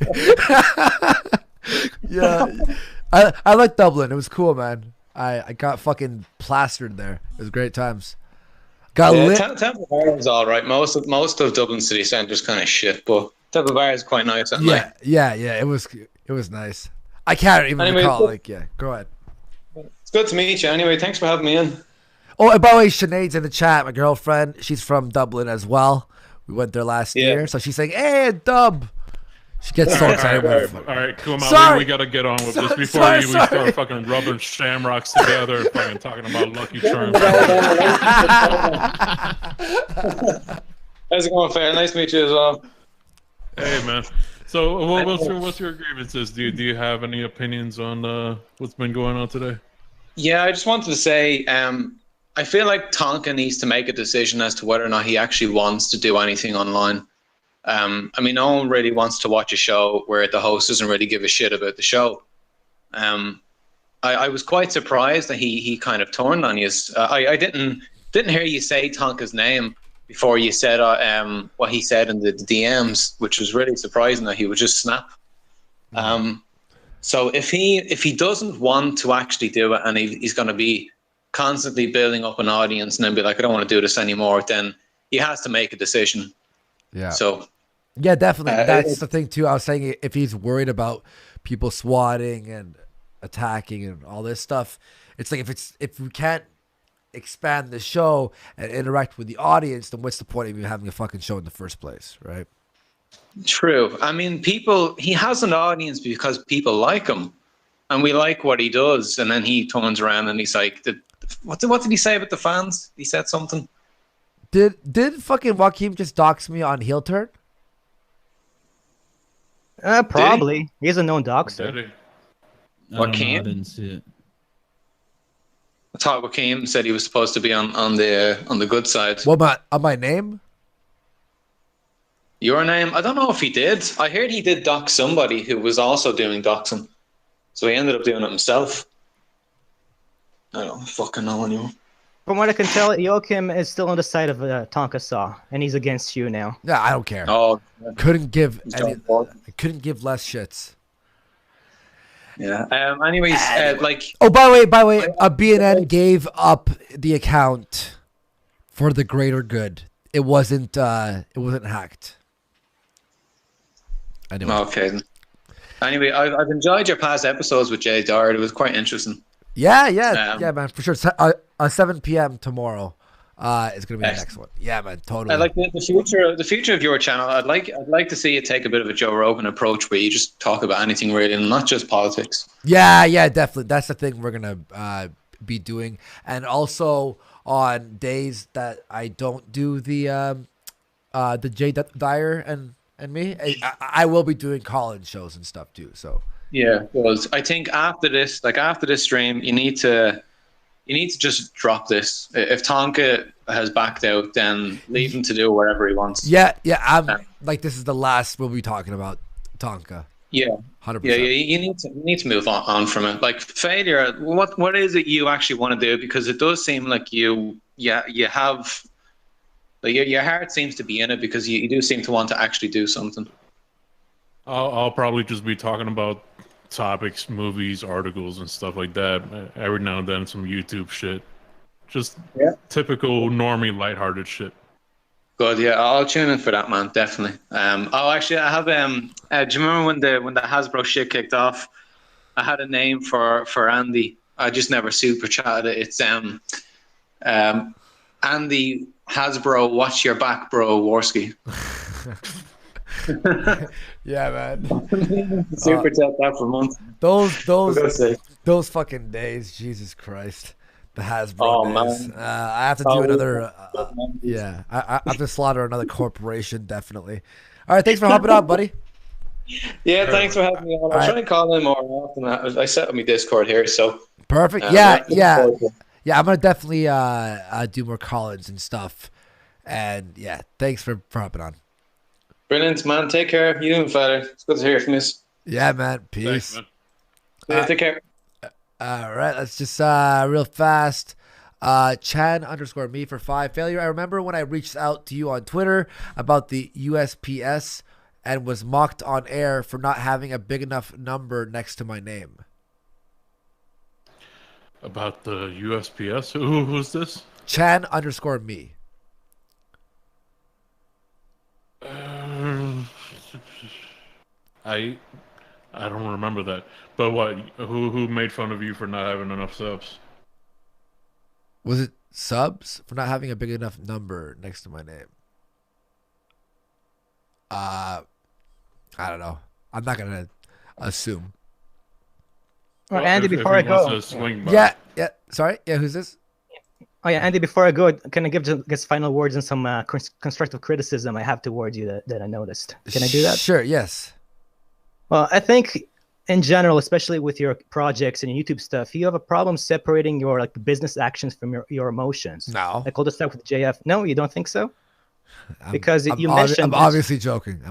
Yeah, I like Dublin. It was cool, man. I got fucking plastered there. It was great times. Got lit. Temple Bar is all right. Most of Dublin city centre's kind of shit, but Temple Bar is quite nice at night. Yeah. It was nice. I can't even recall. Go ahead. It's good to meet you. Anyway, thanks for having me in. Oh, and by the way, Sinead's in the chat. My girlfriend. She's from Dublin as well. We went there last year, so she's saying, "Hey, Dub." She gets so excited. All right, cool, man. We gotta get on with this before we start fucking rubbing shamrocks together and fucking talking about Lucky Charms. How's it going, Fair? Nice to meet you as well. Hey, man. So, what's your grievances? Do you have any opinions on what's been going on today? Yeah, I just wanted to say, I feel like Tonka needs to make a decision as to whether or not he actually wants to do anything online. I mean, no one really wants to watch a show where the host doesn't really give a shit about the show. I was quite surprised that he kind of turned on you. I didn't hear you say Tonka's name before you said what he said in the DMs, which was really surprising that he would just snap. So if he doesn't want to actually do it and he's going to be constantly building up an audience and then be like, I don't want to do this anymore, then he has to make a decision. Yeah. So. Yeah, definitely. That's the thing too. I was saying if he's worried about people swatting and attacking and all this stuff, it's like if we can't expand the show and interact with the audience, then what's the point of even having a fucking show in the first place, right? True. I mean, he has an audience because people like him, and we like what he does. And then he turns around and he's like, "What did he say about the fans?" He said something. Did fucking Joaquin just dox me on heel turn? Probably. He's a known doxer. Joaquin? I didn't see it. I thought Joaquin said he was supposed to be on the good side. What on my name? Your name? I don't know if he did. I heard he did dox somebody who was also doing doxing. So he ended up doing it himself. I don't fucking know anymore. From what I can tell, Joachim is still on the side of Tonka Saw, and he's against you now. Yeah, I don't care. Oh, couldn't give less shits. Yeah. Anyways, Oh, by the way, BNN gave up the account for the greater good. It wasn't hacked. Anyway. Okay. Anyway, I've enjoyed your past episodes with Jay Dard. It was quite interesting. Yeah, man, for sure. 7 p.m. tomorrow is gonna be the next one. Yeah, man, totally. I like the future of your channel. I'd like to see you take a bit of a Joe Rogan approach, where you just talk about anything really, and not just politics. Yeah, definitely. That's the thing we're gonna be doing, and also on days that I don't do the Jay Dyer and me, I will be doing call-in shows and stuff too. So. Yeah, because I think after this stream, you need to you need to just drop this. If Tonka has backed out, then leave him to do whatever he wants. Yeah. I'm like, this is the last we'll be talking about Tonka. Yeah, 100%. Yeah, you need to move on from it. Like failure, what is it you actually want to do? Because it does seem like you have, like your heart seems to be in it because you do seem to want to actually do something. I'll probably just be talking about topics, movies, articles, and stuff like that. Every now and then, some YouTube shit. Just typical normie, lighthearted shit. Good, yeah, I'll tune in for that, man. Definitely. Actually, I have. Do you remember when the Hasbro shit kicked off? I had a name for Andy. I just never super chatted it. It's Andy Hasbro. Watch your back, bro, Warski. Yeah, man. Super chat that for months. Those fucking days, Jesus Christ. The Hasbro days. Man. I have to do another. Yeah, I have to slaughter another corporation, definitely. All right, thanks for hopping on, buddy. Yeah, thanks for having me on. I'm trying to call in more often. I set up my Discord here, so perfect. Yeah. I'm gonna definitely do more college and stuff. And yeah, thanks for hopping on. Brilliant, man. Take care. You and Father. It's good to hear from you. Yeah, man. Peace. Thanks, man. Take care. All right, let's just real fast. Chan_me for 5. Failure. I remember when I reached out to you on Twitter about the USPS and was mocked on air for not having a big enough number next to my name. About the USPS? Who's this? Chan_me. I don't remember that. But what? Who made fun of you for not having enough subs? Was it subs for not having a big enough number next to my name? I don't know. I'm not gonna assume. Well, Andy, before I go. Yeah. Sorry. Yeah. Who's this? Oh yeah, Andy. Before I go, can I give just final words and some constructive criticism I have towards you that I noticed? Can I do that? Sure. Yes. Well, I think in general, especially with your projects and your YouTube stuff, you have a problem separating your business actions from your emotions. No. Like all the stuff with JF. No, you don't think so? Because you mentioned. I'm obviously joking.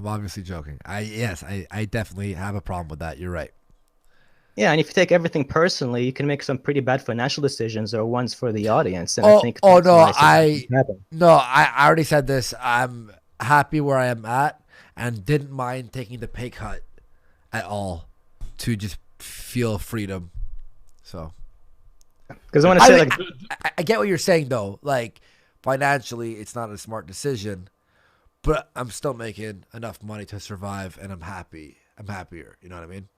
I definitely have a problem with that. You're right. Yeah, and if you take everything personally, you can make some pretty bad financial decisions or ones for the audience. And I think I already said this. I'm happy where I am at and didn't mind taking the pay cut at all to just feel freedom. So, because I want to say, I get what you're saying though. Like financially, it's not a smart decision, but I'm still making enough money to survive, and I'm happy. I'm happier. You know what I mean?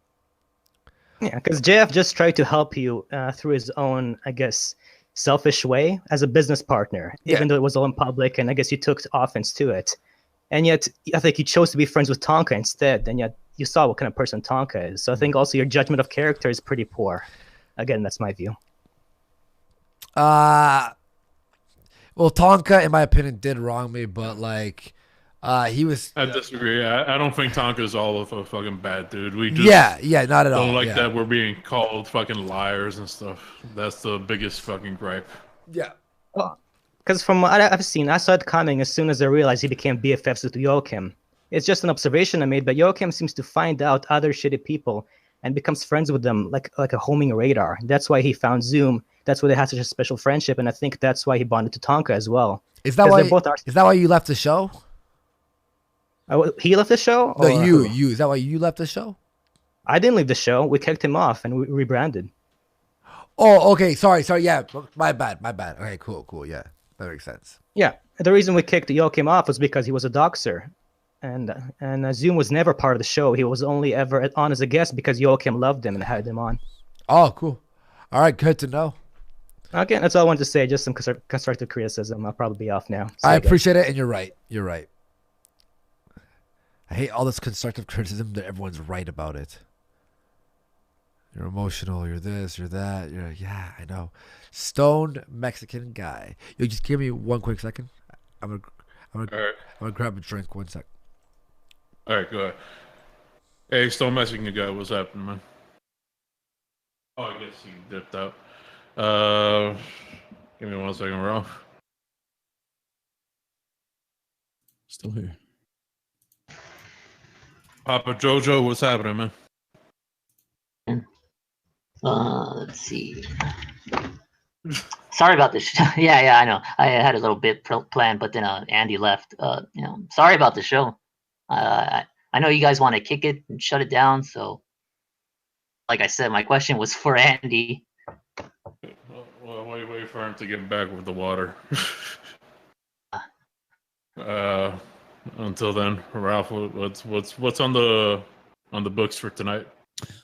Yeah, because JF just tried to help you through his own, I guess, selfish way as a business partner, even though it was all in public, and I guess you took offense to it. And yet, I think you chose to be friends with Tonka instead, and yet you saw what kind of person Tonka is. So I think also your judgment of character is pretty poor. Again, that's my view. Well, Tonka, in my opinion, did wrong me, but he was. I disagree. I don't think Tonka's all of a fucking bad dude. We just not at all. Don't like that we're being called fucking liars and stuff. That's the biggest fucking gripe. Yeah. Because from what I've seen, I saw it coming as soon as I realized he became BFFs with Joachim. It's just an observation I made, but Joachim seems to find out other shitty people and becomes friends with them like a homing radar. That's why he found Zoom. That's why they had such a special friendship, and I think that's why he bonded to Tonka as well. Is that why you left the show? He left the show? No, you. Is that why you left the show? I didn't leave the show. We kicked him off and we rebranded. Oh, okay. Sorry. Yeah, my bad. Okay, cool. Yeah, that makes sense. Yeah, the reason we kicked Joachim off was because he was a doxer. And Zoom was never part of the show. He was only ever on as a guest because Joachim loved him and had him on. Oh, cool. All right, good to know. Okay, that's all I wanted to say. Just some constructive criticism. I'll probably be off now. I appreciate it, and you're right. I hate all this constructive criticism that everyone's right about it. You're emotional. You're this. You're that. Yeah, I know. Stoned Mexican guy. Yo, just give me one quick second. I'm gonna grab a drink. 1 sec. All right, go ahead. Hey, Stone Mexican guy, what's happening, man? Oh, I guess he dipped out. Give me 1 second, Ralph. Still here. Papa Jojo, what's happening, man? Let's see. Sorry about this. Yeah, I know. I had a little bit planned, but then Andy left. Sorry about the show. I know you guys want to kick it and shut it down. So, like I said, my question was for Andy. Well, wait for him to get back with the water. Until then, Ralph, what's on the books for tonight?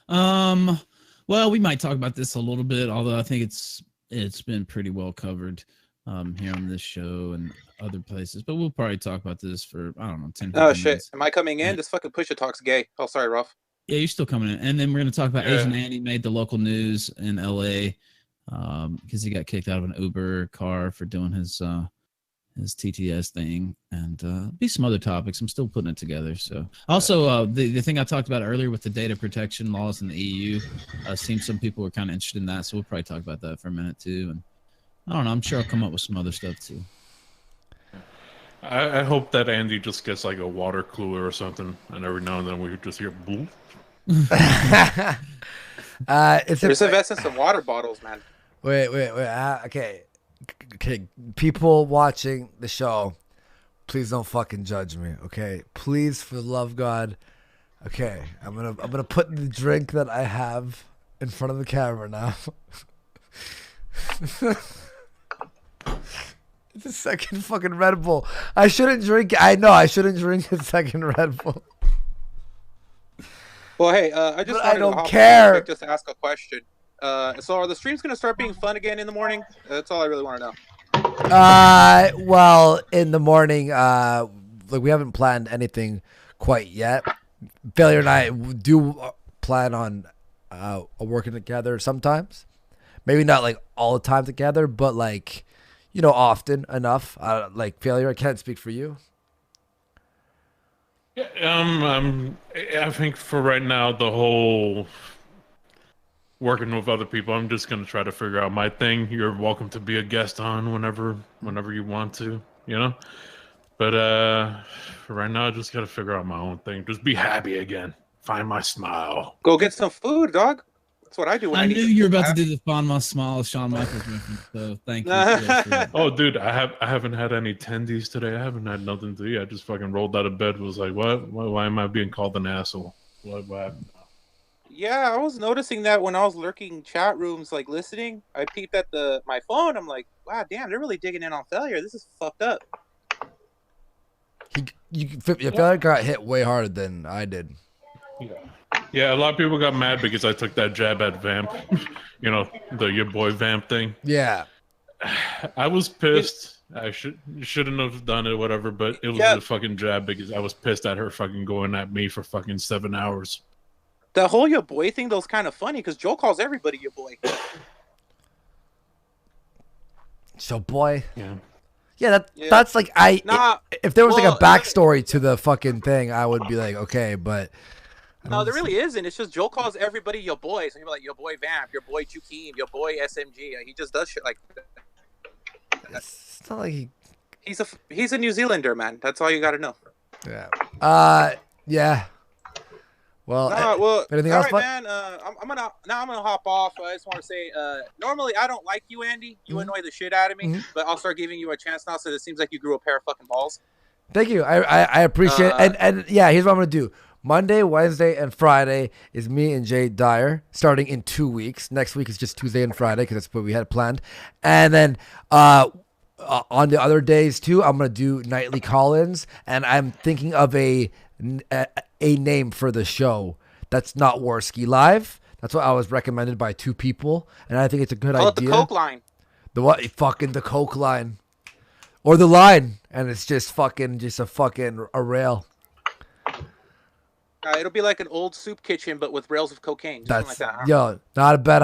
Well, we might talk about this a little bit, although I think it's been pretty well covered here on this show and other places. But we'll probably talk about this for, I don't know, 10 Oh shit! minutes. Am I coming in? This fucking Pusha Talk's gay. Oh, sorry, Ralph. Yeah, you're still coming in. And then we're going to talk about Asian Andy made the local news in LA because he got kicked out of an Uber car for doing his TTS thing, and be some other topics. I'm still putting it together. So also the thing I talked about earlier with the data protection laws in the EU, seems some people were kind of interested in that. So we'll probably talk about that for a minute too. And I don't know, I'm sure I'll come up with some other stuff too. I hope that Andy just gets like a water cooler or something, and every now and then we just hear boom. Just invest in some water bottles, man. Wait. Okay, people watching the show, please don't fucking judge me. Okay, please, for the love of God. Okay, I'm gonna put the drink that I have in front of the camera now. It's a second fucking Red Bull. I shouldn't drink. I know I shouldn't drink a second Red Bull. Well, hey, I just I don't hop on care. real quick just to ask a question. So are the streams gonna start being fun again in the morning? That's all I really want to know. Well, in the morning, like we haven't planned anything quite yet. Failure and I do plan on working together sometimes. Maybe not like all the time together, but like, often enough. Like Failure, I can't speak for you. Yeah, I think for right now, the whole working with other people, I'm just gonna try to figure out my thing. You're welcome to be a guest on whenever you want to, But for right now, I just gotta figure out my own thing. Just be happy again. Find my smile. Go get some food, dog. That's what I do. When I need knew to you were about to laugh. do the Find My Smile Shawn Michaels reference, so thank you. Oh, dude, I haven't had any tendies today. I haven't had nothing to eat. I just fucking rolled out of bed. Was like, what? Why am I being called an asshole? What happened? Yeah, I was noticing that when I was lurking chat rooms, like listening. I peeped at my phone. I'm like, wow, damn, they're really digging in on Failure. This is fucked up. Failure got hit way harder than I did. Yeah, a lot of people got mad because I took that jab at Vamp. Your boy Vamp thing. Yeah. I was pissed. I shouldn't have done it, whatever, but it was a fucking jab because I was pissed at her fucking going at me for fucking 7 hours. The whole your boy thing, though, is kind of funny because Joe calls everybody your boy. So, boy. Yeah. Yeah, that's like if there was like a backstory to the fucking thing, I would be like, okay, but no, there really isn't. It's just Joe calls everybody your boy. So he'll be like, your boy Vamp, your boy Jukeem, your boy SMG. He just does shit like that. It's not like he's a New Zealander, man. That's all you got to know. Yeah. Yeah. Well, anything else, all right, man. I'm gonna hop off. I just want to say, normally I don't like you, Andy. You annoy the shit out of me, but I'll start giving you a chance now. So it seems like you grew a pair of fucking balls. Thank you. I appreciate it. And yeah, here's what I'm gonna do. Monday, Wednesday, and Friday is me and Jay Dyer starting in 2 weeks. Next week is just Tuesday and Friday because that's what we had planned. And then on the other days too, I'm gonna do nightly call-ins, and I'm thinking of a name for the show that's not Warski Live. That's what I was recommended by 2 people, and I think it's a good idea. Call it the Coke line. The what? Fucking the Coke line, or the line, and it's just a rail. It'll be like an old soup kitchen, but with rails of cocaine. Something like that. Huh? Yo, not a bad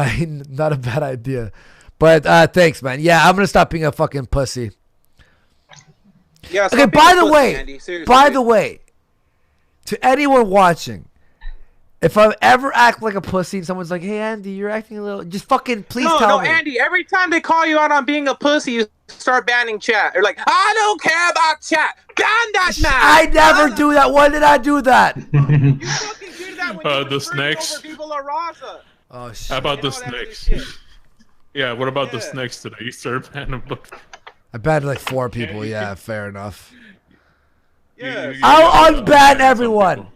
idea. But thanks, man. Yeah, I'm gonna stop being a fucking pussy. Yeah. Okay. By the way, to anyone watching, If I ever act like a pussy and someone's like, "Hey Andy, you're acting a little," just fucking please tell me. No, Andy. Every time they call you out on being a pussy, you start banning chat. You're like, I don't care about chat. Ban that man. I never do that. When did I do that? You fucking did that when you The were snakes. over Viva La Raza. Oh shit. How about the snakes? Yeah, what about the snakes today? You started banning them. I banned like 4 people. Yeah, fair enough. Yeah. I'll unban everyone.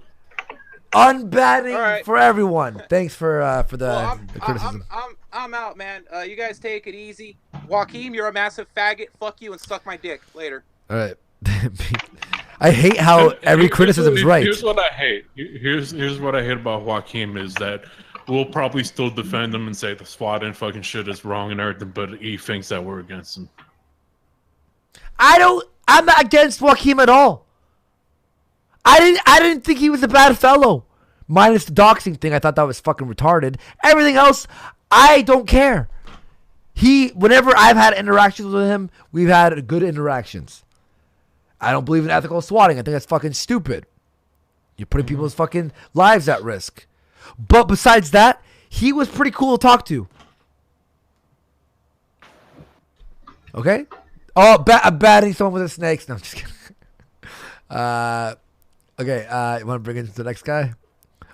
Unbanning for everyone. Thanks for the criticism. I'm out, man. You guys take it easy. Joaquin, you're a massive faggot. Fuck you and suck my dick later. All right. I hate how every criticism's right. Here's what I hate. Here's what I hate about Joaquin is that we'll probably still defend him and say the SWAT and fucking shit is wrong and everything, but he thinks that we're against him. I'm not against Joaquin at all. I didn't think he was a bad fellow. Minus the doxing thing, I thought that was fucking retarded. Everything else, I don't care. Whenever I've had interactions with him, we've had good interactions. I don't believe in ethical swatting. I think that's fucking stupid. You're putting people's fucking lives at risk. But besides that, he was pretty cool to talk to. Okay? Oh, I'm batting someone with a snake. No, I'm just kidding. Okay, you want to bring in the next guy?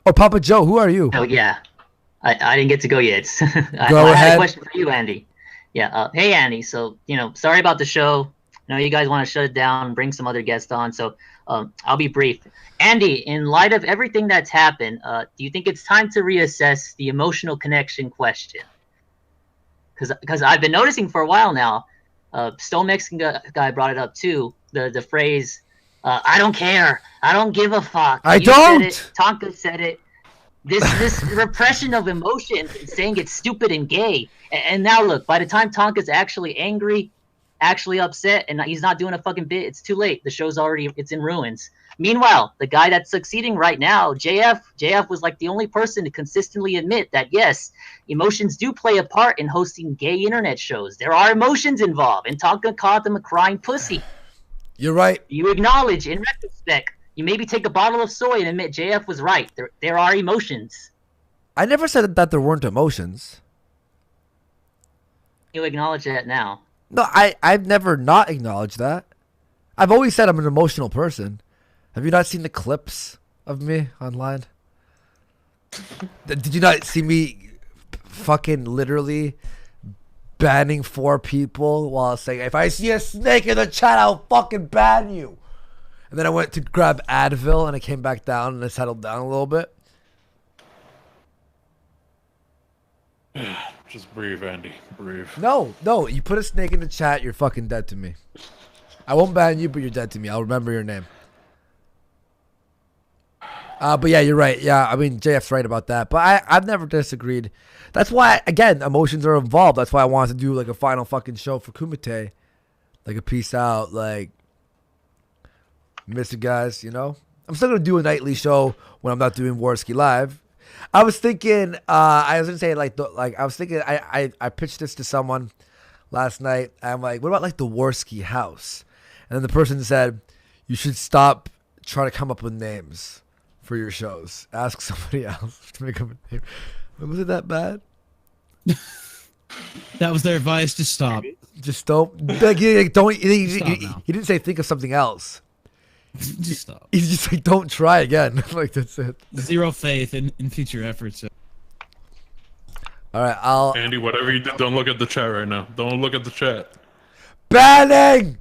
Oh, Papa Joe, who are you? Oh, yeah. I didn't get to go yet. I Go had ahead. a question for you, Andy. Yeah. Hey, Andy. So, sorry about the show. I know you guys want to shut it down and bring some other guests on, so I'll be brief. Andy, in light of everything that's happened, do you think it's time to reassess the emotional connection question? Because I've been noticing for a while now, Stone Mexican guy brought it up too, the phrase, I don't care, I don't give a fuck. I You don't. said it, Tonka said it. This repression of emotion, saying it's stupid and gay. And now look, by the time Tonka's actually angry, actually upset, and he's not doing a fucking bit, it's too late. The show's it's in ruins. Meanwhile, the guy that's succeeding right now, JF was like the only person to consistently admit that yes, emotions do play a part in hosting gay internet shows. There are emotions involved, and Tonka called him a crying pussy. You're right. You acknowledge, in retrospect, you maybe take a bottle of soy and admit JF was right. There are emotions. I never said that there weren't emotions. You acknowledge that now. No, I've never not acknowledged that. I've always said I'm an emotional person. Have you not seen the clips of me online? Did you not see me fucking literally banning 4 people while saying, if I see a snake in the chat, I'll fucking ban you? And then I went to grab Advil and I came back down and I settled down a little bit. Just breathe, Andy. Breathe. No, you put a snake in the chat, you're fucking dead to me. I won't ban you, but you're dead to me. I'll remember your name. But yeah, you're right. Yeah, I mean, JF's right about that. But I've never disagreed. That's why, again, emotions are involved. That's why I wanted to do like a final fucking show for Kumite. Like a peace out, like, miss you guys, I'm still going to do a nightly show when I'm not doing Warski Live. I was thinking, I pitched this to someone last night. I'm like, what about like the Warski house? And then the person said, you should stop trying to come up with names for your shows. Ask somebody else to make up a name. Was it that bad? That was their advice. Just stop. Just don't. Like, don't. He didn't say think of something else. Just stop. He's just like, don't try again. Like, that's it. Zero faith in future efforts. All right, Andy, whatever you do, don't look at the chat right now. Don't look at the chat. Banning!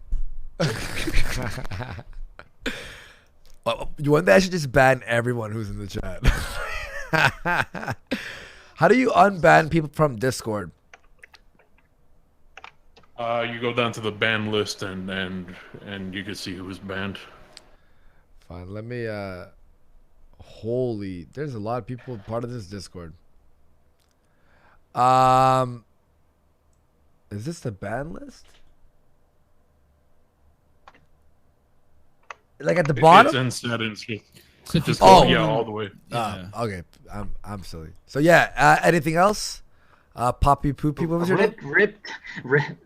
One day I should just ban everyone who's in the chat. How do you unban people from Discord? You go down to the ban list and you can see who was banned. Fine, let me holy, there's a lot of people part of this Discord. Is this the ban list? Like at the bottom? It's in settings. Just all the way. Okay, I'm silly. So yeah, anything else? Poppy Poopy, what was your name? Rip,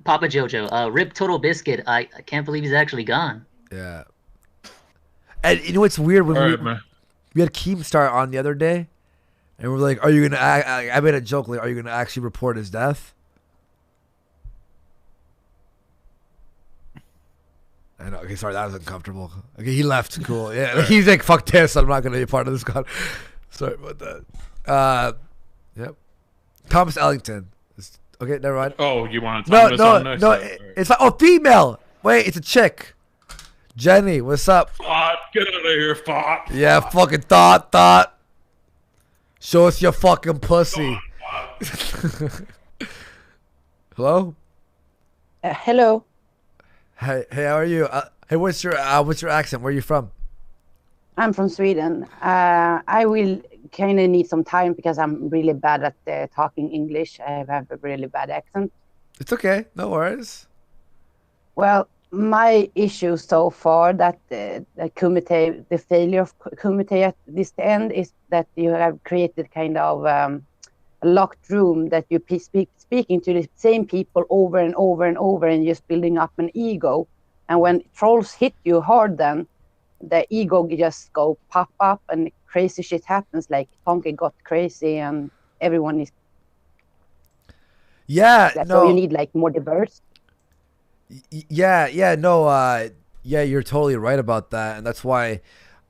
Papa Jojo. Rip Total Biscuit. I can't believe he's actually gone. Yeah. And you know what's weird? When we had Keemstar on the other day, And we're like, are you gonna? I made a joke like, are you gonna actually report his death? I know. Okay, sorry, that was uncomfortable. Okay, he left. Cool. Yeah, he's like, fuck this. I'm not gonna be a part of this con. Sorry about that. Yep. Thomas Ellington. Okay, never mind. Oh, you want to Thomas on next? No. It's like, oh, female. Wait, it's a chick. Jenny, what's up? Thought, get out of here, Thought. Yeah, fucking thought. Show us your fucking pussy. Hello. Hello. Hey, how are you? Hey, what's your accent? Where are you from? I'm from Sweden. I will kind of need some time because I'm really bad at talking English. I have a really bad accent. It's okay. No worries. Well, my issue so far that the failure of Kumite at this end is that you have created kind of a locked room that you speaking to the same people over and over and over and just building up an ego. And when trolls hit you hard, then the ego just go pop up and crazy shit happens. Like Tonka got crazy and everyone is. Yeah, no. no. So you need like more diverse. Yeah, you're totally right about that, and that's why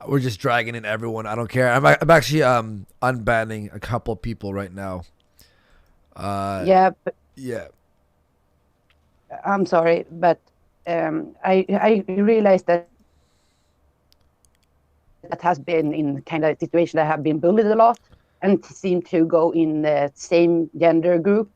we're just dragging in everyone. I don't care. I'm actually unbanning a couple people right now. Yeah. I'm sorry, but I realized that has been in kind of situation that have been bullied a lot and seem to go in the same gender group.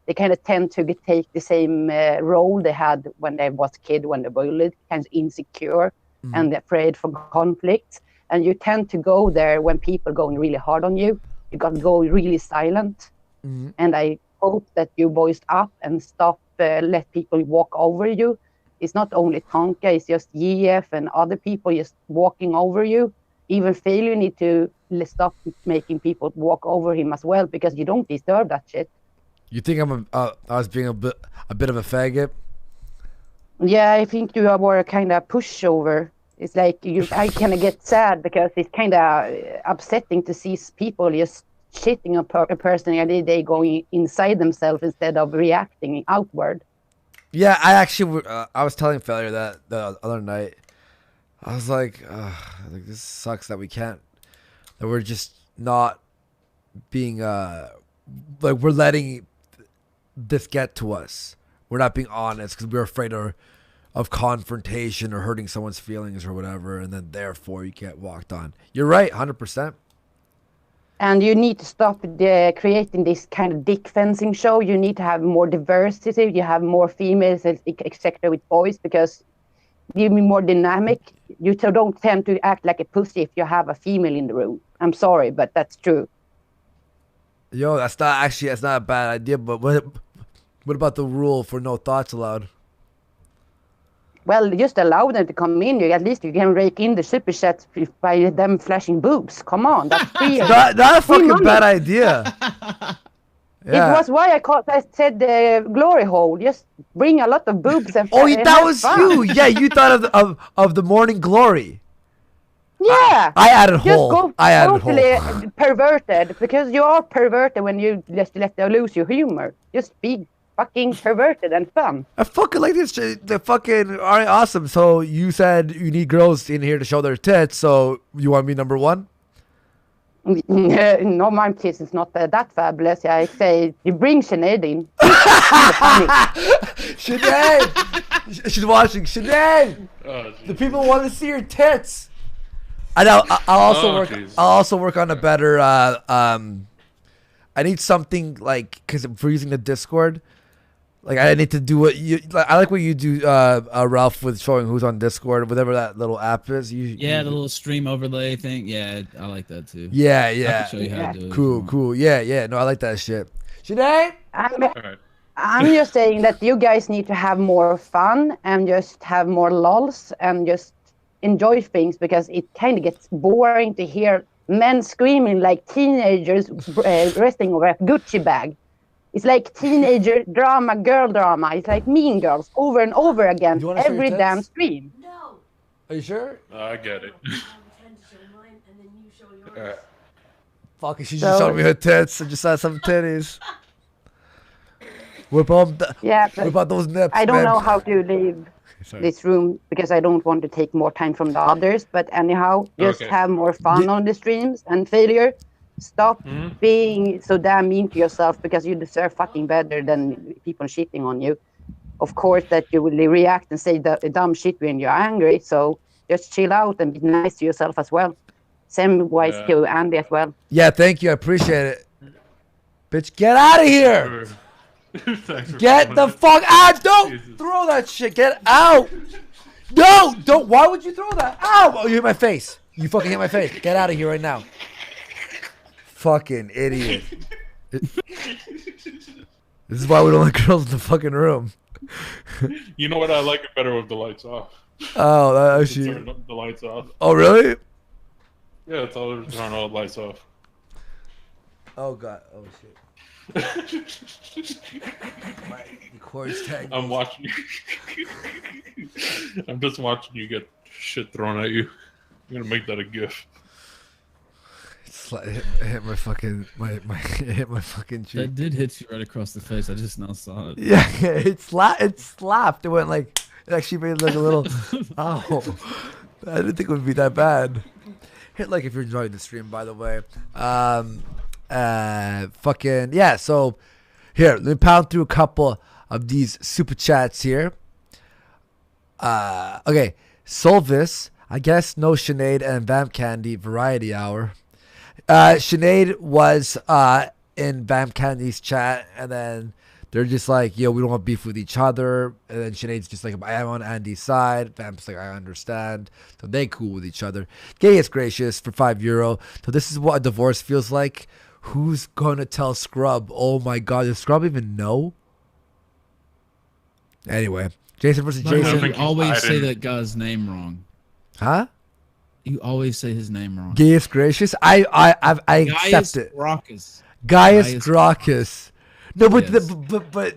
They kind of tend to take the same role they had when they was kid, when they bullied, kind of insecure and afraid for conflict. And you tend to go there when people going really hard on you. You got to go really silent. And I hope that you voiced up and stop, let people walk over you. It's not only Tonka, it's just GF and other people just walking over you. Even Failure need to stop making people walk over him as well, because you don't deserve that shit. You think I was being a bit of a faggot? Yeah, I think you were a kind of pushover. It's like I kind of get sad because it's kind of upsetting to see people just shitting a person and they going inside themselves instead of reacting outward. Yeah, I actually I was telling Failure that the other night. I was like this sucks that we're just not being like we're letting this get to us. We're not being honest because we're afraid of confrontation or hurting someone's feelings or whatever, and then therefore you get walked on. You're right, 100%. And you need to stop creating this kind of dick fencing show. You need to have more diversity. You have more females, etc. with boys, because you be more dynamic. You don't tend to act like a pussy if you have a female in the room. I'm sorry, but that's true. Yo, that's not a bad idea, but what about the rule for no thoughts allowed? Well, just allow them to come in. At least you can rake in the super chats by them flashing boobs. Come on, that's free. Not a fucking bad idea. Yeah. It was why I said the glory hole. Just bring a lot of boobs and. Oh, that was you. Yeah, you thought of the morning glory. Yeah. I added hole. I added totally perverted, because you are perverted when you just let them lose your humor. Just be fucking perverted and fun. I fucking like this. The fucking alright, awesome. So you said you need girls in here to show their tits. So you want me number one? No, my tits is not that fabulous. I say you bring Sinead in. Sinead, she's watching. Sinead, the people want to see your tits. I know. I'll also work on a better. I need something like, because if we're using the Discord, like I need to do what you. I like what you do, Ralph, with showing who's on Discord, whatever that little app is. The little stream overlay thing. Yeah, I like that too. Yeah. I can show you how to do it. Cool. Yeah. No, I like that shit. Sinead? I'm just saying that you guys need to have more fun and just have more lulls and just enjoy things, because it kind of gets boring to hear men screaming like teenagers resting over a Gucci bag. It's like teenager drama, girl drama. It's like Mean Girls over and over again every damn stream. No. Are you sure? I get it. Fuck it, she just showed me her tits. I just saw some titties. Whip up, whip out those nips. I don't man. know how to leave this room because I don't want to take more time from the others. But anyhow, just have more fun on the streams and failure. Stop being so damn mean to yourself because you deserve fucking better than people shitting on you. Of course, that you will react and say the dumb shit when you're angry. So just chill out and be nice to yourself as well. Same wise to Andy as well. Yeah, thank you. I appreciate it. Bitch, get out of here. Get the fuck out. Don't throw that shit. Get out. No, don't. Why would you throw that? Ow. Oh, you hit my face. You fucking hit my face. Get out of here right now. Fucking idiot. This is why we don't let girls in the fucking room. You know what? I like it better with the lights off. Oh, Turn the lights off. Oh, really? Yeah, it's all turn all the lights off. Oh god. Oh shit. My chords tag. I'm watching you. I'm just watching you get shit thrown at you. I'm gonna make that a GIF. It hit my fucking it hit my fucking cheek. That did hit you right across the face. I just now saw it. Yeah, it slapped. It went like it actually made like a little. Oh, I didn't think it would be that bad. Hit like if you're enjoying the stream, by the way. Fucking yeah. So here, let me pound through a couple of these super chats here. Okay, Solvis. I guess no Sinead and Vamp Candy Variety Hour. Sinead was in Vamp Candy's chat, and then they're just like, yo, we don't want beef with each other. And then Sinead's just like, I am on Andy's side. Vamp's like, I understand. So they cool with each other. Gay is gracious for €5. So this is what a divorce feels like. Who's gonna tell Scrub? Oh my god, does Scrub even know? Anyway, Jason versus Jason. You always say that guy's name wrong. Huh? You always say his name wrong. Gaius Gracious. I accept it. Gracchus. Gaius Gracchus. No, but yes.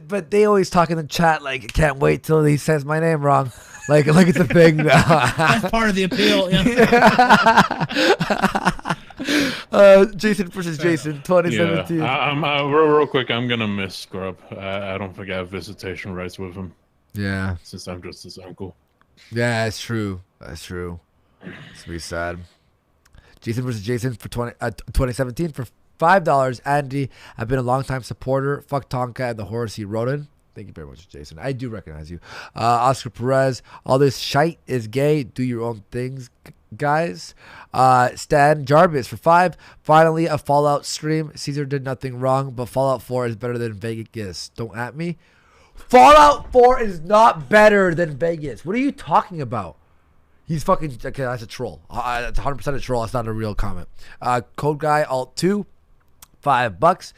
but they always talk in the chat like, can't wait till he says my name wrong. Like it's a thing now. That's part of the appeal. Yeah. Jason versus Jason, 2017. Yeah, real quick, I'm gonna miss Scrub. I don't think I have visitation rights with him. Yeah. Since I'm just his uncle. Yeah, that's true. That's true. It's gonna be sad. Jason versus Jason for 2017 for $5. Andy, I've been a long-time supporter. Fuck Tonka and the horse he rode in. Thank you very much, Jason. I do recognize you. Oscar Perez, all this shite is gay. Do your own things, guys. Stan Jarvis for $5. Finally, a Fallout stream. Caesar did nothing wrong, but Fallout 4 is better than Vegas. Don't at me. Fallout 4 is not better than Vegas. What are you talking about? He's fucking... Okay, that's a troll. That's 100% a troll. That's not a real comment. Code Guy Alt 2. $5.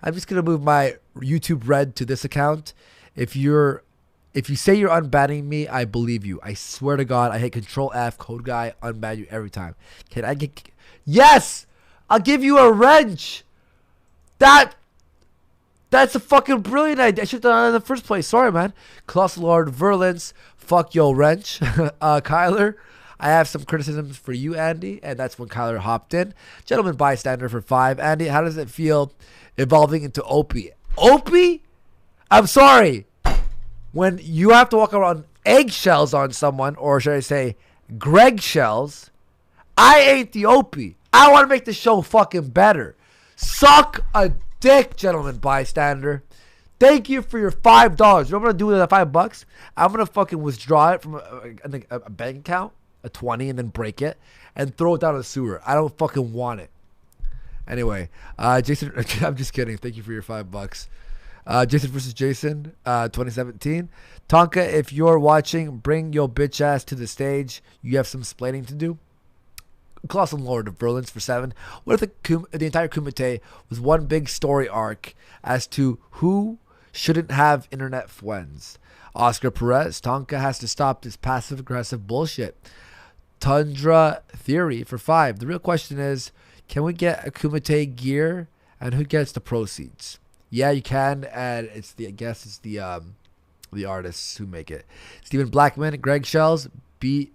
I'm just gonna move my YouTube Red to this account. If you say you're unbanning me, I believe you. I swear to God, I hit Control F, Code Guy, unban you every time. Can I get? Yes, I'll give you a wrench. That's a fucking brilliant idea. I should have done it in the first place. Sorry, man. Colossal Lord Verlins, fuck yo wrench. Kyler. I have some criticisms for you, Andy, and that's when Kyler hopped in. Gentleman bystander for $5. Andy, how does it feel evolving into Opie? Opie? I'm sorry. When you have to walk around eggshells on someone, or should I say Greg shells, I ain't the Opie. I want to make the show fucking better. Suck a dick, gentleman bystander. Thank you for your $5. You know what I'm going to do with that $5? I'm going to fucking withdraw it from a bank account. A 20 and then break it and throw it down the sewer. I don't fucking want it. Anyway, Jason, I'm just kidding. Thank you for your $5. Jason versus Jason, 2017. Tonka, if you're watching, bring your bitch ass to the stage. You have some explaining to do. Colossal Lord of Berlin's for $7. What if the entire Kumite was one big story arc as to who shouldn't have internet friends? Oscar Perez, Tonka has to stop this passive aggressive bullshit. Tundra Theory for $5. The real question is, can we get a Kumite gear and who gets the proceeds? Yeah, you can, and it's the artists who make it. Stephen Blackman, Greg Shells, be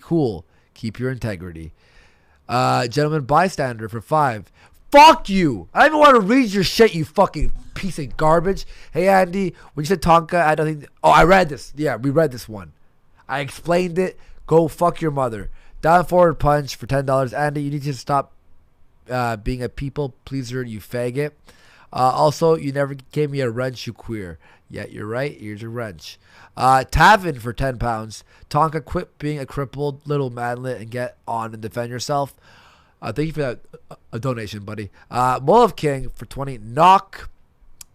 cool. Keep your integrity. Gentleman bystander for $5. fuck you. I don't even want to read your shit, you fucking piece of garbage. Hey, Andy, when you said Tonka, I don't think... Oh, I read this. Yeah, we read this one. I explained it. Go fuck your mother. Down forward punch for $10. Andy, you need to stop being a people pleaser, you faggot. Also, you never gave me a wrench, you queer. Yeah, you're right. Here's your wrench. Tavin for £10. Tonka, quit being a crippled little manlet and get on and defend yourself. Thank you for that donation, buddy. Molov King for 20. Knock,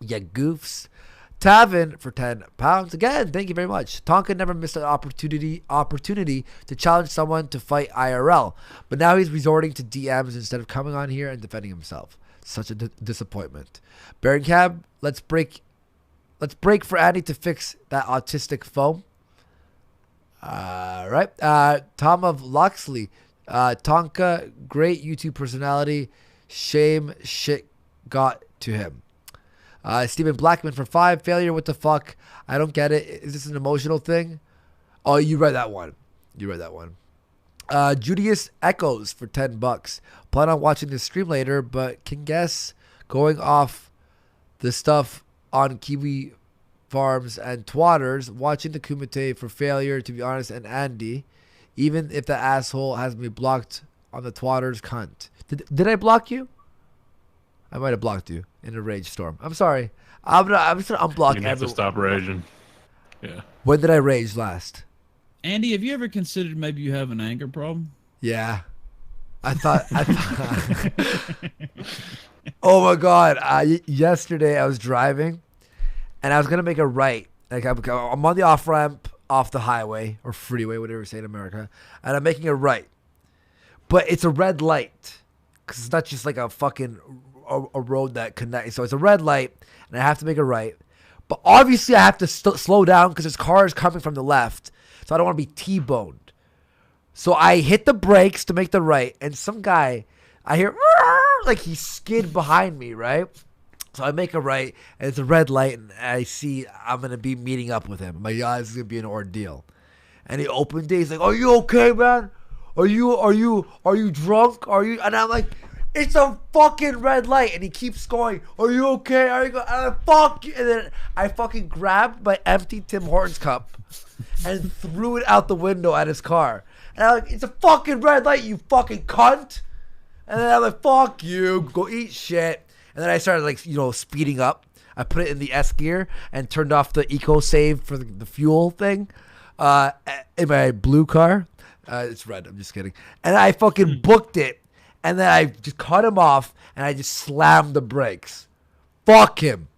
ya goofs. Tavin for £10. Again, thank you very much. Tonka never missed an opportunity to challenge someone to fight IRL, but now he's resorting to DMs instead of coming on here and defending himself. Such a disappointment. Baron Cab, let's break for Andy to fix that autistic foam. Right. Tom of Loxley. Tonka, great YouTube personality. Shame shit got to him. Stephen Blackman for 5. Failure, what the fuck? I don't get it. Is this an emotional thing? Oh, you read that one. Julius Echoes for $10. Plan on watching this stream later, but can guess going off the stuff on Kiwi Farms and Twatters, watching the Kumite for Failure, to be honest, and Andy, even if the asshole has me blocked on the Twatters cunt. Did I block you? I might have blocked you in a rage storm. I'm sorry. I'm just gonna unblock everyone. You have to stop raging. Yeah. When did I rage last? Andy, have you ever considered maybe you have an anger problem? Yeah. I thought oh my God. Yesterday I was driving and I was going to make a right. Like I'm on the off ramp off the highway or freeway, whatever you say in America. And I'm making a right, but it's a red light because it's not just like a fucking a road that connects. So it's a red light and I have to make a right, but obviously I have to slow down because this car is coming from the left. So I don't want to be T-boned. So I hit the brakes to make the right, and some guy, I hear, like he skid behind me, right? So I make a right, and it's a red light, and I see I'm going to be meeting up with him. I'm like, yeah, this is going to be an ordeal. And he opened it. He's like, are you okay, man? Are you drunk? Are you? And I'm like, it's a fucking red light. And he keeps going, are you okay? Are you go? And fuck you. And then I fucking grabbed my empty Tim Hortons cup and threw it out the window at his car. And I'm like, it's a fucking red light, you fucking cunt. And then I'm like, fuck you, go eat shit. And then I started like, speeding up. I put it in the S gear and turned off the eco save for the fuel thing in my blue car. It's red, I'm just kidding. And I fucking booked it. And then I just cut him off and I just slammed the brakes. Fuck him.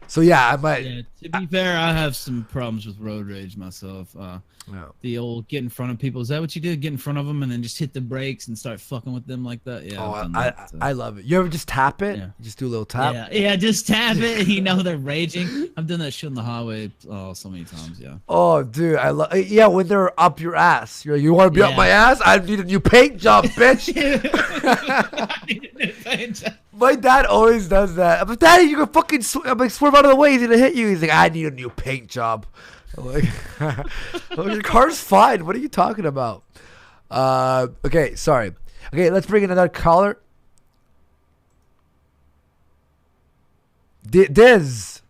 So yeah, I might. Yeah, to be fair, I have some problems with road rage myself. The old get in front of people. Is that what you do? Get in front of them and then just hit the brakes and start fucking with them like that? Yeah. Oh, I love it. You ever just tap it? Yeah. Just do a little tap? Yeah, just tap it. They're raging. I've done that shit on the highway so many times, yeah. Oh, dude, I love. Yeah, when they're up your ass. You're like, you want to be up my ass? I need a new paint job, bitch. My dad always does that. I'm like, Daddy, you can fucking swerve out of the way. He's gonna hit you. He's like, I need a new paint job. I'm like, your car's fine. What are you talking about? Okay, sorry. Okay, let's bring in another caller. Diz.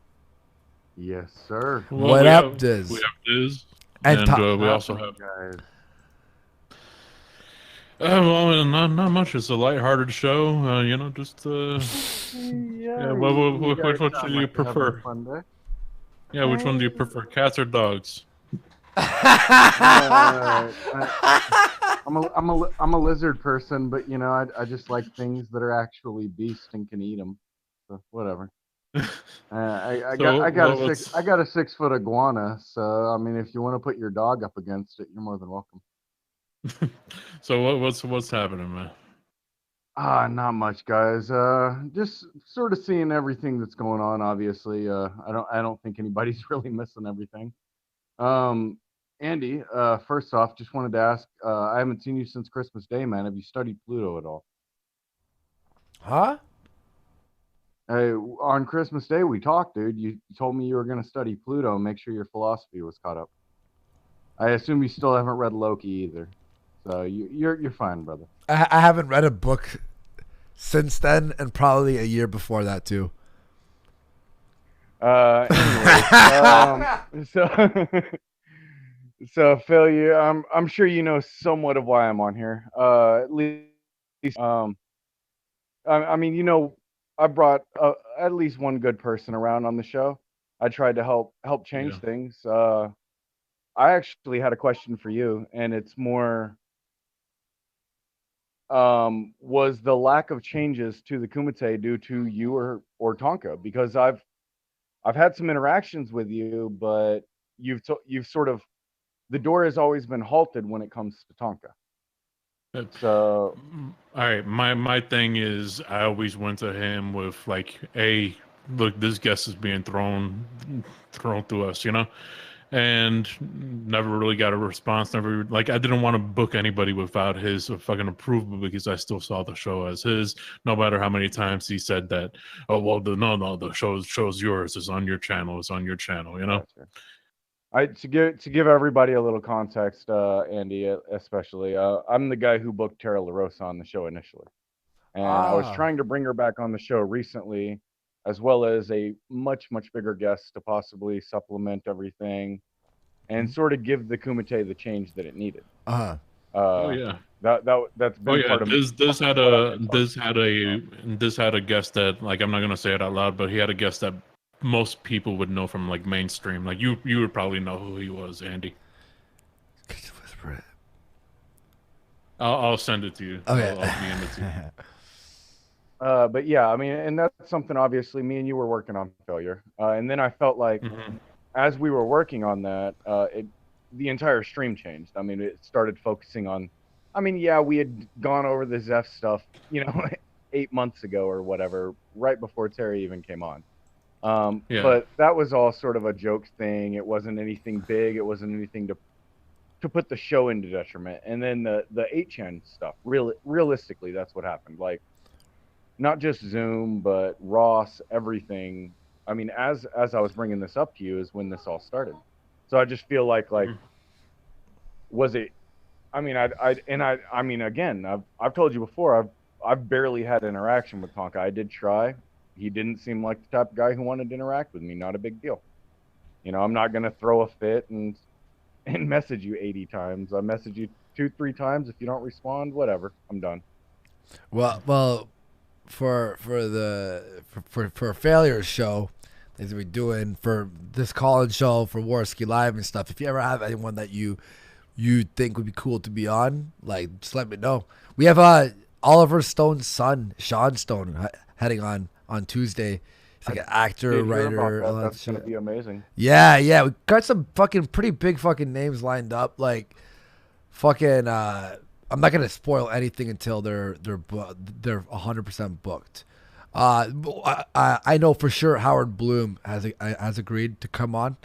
Yes, sir. Well, what up, Diz? We have Diz. And we also have guys. Well, not much. It's a lighthearted show. Just yeah. Which one do you prefer? Yeah, which one do you prefer, cats or dogs? I'm a lizard person, but I just like things that are actually beast and can eat them. So whatever. I got a 6 foot iguana. So I mean, if you want to put your dog up against it, you're more than welcome. So what's happening, man? Not much, guys. Just sort of seeing everything that's going on. Obviously, I don't think anybody's really missing everything. Andy, first off, just wanted to ask. I haven't seen you since Christmas Day, man. Have you studied Pluto at all? Huh? On Christmas Day, we talked, dude. You told me you were going to study Pluto and make sure your philosophy was caught up. I assume you still haven't read Loki either. So you're fine, brother. I haven't read a book since then, and probably a year before that too. Anyway, so Phil, I'm sure you know somewhat of why I'm on here. At least, I mean, you know, I brought at least one good person around on the show. I tried to help change things. I actually had a question for you, and it's more, was the lack of changes to the Kumite due to you or Tonka? Because I've had some interactions with you, but you've sort of, the door has always been halted when it comes to Tonka. So, all right, my thing is, I always went to him with like, "Hey, look, this guest is being thrown to us," you know, and never really got a response. Never, like, I didn't want to book anybody without his fucking approval, because I still saw the show as his. No matter how many times he said that, "Oh well, the show's yours. It's on your channel. It's on your channel," you know. To give everybody a little context, Andy especially, I'm the guy who booked Tara LaRosa on the show initially, and I was trying to bring her back on the show recently, as well as a much bigger guest to possibly supplement everything, and sort of give the Kumite the change that it needed. Oh yeah. That's been part of this had a guest that, like, I'm not gonna say it out loud, but he had a guest that most people would know from like mainstream. Like you would probably know who he was, Andy. Could you whisper it? I'll send it to you. Okay. I'll DM it to you. But yeah, I mean, and that's something obviously me and you were working on, Failure. And then I felt like as we were working on that, the entire stream changed. I mean, it started focusing on, I mean, yeah, we had gone over the Zeph stuff, you know, 8 months ago or whatever, right before Terry even came on. But that was all sort of a joke thing. It wasn't anything big. It wasn't anything to put the show into detriment. And then the 8chan stuff, realistically, that's what happened. Like, not just Zoom, but Ross, everything. I mean, as I was bringing this up to you is when this all started. So I just feel like was it, I mean, I mean, again, I've told you before, I've barely had interaction with Tonka. I did try. He didn't seem like the type of guy who wanted to interact with me. Not a big deal. You know, I'm not going to throw a fit and message you 80 times. I message you 2-3 times. If you don't respond, whatever. I'm done. Well, for a Failure show, as we're doing for this call-in show for Warski Live and stuff, if you ever have anyone that you think would be cool to be on, like, just let me know. We have Oliver Stone's son, Sean Stone, heading on Tuesday. He's like an actor, writer. That's gonna be amazing. Yeah, we got some fucking pretty big fucking names lined up. Like, fucking. I'm not gonna spoil anything until they're 100% booked. I know for sure Howard Bloom has agreed to come on.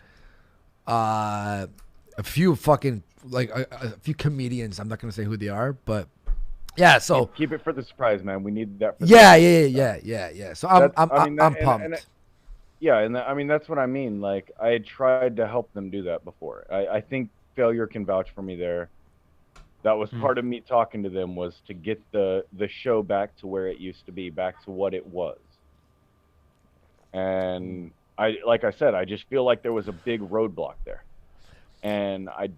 A few fucking a few comedians. I'm not gonna say who they are, but. Yeah, so keep it for the surprise, man. We need that. For yeah. So I'm pumped. I mean, that's what I mean. Like, I had tried to help them do that before. I think Failure can vouch for me there. That was part of me talking to them, was to get the show back to where it used to be, back to what it was. And like I said, I just feel like there was a big roadblock there, and I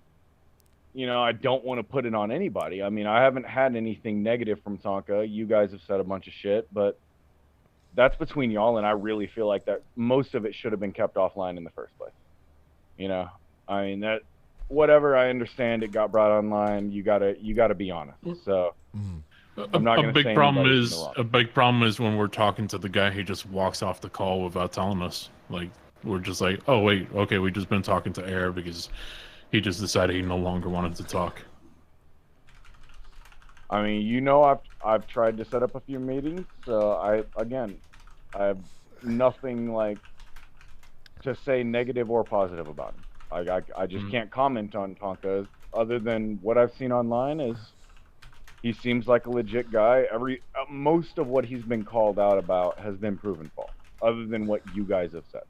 don't want to put it on anybody. I mean, I haven't had anything negative from Tonka. You guys have said a bunch of shit, but that's between y'all, and I really feel like that most of it should have been kept offline in the first place. You know, I mean, that whatever, I understand it got brought online. You gotta be honest. So I'm not going to say a big problem is when we're talking to the guy, he just walks off the call without telling us. Like, we're just like, oh wait, okay, we just been talking to Air because he just decided he no longer wanted to talk. I mean, you know, I've tried to set up a few meetings. So I have nothing like to say negative or positive about him. I just can't comment on Tonka other than what I've seen online. Is he seems like a legit guy. Most of what he's been called out about has been proven false, other than what you guys have said.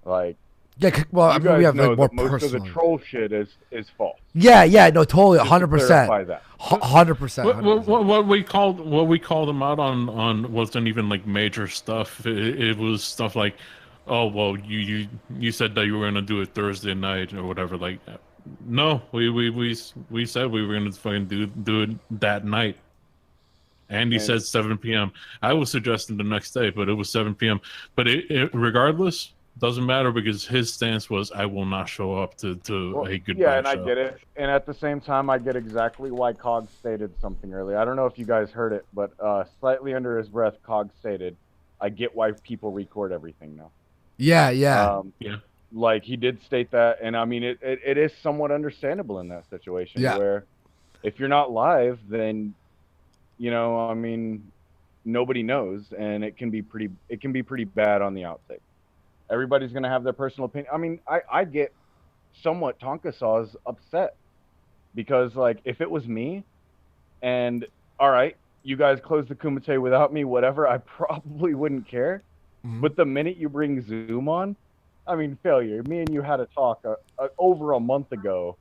Like, Yeah, well, I You mean, guys we have know like more that most personal. of the troll shit is false. Yeah, no, totally, Just to 100%, clarify that. 100%. What we called him out on wasn't even like major stuff. It was stuff like, oh well, you said that you were gonna do it Thursday night or whatever. Like, no, we said we were gonna fucking do it that night. Andy said 7 p.m. I was suggesting the next day, but it was 7 p.m. But it regardless. Doesn't matter because his stance was, I will not show up to a goodbye Yeah, and show. I get it. And at the same time, I get exactly why Cog stated something earlier. I don't know if you guys heard it, but slightly under his breath, Cog stated, I get why people record everything now. Yeah. Yeah. Like, he did state that, and I mean, it is somewhat understandable in that situation, where if you're not live, then, you know, I mean, nobody knows, and it can be pretty bad on the outtake. Everybody's going to have their personal opinion. I mean, I get somewhat Tonka Saw's upset because, like, if it was me and, all right, you guys closed the Kumite without me, whatever, I probably wouldn't care. But the minute you bring Zoom on, I mean, Failure, me and you had a talk over a month ago.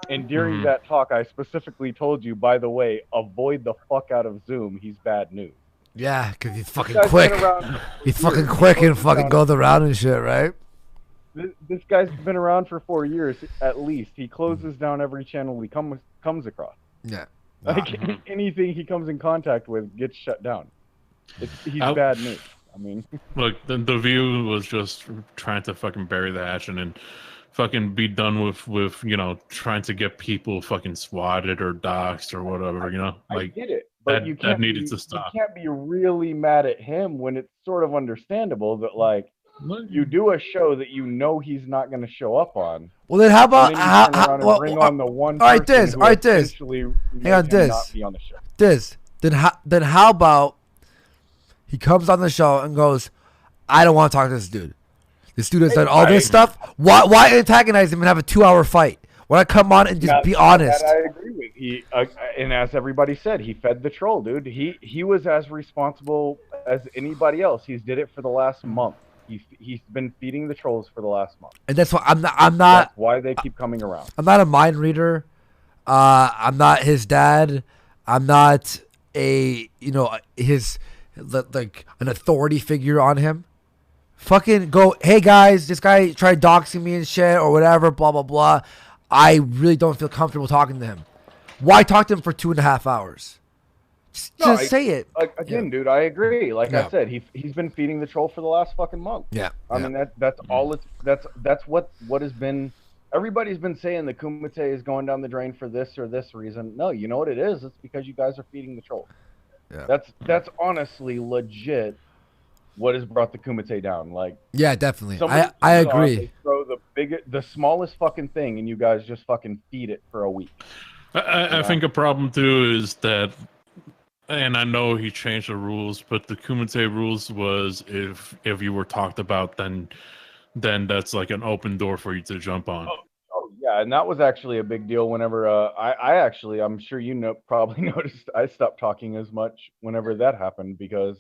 And during that talk, I specifically told you, by the way, avoid the fuck out of Zoom. He's bad news. Yeah, because he's fucking This guy's quick. been around He's for fucking years. quick and He fucking goes around and shit, right? This guy's been around for 4 years at least. He closes down every channel he comes across. Yeah. Like anything he comes in contact with gets shut down. He's bad news. I mean, look, the View was just trying to fucking bury the hatchet and fucking be done with you know, trying to get people fucking swatted or doxxed or whatever, you know, like I get it, but that needed to stop. You can't be really mad at him when it's sort of understandable that, like, you do a show that you know he's not going to show up on. Well, then how about bring on the one? All right, person Diz. who essentially Hang made on, him Diz. not be on the show. Diz. Then how about he comes on the show and goes, I don't want to talk to this dude. This dude has done all this stuff. Why antagonize him and have a 2-hour fight? Why not come on and just be honest? That I agree with. He and as everybody said, he fed the troll, dude. He was as responsible as anybody else. He's did it for the last month. He's been feeding the trolls for the last month. And that's why I'm not. That's why they keep coming around. I'm not a mind reader. I'm not his dad. I'm not a his like an authority figure on him. Fucking go, hey guys, this guy tried doxing me and shit or whatever, blah blah blah. I really don't feel comfortable talking to him. Why talk to him for 2.5 hours? Just say it. Again, dude, I agree. Like I said, he's been feeding the troll for the last fucking month. Yeah. I mean that's all it's that's what has been. Everybody's been saying the Kumite is going down the drain for this or this reason. No, you know what it is? It's because you guys are feeding the troll. Yeah. That's honestly legit what has brought the Kumite down. Like, yeah, definitely. somebody I comes on, agree. they throw the smallest fucking thing, and you guys just fucking feed it for a week. I think a problem too is that, and I know he changed the rules, but the Kumite rules was if you were talked about, then that's like an open door for you to jump on. Oh yeah, and that was actually a big deal. Whenever I'm sure you probably noticed, I stopped talking as much whenever that happened, because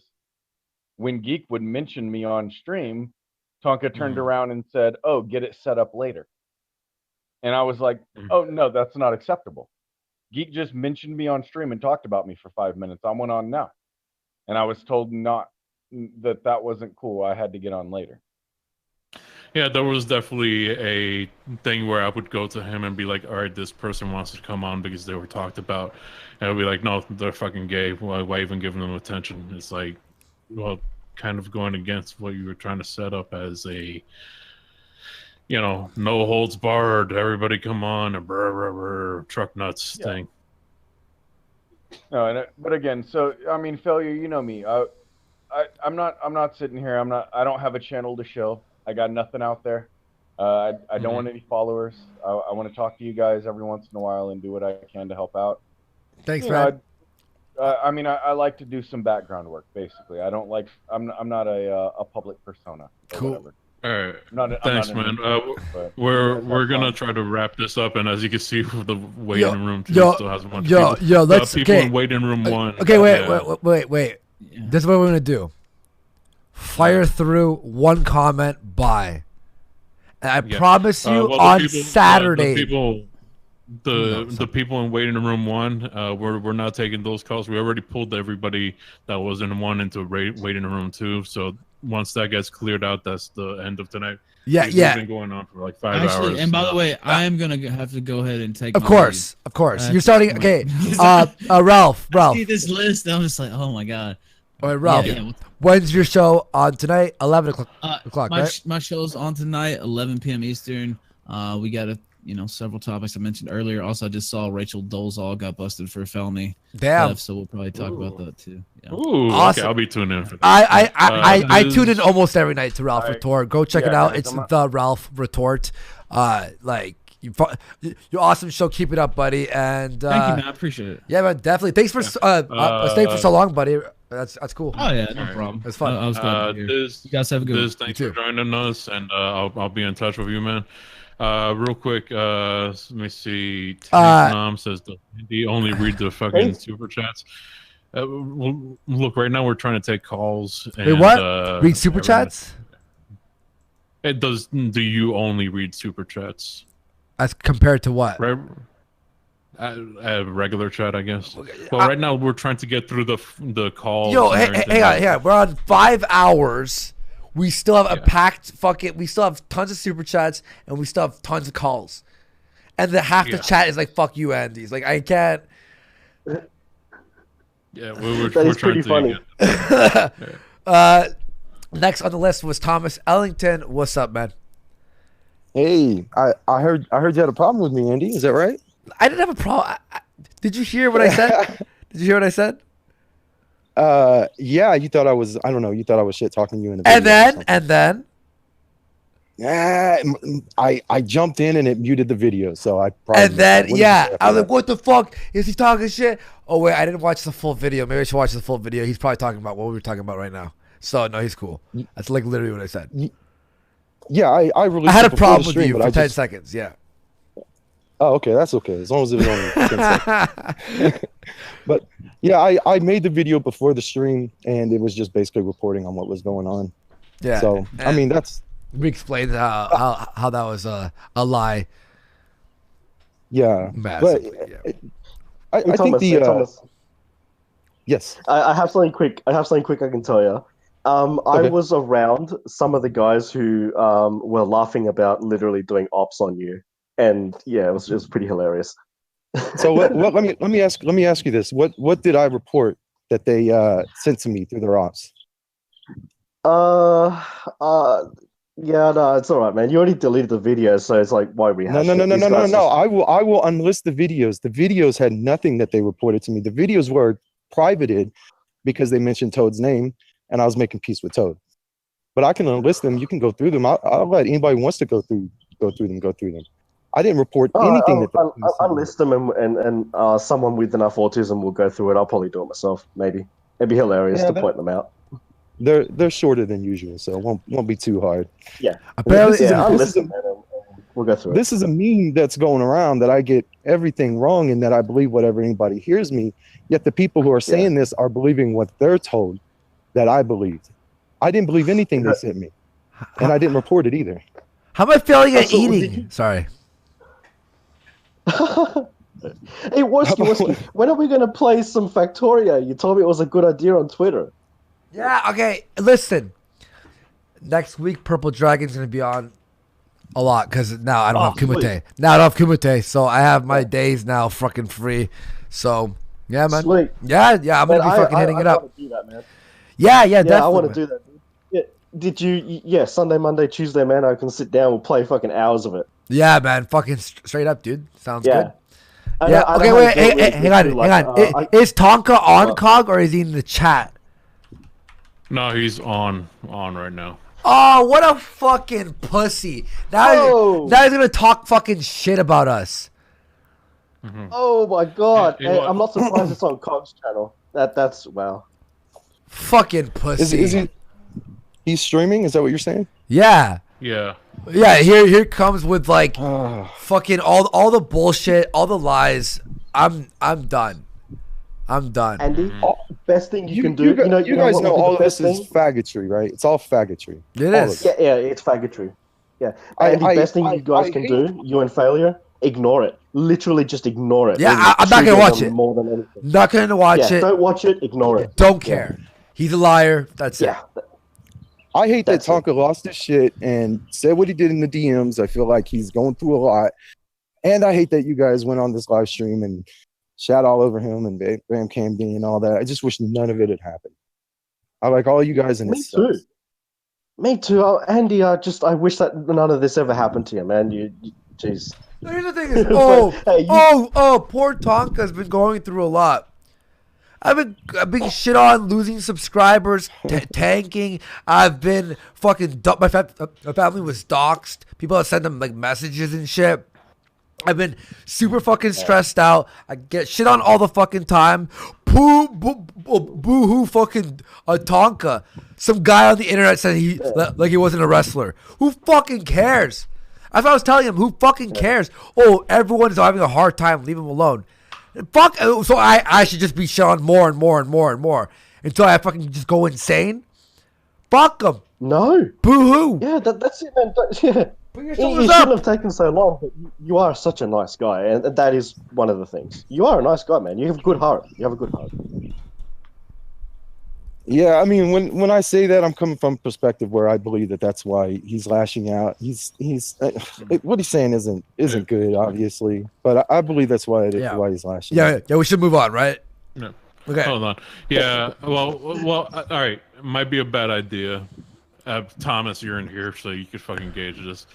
when Geek would mention me on stream, Tonka turned around and said, "Oh, get it set up later." And I was like, "Oh no, that's not acceptable." Geek just mentioned me on stream and talked about me for 5 minutes. I went on now, and I was told that wasn't cool. I had to get on later. Yeah, there was definitely a thing where I would go to him and be like, all right, this person wants to come on because they were talked about. And I'd be like, no, they're fucking gay. Why even giving them attention? It's like, well, kind of going against what you were trying to set up as a, no holds barred, everybody come on, a brr, brr, brr, truck nuts thing. No, but again, so, I mean, Failure, you know me. I'm not sitting here. I don't have a channel to show. I got nothing out there. I don't want any followers. I want to talk to you guys every once in a while and do what I can to help out. Thanks, man. I mean, I like to do some background work. Basically, I don't like. I'm not a public persona. Cool. Whatever. All right. Thanks, man. We're gonna try to wrap this up, and as you can see, the waiting room two still has a bunch of people. Let's people in waiting room one. Okay, wait. This is what we're gonna do. Fire through one comment by, And I promise you, on Saturday. The people in waiting room 1, we're not taking those calls. We already pulled everybody that was in 1 into waiting room 2. So once that gets cleared out, that's the end of tonight. Yeah, It's yeah. been going on for like 5 hours. And by the way, I am gonna have to go ahead and take. Of course. You're starting. Okay, Ralph. I see this list, and I'm just like, oh my god. All right, Ralph. Yeah. When's your show on tonight? 11 o'clock, right? My show's on tonight, 11 p.m. Eastern. We got several topics I mentioned earlier. Also, I just saw Rachel Dolezal got busted for a felony. Damn. Theft, so we'll probably talk about that too. Yeah. Ooh, Awesome. okay, I'll be tuning in for that. I tune in almost every night to Ralph Retort. Go check it out. It's the Ralph Retort. You're awesome show. Keep it up, buddy. And thank you, man. I appreciate it. Yeah, man. Definitely. Thanks for staying for so long, buddy. That's cool. Oh yeah, no problem. It's fun. I was glad to hear. You guys have a good one. Thanks for joining us, and I'll be in touch with you, man. Real quick, let me see. Mom says he only read the fucking super chats. Look, right now we're trying to take calls. And, Wait, what? Read super chats? It does. Do you only read super chats? As compared to what? Right. A regular chat, I guess. Well, right now we're trying to get through the calls. Yo, hang on. We're on 5 hours. We still have a packed fucking. We still have tons of super chats, and we still have tons of calls. And half the chat is like, "Fuck you, Andy's." Like, I can't. Yeah, we're pretty funny. Next on the list was Thomas Ellington. What's up, man? Hey, I heard you had a problem with me, Andy. Is that right? I didn't have a problem. Did you hear what I said? Did you hear what I said? Yeah, you thought I was. I don't know. You thought I was shit talking you in a. And then. Yeah, I jumped in and it muted the video, so I probably. And then I was like, "What the fuck is he talking shit?" Oh wait, I didn't watch the full video. Maybe I should watch the full video. He's probably talking about what we were talking about right now. So no, he's cool. That's like literally what I said. Yeah, I released. I had it a problem the with stream, you for 10 seconds. Yeah. Oh, okay, that's okay. As long as it was only 10 seconds. But yeah, I made the video before the stream, and it was just basically reporting on what was going on. Yeah. So I mean, we explained how that was a lie. Yeah. Massively, but I think Thomas. Yes. I have something quick. I can tell you. I was around some of the guys who were laughing about literally doing ops on you, and yeah, it was pretty hilarious. So let me ask you this: what did I report that they sent to me through their ops? Yeah, no, it's all right, man. You already deleted the video, so it's like, why we have No. I will unlist the videos. The videos had nothing that they reported to me. The videos were privated because they mentioned Toad's name, and I was making peace with Toad. But I can unlist them. You can go through them. I'll let anybody who wants to go through them. I didn't report anything. I'll list them, and someone with enough autism will go through it. I'll probably do it myself. Maybe it'd be hilarious to point them out. They're shorter than usual, so it won't be too hard. Yeah. Apparently, we'll go through it. This is a meme that's going around that I get everything wrong and that I believe whatever anybody hears me. Yet the people who are saying this are believing what they're told that I believed. I didn't believe anything they sent me, and I didn't report it either. How am I feeling at eating? Sorry. Hey, Worsky, when are we going to play some Factoria? You told me it was a good idea on Twitter. Yeah, okay. Listen. Next week, Purple Dragon's going to be on a lot because now I don't have Kumite. Now I don't have Kumite, so I have my days now fucking free. So, yeah, man. Sweet. Yeah, I'm going to be fucking hitting it up. Do that, man. Yeah, definitely. I want to do that. Yeah. Did you? Yeah, Sunday, Monday, Tuesday, man. I can sit down. We'll play fucking hours of it. Yeah, man. Fucking straight up, dude. Sounds good. Yeah. Okay, wait. Hey, hang on. Is Tonka on COG or is he in the chat? No, he's on right now. Oh, what a fucking pussy! Now he's gonna talk fucking shit about us. Mm-hmm. Oh my god! Hey, I'm not surprised it's on COG's channel. That's wow. Fucking pussy. Is he's streaming? Is that what you're saying? Yeah. Yeah. Yeah. Here comes with like fucking all the bullshit, all the lies. I'm done. Andy, best thing you can do. You guys know all of this is faggotry, right? It's all faggotry. It is. Yeah, it's faggotry. Yeah, and the best thing you guys can do, you and Failure, ignore it. Literally just ignore it. Yeah, I'm not gonna watch it. More than anything. Not gonna watch it. Don't watch it. Ignore it. Don't care. He's a liar. That's it. I hate that Tonka lost his shit and said what he did in the DMs. I feel like he's going through a lot. And I hate that you guys went on this live stream and shat all over him and Bam Camden and all that. I just wish none of it had happened. I like all you guys, and Me too. Me too. Andy, I wish that none of this ever happened to you, man. Jeez. Here's the thing is, poor Tonka's been going through a lot. I've been shit on, losing subscribers, tanking. I've been fucking my family was doxxed. People have sent them like messages and shit. I've been super fucking stressed out. I get shit on all the fucking time. Boo-hoo fucking Tonka. Some guy on the internet said he wasn't a wrestler. Who fucking cares? As I was telling him, who fucking cares? Oh, everyone's having a hard time. Leave him alone. Fuck. So I should just be shit on more and more and more and more until I fucking just go insane? Fuck him. No. Boo-hoo. Yeah, that's it, man. Yeah. It shouldn't have taken so long, but you are such a nice guy, and that is one of the things. You are a nice guy, man. You have a good heart. You have a good heart. Yeah, I mean, when I say that, I'm coming from a perspective where I believe that that's why he's lashing out. He's what he's saying isn't good, obviously, but I believe that's why he's lashing out. Yeah, we should move on, right? No. Okay. Hold on. Yeah. Well. All right. It might be a bad idea. Thomas, you're in here, so you could fucking gauge this.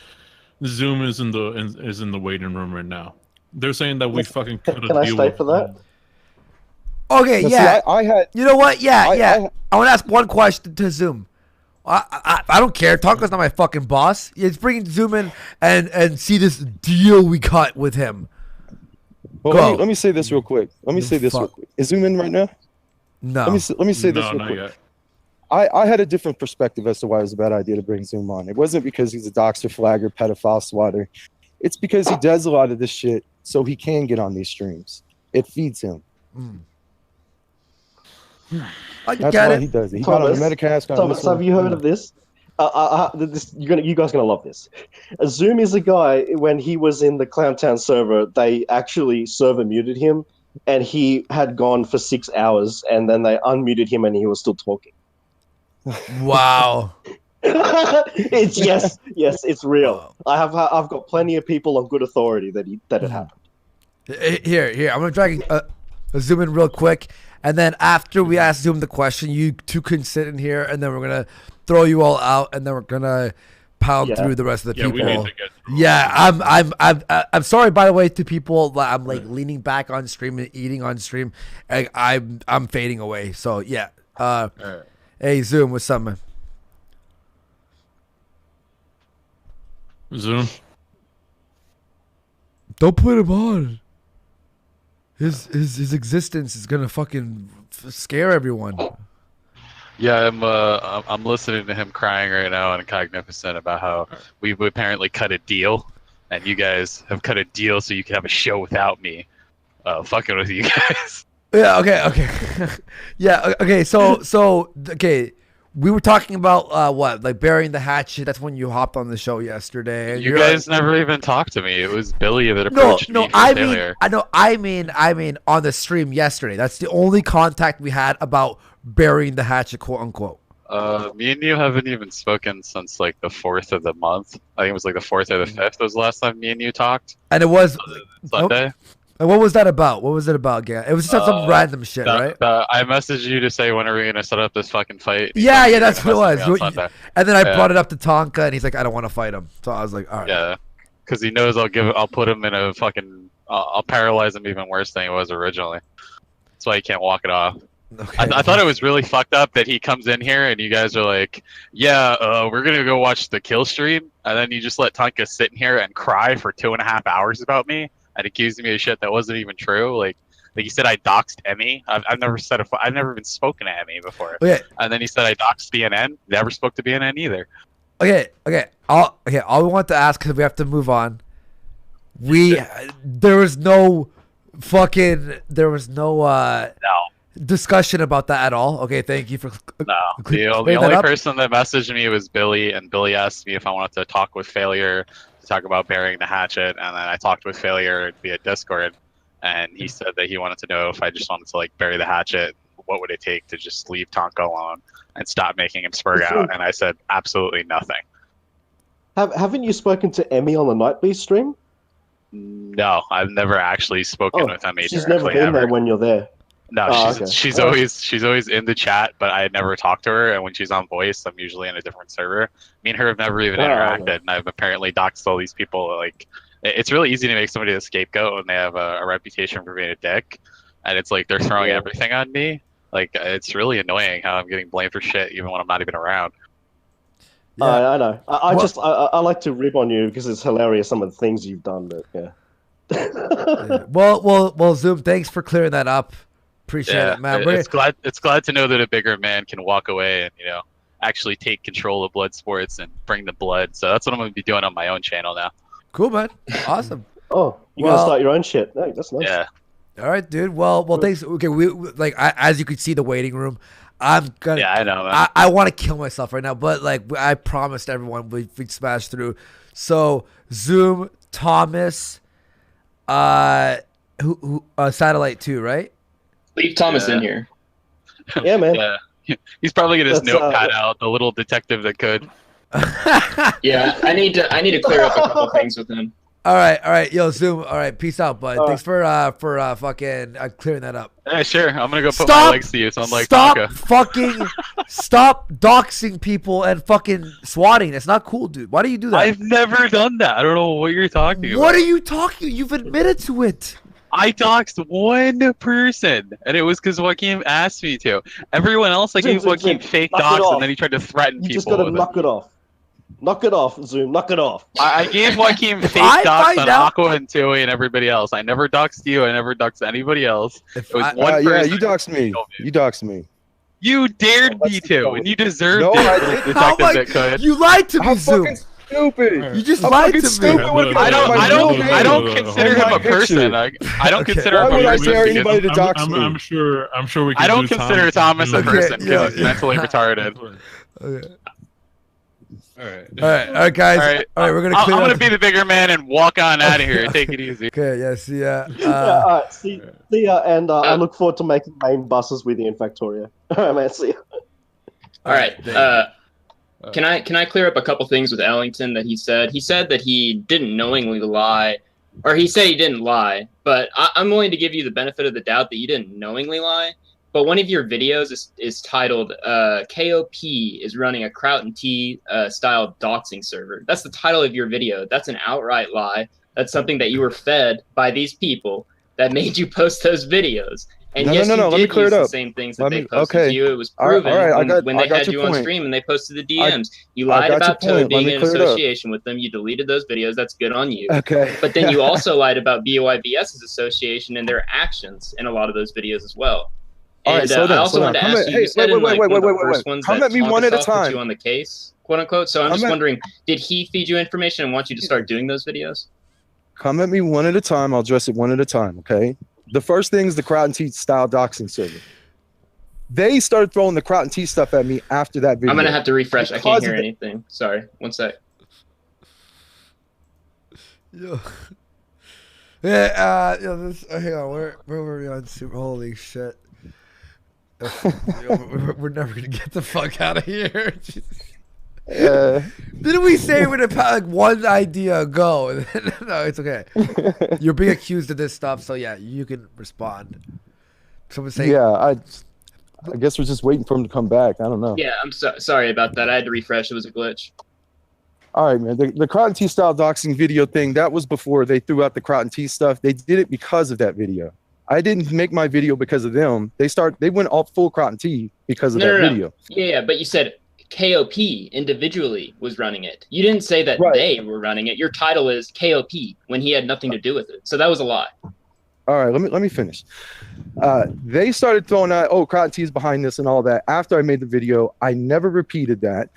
Zoom is in the waiting room right now. They're saying that we fucking cut a deal. Can I stay for that? Okay, No, yeah. see, I had. You know what? Yeah. I want to ask one question to Zoom. I don't care. Tonka's not my fucking boss. It's bringing Zoom in and see this deal we cut with him. Well, let me say this real quick. Is Zoom in right now? No. Let me say this real not quick. yet. I had a different perspective as to why it was a bad idea to bring Zoom on. It wasn't because he's a doxer, flagger, pedophile, swatter. It's because he does a lot of this shit so he can get on these streams. It feeds him. That's why he does it. He got on the Metacast. Thomas, have you heard of this? You guys are gonna love this. Zoom is a guy. When he was in the Clowntown server, they actually server muted him, and he had gone for 6 hours, and then they unmuted him, and he was still talking. Wow. Yes, it's real. I've got plenty of people on good authority that it happened. Here. I'm gonna drag Zoom in real quick, and then after we ask Zoom the question, you two can sit in here, and then we're gonna throw you all out, and then we're gonna pound through the rest of the people. We need to get through. I'm sorry, by the way, to people. I'm like leaning back on stream and eating on stream. I'm fading away. So yeah. All right. Hey Zoom, what's up, man? Zoom. Don't put him on. His existence is gonna fucking scare everyone. Yeah, I'm listening to him crying right now and Cognificent about how we've apparently cut a deal, and you guys have cut a deal so you can have a show without me, fucking with you guys. Yeah. Okay. Yeah. Okay. So okay. We were talking about what, like burying the hatchet. That's when you hopped on the show yesterday. And You guys never even talked to me. It was Billy that approached me. I mean on the stream yesterday. That's the only contact we had about burying the hatchet, quote unquote. Me and you haven't even spoken since like the 4th of the month. I think it was like the 4th or the 5th was the last time me and you talked. And it was Sunday. And what was that about? What was it about, again? It was just some random shit, right? I messaged you to say when are we gonna set up this fucking fight. Yeah, that's what it was. And then I brought it up. up to Tonka, and he's like, "I don't want to fight him." So I was like, "All right." Yeah, because he knows I'll put him in a fucking. I'll paralyze him even worse than he was originally. That's why he can't walk it off. Okay. I thought it was really fucked up that he comes in here and you guys are like, "Yeah, we're gonna go watch the kill stream," and then you just let Tonka sit in here and cry for 2.5 hours about me and accusing me of shit that wasn't even true. Like he said I doxed Emmy. I've never said I've never even spoken to Emmy before. Okay. And then he said I doxed BNN. Never spoke to BNN either. Okay. All we want to ask, because we have to move on. There was no discussion about that at all? Okay, thank you for. No, the only person that messaged me was Billy, and Billy asked me if I wanted to talk with Failure to talk about burying the hatchet, and then I talked with Failure via Discord, and he said that he wanted to know if I just wanted to like bury the hatchet, what would it take to just leave Tonka alone and stop making him spurg out, and I said absolutely nothing. Haven't you spoken to Emmy on the Nightbeast stream? No, I've never actually spoken with Emmy. She's never been there when you're there. No, she's always in the chat, but I never talk to her. And when she's on voice, I'm usually in a different server. Me and her have never even interacted, and I've apparently doxed all these people. Like, it's really easy to make somebody a scapegoat when they have a reputation for being a dick, and it's like they're throwing everything on me. Like, it's really annoying how I'm getting blamed for shit even when I'm not even around. I know. I like to rib on you because it's hilarious some of the things you've done. But yeah. Well, Zoom. Thanks for clearing that up. Appreciate it, man. It's glad to know that a bigger man can walk away and actually take control of blood sports and bring the blood. So that's what I'm going to be doing on my own channel now. Cool, man. Awesome. You're gonna start your own shit. No, that's nice. Yeah. All right, dude. Well, thanks. Okay, we as you can see the waiting room. I'm gonna. Yeah, I know. Man. I want to kill myself right now, but like I promised everyone we'd smash through. So Zoom, Thomas, who Satellite 2, right? Leave Thomas in here. Yeah, man. Yeah. He's probably gonna his notepad out, the little detective that could. Yeah, I need to clear up a couple things with him. All right, yo, Zoom. All right, peace out, bud. Thanks for fucking clearing that up. Yeah, sure. I'm gonna go put my legs to use. So I'm like, stop doxing people and fucking swatting. It's not cool, dude. Why do you do that? I've never done that. I don't know what you're talking about. What are you talking? You've admitted to it. I doxed one person, and it was because Joaquin asked me to. Everyone else, I gave Joaquin fake dox, and then he tried to threaten people. You just gotta knock it off. Knock it off, Zoom. Knock it off. I gave Joaquin fake dox on Aqua and Tui and everybody else. I never doxed you. I never doxed anybody else. It was one person. Yeah, you doxed me. You doxed me. You dared me to, and you deserved it. I didn't. You lied to me, Zoom. Stupid. You just lied to me. I don't consider him a person. I don't consider him a person. Why would I dare anybody to dox me? I'm sure we can I don't consider Thomas a person because he's mentally retarded. Okay. All right, guys. All right, we're gonna. I'm gonna be the bigger man and walk on out of here. Take it easy. Okay. Yeah. See ya. All right. See ya, and I look forward to making main buses with you in Factoria. All right, man. See ya. All right. Can I clear up a couple things with Ellington that he said? He said that he didn't knowingly lie, or he said he didn't lie. But I'm willing to give you the benefit of the doubt that you didn't knowingly lie. But one of your videos is titled KOP is running a Kraut and T style doxing server. That's the title of your video. That's an outright lie. That's something that you were fed by these people that made you post those videos. And no, yes, no, you did clear use it up. the same things that they posted to you. It was All right, proven when they had you on point. stream and they posted the DMs. You lied about Toad being in association with them. You deleted those videos. That's good on you. Okay. But then you also lied about BOIBS's association and their actions in a lot of those videos as well. All right, And I also wanted to ask you, you said in like one of the first ones Come that at me one at a Tonkasoft put time. you on the case, quote unquote. So I'm just wondering, did he feed you information and want you to start doing those videos? Come at me one at a time. I'll address it one at a time, okay? The first thing is the Kraut and T style doxing server. They started throwing the Kraut and T stuff at me after that video. I'm gonna have to refresh. I can't hear anything. Sorry, one sec. Yo. Yeah, hang on. Where were we on Super? Holy shit. We're never gonna get the fuck out of here. Didn't we say we're gonna like one idea ago? No, it's okay. You're being accused of this stuff, so yeah, you can respond. Someone say, yeah, I guess we're just waiting for him to come back. I don't know. Yeah, I'm sorry about that. I had to refresh. It was a glitch. All right, man. The Kraut and T style doxing video thing, that was before they threw out the Kraut and T stuff. They did it because of that video. I didn't make my video because of them. They went all full Kraut and T because of that video. Yeah, but you said KOP individually was running it. You didn't say that they were running it. Your title is KOP when he had nothing to do with it. So that was a lie. All right, let me finish. They started throwing out, Kraut and T is behind this and all that. After I made the video, I never repeated that.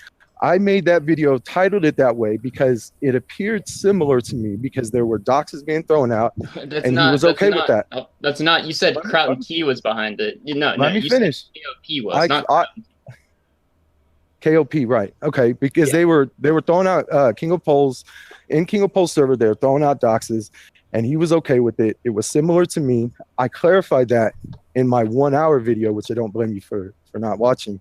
I made that video, titled it that way because it appeared similar to me because there were doxes being thrown out, and he was okay with that. Oh, that's not. You said Kraut and Key was behind it. No, Let me finish. KOP was not. KOP, right? Okay, because they were throwing out King of Poles in King of Poles server. They were throwing out doxes, and he was okay with it. It was similar to me. I clarified that in my 1 hour video, which I don't blame you for not watching.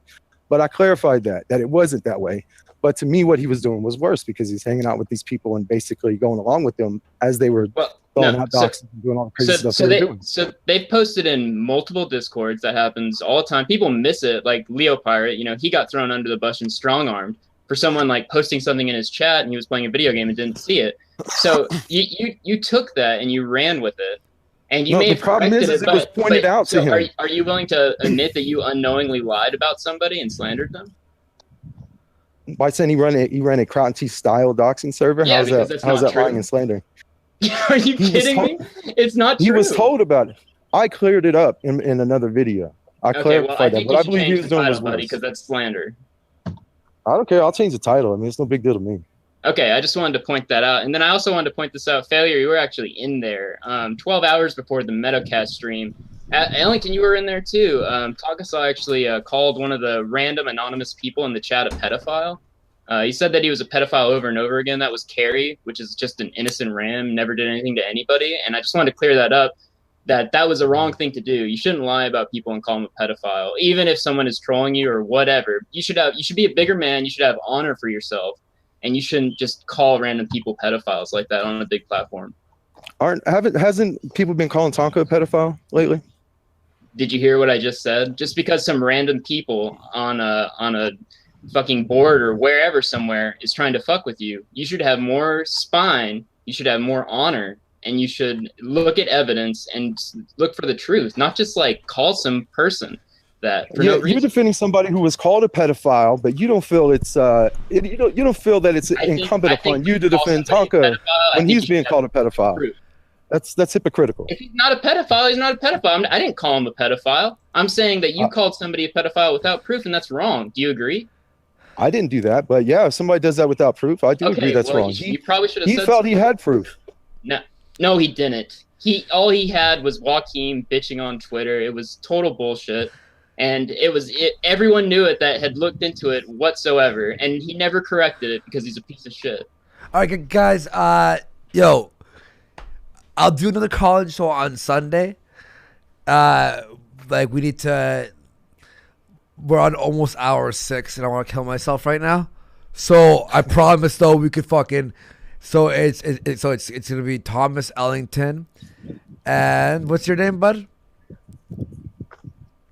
But I clarified that it wasn't that way. But to me, what he was doing was worse because he's hanging out with these people and basically going along with them as they were throwing out doxes and doing all the crazy stuff they were doing. So they've posted in multiple Discords. That happens all the time. People miss it. Like Leo Pirate, he got thrown under the bus and strong-armed for someone like posting something in his chat and he was playing a video game and didn't see it. So you took that and you ran with it. And you may have corrected it, it was pointed out to him. Are you willing to admit that you unknowingly lied about somebody and slandered them? By saying he ran a Kraut and T style doxing server? Yeah, how's that lying and slandering? Are you kidding me? It's not true. He was told about it. I cleared it up in another video. I clarified that. What I believe he was doing was worse. Because that's slander. I don't care. I'll change the title. I mean, it's no big deal to me. Okay, I just wanted to point that out. And then I also wanted to point this out. Failure, you were actually in there 12 hours before the Metacast stream. Ellington, you were in there too. Tagasaw actually called one of the random anonymous people in the chat a pedophile. He said that he was a pedophile over and over again. That was Carrie, which is just an innocent ram, never did anything to anybody. And I just wanted to clear that up, that was a wrong thing to do. You shouldn't lie about people and call them a pedophile. Even if someone is trolling you or whatever, you should be a bigger man. You should have honor for yourself. And you shouldn't just call random people pedophiles like that on a big platform. Hasn't people been calling Tonka a pedophile lately? Did you hear what I just said? Just because some random people on a fucking board or wherever somewhere is trying to fuck with you, you should have more spine. You should have more honor, and you should look at evidence and look for the truth, not just like call some person that. For no reason. You're defending somebody who was called a pedophile, but you don't feel it's you don't feel that it's incumbent upon you to defend Tonka when he's being called a pedophile. That's hypocritical. If he's not a pedophile, he's not a pedophile. I didn't call him a pedophile. I'm saying that you called somebody a pedophile without proof, and that's wrong. Do you agree? I didn't do that, but yeah, if somebody does that without proof, I do agree that's wrong. You probably should have. He felt he had proof. No, he didn't. All he had was Joaquin bitching on Twitter. It was total bullshit. And everyone knew it that had looked into it whatsoever, and he never corrected it because he's a piece of shit. All right, guys. Yo, I'll do another call-in show on Sunday. Like we need to. We're on almost hour 6, and I want to kill myself right now. So I promise, though, we could fucking. So it's gonna be Thomas Ellington, and what's your name, bud?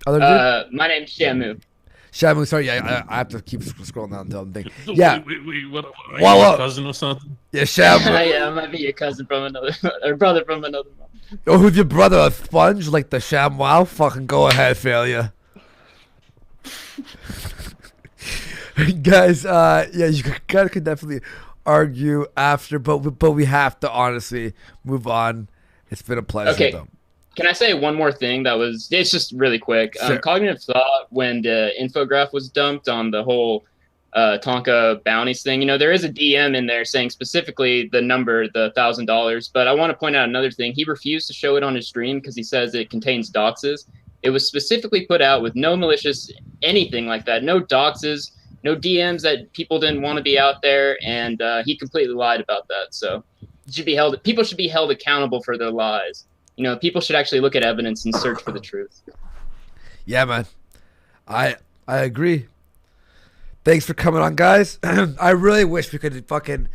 My name's Shamu. Shamu, sorry, yeah, I have to keep scrolling down until I'm thinking. So Yeah. Wait, what? Are you your cousin or something? Yeah, Shamu. Yeah, I might be your cousin from another, or brother from another mom. Oh, who's your brother? A sponge like the ShamWow? Fucking go ahead, failure. Guys, yeah, you guys could definitely argue after, but we have to honestly move on. It's been a pleasure, Okay. though. Can I say one more thing it's just really quick. Sure. Cognitive Thought, when the infograph was dumped on the whole Tonka bounties thing, there is a DM in there saying specifically the number, the $1,000, but I want to point out another thing. He refused to show it on his stream because he says it contains doxes. It was specifically put out with no malicious anything like that, no doxes, no DMs that people didn't want to be out there, and he completely lied about that. So people should be held accountable for their lies. People should actually look at evidence and search for the truth. Yeah, man. I agree. Thanks for coming on, guys. I really wish we could fucking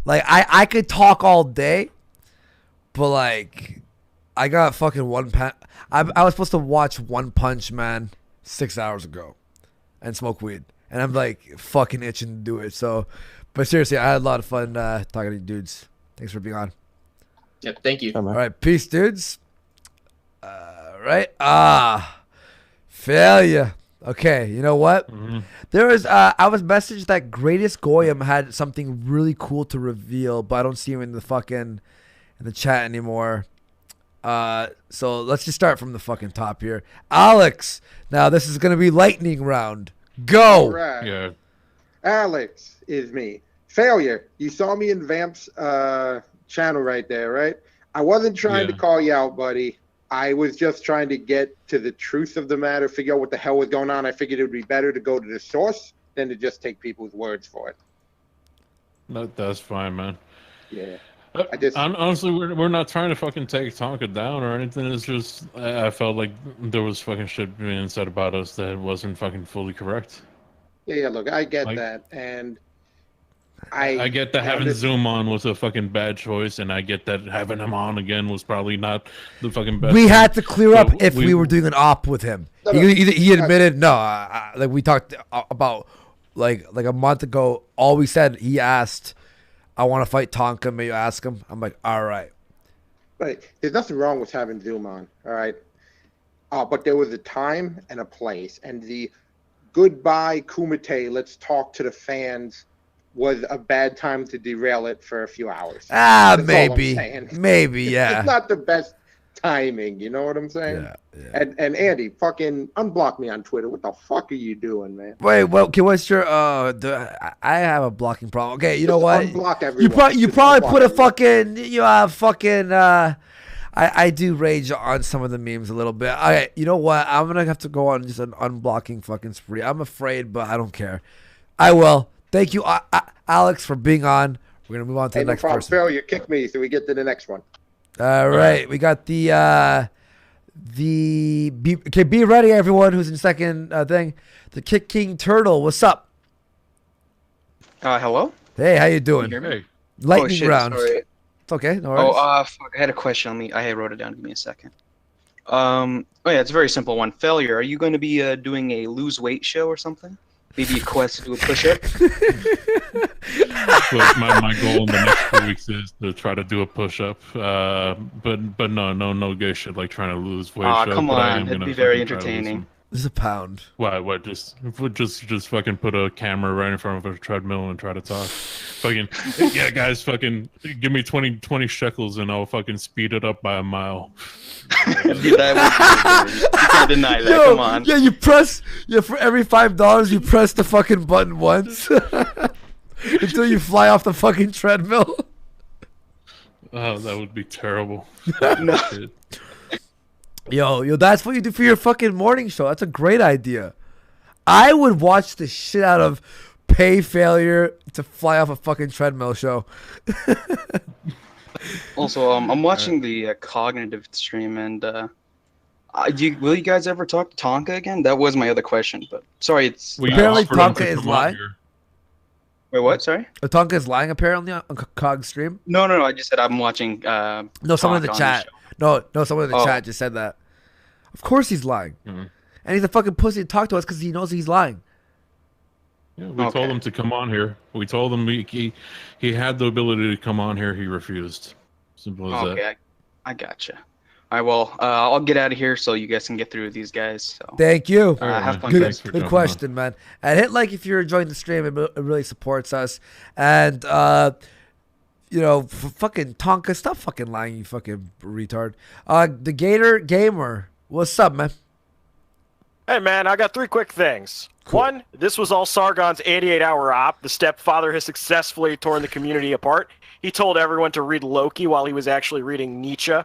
I could talk all day, but I got fucking I was supposed to watch One Punch Man 6 hours ago and smoke weed, and I'm fucking itching to do it. So, but seriously, I had a lot of fun talking to you dudes. Thanks for being on. Yep, thank you. All right, peace, dudes. Right? Failure. Okay, you know what? There was I was messaged that Greatest Goyim had something really cool to reveal, but I don't see him in the chat anymore. So let's just start from the fucking top here. Alex, now this is gonna be lightning round. Go. Yeah. Alex is me. Failure. You saw me in Vamp's channel right there, right? I wasn't trying to call you out, buddy. I was just trying to get to the truth of the matter, figure out what the hell was going on. I figured it would be better to go to the source than to just take people's words for it. That's fine, man. Yeah. Honestly, we're not trying to fucking take Tonka down or anything. It's just I felt like there was fucking shit being said about us that wasn't fucking fully correct. Yeah, look, I get that, and I get that having Zoom on was a fucking bad choice, and I get that having him on again was probably not the fucking best. We had to clear up if we were doing an op with him. He admitted no. Like we talked about like a month ago. All we said, he asked, "I want to fight Tonka. May you ask him?" I'm like, all right. Right. There's nothing wrong with having Zoom on. All right. But there was a time and a place, and the goodbye Kumite, let's talk to the fans, was a bad time to derail it for a few hours. That's maybe, yeah. It's not the best timing, you know what I'm saying? Yeah. And Andy, fucking unblock me on Twitter. What the fuck are you doing, man? Wait, well, okay, what's your I have a blocking problem. Okay, you know what? Unblock everyone. You probably put a fucking I do rage on some of the memes a little bit. Okay, you know what? I'm gonna have to go on just an unblocking fucking spree. I'm afraid, but I don't care. I will. Thank you, Alex, for being on. We're gonna move on to the next person. Failure, kick me so we get to the next one. All right, we got be ready, everyone who's in second thing. The Kick King Turtle, what's up? Hello. Hey, how you doing? Can you hear me? Lightning round. Sorry. It's okay, no worries. Fuck, I had a question on me. I wrote it down. Give me a second. Yeah, it's a very simple one. Failure. Are you going to be doing a lose weight show or something? Maybe a quest to do a push-up? my goal in the next 2 weeks is to try to do a push-up. But no gay shit like trying to lose weight. Come on, it'd be very entertaining. This is a pound. Why? What? Just fucking put a camera right in front of a treadmill and try to talk. Fucking yeah, guys. Fucking give me 20 shekels and I'll fucking speed it up by a mile. You can't deny that. Come on. Yeah, you press. Yeah, for every $5, you press the fucking button once until you fly off the fucking treadmill. Oh, that would be terrible. No. Yo, that's what you do for your fucking morning show. That's a great idea. I would watch the shit out of pay Failure to fly off a fucking treadmill show. Also, I'm watching the Cognitive stream, and will you guys ever talk to Tonka again? That was my other question, but sorry, it's apparently Tonka is lying. Wait, what? Sorry? Tonka is lying apparently on Cog stream. No. I just said I'm watching. No, someone in the chat. No, someone in the chat just said that. Of course he's lying. Mm-hmm. And he's a fucking pussy to talk to us because he knows he's lying. Yeah, we told him to come on here. We told him he had the ability to come on here. He refused. Simple as that. Okay, I gotcha. All right, well, I'll get out of here so you guys can get through with these guys. So. Thank you. Have fun, guys. Good question, man. And hit like if you're enjoying the stream. It really supports us. And, fucking Tonka, stop fucking lying, you fucking retard. The Gator Gamer, what's up, man? Hey, man, I got 3 quick things. Cool. 1, this was all Sargon's 88-hour op. The stepfather has successfully torn the community apart. He told everyone to read Loki while he was actually reading Nietzsche.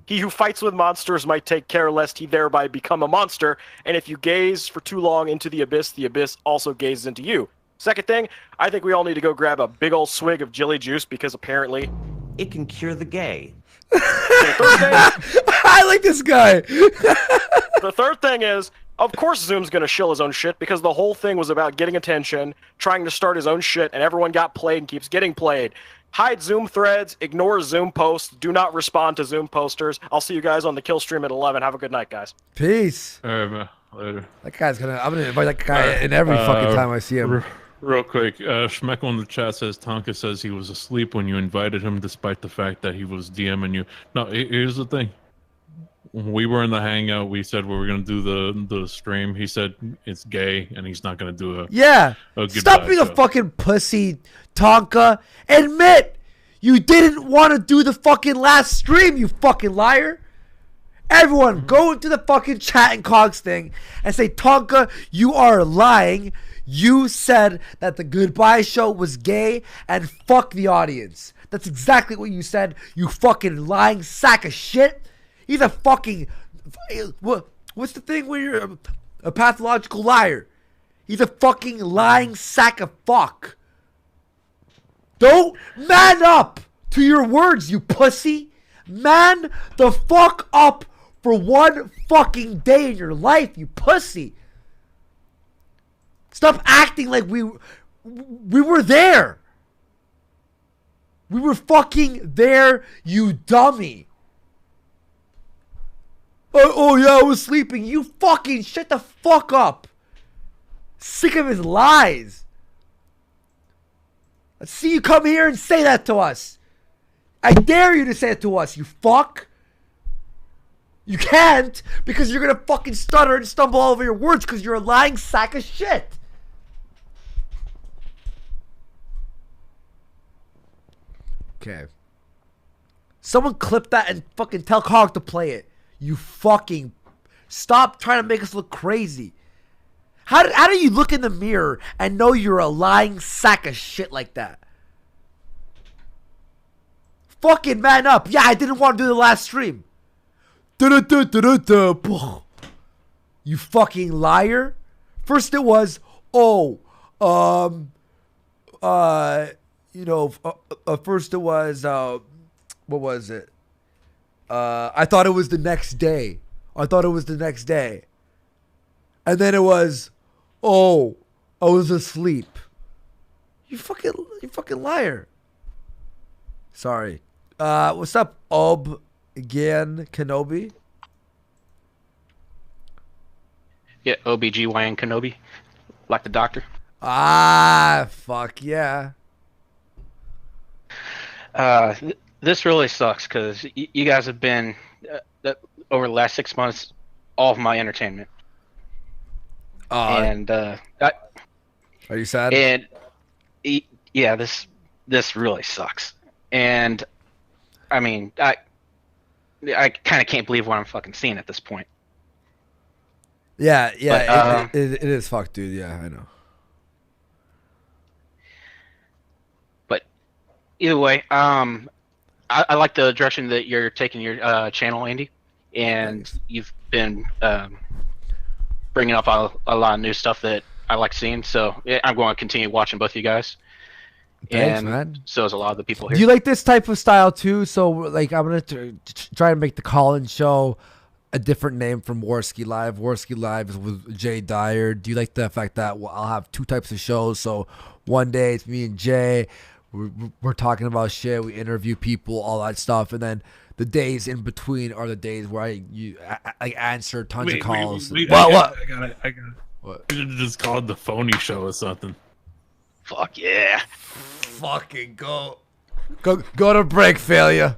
He who fights with monsters might take care lest he thereby become a monster, and if you gaze for too long into the abyss also gazes into you. Second thing, I think we all need to go grab a big old swig of Jilly Juice because apparently it can cure the gay. I like this guy. The third thing is, of course Zoom's going to shill his own shit because the whole thing was about getting attention, trying to start his own shit, and everyone got played and keeps getting played. Hide Zoom threads, ignore Zoom posts, do not respond to Zoom posters. I'll see you guys on the kill stream at 11. Have a good night, guys. Peace. All right, man. Later. I'm gonna invite that guy in every fucking time I see him. Real quick, Schmeckel in the chat says Tonka says he was asleep when you invited him, despite the fact that he was DMing you. No, here's the thing. When we were in the hangout, we said we were gonna do the stream. He said it's gay, and he's not gonna do a Stop being a fucking pussy, Tonka. Admit you didn't want to do the fucking last stream, you fucking liar. Everyone, go into the fucking chat and Cogs thing and say, Tonka, you are lying. You said that the Goodbye Show was gay and fuck the audience. That's exactly what you said, you fucking lying sack of shit. He's a fucking... What's the thing where you're a pathological liar? He's a fucking lying sack of fuck. Don't man up to your words, you pussy. Man the fuck up for one fucking day in your life, you pussy. Stop acting like we were there. We were fucking there, you dummy. Oh yeah, I was sleeping. You fucking shut the fuck up. Sick of his lies. Let's see you come here and say that to us. I dare you to say it to us, you fuck. You can't because you're gonna fucking stutter and stumble all over your words because you're a lying sack of shit. Okay. Someone clip that and fucking tell Cog to play it. You fucking... Stop trying to make us look crazy. How do you look in the mirror and know you're a lying sack of shit like that? Fucking man up. Yeah, I didn't want to do the last stream. You fucking liar. First it was, first it was, what was it? I thought it was the next day. And then it was, I was asleep. You fucking liar. Sorry. What's up, again, Kenobi? Yeah, OBGYN Kenobi. Like the doctor. Ah, fuck yeah. This really sucks because you guys have been, over the last 6 months, all of my entertainment. And are you sad? And yeah, this really sucks. And I mean, I kind of can't believe what I'm fucking seeing at this point. Yeah, but, it is fucked, dude. Yeah, I know. But either way, I like the direction that you're taking your channel, Andy, and you've been bringing up a lot of new stuff that I like seeing. So I'm going to continue watching both of you guys. Thanks, and man. So is a lot of the people here. Do you like this type of style too? So like, I'm gonna try to make the call-in show a different name from Warski Live. Warski Live is with Jay Dyer. Do you like the fact that I'll have two types of shows? So one day it's me and Jay. We're talking about shit. We interview people, all that stuff, and then the days in between are the days where I answer tons of calls. I got it. What? You should just call it the phony show or something. Fuck yeah. Fucking go to break, failure.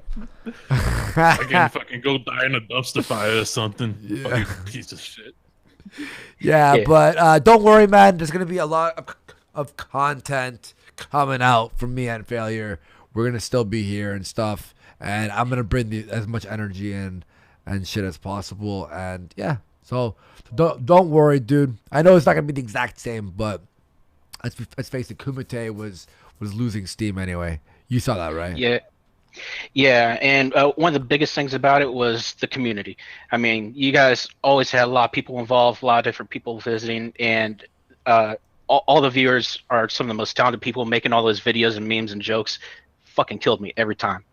Fucking go die in a dumpster fire or something. Yeah. Fucking piece of shit. Yeah, but don't worry, man. There's gonna be a lot of content coming out from me and Failure. We're gonna still be here and stuff, and I'm gonna bring as much energy in and shit as possible. And yeah, so don't worry, dude. I know it's not gonna be the exact same, but let's face it, Kumite was losing steam anyway. You saw that, right? Yeah, and one of the biggest things about it was the community. I mean, you guys always had a lot of people involved, a lot of different people visiting, and all the viewers are some of the most talented people making all those videos and memes and jokes. Fucking killed me every time.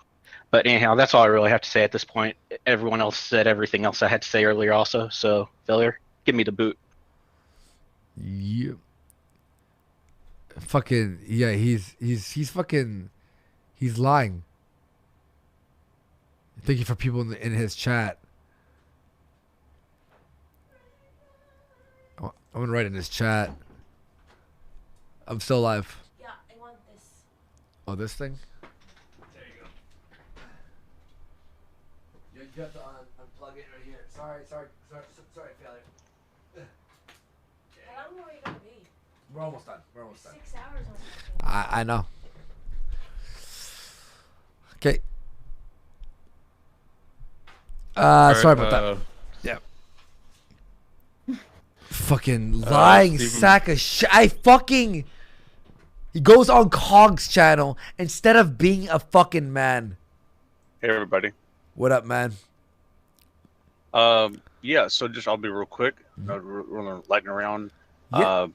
But anyhow, that's all I really have to say at this point. Everyone else said everything else I had to say earlier also, so Failure, give me the boot. Yeah. Fucking yeah, he's fucking, he's lying. Thank you for people in his chat. I'm gonna write in his chat. I'm still alive. Yeah, I want this. Oh, this thing? There you go. You have to unplug it right here. Sorry, Failure. How long are you gonna be? We're almost done. 6 hours or something. I know. Okay. Sorry about that. Yeah. Fucking lying sack of shit. He goes on Kong's channel instead of being a fucking man. Hey everybody. What up, man? Yeah, so I'll be real quick. We're lightning around. Yeah.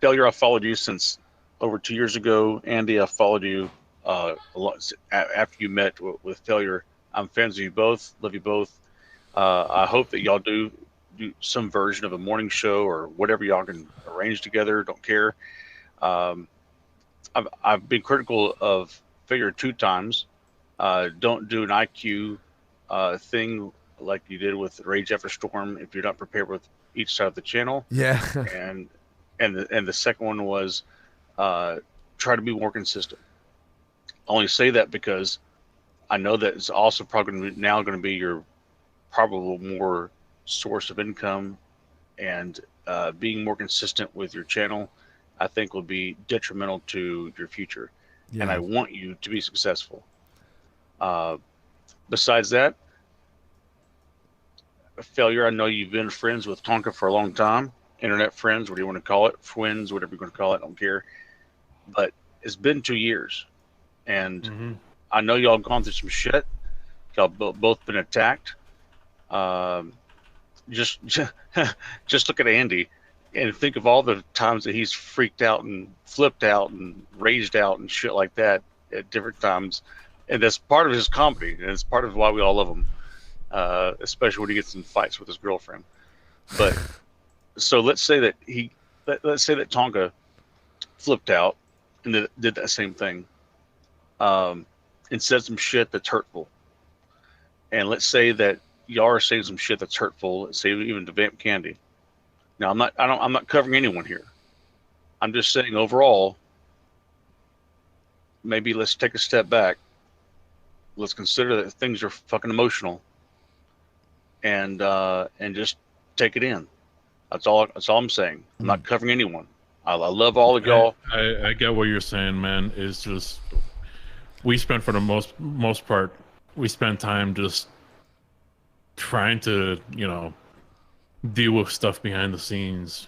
Failure, I followed you since over 2 years ago. Andy, I followed you a lot after you met with Failure. I'm fans of you both. Love you both. I hope that y'all do some version of a morning show or whatever y'all can arrange together. Don't care. I've been critical of Failure 2 times. Don't do an IQ thing like you did with Rage After Storm if you're not prepared with each side of the channel. Yeah. and the second one was try to be more consistent. I only say that because I know that it's also probably now going to be your probable more source of income, and being more consistent with your channel, I think will be detrimental to your future. Yeah. And I want you to be successful. Besides that, Failure, I know you've been friends with Tonka for a long time. Internet friends, what do you want to call it? Friends, whatever you're going to call it, I don't care. But it's been 2 years. And I know y'all gone through some shit. Y'all both been attacked. Just look at Andy and think of all the times that he's freaked out and flipped out and raged out and shit like that at different times. And that's part of his comedy, and it's part of why we all love him, especially when he gets in fights with his girlfriend. But so let's say that let's say that Tonka flipped out and did that same thing, and said some shit that's hurtful. And let's say that y'all are saying some shit that's hurtful. Let's say even to Vamp Candy. Now I'm not covering anyone here. I'm just saying overall, maybe let's take a step back. Let's consider that things are fucking emotional, and just take it in. That's all I'm saying. I'm not covering anyone. I love all of y'all. I get what you're saying, man. It's just we spent for the most part, we spent time just trying to, deal with stuff behind the scenes,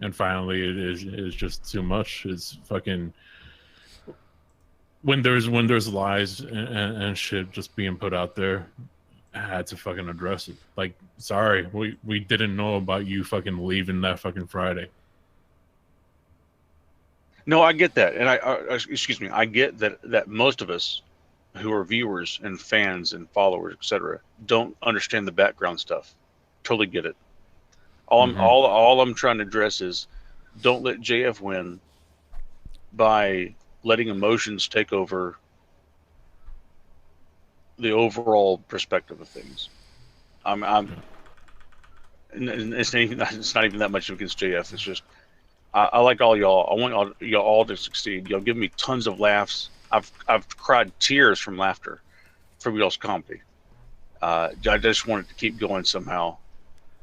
and finally it is just too much. It's fucking when there's lies and shit just being put out there, I had to fucking address it. Like, sorry, we didn't know about you fucking leaving that fucking Friday. No, I get that, and excuse me, I get that most of us who are viewers and fans and followers, etc., don't understand the background stuff. Totally get it. All I'm trying to address is, don't let JF win by letting emotions take over the overall perspective of things. It's not even that much against JF. It's just I like all y'all. I want y'all all to succeed. Y'all give me tons of laughs. I've cried tears from laughter from y'all's comedy. I just wanted to keep going somehow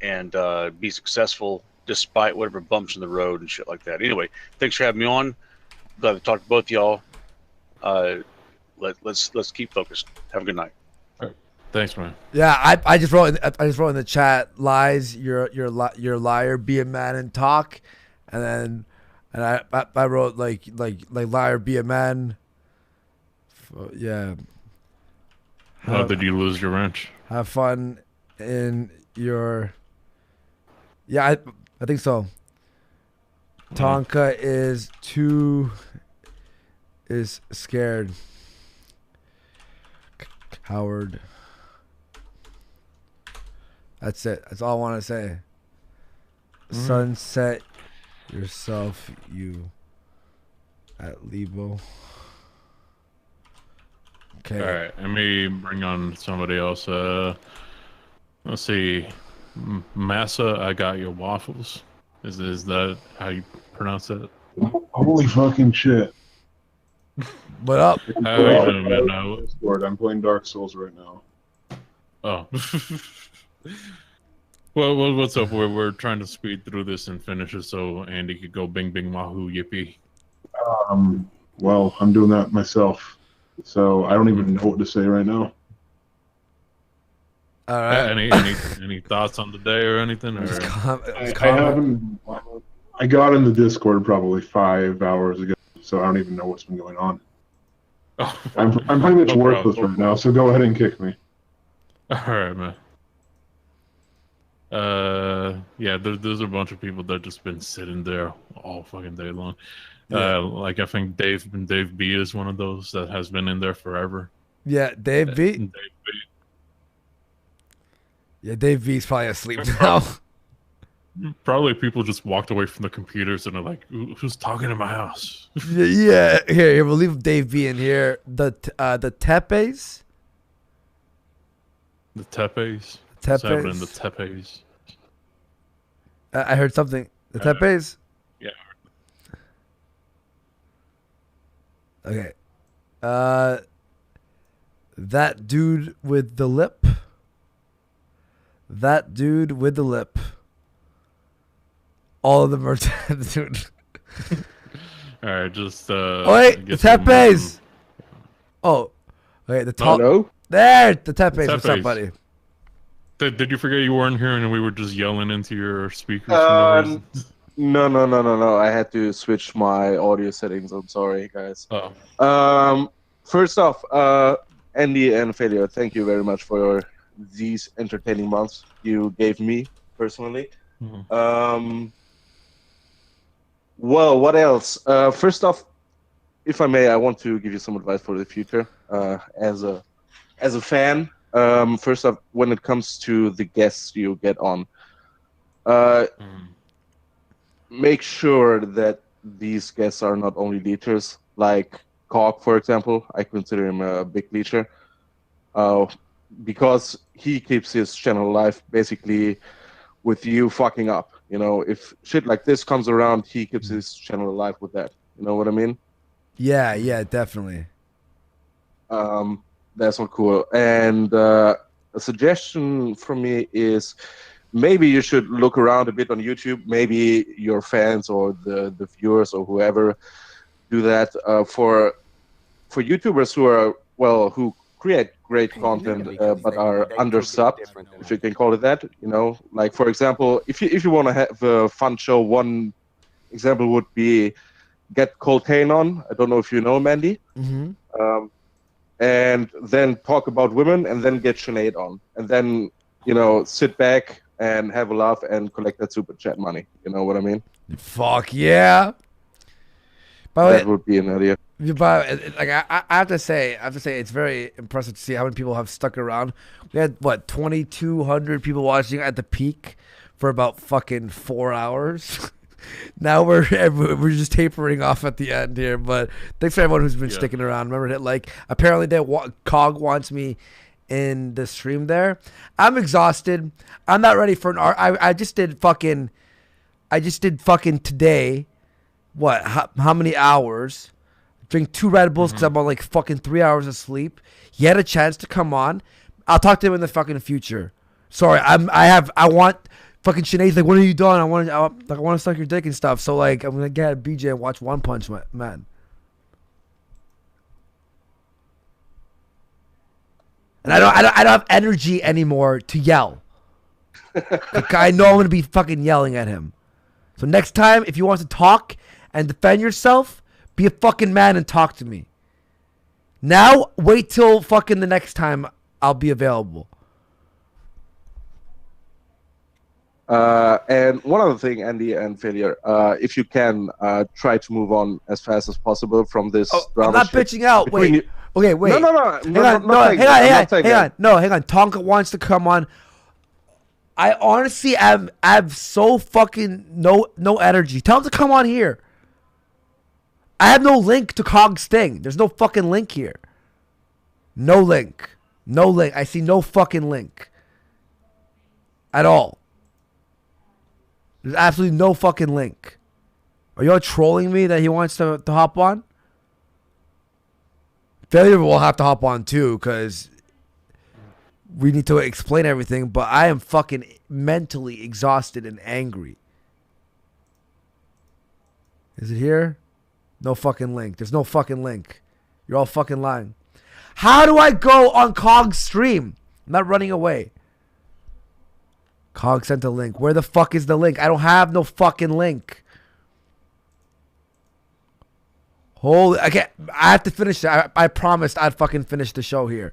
and be successful despite whatever bumps in the road and shit like that. Anyway, thanks for having me on. Glad to talk to both y'all. Let's keep focused. Have a good night. Thanks, man. Yeah, I just wrote in the chat, lies, you're a liar, be a man and talk, and I wrote like liar, be a man. Yeah. How did you lose your wrench? Have fun in your. Yeah, I think so. Tonka is scared. Howard. That's it. That's all I want to say. Sunset yourself, you at Lebo. Okay. All right. Let me bring on somebody else. Let's see. Massa, I got your waffles. Is that how you pronounce it? Holy fucking shit. What up? How are you doing, man? Discord. I'm playing Dark Souls right now. Oh. Well, what's up? We're trying to speed through this and finish it so Andy could go bing bing wahoo yippee. Well, I'm doing that myself, so I don't even know what to say right now. All right. Any thoughts on the day or anything? Or? I got in the Discord probably 5 hours ago, so I don't even know what's been going on. Oh, I'm pretty much worthless right now, so go ahead and kick me. All right, man. Yeah, there's a bunch of people that just been sitting there all fucking day long. Yeah. Like I think Dave B is one of those that has been in there forever. Yeah, Dave B. Yeah, Dave V's probably asleep now. Probably people just walked away from the computers and are like, "Who's talking in my house?" Yeah, here we'll leave Dave V in here. The Tepes. The Tepes. Tepes. What's happening, the Tepes. I heard something. The Tepes. Yeah. Okay. That dude with the lip. That dude with the lip. All of them are dude. All right, just oh wait, the Tepes. Oh, wait, the top. Hello? There, the Tepes. What's up, buddy? Did you forget you weren't here and we were just yelling into your speakers? No. I had to switch my audio settings. I'm sorry, guys. First off, Andy and Failure, thank you very much for these entertaining months you gave me personally. Well, what else? First off, if I may, I want to give you some advice for the future. As a fan, first off, when it comes to the guests you get on, make sure that these guests are not only leechers. Like Cog, for example, I consider him a big leecher, because he keeps his channel alive basically with you fucking up. You know, if shit like this comes around, he keeps his channel alive with that. You know what I mean? Yeah, definitely. That's not cool. And a suggestion from me is maybe you should look around a bit on YouTube. Maybe your fans or the viewers or whoever do that for YouTubers who create great content but are undersubbed, if you can call it that. You know, like for example, if you want to have a fun show, one example would be get Coltane on. I don't know if you know Mandy. Mm-hmm. And then talk about women, and then get Sinead on, and then sit back and have a laugh and collect that super chat money. You know what I mean? Fuck yeah! That would be an idea. But like I have to say, it's very impressive to see how many people have stuck around. We had 2,200 people watching at the peak for about fucking 4 hours. Now we're just tapering off at the end here, but thanks for everyone who's been sticking around. Remember, apparently Cog wants me in the stream there. I'm exhausted. I'm not ready for I just did fucking today. What? How many hours? Drink 2 Red Bulls because I'm on fucking 3 hours of sleep. He had a chance to come on. I'll talk to him in the fucking future. Sorry, I want. Fucking Sinead's like, when are you done? I want to suck your dick and stuff. So I'm gonna get a BJ and watch One Punch Man. And I don't have energy anymore to yell. I know I'm gonna be fucking yelling at him. So next time, if you want to talk and defend yourself, be a fucking man and talk to me. Now, wait till fucking the next time I'll be available. And one other thing, Andy and Failure, if you can try to move on as fast as possible from this drama. I'm not bitching out. Wait. Okay, wait. No. Hang on. No, hang on. Tonka wants to come on. I honestly have so fucking no energy. Tell him to come on here. I have no link to Cog's thing. There's no fucking link here. No link. I see no fucking link. At all. There's absolutely no fucking link. Are y'all trolling me that he wants to hop on? Failure will have to hop on too, because we need to explain everything, but I am fucking mentally exhausted and angry. Is it here? No fucking link. There's no fucking link. You're all fucking lying. How do I go on Cog's stream? I'm not running away. Cog sent a link. Where the fuck is the link? I don't have no fucking link. Holy, I have to finish. I promised I'd fucking finish the show here.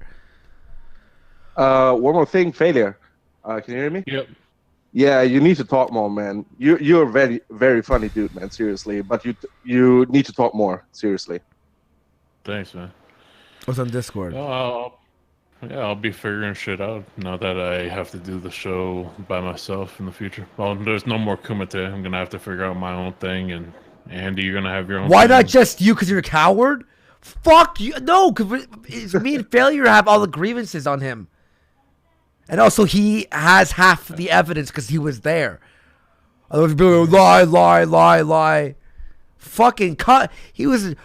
One more thing, Failure. Can you hear me? Yep. Yeah, you need to talk more, man. You're a very, very funny dude, man. Seriously, but you need to talk more. Seriously. Thanks, man. What's on Discord? I'll be figuring shit out now that I have to do the show by myself in the future. Well, there's no more Kumite. I'm gonna have to figure out my own thing, and Andy, you're gonna have your own. Why thing. not just you? Because you're a coward. Fuck you. No, because me and Failure have all the grievances on him. And also, he has half the evidence because he was there. Otherwise, people lie, lie, lie, lie. Fucking cut. He was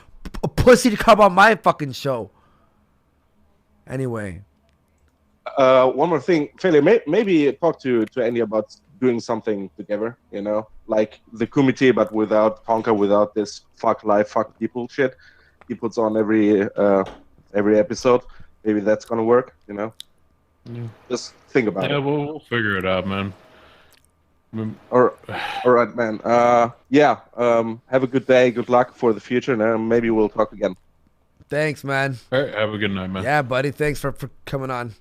a pussy to come on my fucking show. Anyway. One more thing, Failure. Maybe talk to Andy about doing something together. You know, like the Kumite, but without Tonka, without this fuck life, fuck people shit he puts on every episode. Maybe that's gonna work. You know. Just think about it. Yeah, we'll figure it out, man. All right, man. Yeah. Have a good day. Good luck for the future, and maybe we'll talk again. Thanks, man. All right, have a good night, man. Yeah, buddy. Thanks for coming on.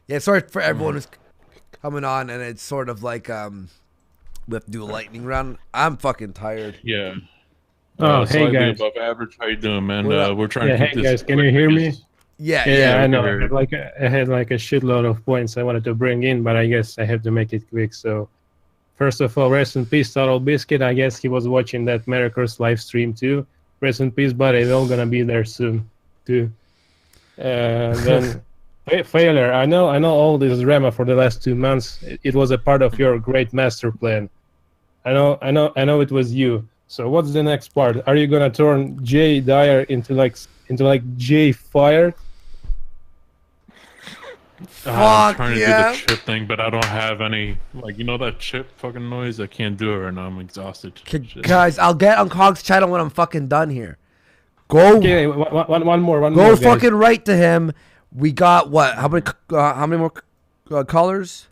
Yeah, sorry for everyone who's coming on, and it's sort of like we have to do a lightning round. I'm fucking tired. Yeah. Oh, hey guys. Above average. How you doing, man? What We're trying to keep hey this. guys, can you hear me? Yeah, I know. I had like a shitload of points I wanted to bring in, but I guess I have to make it quick. So, first of all, rest in peace, Total Biscuit. I guess he was watching that Miracles live stream too. Rest in peace, buddy. They're all gonna be there soon too. Then Failure. I know all this drama for the last 2 months. It was a part of your great master plan. I know it was you. So what's the next part? Are you gonna turn Jay Dyer into like Jay Fire? I'm trying to do the chip thing, but I don't have any. Like, you know that chip fucking noise? I can't do it right now. I'm exhausted. Guys, I'll get on Cog's channel when I'm fucking done here. Go. Okay, one more. Go fucking right to him. We got what? How many more colors?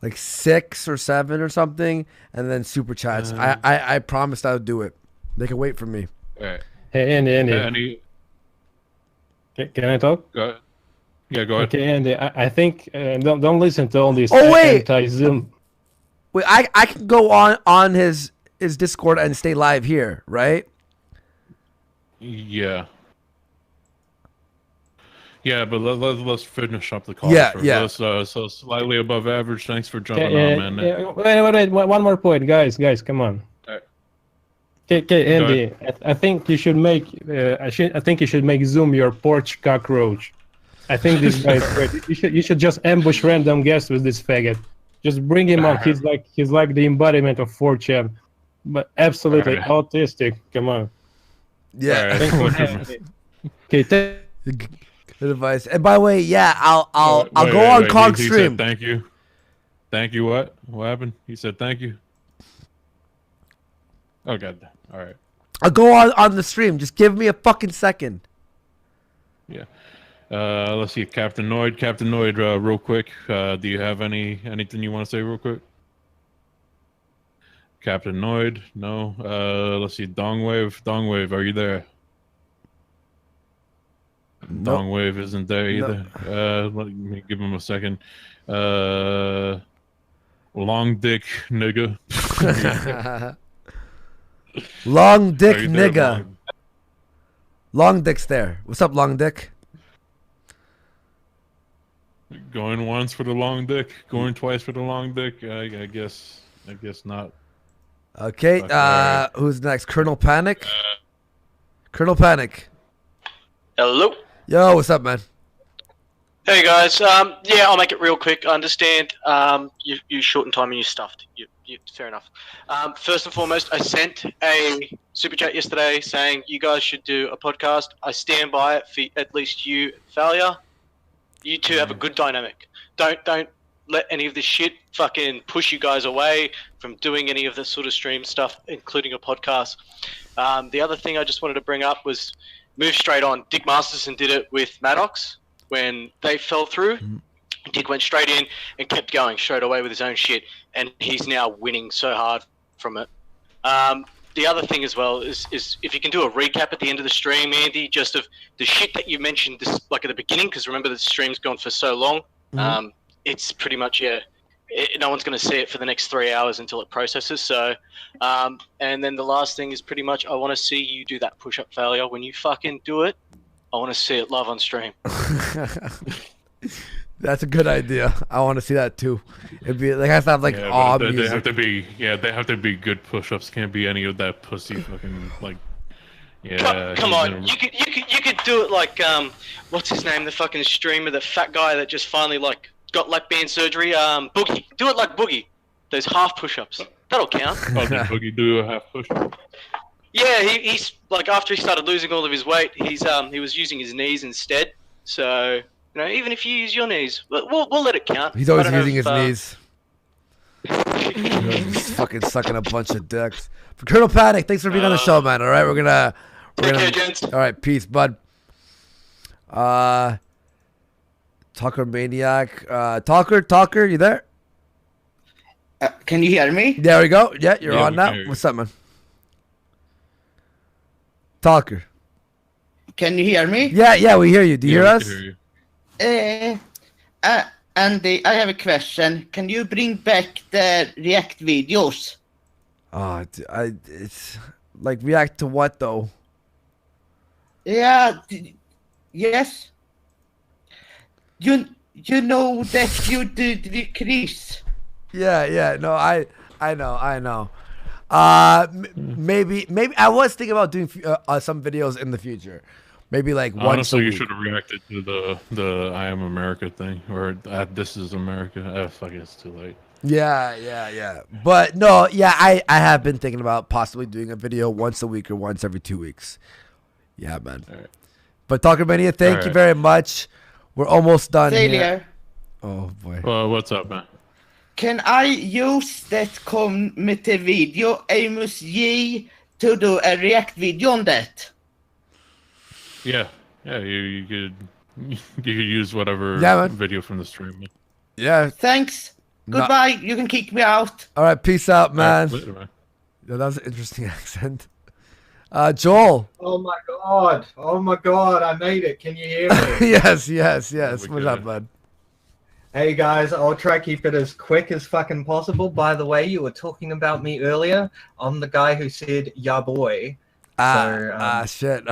Like 6 or 7 or something, and then super chats. I promised I would do it. They can wait for me. All right. Hey, Andy. Can I talk? Go ahead. Yeah, go ahead. Okay, Andy. I think don't listen to all these anti-Zoom. Wait, I can go on his Discord and stay live here, right? Yeah. Yeah, but let's finish up the call. Yeah, first. yeah. So slightly above average. Thanks for jumping on, man. Wait. One more point, guys. Come on. All right. Okay, Andy. I think you should make. I think you should make Zoom your porch cockroach. I think this guy is great. You should just ambush random guests with this faggot. Just bring him on. He's like the embodiment of 4chan, but absolutely autistic. Come on. Yeah. Okay. Good advice. And by the way, yeah, I'll go on Cog's stream. He said thank you. Thank you. What? What happened? He said thank you. Oh god. All right. I'll go on the stream. Just give me a fucking second. Yeah. Let's see, Captain Noid. Captain Noid, real quick. Do you have anything you want to say real quick? Captain Noid, no. Let's see, Dongwave. Dongwave, are you there? Nope. Dongwave isn't there either. Let me give him a second. Long dick nigga. Long dick Are you there, nigga. Long dick's there. What's up, long dick? Going once for the long dick, going twice for the long dick. I guess not. Okay, who's next? Colonel Panic? Colonel Panic. Hello. Yo, what's up, man? Hey guys. Yeah, I'll make it real quick. I understand. You shorten time and you stuffed. You fair enough. First and foremost, I sent a super chat yesterday saying you guys should do a podcast. I stand by it for at least you, Failure. You two have a good dynamic. Don't let any of this shit fucking push you guys away from doing any of this sort of stream stuff, including a podcast. The other thing I just wanted to bring up was move straight on. Dick Masterson did it with Maddox when they fell through. Dick went straight in and kept going straight away with his own shit, and he's now winning so hard from it. The other thing as well is if you can do a recap at the end of the stream, Andy, just of the shit that you mentioned this like at the beginning, because remember the stream's gone for so long. It's pretty much no one's going to see it for the next 3 hours until it processes. So, and then the last thing is pretty much I want to see you do that push-up failure. When you fucking do it, I want to see it live on stream. That's a good idea. I want to see that too. It'd be like I have to have like awe music. They have to be good push-ups. Can't be any of that pussy fucking like. Yeah. Come on, you could do it like what's his name? The fucking streamer, the fat guy that just finally like got lap band surgery. Boogie. Do it like Boogie. Those half push-ups. That'll count. Oh, did Boogie do a half push-up? Yeah, he's like after he started losing all of his weight, he was using his knees instead. So. You know, even if you use your knees, we'll let it count. He's always using his knees. Just fucking sucking a bunch of dicks. For Colonel Panic, thanks for being on the show, man. All right, we're gonna. Take care, gents. All right, peace, bud. Talker Maniac. Talker, you there? Can you hear me? There we go. Yeah, you're on now. What's up, man? Talker. Can you hear me? Yeah, we hear you. Do you hear us? Andy, I have a question. Can you bring back the React videos? Oh, it's like react to what though? Yeah, yes. You know that you did decrease. Yeah. No, I know. Maybe I was thinking about doing some videos in the future. Maybe like once honestly, a you week. should have reacted to the I Am America thing or This Is America. Fuck it, it's too late. Yeah. But no, I have been thinking about possibly doing a video once a week or once every 2 weeks. Yeah, man. All right. But Talker Mania, thank you very much. We're almost done Failure. here. Oh boy. Well, what's up, man? Can I use that committee video Amos G to do a React video on that? Yeah. You could use whatever video from the stream. Yeah. Thanks. Goodbye. You can kick me out. All right, peace out, man. Later, man. Yeah, that was an interesting accent. Joel. Oh my god, I made it. Can you hear me? yes. What's up, bud? Hey guys, I'll try to keep it as quick as fucking possible. By the way, you were talking about me earlier. I'm the guy who said "ya boy." Shit.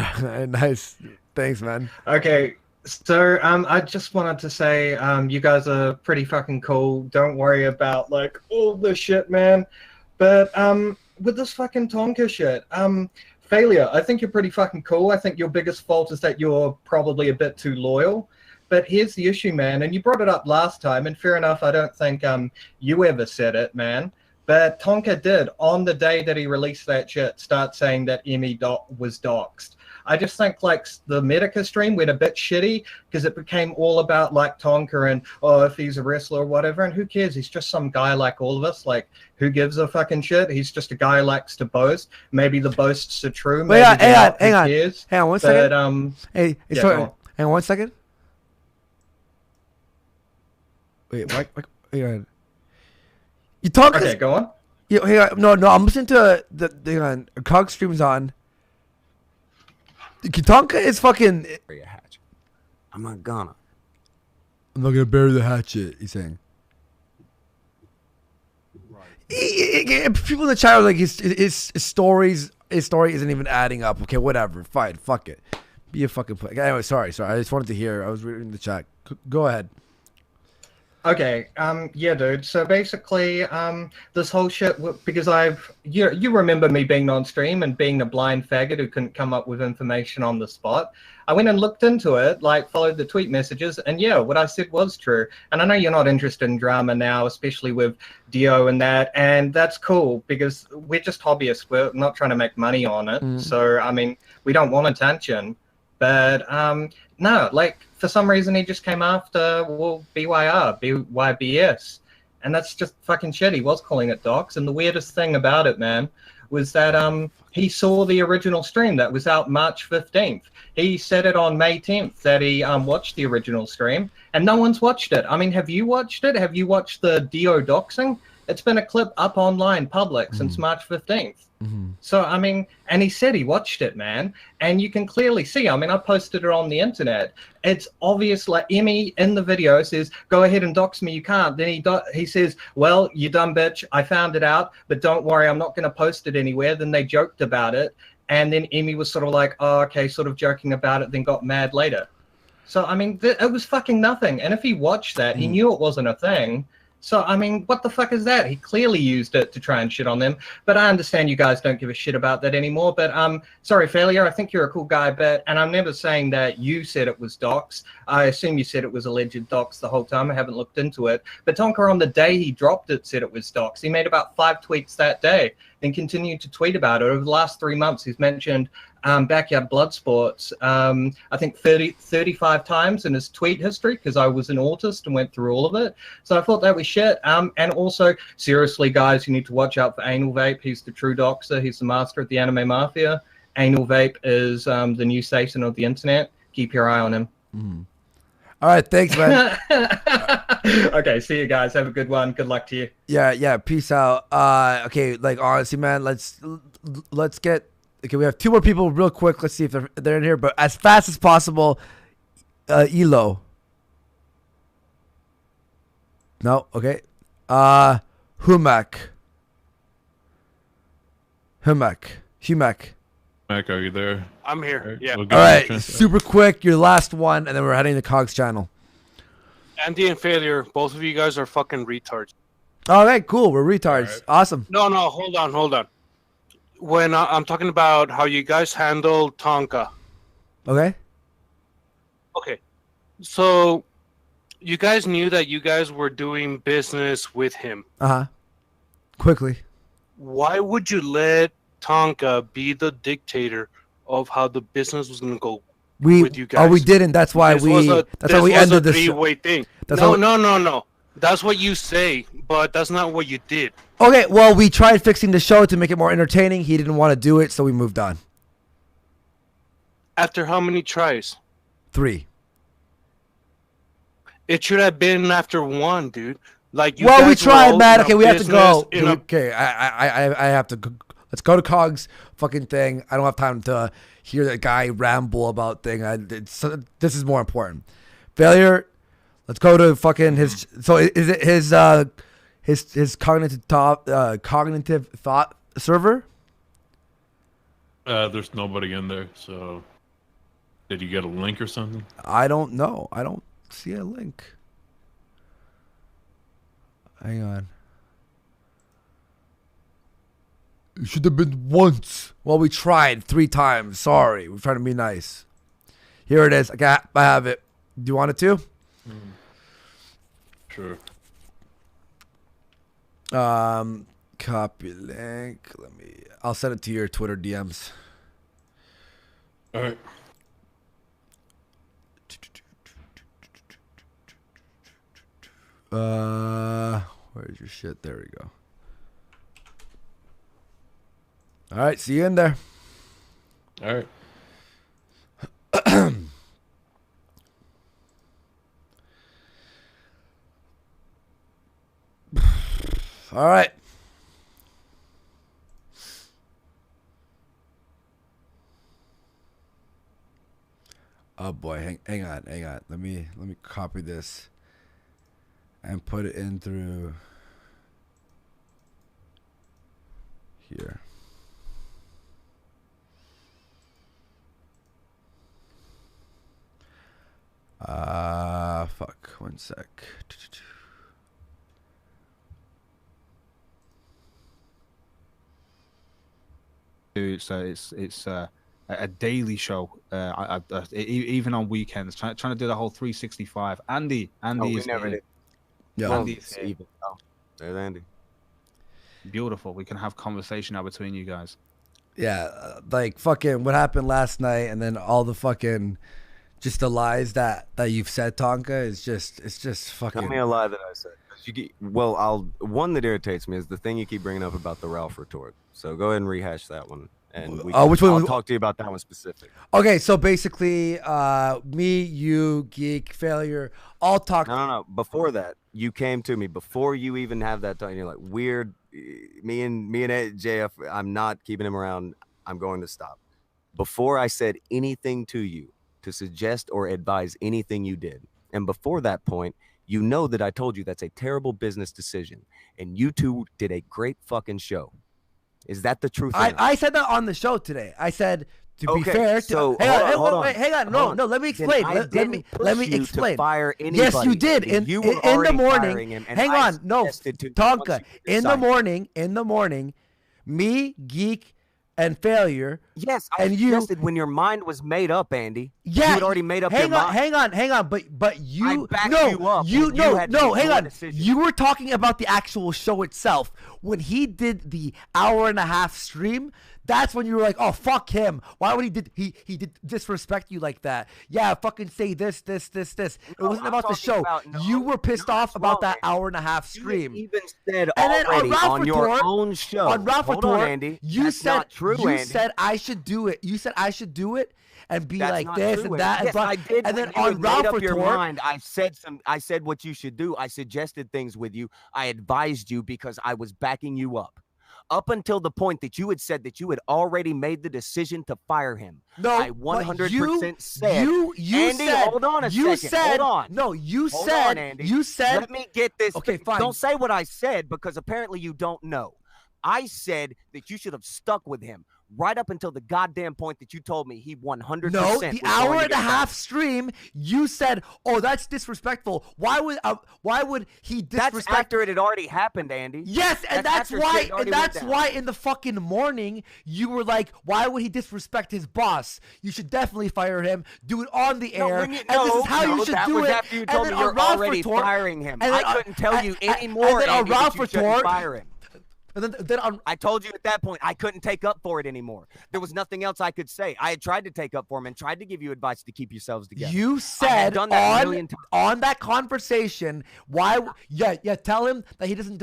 Nice. Thanks, man. Okay, so I just wanted to say you guys are pretty fucking cool. Don't worry about like all this shit, man. But with this fucking Tonka shit, Failure, I think you're pretty fucking cool. I think your biggest fault is that you're probably a bit too loyal. But here's the issue, man, and you brought it up last time, and fair enough, I don't think you ever said it, man. But Tonka did, on the day that he released that shit, start saying that Emmy was doxxed. I just think, like, the Medica stream went a bit shitty because it became all about, like, Tonka and, oh, if he's a wrestler or whatever, and who cares? He's just some guy like all of us. Like, who gives a fucking shit? He's just a guy who likes to boast. Maybe the boasts are true. Maybe hang on 1 second. Hey, sorry. Hang on 1 second. Wait, what? Hang on. You talk. Okay, go on. Yeah, hang on. No, I'm listening to hang on. Cog stream's on. Kitonka is fucking. I'm not gonna. I'm not gonna bury the hatchet. He's saying. People in the chat are like his story isn't even adding up. Okay, whatever. Fine. Fuck it. Be a fucking play. Anyway, sorry. I just wanted to hear. I was reading the chat. Go ahead. Okay, yeah, dude. So basically, this whole shit, because you remember me being on stream and being a blind faggot who couldn't come up with information on the spot. I went and looked into it, like followed the tweet messages, and yeah, what I said was true. And I know you're not interested in drama now, especially with Dio and that, and that's cool because we're just hobbyists. We're not trying to make money on it. So, I mean, we don't want attention. But no, like for some reason he just came after BYBS, and that's just fucking shit. He was calling it docs, and the weirdest thing about it, man, was that he saw the original stream that was out March 15th. He said it on May 10th that he watched the original stream, and no one's watched it. I mean, have you watched it? Have you watched the Dio doxing? It's been a clip up online public since March 15th. So, I mean, and he said he watched it, man. And you can clearly see, I mean, I posted it on the internet. It's obvious, like Emmy in the video says, go ahead and dox me, you can't. Then he says, well, you dumb bitch, I found it out, but don't worry, I'm not going to post it anywhere. Then they joked about it. And then Emmy was sort of like, oh, okay, sort of joking about it, then got mad later. So, I mean, it was fucking nothing. And if he watched that, he knew it wasn't a thing. So, I mean, what the fuck is that? He clearly used it to try and shit on them. But I understand you guys don't give a shit about that anymore. But sorry, Failure, I think you're a cool guy. And I'm never saying that you said it was dox. I assume you said it was alleged dox the whole time. I haven't looked into it. But Tonka, on the day he dropped it, said it was dox. He made about 5 tweets that day and continued to tweet about it. Over the last 3 months, he's mentioned Backyard Blood Sports, I think 35 times in his tweet history, because I was an autist and went through all of it. So I thought that was shit. And also, seriously, guys, you need to watch out for Anal Vape. He's the true doxer. He's the master of the anime mafia. Anal Vape is the new Satan of the internet. Keep your eye on him. All right, thanks, man. Okay, see you guys. Have a good one. Good luck to you. Yeah, peace out. Okay, like honestly, man, let's get. Okay, we have 2 more people real quick. Let's see if they're in here, but as fast as possible. Elo. No, okay. Humak. Mac, are you there? I'm here. Right, Yeah. we'll All right, super quick. Your last one, and then we're heading to Cogs channel. Andy and Failure, both of you guys are fucking retards. All right, cool. We're retards. Awesome. No, hold on. When I'm talking about how you guys handle Tonka. Okay. Okay. So you guys knew that you guys were doing business with him. Quickly. Why would you let Tonka be the dictator of how the business was going to go with you guys? Oh, we didn't. That's why This we ended this. three-way thing. That's No. That's what you say, but that's not what you did. Okay, well, we tried fixing the show to make it more entertaining. He didn't want to do it, so we moved on. After how many tries? 3. It should have been after 1, dude. Like you. Well, we guys were tried, all man. in a Okay, we have to go. business in a- Okay, I have to. Let's go to Cogs fucking thing. I don't have time to hear that guy ramble about thing. This is more important. Failure. Let's go to fucking his. So is it his cognitive thought server? There's nobody in there, so did you get a link or something? I don't know. I don't see a link. Hang on. It should have been once. Well, we tried 3 times. Sorry. We're trying to be nice. Here it is. I have it. Do you want it too? Sure. Copy link. I'll send it to your Twitter DMs. All right. Where's your shit? There we go. All right, see you in there. All right. All right. Oh boy, hang on. Let me copy this and put it in through here. Fuck. 1 sec. It's a daily show. Even on weekends, trying to do the whole 365. Andy is here. Yeah. Andy's here. There's Andy. Beautiful. We can have conversation now between you guys. Yeah, like fucking what happened last night, and then all the fucking just the lies that you've said, Tonka, is just it's just fucking. Tell me a lie that I said. One that irritates me is the thing you keep bringing up about the Ralph retort. So go ahead and rehash that one, and which one? I'll talk to you about that one specific. Okay, so basically, me, you, Geek, Failure, all talk. No. Before that, you came to me before you even have that time. You're like, weird. Me and JF, I'm not keeping him around. I'm going to stop. Before I said anything to you to suggest or advise anything you did, and before that point, you know that I told you that's a terrible business decision, and you two did a great fucking show. Is that the truth? I said that on the show today. I said, to be Okay, fair, so hang on. No, let me explain. Let me explain. Fire yes, you did. In the morning. Hang on. No, Tonka. In the morning, me, Geek, and Failure. Yes, I suggested when your mind was made up, Andy. Yeah, you had already made up your mind. Hang on. But you, I backed you up. Hang on. You were talking about the actual show itself. When he did the hour-and-a-half stream, that's when you were like, "Oh, fuck him! Why would he did disrespect you like that?" Yeah, fucking say this. It wasn't about the show. You were pissed off about that hour-and-a-half stream. You even said and already then on your own show. On Ralph Hold Retort, on, Andy. you That's said not true, you Andy. said I should do it. You said I should do it and be That's like not this true, and that. Andy. Yes, I did. And when then you on had Ralph made up your Retort, mind, I said what you should do. I suggested things with you. I advised you because I was backing you up. Up until the point that you had said that you had already made the decision to fire him. No, I 100% said. You Andy, said, hold on a you second. Said, hold on. No, you Hold said. on, Andy. You said. Let me get this. Okay, fine. Don't say what I said because apparently you don't know. I said that you should have stuck with him right up until the goddamn point that you told me he 100%. No, the hour-and-a-half stream, you said, "Oh, that's disrespectful." Why would he disrespect? That's after it had already happened, Andy. Yes, and that's why in the fucking morning you were like, "Why would he disrespect his boss? You should definitely fire him. Do it on the air, and this is how you should that do was it." After you told me you're already firing him. And then, I couldn't tell you anymore, and then Andy, that you shouldn't fire him. And then I told you at that point I couldn't take up for it anymore. There was nothing else I could say. I had tried to take up for him and tried to give you advice to keep yourselves together. You said on that conversation, tell him that he doesn't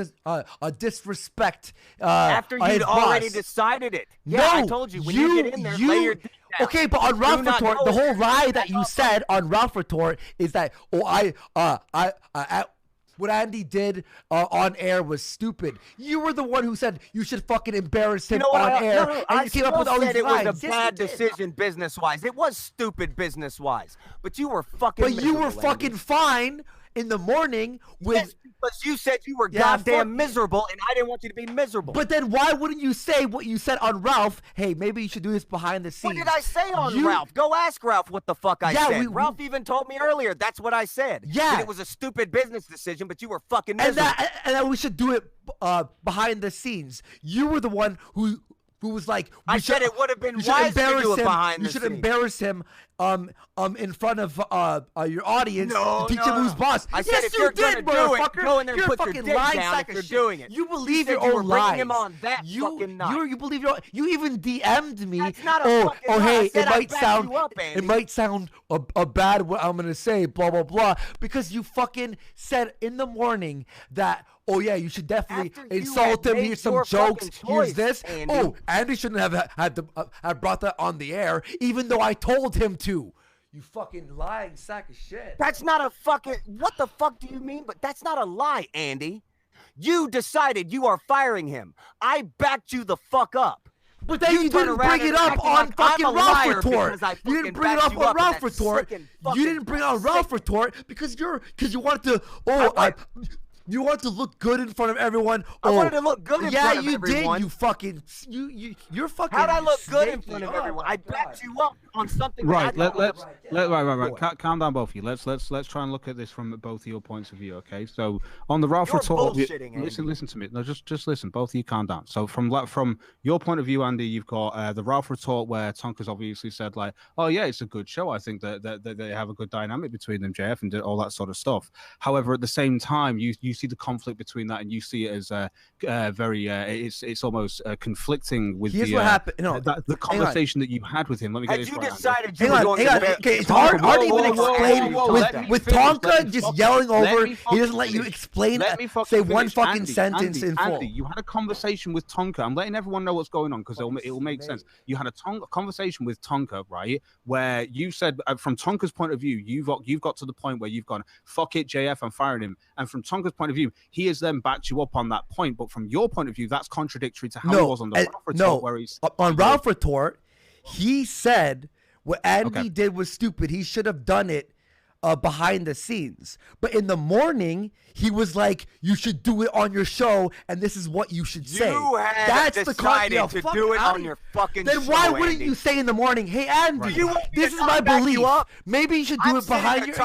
disrespect. After you'd already boss. decided it. Yeah, No, I told you when you get in there, lay your dick down. Okay, but on Ralph Retort, the whole lie that you said on Ralph Retort is that what Andy did on air was stupid. You were the one who said you should fucking embarrass him on air, and I you came up with all these it lies. was a bad decision business-wise. It was stupid business-wise, but you were fucking. But you were miserable, fucking Andy. fine in the morning with. Yes, because you said you were Yeah, goddamn miserable, and I didn't want you to be miserable. But then why wouldn't you say what you said on Ralph? Hey, maybe you should do this behind the scenes. What did I say on Ralph? Go ask Ralph what the fuck I said. Ralph even told me earlier that's what I said. Yeah. That it was a stupid business decision, but you were fucking miserable. And that we should do it behind the scenes. You were the one who was like, I said it would have been wise to do it behind the scenes. You should scenes. embarrass him in front of your audience to teach him who's boss. I said yes, if you you're did, gonna do it, motherfucker. go in there and You're put a your fucking dick lying down sack if of you're shit. doing it. You believe said your you were own bringing lies. him on that fucking night. You believe your. You even DM'd me. That's not a fucking lie. Hey, I said it I might backed sound. you up, Andy. It might sound a bad what I'm gonna say. Blah blah blah. Because you fucking said in the morning that. Oh yeah, you should definitely insult him. Here's some jokes. Here's this. Andy. Oh, Andy shouldn't have had brought that on the air, even though I told him to. You fucking lying sack of shit. That's not a fucking. What the fuck do you mean? But that's not a lie, Andy. You decided you are firing him. I backed you the fuck up. But then you didn't bring it up on fucking Ralph Retort. You didn't bring it up on Ralph Retort. You didn't bring it on Ralph Retort because you wanted to. You wanted to look good in front of everyone. I wanted to look good in front of everyone. Yeah, you did. You fucking. You're fucking. How'd I look good in sneaky. front of everyone? I backed you up on something. Right. That Right. Calm down, both of you. Let's try and look at this from both of your points of view. Okay. So on the Ralph Retort, listen to me. No, just listen. Both of you, calm down. So from your point of view, Andy, you've got the Ralph Retort where Tonka's obviously said like, oh yeah, it's a good show. I think that they have a good dynamic between them, JF, and all that sort of stuff. However, at the same time, you see the conflict between that, and you see it as very it's almost conflicting with Here's the what happened. No, the conversation that you had with him. Let me get Had this you right. decided Hang on. Okay, it's hard to even explain with Tonka just yelling over. He doesn't let you explain. Say one fucking sentence in full. Andy, you had a conversation with Tonka. I'm letting everyone know what's going on because it'll make sense. You had a conversation with Tonka, right, where you said from Tonka's point of view, you've got to the point where you've gone, fuck it, JF, I'm firing him. And from Tonka's point of view, he has then backed you up on that point. But from your point of view, that's contradictory to how he was on the Ralph Retort, where he's on Ralph Retort. He said what Andy did was stupid. He should have done it behind the scenes. But in the morning, he was like, you should do it on your show, and this is what you should say. You had That's decided to do it on your fucking show, Then why wouldn't Andy. you say in the morning, hey, Andy, Right. this is my belief. Maybe you should do it behind your...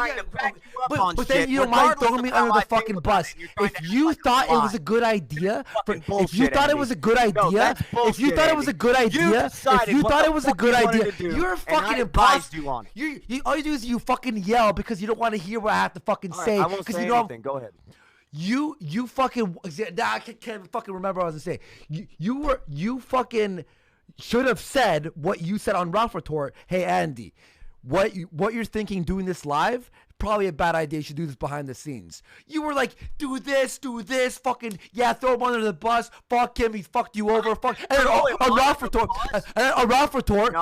But then you don't mind throwing me under the fucking bus. If you thought it was a good idea, if you thought it was a good idea, if you thought it was a good idea, if you thought it was a good idea, you're a fucking imposter. All you do is you fucking yell because you don't want to hear what I have to fucking say. I won't say anything. Go ahead. You fucking... I can't fucking remember what I was going to say. You fucking should have said what you said on Ralph Retort. Hey, Andy, what you're thinking doing this live, probably a bad idea. You should do this behind the scenes. You were like, do this, fucking, yeah, throw him under the bus. Fuck him, he fucked you over. Fuck. And then on Ralph Retort,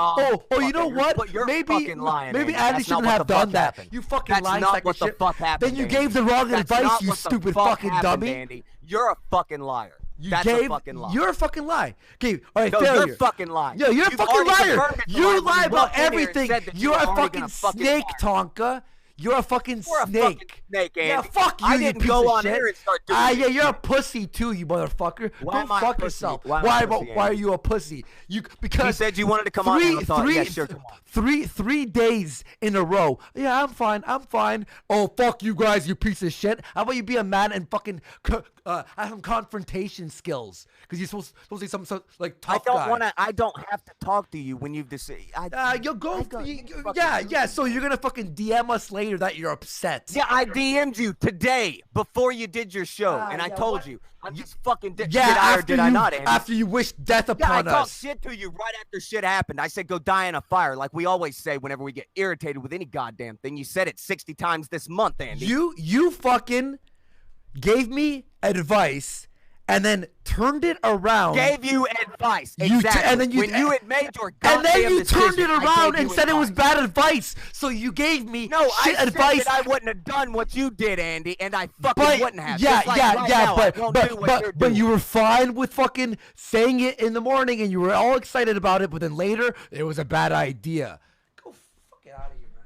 you know what? Maybe Andy shouldn't have done that. You fucking lying sack of shit. Then you gave the wrong advice, you stupid fucking dummy. Andy. You're a fucking liar. That's a fucking lie. You're a fucking lie. Okay, all right, No, failure. you're fucking lying. Yeah, you're a You've fucking already liar. confirmed it's a You lie lie when you about walked in here and everything. said that you You're were a already fucking gonna fucking snake, fire. Tonka. You're a fucking You're snake. a fucking snake, Andy. Yeah, fuck you, I you didn't piece go of on shit. here and start doing Yeah, this you're a shit. pussy too, you motherfucker. Why Go am I a fuck pussy? yourself. Why am I a pussy, Why are Andy? you a pussy? Because He said you wanted to come on and I thought, yeah, sure, come on. Three days in a row. Yeah, I'm fine. Oh, fuck you guys, you piece of shit. How about you be a man and fucking have some confrontation skills? Because you're supposed to say something like tough guy. I don't have to talk to you when you've decided. You'll go. Yeah. So you're gonna fucking DM us later that you're upset. Yeah, I DM'd you today before you did your show, and I told you. I'm just fucking. Did I or did I not, Andy? After you wished death upon I talked us. shit to you right after shit happened. I said go die in a fire, like we always say whenever we get irritated with any goddamn thing. You said it 60 times this month, Andy. You fucking gave me advice and then turned it around. Gave you advice. Exactly. And then when you had made your and then you turned it decision, I around gave and you said it was advice. bad advice. So you gave me shit I advice. said that I wouldn't have done what you did, Andy, and I fucking wouldn't have. Just like right now, I won't do what you're but doing. you were fine with fucking saying it in the morning and you were all excited about it, but then later it was a bad idea. Go fucking out of here, man.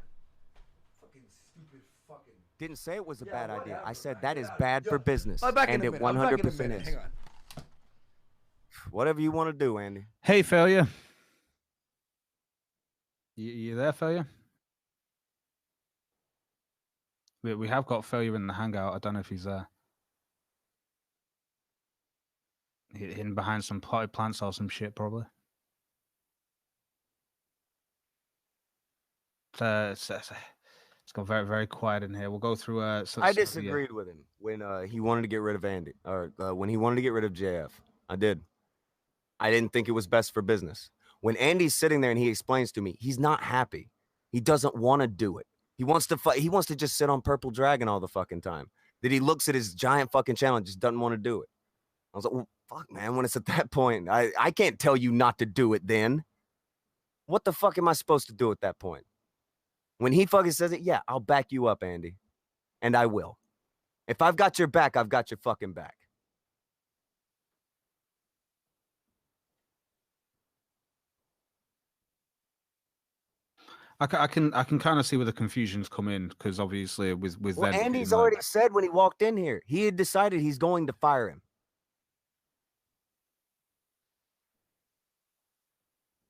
Fucking stupid fucking. Didn't say it was a bad idea. I said that is bad for business, I'm back in and a it minute. I'm back in a 100% minute. is. Hang on. Whatever you want to do, Andy. Hey, Failure. You there, Failure? We have got Failure in the hangout. I don't know if he's there. Hidden behind some potted plants or some shit, probably. It's got very, very quiet in here. We'll go through. I disagreed with him when he wanted to get rid of Andy, or when he wanted to get rid of JF. I did. I didn't think it was best for business. When Andy's sitting there and he explains to me, he's not happy. He doesn't want to do it. He wants to fight. He wants to just sit on Purple Dragon all the fucking time. That he looks at his giant fucking channel and just doesn't want to do it. I was like, well, fuck, man. When it's at that point, I can't tell you not to do it then. What the fuck am I supposed to do at that point? When he fucking says it, yeah, I'll back you up, Andy. And I will. If I've got your back, I've got your fucking back. I can kind of see where the confusion's come in, because obviously with Well, them Andy's being like- already said when he walked in here, he had decided he's going to fire him.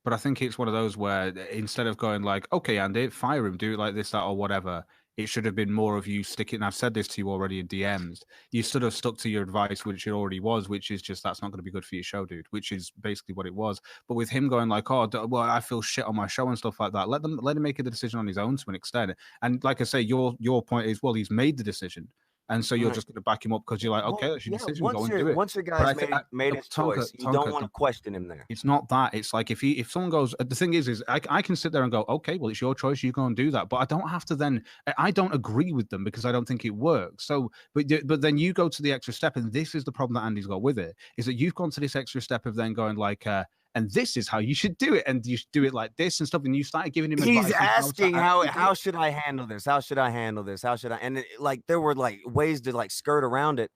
But I think it's one of those where instead of going like, okay, Andy, fire him, do it like this, that, or whatever, it should have been more of you sticking. And I've said this to you already in DMs. You sort of stuck to your advice, which it already was, which is just that's not going to be good for your show, dude. Which is basically what it was. But with him going like, oh, well, I feel shit on my show and stuff like that. Let him make a decision on his own to an extent. And like I say, your point is, well, he's made the decision. And so you're Right. just going to back him up because you're like, okay, that's your decision. Go and do it. Once your But I guy's think made his choice, you don't want to question him there. It's not that. It's like if someone goes, the thing is I can sit there and go, okay, well, it's your choice. You go and do that. But I don't have to then. I don't agree with them because I don't think it works. So, but then you go to the extra step, and this is the problem that Andy's got with it, is that you've gone to this extra step of then going like, and this is how you should do it, and you should do it like this and stuff, and you started giving him He's advice asking how how should I handle this? How should I handle this? How should I? And like there were like ways to like skirt around it.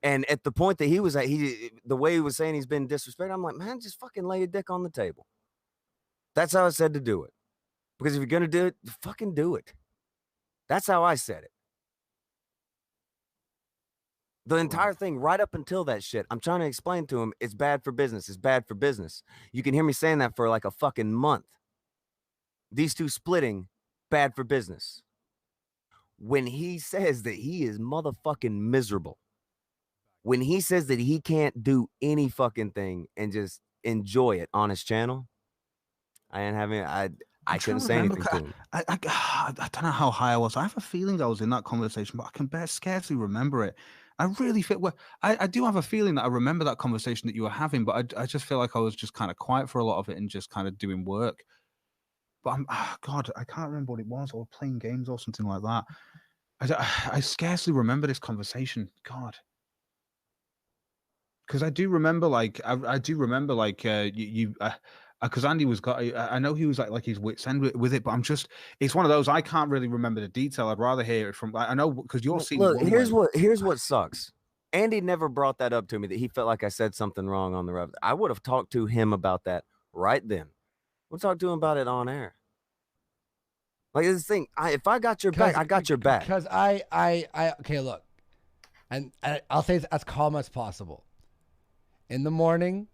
And at the point that he was at, the way he was saying he's been disrespected, I'm like, man, just fucking lay your dick on the table. That's how I said to do it. Because if you're gonna do it, fucking do it. That's how I said it. The entire thing, right up until that shit, I'm trying to explain to him, it's bad for business. It's bad for business. You can hear me saying that for like a fucking month. These two splitting, bad for business. When he says that he is motherfucking miserable, when he says that he can't do any fucking thing and just enjoy it on his channel, I couldn't say anything to him. I don't know how high I was. I have a feeling I was in that conversation, but I can scarcely remember it. I really feel well. I do have a feeling that I remember that conversation that you were having, but I just feel like I was just kind of quiet for a lot of it and just kind of doing work. But God, I can't remember what it was, or playing games or something like that. I scarcely remember this conversation. God. Because I do remember, like, because Andy was I know he was like his wits end with it, but it's one of those I can't really remember the detail. I'd rather hear it from. I know because you're seeing. Look, here's what sucks. Andy never brought that up to me that he felt like I said something wrong on the rev. I would have talked to him about that right then. We'll talk to him about it on air. Like this thing, if I got your back, I got your back. Because okay, look, and I'll say this as calm as possible. In the morning,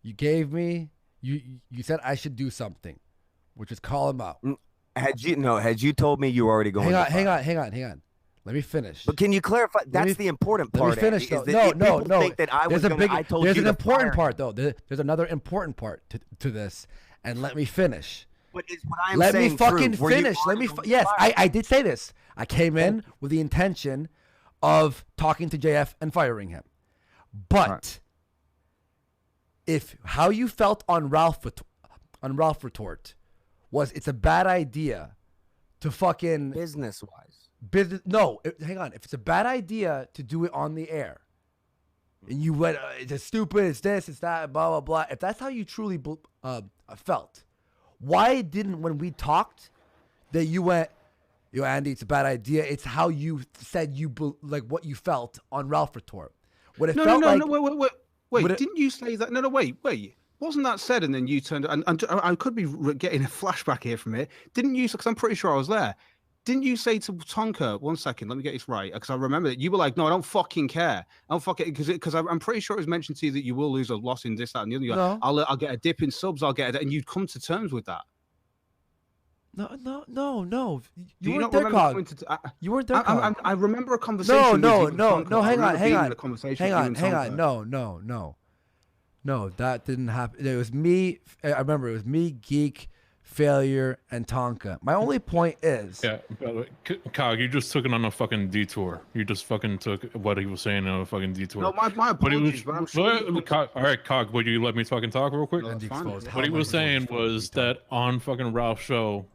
you gave me, you said I should do something, which is call him out. Had you told me you were already going? Hang on. Let me finish. But can you clarify? That's the important part. Let me finish. Andy, No. Think that I was I told there's you an to important fire part though. There's another important part to this, and let me finish. But is what I'm Let saying me fucking true? Were you finish. Let me. already Yes, fired? I did say this. I came in with the intention of talking to JF and firing him, but if how you felt on Ralph Retort was it's a bad idea to fucking business wise. Hang on. If it's a bad idea to do it on the air, and you went, it's stupid, it's this, it's that, blah blah blah. If that's how you truly felt, why didn't when we talked that you went, yo Andy, it's a bad idea. It's how you said like what you felt on Ralph Retort. What it felt like. Wait, didn't you say that? No, wait. Wasn't that said? And then you turned, and I could be getting a flashback here from it. Didn't you? Because I'm pretty sure I was there. Didn't you say to Tonka, 1 second, let me get this right, because I remember that you were like, no, I don't fucking care. I don't fucking, because I'm pretty sure it was mentioned to you that you will lose a loss in this, that, and the other. You're like, I'll get a dip in subs, I'll get it, and you'd come to terms with that. No. You weren't there, Cog. You weren't there, Cog. I remember a conversation. No. Hang on. No, that didn't happen. It was me. I remember it was me, Geek, Failure, and Tonka. My only point is, yeah, Cog, you just took it on a fucking detour. You just fucking took what he was saying on a fucking detour. No, my apologies, but I'm sure. All right, Cog, would you let me fucking talk real quick? What he was saying was that on fucking Ralph's show,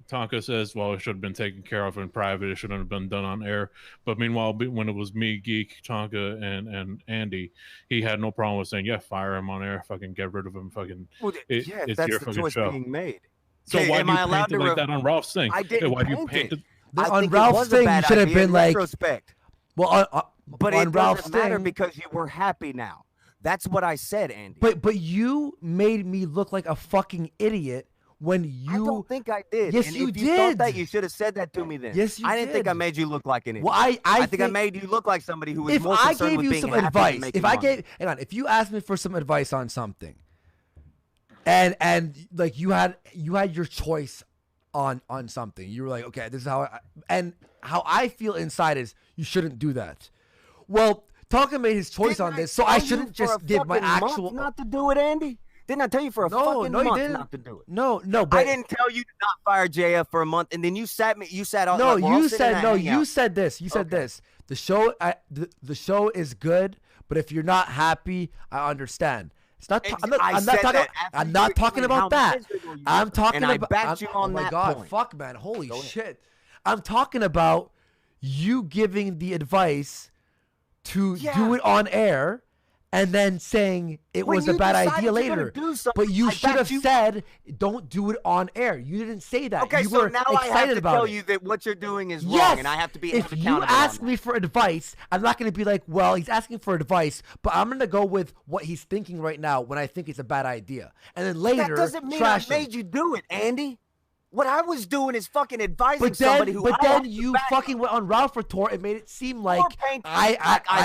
Tonka says, well, it should have been taken care of in private. It shouldn't have been done on air. But meanwhile, when it was me, Geek, Tonka, and Andy, he had no problem with saying, yeah, fire him on air, fucking get rid of him, fucking. Well, it's that's your the fucking choice show. being made. So Okay, why am do you I allowed paint it to like that on Ralph's thing? I didn't why do you paint paint it. it? I on think Ralph's it was a thing, you bad should have idea been in like, retrospect. well, but on it Ralph's doesn't matter thing, because you were happy now. That's what I said, Andy. But you made me look like a fucking idiot when you. I don't think I did. Yes, and you if did. you thought that, you should have said that to me then. Yes, you I didn't think did. I made you look like an idiot. Well, I think I made you look like somebody who was if more I concerned gave with you being some happy than advice, making if I money. gave, hang on, if you asked me for some advice on something, and like you had your choice on something, you were like, okay, this is how I feel inside is you shouldn't do that. Well, Tonka made his choice on this, so I shouldn't just give my actual. Not to do it, Andy. Didn't I tell you for a fucking month not to do it? No, but I didn't tell you to not fire JF for a month, and then you sat all. No, like, we're all you sitting in said a no. You hangout. said this. You said this. The show, the show is good, but if you're not happy, I understand. It's not. I'm not talking about that. I'm talking about. I backed you on oh my that god! point. Fuck, man! Holy shit! I'm talking about you giving the advice to do it on air. And then saying it was a bad idea later. But you should have said, don't do it on air. You didn't say that. Okay, you so were now I have excited to about tell it. you that what you're doing is Yes! wrong, and I have to be If accountable. you ask me for advice, I'm not going to be like, well, he's asking for advice, but I'm going to go with what he's thinking right now when I think it's a bad idea. And then later, That doesn't mean I trash him. made you do it, Andy. What I was doing is fucking advising somebody who. But then you fucking went on Ralph Tour and made it seem like I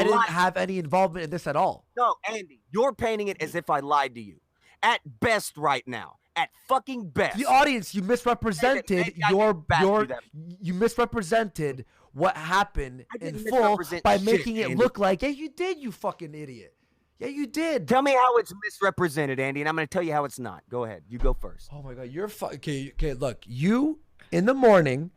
didn't have any involvement in this at all. No, Andy, you're painting it as if I lied to you. At best, right now, at fucking best. The audience, you misrepresented you misrepresented what happened in full misrepresent by shit, making it Andy. look like, yeah, you did, you fucking idiot. Yeah, you did. Tell me how it's misrepresented, Andy, and I'm going to tell you how it's not. Go ahead. You go first. Oh my god, you're okay. Look, you in the morning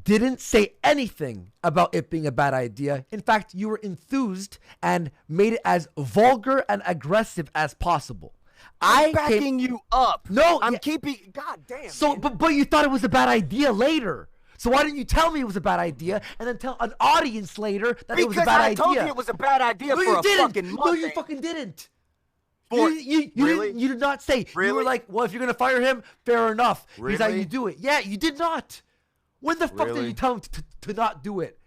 didn't say anything about it being a bad idea. In fact, you were enthused and made it as vulgar and aggressive as possible. I'm backing you up. No, I'm keeping. God damn. So, but you thought it was a bad idea later. So why didn't you tell me it was a bad idea and then tell an audience later that it was a bad idea? Because I told you it was a bad idea No, for you a didn't. fucking month. No, you fucking didn't. Really? You did not say. You were like, well, if you're gonna fire him, fair enough. Here's how Really? you do it. Yeah, you did not. When the fuck did Really? you tell him to not do it?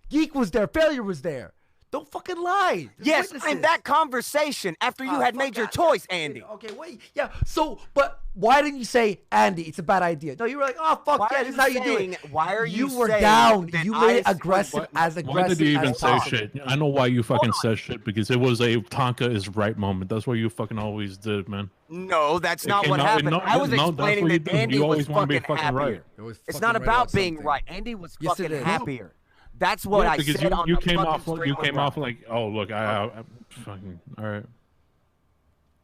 Geek was there. Failure was there. Don't fucking lie. There's Yes, witnesses. in that conversation after you had made your choice, Andy. Okay, wait. Yeah. So, but why didn't you say, Andy, it's a bad idea? No, you were like, oh fuck Why yeah, are this is you how you do saying- it. why are you were saying down. that You made it I- aggressive as Why aggressive did you even as say possible. shit? I know why you fucking said shit, because it was a Tonka is right moment. That's what you fucking always did, man. No, that's It not came what out- happened. no, I was no, that's explaining what you that do. Andy You was always wanna be fucking fucking happier. right. It was It's fucking not right about about being something. right. Andy was Yes, it fucking is. happier. That's what Yeah, I because said on you the came fucking off stream you with came Ralph. off like, oh look, I fucking all right.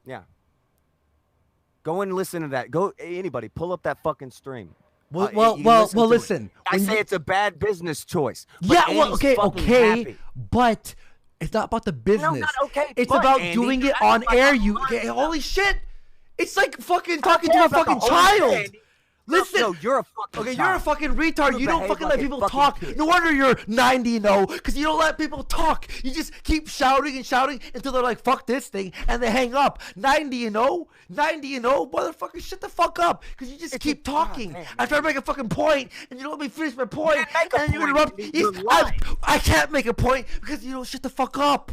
Yeah. Go and listen to that. Go, anybody, pull up that fucking stream. Well, You listen. I When say you- it's a bad business choice. But Yeah, well, Andy's okay, fucking okay, happy. but it's not about the business. not okay, It's but, about Andy, doing it that's on my air. bottom You line. okay, holy shit! It's like fucking I talking don't to a care about fucking the whole child. thing, Andy. Listen, No, you're a fucking okay, child. you're a fucking retard. You You don't behave fucking like let a people fucking talk. kid. No wonder you're 90 because you don't let people talk. You just keep shouting and shouting until they're like, fuck this thing, and they hang up. 90 motherfucker, shut the fuck up, because you just keep talking. After I make a fucking point, and you don't let me finish my point, and then you interrupt. I can't make a point because you don't shut the fuck up.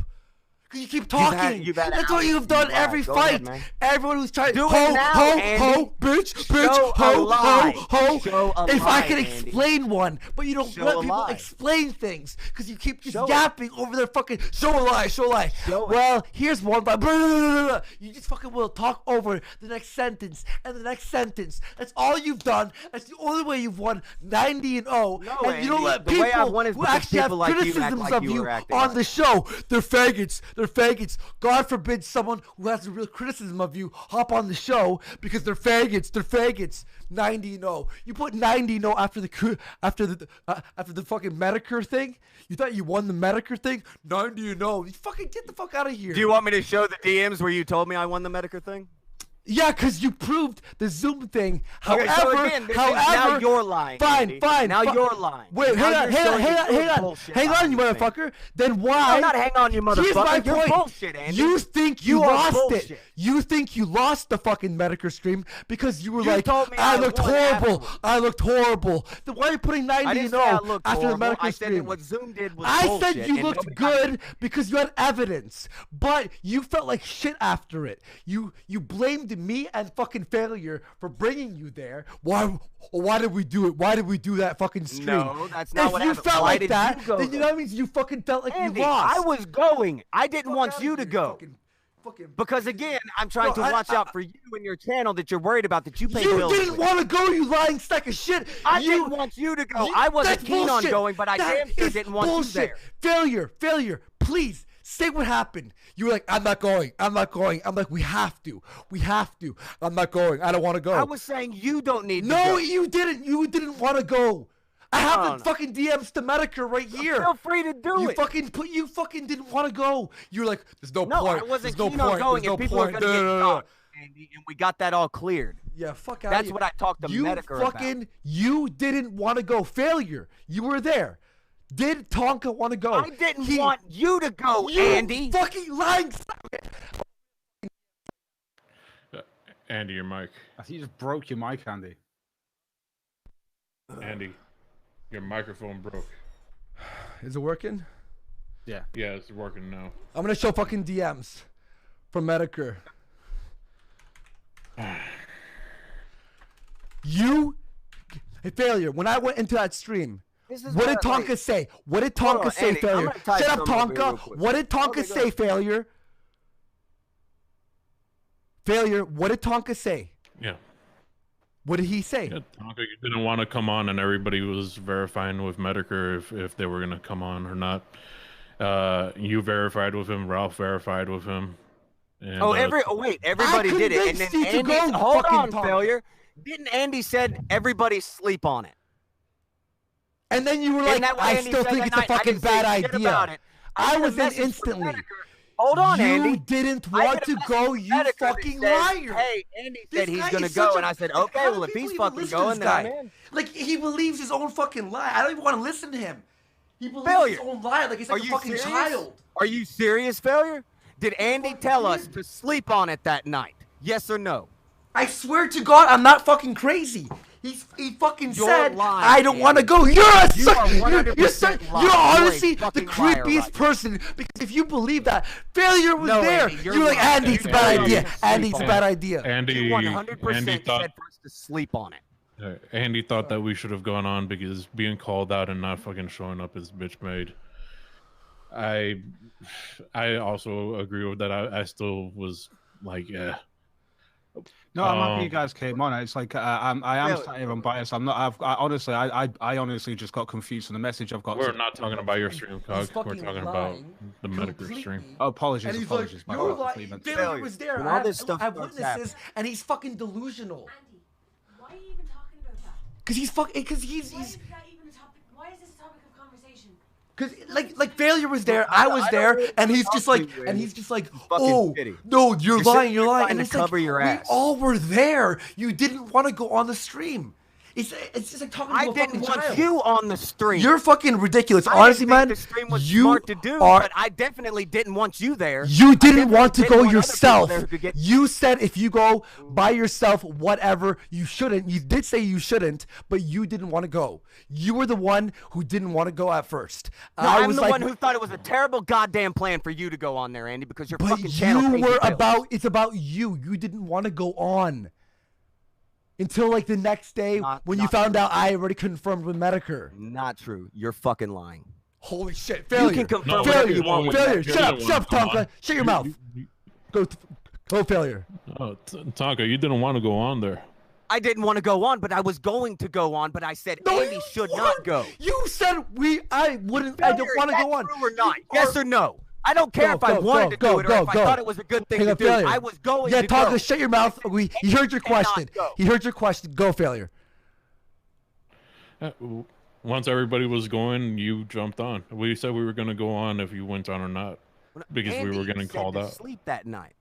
Because you keep talking. you've had That's what hours you've to done lie. every Go fight. ahead, man. Everyone who's trying Do it ho, now, ho, Andy. ho, bitch, Show a ho, lie. ho, Show ho. a If I lie, can Andy. explain one, but you don't Show let a people lie. explain things because you keep just Show it. yapping over their fucking show a lie. Well, here's one, but blah, blah, blah, blah. You just fucking will talk over the next sentence and the next sentence. That's all you've done. That's the only way you've won 90-0. No, and you don't Andy. let The way I've people won is who because actually have people like you act criticisms like of you you were acting on like the show. They're faggots. They're faggots. God forbid someone who has a real criticism of you hop on the show because they're faggots. They're faggots. 90-0. You put 90-0 after the fucking Medicare thing. You thought you won the Medicare thing? 90-0. You fucking get the fuck out of here. Do you want me to show the DMs where you told me I won the Medicare thing? Yeah, because you proved the Zoom thing. Okay, However, so again, now you're lying, Fine, Andy. fine. Now fi- you're lying. Wait, Now hang you're showing your on, bullshit hang on, you behind the motherfucker. Then why? No, not hang on, you Here's my motherfucker. You're point. bullshit, Andy. You think you are lost bullshit. it. You think you lost the fucking Medicare stream because you were You like, told me I I looked won horrible. afterwards. I looked horrible. Then why are you putting 90 I didn't and say I 0 looked after horrible. the Medicare I said stream? that what Zoom did was I bullshit, said you and looked nobody good because you had evidence, but you felt like shit after it. You blamed me and fucking failure for bringing you there. Why did we do it? Why did we do that fucking stream? No, that's not what If you happened. felt Why like did that, you go then you know that means you fucking felt like Andy, you lost. I was going. I didn't want you to go. Because again, I'm trying to watch out for you and your channel that you're worried about that you pay You bills didn't with. want to go, you lying sack of shit. I didn't want you to go. I wasn't that's keen on bullshit. going, but I That damn sure is didn't want bullshit. you there. Failure, please Say what happened. You were like, I'm not going. I'm not going. I'm like, we have to. We have to. I'm not going. I don't want to go. I was saying you don't need to go. No, you didn't. You didn't want to go. I have the fucking DMs to Medicare right here. Feel free to do you it. You fucking didn't want to go. You're like, there's no No, point. I wasn't There's keen no on point. going, There's and no people are point. gonna No, get no, no, no. shocked, Andy, and we got that all cleared. Yeah, fuck out. That's what I talked to Medicare about. You didn't want to go. Failure. You were there. Did Tonka want to go? I didn't want you to go, Andy. Fucking lying. Andy, your mic. I think you just broke your mic, Andy. Andy, your microphone broke. Is it working? Yeah. Yeah, it's working now. I'm gonna show fucking DMs from Medicare. You, failure. When I went into that stream, what did Tonka say? What did Tonka say, Andy, failure? Shut up, Tonka. What did Tonka say, failure? Failure. What did Tonka say? Yeah. What did he say? Yeah, Tonka, you didn't want to come on, and everybody was verifying with Medicare if they were gonna come on or not. You verified with him. Ralph verified with him. And, Wait, everybody did it, and then Andy. Hold on, failure. Didn't Andy said everybody sleep on it? And then you were like, I still think it's a fucking bad idea. I was in instantly. Hold on, you Andy. You didn't want to go, you fucking liar. Hey, Andy said he's gonna go, and I said, okay, well, if he's fucking going, then I'm in. Like, he believes his own fucking lie. I don't even want to listen to him. He believes his own lie like he's like a fucking child. Are you serious, failure? Did Andy tell us to sleep on it that night? Yes or no? I swear to God, I'm not fucking crazy. He fucking said, lying, I don't want to go. You're honestly You're the creepiest person, because if you believe that, failure was there. Andy, you're like, Andy, it's a bad idea. Andy, it's a bad idea. Andy, 100% Andy thought, said for us to sleep on it. Andy thought that we should have gone on because being called out and not fucking showing up is bitch made. I also agree with that. I still was like, yeah. No, I'm happy you guys came on. It's like I am sat here unbiased. I'm not. I honestly just got confused from the message I've got. We're not talking about your stream, Cog. We're talking about the Medicare stream. Oh, apologies. And he's apologies. like, you're lying. Failure was there. When all this stuff I have starts witnesses, happening. and he's fucking delusional. Andy, why are you even talking about that? Cause he's fucking. Cause he's. Why is that even a topic? Why is this a topic of conversation? Cause like failure was there, I was there, and he's just like, oh no, you're lying, you're lying, and it's cover like, your we ass. all were there. You didn't want to go on the stream. It's just like talking to I a didn't fucking want child. you on the stream. You're fucking ridiculous, I honestly, didn't think man. the stream was You smart to do, are. but I definitely didn't want you there. You didn't want to didn't go want other people yourself. there who could get- You said if you go by yourself, whatever, you shouldn't. You did say you shouldn't, but you didn't want to go. You were the one who didn't want to go at first. No, I I'm was the like, one who thought it was a terrible goddamn plan for you to go on there, Andy, because your but fucking channel you pays were the bills. about. It's about you. You didn't want to go on until like the next day when you found out I already confirmed with Medicare. Not true. You're fucking lying. Holy shit! Failure. You can confirm failure. whatever you want. with Failure. that. Shut up, Tonka. Shut your mouth. Go, failure. Oh, Tonka, you didn't want to go on there. I didn't want to go on, but I was going to go on, but I said Andy should not go. You said I wouldn't. I don't want to go on. True or not? Yes or no? I don't care if I wanted to do it or if I thought it was a good thing to do. I was going to go. Yeah, Tonka, shut your mouth. He heard your question. He heard your question. Go, failure. Once everybody was going, you jumped on. We said we were going to go on if you went on or not, because Andy we were getting said called to out. Sleep that night.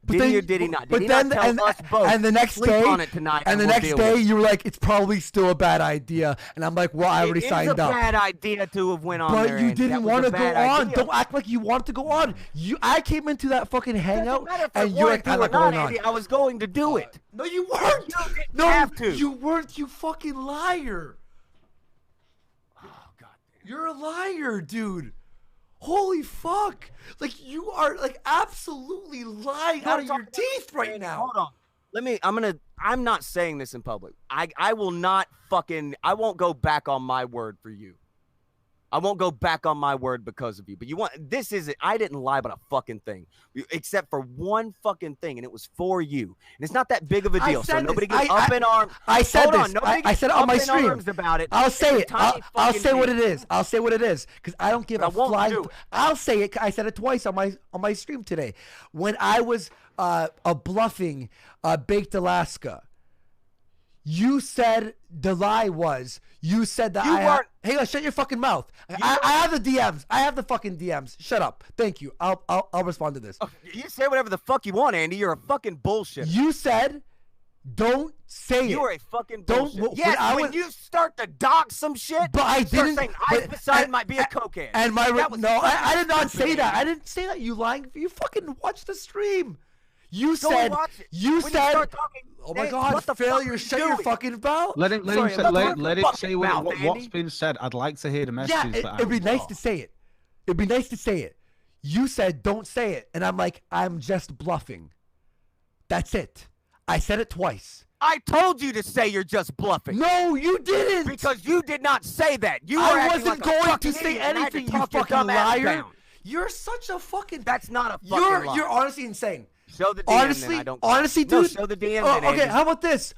But Did then, he or did he not? Did but he then, not tell us both? And the next sleep day, on it tonight, and the we'll next deal day, with it. you were like, "It's probably still a bad idea." And I'm like, "Well, I already signed up." It's a bad idea to have went on but there. you Andy. didn't want to go on. Don't act like you wanted to go on. I came into that fucking hangout, and you're like, "I'm not going on." Andy, I was going to do it. No, you weren't. You didn't No, have to. you weren't. You fucking liar. Oh God, you're a liar, dude. Holy fuck! Like you are like absolutely lying out of your teeth right now. Hold on. I'm not saying this in public. I will not fucking. I won't go back on my word for you. I won't go back on my word because of you. But this isn't. I didn't lie about a fucking thing, except for one fucking thing, and it was for you. And it's not that big of a deal. So nobody gets up in arms. I said Hold this. on, nobody I said it gets on my up in stream. arms about it. I'll say It's it. a tiny I'll fucking say what deal. it is. I'll say what it is because I don't give But a I won't flying. do it. I'll say it. I said it twice on my stream today when I was bluffing Baked Alaska. You said the lie was you said that hang on, shut your fucking mouth. I have the DMs. I have the fucking DMs. Shut up. Thank you. I'll respond to this. You say whatever the fuck you want, Andy. You're a fucking bullshit. You said don't say it. You are a fucking Don't. bullshit. Yes, when you start to dox some shit, but I start didn't. saying Poseidon might be a cokehead. And That was I did not stupid, say that. Andy. I didn't say that. You lying. You fucking watched the stream. You Go said. watch it. You When you said. start talking, Oh my hey, God! what the Failure. fuck Shut are you your doing? fucking mouth. Let him Sorry, say what's been said. I'd like to hear the messages. Yeah, it'd be nice to say it. It'd be nice to say it. You said don't say it, and I'm like, I'm just bluffing. That's it. I said it twice. I told you to say you're just bluffing. No, you didn't. Because you did not say that. You were I acting wasn't like a going fucking to say idiot, and I had to anything. You talk your fucking dumb ass liar. down. You're such a fucking. That's not a fucking lie. You're honestly insane. Show the DM, honestly, then I don't. honestly, No, dude. show the DM. Oh, then, okay, Andy. how about this?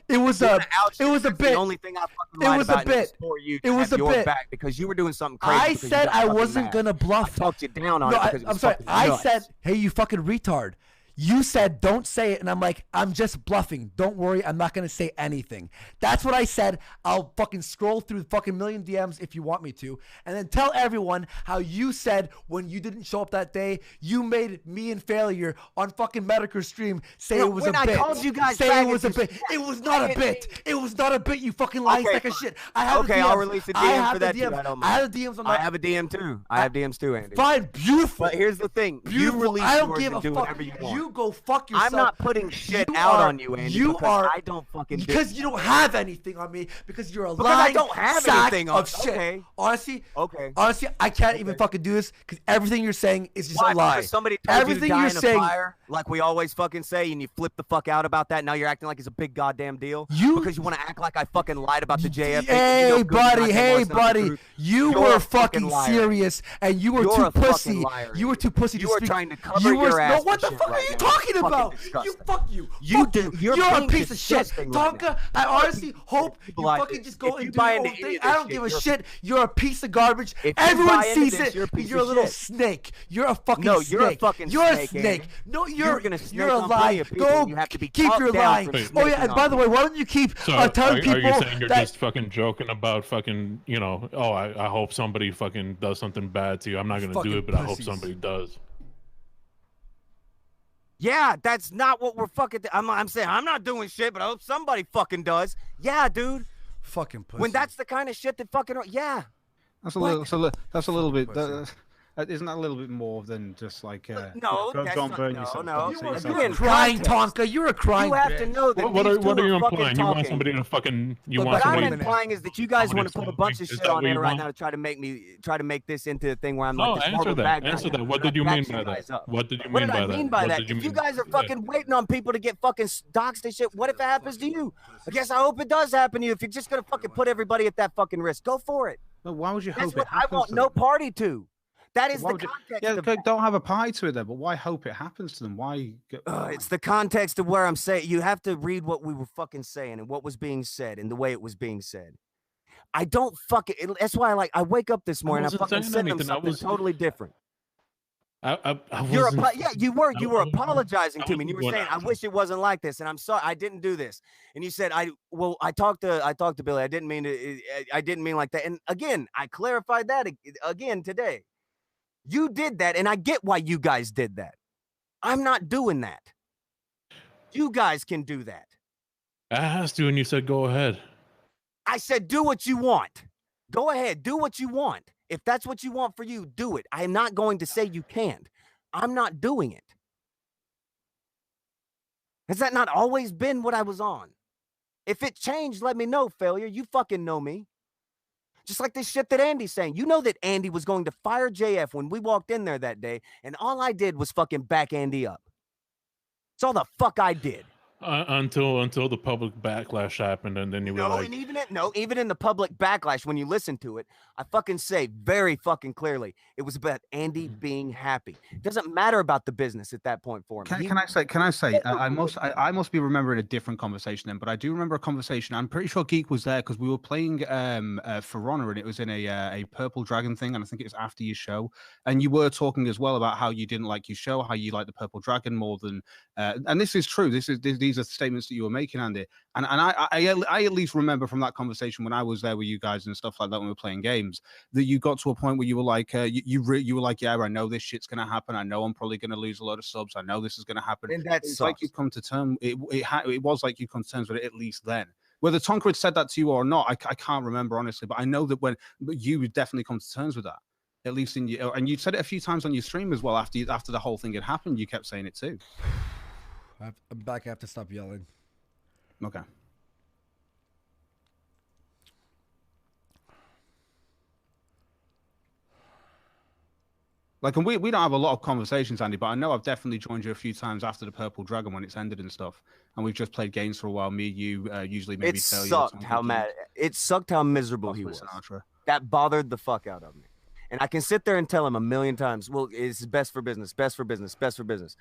It was a bit. The only thing I fucking lied It was a about, and it was bit. for you. It was a your bit. back because you were doing something crazy. I because you said got I fucking wasn't mad. gonna bluff. I talked you down on No, it because it was I'm sorry. fucking I nuts. said, "Hey, you fucking retard." You said don't say it, and I'm like, I'm just bluffing. Don't worry, I'm not gonna say anything. That's what I said. I'll fucking scroll through fucking million DMs if you want me to, and then tell everyone how you said when you didn't show up that day, you made me and Failure on fucking Medicare's stream say it was a when I bit. called you guys say it was a faggots, bit. It was not a bit. It was not a bit. You fucking lying sack of shit. I have the Okay, DMs. I'll release a I DM have for the that too. DMs. I don't I mind. have the DMs on my. I have a DM too. I have DMs too, Andy. Fine, beautiful. But here's the thing. Beautiful. You release I don't yours give and a do fuck. whatever you want. You go fuck yourself. I'm not putting shit You out are- on you, Andy. You because are I don't fucking do because you don't have anything on me because you're a Because I lying don't have sack anything on- of shit. okay. Honestly, Okay. Honestly, I can't even fucking do this because everything you're saying is just Why? a lie. Because somebody told everything you to die you're in a saying. fire, like we always fucking say, and you flip the fuck out about that. Now you're acting like it's a big goddamn deal. Because you want to act like I fucking lied about the JF thing. Hey, You know good buddy. goddamn well Hey, it's not the buddy. truth. You You're were a fucking liar. serious, and you were You're too a fucking pussy. liar, You were too pussy You to are speak. trying to cover you were, your ass No, what for the shit fuck are right you now. talking Fucking about? disgusting. You fuck you. You Fuck do- you. you're You're a being piece of shit. disgusting right Tonka, I honestly hope you buy fucking this. just go If you and do buy your own into any thing. of I this don't shit, give a you're- shit. You're a piece of garbage. If you Everyone buy into sees this, it. you're a piece You're a of little shit. snake. You're a fucking No, snake. you're a fucking You're snake, a snake. Andy. No, You're gonna snake you're a on plenty lie. of people, Go and you have to be keep talked your down lying. for Oh yeah, snaking and on by the way, people. why don't you keep So telling are people you saying you're that just fucking joking about fucking, you know, oh, I hope somebody fucking does something bad to you. I'm not going to Fucking do it, but I hope pussies. somebody does. Yeah, that's not what we're fucking. I'm saying I'm not doing shit, but I hope somebody fucking does. Yeah, dude. Fucking pussy. When that's the kind of shit that fucking. Yeah. That's a little. That's a little bit. Isn't that a little bit more than just like? No, go, that's go and not- burn no, yourself. no. Don't You are say being yourself. crying, Tonka. You're a crying. You have to know that. What these are two you fucking implying? You want talking. somebody to fucking. You But want what I'm somebody. implying is that you guys want to put a bunch of Is shit that on what there you right want? now to try to make this into a thing where I'm No, like this answer horrible that. bad guy. Answer that. What And did you I mean backed by you that? guys up. What did you What mean did by I that? mean by What that? did you If you mean? guys are fucking waiting on people to get fucking doxxed and shit, what if it happens to you? I guess I hope it does happen to you. If you're just gonna fucking put everybody at that fucking risk, go for it. But why would you That's hope what it I happens? want to no them? party to. That is Why the would you- context. Yeah, of okay, don't have a pie to it then. But why hope it happens to them? Why? It's the context of where I'm saying. You have to read what we were fucking saying and what was being said and the way it was being said. I don't fucking. That's why I wake up this morning. I wasn't fucking saying send them anything. I something was- totally different. I You're wasn't- yeah, you were I apologizing to me, and you were wasn't saying, going "I wish it wasn't like this," and I'm sorry, I didn't do this. And you said, I talked to Billy. I didn't mean to. I didn't mean like that. And again, I clarified that again today. You did that, and I get why you guys did that. I'm not doing that. You guys can do that. I asked you, and you said go ahead. I said, do what you want. Go ahead, do what you want. If that's what you want for you, do it. I am not going to say you can't. I'm not doing it. Has that not always been what I was on? If it changed, let me know, failure. You fucking know me. Just like this shit that Andy's saying. You know that Andy was going to fire JF when we walked in there that day, and all I did was fucking back Andy up. That's all the fuck I did. Until the public backlash happened, and then you were like, and even in the public backlash, when you listen to it, I fucking say very fucking clearly, it was about Andy being happy. It doesn't matter about the business at that point for him. Can I say? I must be remembering a different conversation then, but I do remember a conversation. I'm pretty sure Geek was there because we were playing For Honor, and it was in a Purple Dragon thing, and I think it was after your show, and you were talking as well about how you didn't like your show, how you like the Purple Dragon more than, and this is true. These are statements that you were making, Andy, and I at least remember from that conversation when I was there with you guys and stuff like that when we were playing games, that you got to a point where you were like, you were like, yeah, I know this shit's gonna happen. I know I'm probably gonna lose a lot of subs. I know this is gonna happen. And that's like you come to terms. It was like you come to terms with it at least then. Whether Tonka had said that to you or not, I can't remember honestly, but I know that but you would definitely come to terms with that. At least in you, and you said it a few times on your stream as well. After the whole thing had happened, you kept saying it too. I'm back. I have to stop yelling. Okay. Like, and we don't have a lot of conversations, Andy, but I know I've definitely joined you a few times after the Purple Dragon when it's ended and stuff, and we've just played games for a while. Me, you, usually maybe. It sucked how mad. It sucked how miserable he was. That bothered the fuck out of me. And I can sit there and tell him a million times, well, it's best for business, best for business, best for business.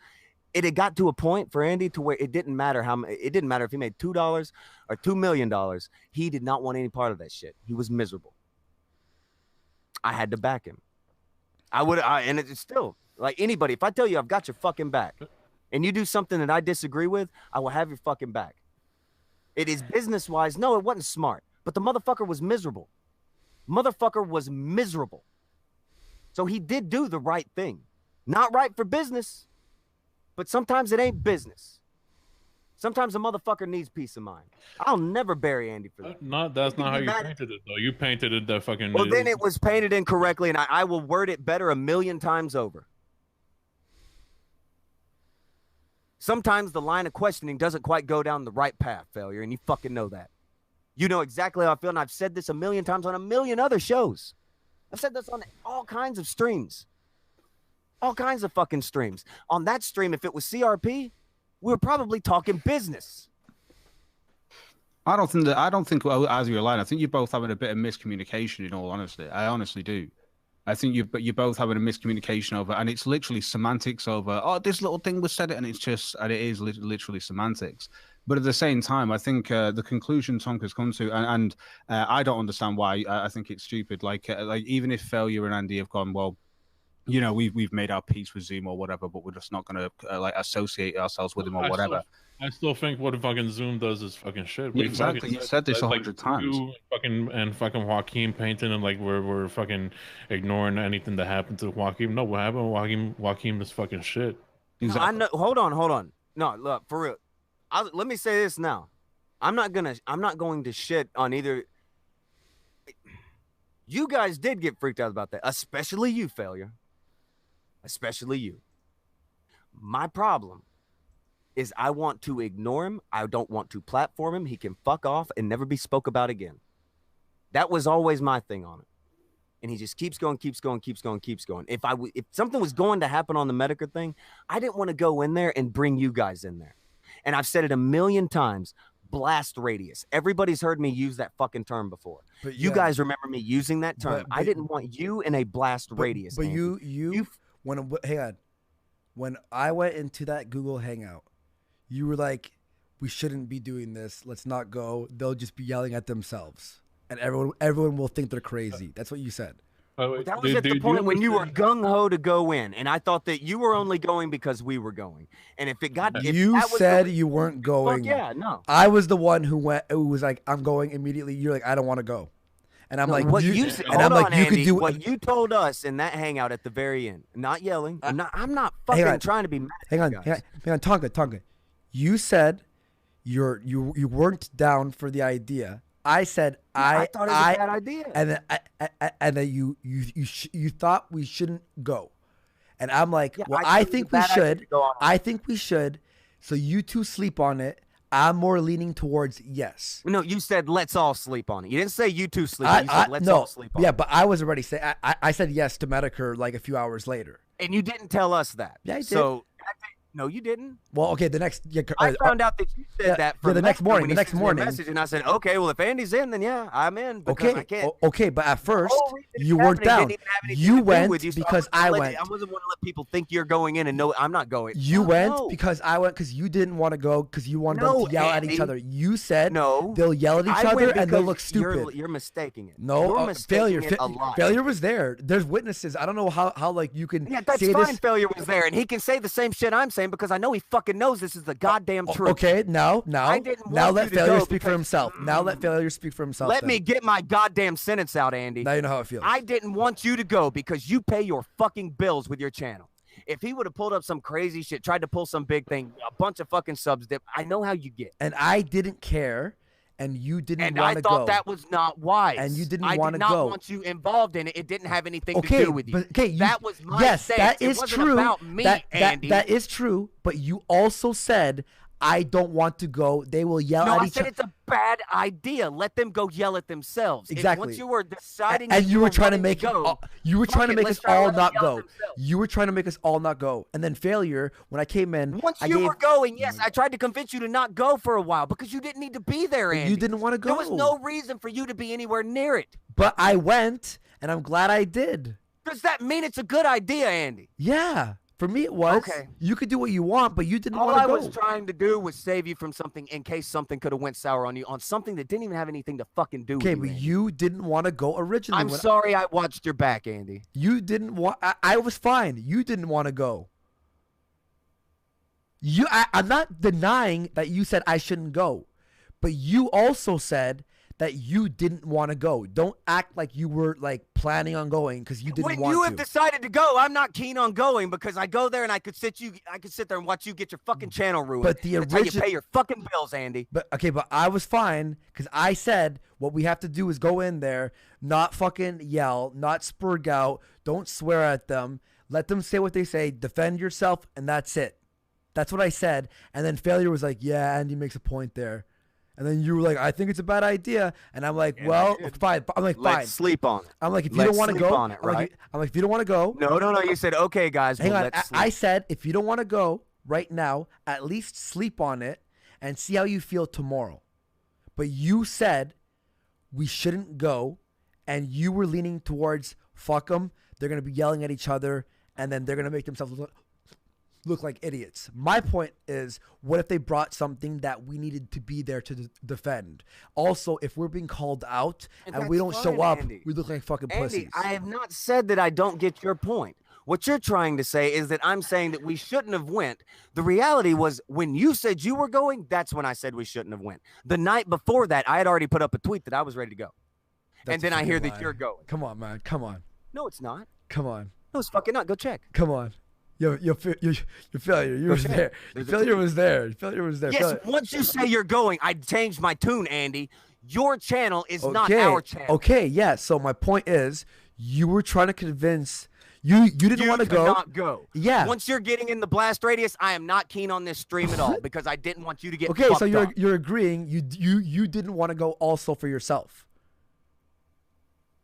It had got to a point for Andy to where it didn't matter if he made $2 or $2 million. He did not want any part of that shit. He was miserable. I had to back him. And it's still like anybody. If I tell you I've got your fucking back, and you do something that I disagree with, I will have your fucking back. It is business wise. No, it wasn't smart, but the motherfucker was miserable. Motherfucker was miserable. So he did do the right thing. Not right for business, but sometimes it ain't business. Sometimes a motherfucker needs peace of mind. I'll never bury Andy for that. That's not how you painted it, though. You painted it that fucking... Well, then it was painted incorrectly, and I will word it better 1,000,000 times over. Sometimes the line of questioning doesn't quite go down the right path, Failure, and you fucking know that. You know exactly how I feel, and I've said this 1,000,000 times on 1,000,000 other shows. I've said this on all kinds of streams. All kinds of fucking streams. On that stream, if it was CRP, we were probably talking business. I don't think well, as you're lying, I think you're both having a bit of miscommunication, in all honesty. I honestly do. I think you're both having a miscommunication over, and it's literally semantics over, oh, this little thing was said, and it is literally semantics. But at the same time, I think the conclusion Tonka's come to, and I don't understand why. I think it's stupid. Like even if Failure and Andy have gone, well, you know, we've made our peace with Zoom or whatever, but we're just not going to like associate ourselves with him or whatever. I still think what fucking Zoom does is fucking shit. Yeah, exactly. You said this 100 times. And fucking Joaquin painting and like we're fucking ignoring anything that happened to Joaquin. No, what happened? Joaquin is fucking shit. Exactly. I know. Hold on. No, look, for real. Let me say this now. I'm not going to shit on either. You guys did get freaked out about that, especially you, Failure. Especially you. My problem is I want to ignore him. I don't want to platform him. He can fuck off and never be spoke about again. That was always my thing on it. And he just keeps going. If something was going to happen on the Medicare thing, I didn't want to go in there and bring you guys in there. And I've said it 1,000,000 times. Blast radius. Everybody's heard me use that fucking term before. But you guys remember me using that term. I didn't want you in a blast radius. But when I went into that Google Hangout, you were like, we shouldn't be doing this. Let's not go. They'll just be yelling at themselves. And everyone will think they're crazy. That's what you said. That was at the point when you were gung-ho to go in, and I thought that you were only going because we were going. And if it got... You said you weren't going. Yeah, no. I was the one who was like, I'm going immediately. You're like, I don't want to go. And I'm like, what you said, and I'm like, you could do what you told us in that hangout at the very end. Not yelling. I'm not fucking trying to be mad. Hang on, Tonka. You said you weren't down for the idea. I said I thought it was a bad idea, and then you thought we shouldn't go, and I'm like, well, I think we should. I think we should. So you two sleep on it. I'm more leaning towards yes. No, you said let's all sleep on it. You didn't say you two sleep on it. You said let's all sleep on it. Yeah, but I was already saying I said yes to Medicare like a few hours later. And you didn't tell us that. Yeah, I did. So No, you didn't. Well, okay, the next. Yeah, I found out that you said that from the next morning. when The he next sent me a morning. message, and I said, okay, well, if Andy's in, then yeah, I'm in. Because I can't. Okay, but at first whole reason it's you weren't happening down. didn't even have anything You to do went with you, so because I I wasn't went. I wasn't want to let people think you're going in and no, I'm not going. You No, went no. because I went because you didn't want to go because you wanted No, them to yell at Andy. each other. You said No. they'll yell at each I other went and they'll because look stupid. You're mistaking it. No, you're mistaking failure. it a lot. Failure was there. There's witnesses. I don't know how like you can. Yeah, that's say fine. this. Failure was there, and he can say the same shit I'm saying because I know he fucking knows this is the goddamn truth. Okay, now I didn't now want let you to failure go speak for because- himself. Now let failure speak for himself. Let then. me get my goddamn sentence out, Andy. Now you know how it feels. I didn't want you to go because you pay your fucking bills with your channel. If he would have pulled up some crazy shit, tried to pull some big thing, a bunch of fucking subs dip, I know how you get. And I didn't care, and you didn't And want I to thought go. that was not wise. And you didn't I want did to not go. want you involved in it. It didn't have anything Okay, to do with you. but okay, that was my yes, stance. that It is wasn't true. about me, Andy. That is true. But you also said I don't want to go. They will yell No, at I each said other. it's a bad idea. Let them go yell at themselves. Exactly. Once you were deciding, And that you were trying to wanting make go, you were fuck trying to it, make let's us try to all let them not yell go. at themselves. You were trying to make us all not go. And then failure when I came in. Once I you gave, were going, yes, I tried to convince you to not go for a while because you didn't need to be there, Andy. you didn't want to go. There was no reason for you to be anywhere near it. But I went, and I'm glad I did. Does that mean it's a good idea, Andy? Yeah, for me it was. Okay. You could do what you want, but you didn't All want to I go. was trying to do was save you from something in case something could have went sour on you on something that didn't even have anything to fucking do Okay, with but you. Andy. you didn't want to go originally. I'm when sorry I watched your back, Andy. You didn't want. I was fine. You didn't want to go. I'm not denying that you said I shouldn't go, but you also said that you didn't want to go. Don't act like you were like planning on going because you didn't When want you to. have decided to go, I'm not keen on going because I go there and I could sit there and watch you get your fucking channel ruined. But the That's how you origi- pay your fucking bills, Andy. But okay, but I was fine because I said what we have to do is go in there, not fucking yell, not spurg out, don't swear at them, let them say what they say, defend yourself, and that's it. That's what I said. And then failure was like, yeah, Andy makes a point there. And then you were like, I think it's a bad idea. And I'm like, well, fine. I'm like, fine. Let's sleep on it. I'm like, if you Let's don't want to sleep go, on it, right? I'm like, if you don't want to go, No. You said, okay, guys. hang well, on. let's I sleep. said, if you don't want to go right now, at least sleep on it and see how you feel tomorrow. But you said we shouldn't go, and you were leaning towards fuck them. They're gonna be yelling at each other, and then they're gonna make themselves look like idiots. My point is, what if they brought something that we needed to be there to defend? Also, if we're being called out and we don't that's show fine, up, Andy. we look like fucking Andy, pussies. I have not said that I don't get your point. What you're trying to say is that I'm saying that we shouldn't have went. The reality was when you said you were going, that's when I said we shouldn't have went. The night before that, I had already put up a tweet that I was ready to go. That's and then a I hear fucking that lie. you're going. Come on, man. Come on. No, it's not. Come on. No, it's fucking not. Go check. Come on. Your failure. You was Okay. there. There's a Failure tweet. was there. Failure was there. Yes, Failure- once you say you're going, I changed my tune, Andy. Your channel is not our channel. Okay, yeah. So my point is, you were trying to convince you didn't want to go. Not go. Yeah. Once you're getting in the blast radius, I am not keen on this stream at all because I didn't want you to get. Okay, so fucked you're up. you're agreeing you didn't want to go also for yourself.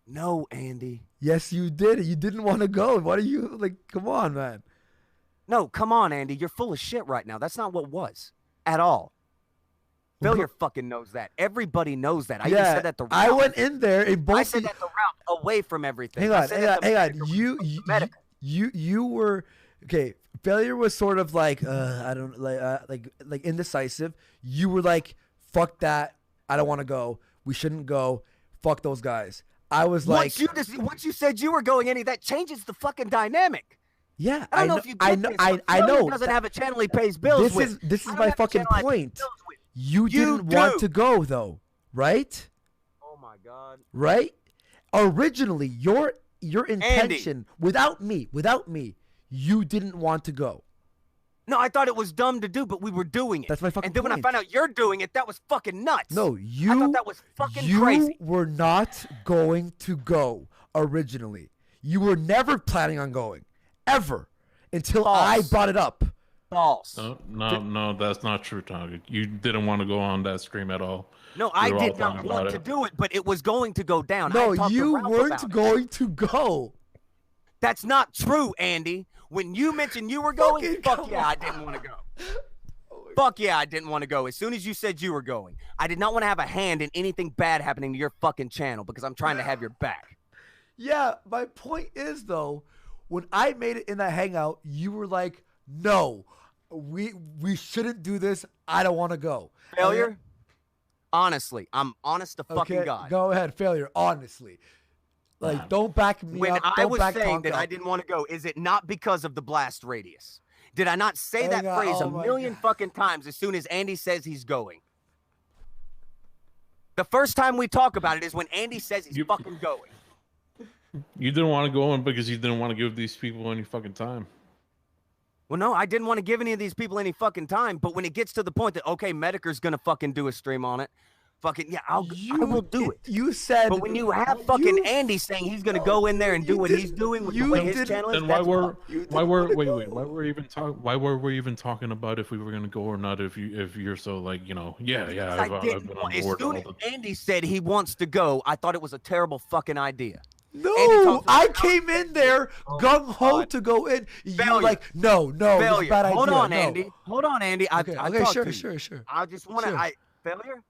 No, Andy. Yes, you did. You didn't want to go. What are you like? Come on, man. No, come on, Andy. You're full of shit right now. That's not what was at all. Failure fucking knows that. Everybody knows that. I even said that to Ralph. I went in there in both. I said that to Ralph away from everything. Hang I on, said hang that on, to hang Medical. on. You were okay. Failure was sort of like I don't like indecisive. You were like, fuck that. I don't want to go. We shouldn't go. Fuck those guys. I was like, once you said you were going, Andy, that changes the fucking dynamic. yeah, I don't know if you. I get know. this, I but Failure know. Doesn't have a channel he pays bills with. This I is don't my have a fucking channel I pay point. bills with. You You didn't want do. to go though, right? Oh my god. Right? Originally, your intention without me, you didn't want to go. No, I thought it was dumb to do, but we were doing it. That's my fucking And then when I point. found out you're doing it, that was fucking nuts. No, I thought that was fucking you crazy. were not going to go originally. You were never planning on going, ever, until I brought it up. False. No, that's not true, Tonga. You didn't want to go on that stream at all. No, We I were all did not talking want about to it. do it, but it was going to go down. I No, talked to you Ralph weren't about it. going to go. That's not true, Andy. When you mentioned you were going, fuck yeah, I didn't want to go. Fuck yeah, I didn't want to go. As soon as you said you were going, I did not want to have a hand in anything bad happening to your fucking channel because I'm trying to have your back. Yeah, my point is though, when I made it in that hangout, you were like, "No, we shouldn't do this. I don't want to go." Failure? Honestly, I'm honest to fucking Okay, God. go ahead, failure. Honestly, like, don't back me When up. I Don't was back saying that Tonka I up. didn't want to go, is it not because of the blast radius? Did I not say that Hang on, phrase oh a my million fucking times as soon as Andy says he's going? The first time we talk about it is when Andy says he's fucking going. You didn't want to go in because you didn't want to give these people any fucking time. Well, no, I didn't want to give any of these people any fucking time, but when it gets to the point that, okay, Mediker's gonna fucking do a stream on it, fucking, yeah, I will do it. You said... But when you have fucking Andy saying he's gonna go in there and do what he's doing with the way his channel is, Then why that's were why why were we even talking about if we were gonna go or not? If you're so like, you know, yeah, I've been on as board. soon as Andy said he wants to go, I thought it was a terrible fucking idea. No, I came in there gung ho to go in. You were like, no, this is a Failure. bad idea. Hold on, no. Andy. Hold on, Andy. Okay, I okay, talked sure, to you. sure. I just want to. Sure. Failure.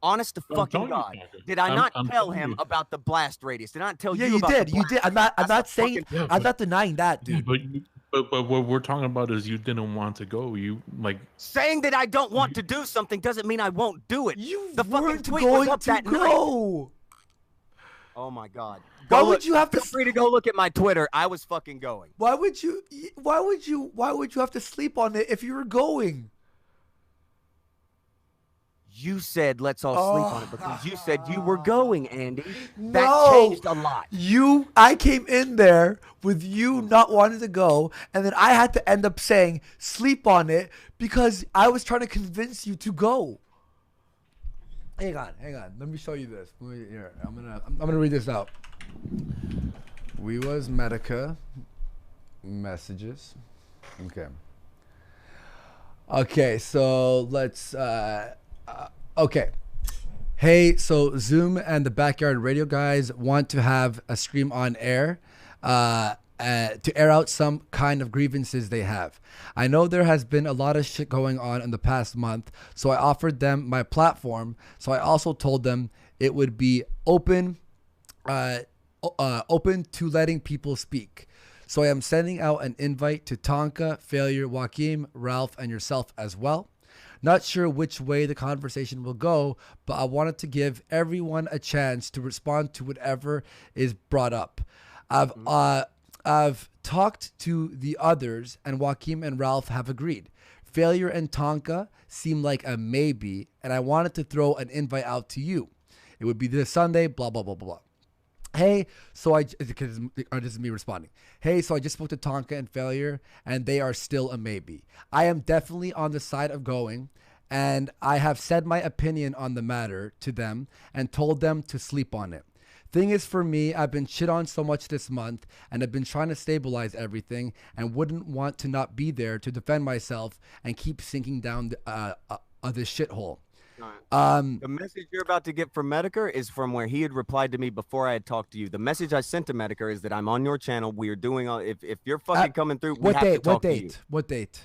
Honest to I'm fucking telling you, God, Tonka. did I not I'm tell telling him you. about the blast radius? Did I not tell Yeah, you? you about did. the You blast did. I'm not saying. I'm not denying that, dude. But what we're talking about is you didn't want to go. You like Saying that I don't want to do something doesn't mean I won't do it. The fucking weren't tweet was going up to that night. go. Oh my God. Why Go would look- you have to? Feel free to go look at my Twitter. I was fucking going. Why would you? Why would you have to sleep on it if you were going? You said let's all sleep on it because you said you were going, Andy. That No. changed a lot. I came in there with you not wanting to go, and then I had to end up saying sleep on it because I was trying to convince you to go. Hang on. Let me show you this. Here, I'm gonna read this out. We was Medica messages. Okay, so let's okay. Hey, so Zoom and the Backyard Radio guys want to have a stream on air to air out some kind of grievances they have. I know there has been a lot of shit going on in the past month, so I offered them my platform. So I also told them it would be open to letting people speak. So I am sending out an invite to Tonka, Failure, Joaquim, Ralph, and yourself as well. Not sure which way the conversation will go, but I wanted to give everyone a chance to respond to whatever is brought up. I've talked to the others, and Joaquim and Ralph have agreed. Failure and Tonka seem like a maybe, and I wanted to throw an invite out to you. It would be this Sunday, blah, blah, blah, blah, blah. Hey, this is me responding. Hey, so I just spoke to Tonka and Failure, and they are still a maybe. I am definitely on the side of going, and I have said my opinion on the matter to them and told them to sleep on it. Thing is, for me, I've been shit on so much this month, and I've been trying to stabilize everything, and wouldn't want to not be there to defend myself and keep sinking down this shithole. The message you're about to get from Mediker is from where he had replied to me before I had talked to you. The message I sent to Mediker is that I'm on your channel. We are doing all. If you're fucking coming through, we have to talk to you. What date?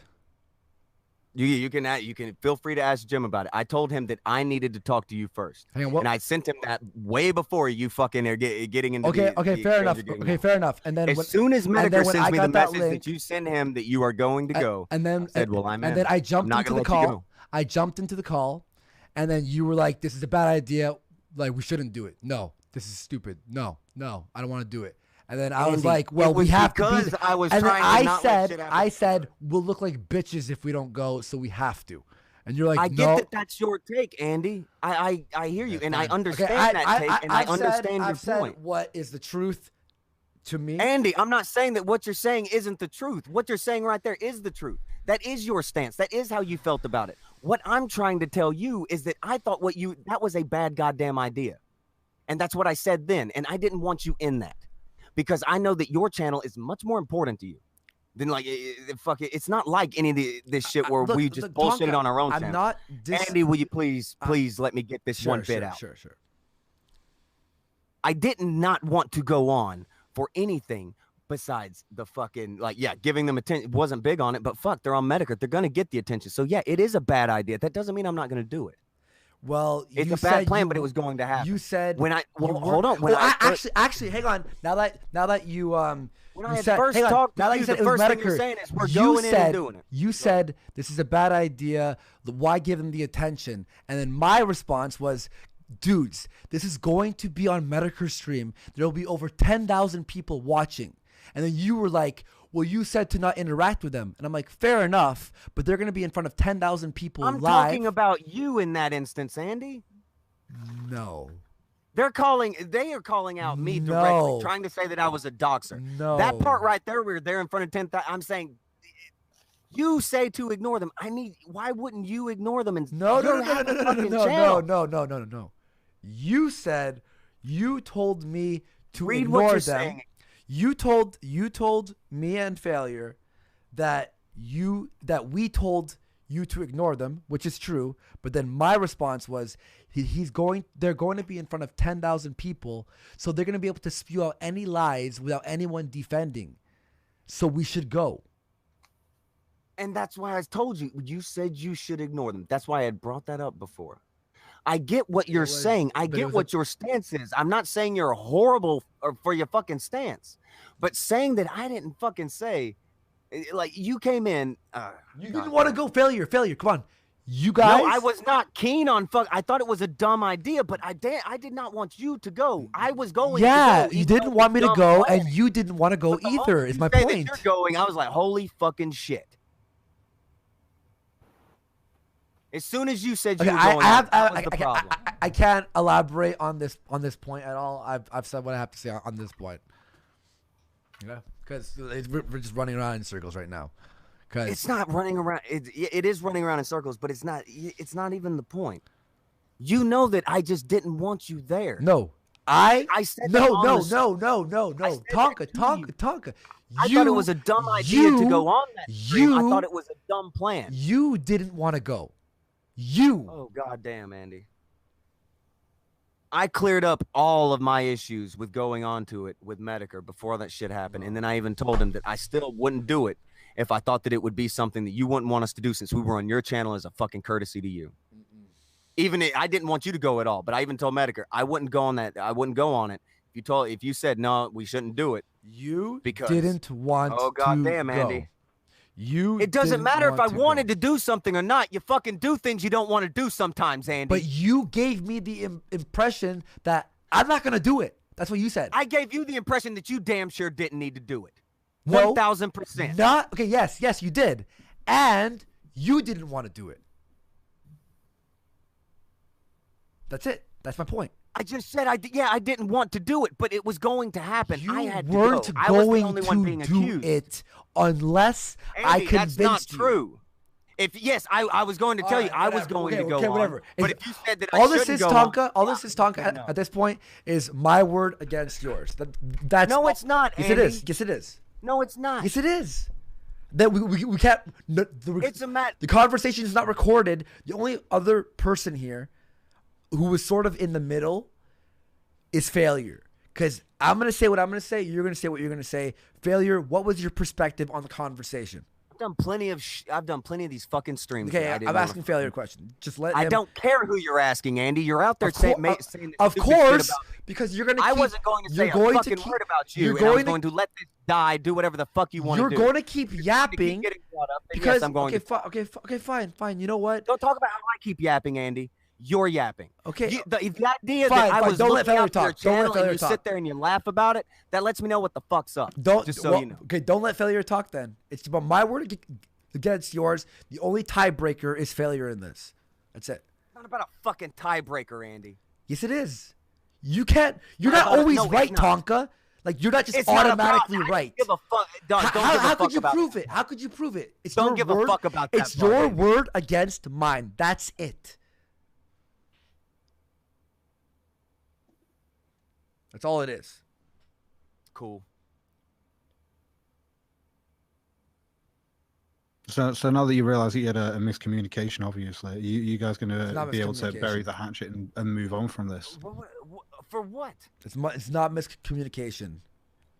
You can feel free to ask Jim about it. I told him that I needed to talk to you first, and I sent him that way before you fucking are getting into. Okay, fair enough. Okay, fair enough. And then as soon as Mediker sends me the message that you send him that you are going to go, and then I said, well, I'm in. And then I jumped I'm not into gonna the let you call. go. I jumped into the call, and then you were like, "This is a bad idea. Like, we shouldn't do it. No, this is stupid. No, I don't want to do it." And then I was Andy, like, "Well, it was we have to." because I was and then trying to not let shit happen. I said, "We'll look like bitches if we don't go, so we have to." And you're like, I "No." get that that's your take, Andy. I hear you, and I understand that take, and I understand your I've said point. what is the truth to me. Andy, I'm not saying that what you're saying isn't the truth. What you're saying right there is the truth. That is your stance. That is how you felt about it. What I'm trying to tell you is that I thought that was a bad goddamn idea. And that's what I said then. And I didn't want you in that because I know that your channel is much more important to you than like, fuck it. It's not like any of this shit where we just bullshitted Tonka, on our own I'm channel. not Andy, will you please let me get this one bit out? Sure. I did not want to go on for anything besides the fucking, like, yeah, giving them attention. Wasn't big on it, but fuck, they're on Medicare. They're going to get the attention. So, yeah, it is a bad idea. That doesn't mean I'm not going to do it. Well, it's you a bad said plan, you- but it was going to happen. You said when I you hold on. weren't- actually, hang on. Now that you when you I had said, first hang on. talked Now to that you, you said the it was first thing you're Medicare, saying is we're you going in said, and doing it. You said this is a bad idea. Why give them the attention? And then my response was, dudes, this is going to be on Medicare stream. There will be over 10,000 people watching. And then you were like, well, you said to not interact with them. And I'm like, fair enough, but they're going to be in front of 10,000 people I'm live. talking about you in that instance, Andy. No. They are calling out me directly, trying to say that I was a doxer. No. That part right there, where they're in front of 10,000. I'm saying, you say to ignore them. Why wouldn't you ignore them? And No. You said, you told me to Read ignore what you're them. saying. You told me and Failure that we told you to ignore them, which is true. But then my response was, they're going to be in front of 10,000 people, so they're going to be able to spew out any lies without anyone defending. So we should go. And that's why I told you. You said you should ignore them. That's why I had brought that up before. I get what you're saying. I get what your stance is. I'm not saying you're horrible for your fucking stance, but saying that I didn't fucking say, like, you came in. You didn't want to go. Failure. Come on. You guys. No, I was not keen on fuck. I thought it was a dumb idea, but I did not want you to go. I was going. Yeah, to go, you didn't want me to go, plan. and you didn't want to go either. Is my Say that point. You're going. I was like, holy fucking shit. As soon as you said you were going, that was the problem. I can't elaborate on this point at all. I've said what I have to say on this point. Yeah, because we're just running around in circles right now. It's not running around. It is running around in circles, but it's not. It's not even the point. You know that I just didn't want you there. No, I said no. Tonka. I thought it was a dumb idea to go on that stream. I thought it was a dumb plan. You didn't want to go. You. Oh goddamn, Andy. I cleared up all of my issues with going on to it with Medicare before that shit happened, and then I even told him that I still wouldn't do it if I thought that it would be something that you wouldn't want us to do, since we were on your channel as a fucking courtesy to you. Even I didn't want you to go at all, but I even told Medicare I wouldn't go on that. I wouldn't go on it. If you said no, we shouldn't do it. You because didn't want. Oh goddamn, to Andy. Go. It doesn't matter if I wanted to do something or not. You fucking do things you don't want to do sometimes, Andy. But you gave me the impression that I'm not going to do it. That's what you said. I gave you the impression that you damn sure didn't need to do it. No, 1,000%. Not okay. Yes, you did, and you didn't want to do it. That's it. That's my point. I just said I didn't want to do it, but it was going to happen. I had to weren't go. I was the going only one being to do accused. it unless I Andy, convinced that's not you. true. If yes, I was going to tell you I was going to go on. Whatever. But if you said that all I this is shouldn't go Tonka, all this is Tonka at this point is my word against yours. That's No, it's not, Yes, Andy. it is. Yes, it is. No, it's not. Yes, it is. That we can't. It's a matter. The conversation is not recorded. The only other person here who was sort of in the middle is Failure. Because I'm going to say what I'm going to say. You're going to say what you're going to say. Failure, what was your perspective on the conversation? I've done plenty of these fucking streams. Okay, I'm asking Failure a question. Just let I him- don't care who you're asking, Andy. You're out there saying Of that course, stupid shit about me. because you're going to I keep... wasn't going to say you're going a to fucking keep- word about you, you're and I was going to going to let this die, do whatever the fuck you want to You're do. going to keep yapping getting brought up, then because yes, I'm going to. okay, fine. You know what? Don't talk about how I keep yapping, Andy. You're yapping. Okay. The idea Fine, that I fine. was Don't let looking Failure up your talk. Don't let channel and Failure you talk. sit there and you laugh about it, that lets me know what the fuck's up. Just so you know. Okay, don't let Failure talk then. It's about my word against yours. The only tiebreaker is Failure in this. That's it. It's not about a fucking tiebreaker, Andy. Yes, it is. You can't. You're not always no, it's right, not. Tonka. Like you're not just It's not automatically about, right. I don't give a fuck. Don't give a How fuck could you about prove that. it? How could you prove it? It's Don't your give a word, fuck about that It's part, your Andy. word against mine. That's it. That's all it is. Cool. So now that you realise that you had a miscommunication, obviously, you guys going It's to not be able to miscommunication. bury the hatchet and move on from this? For what? It's not miscommunication.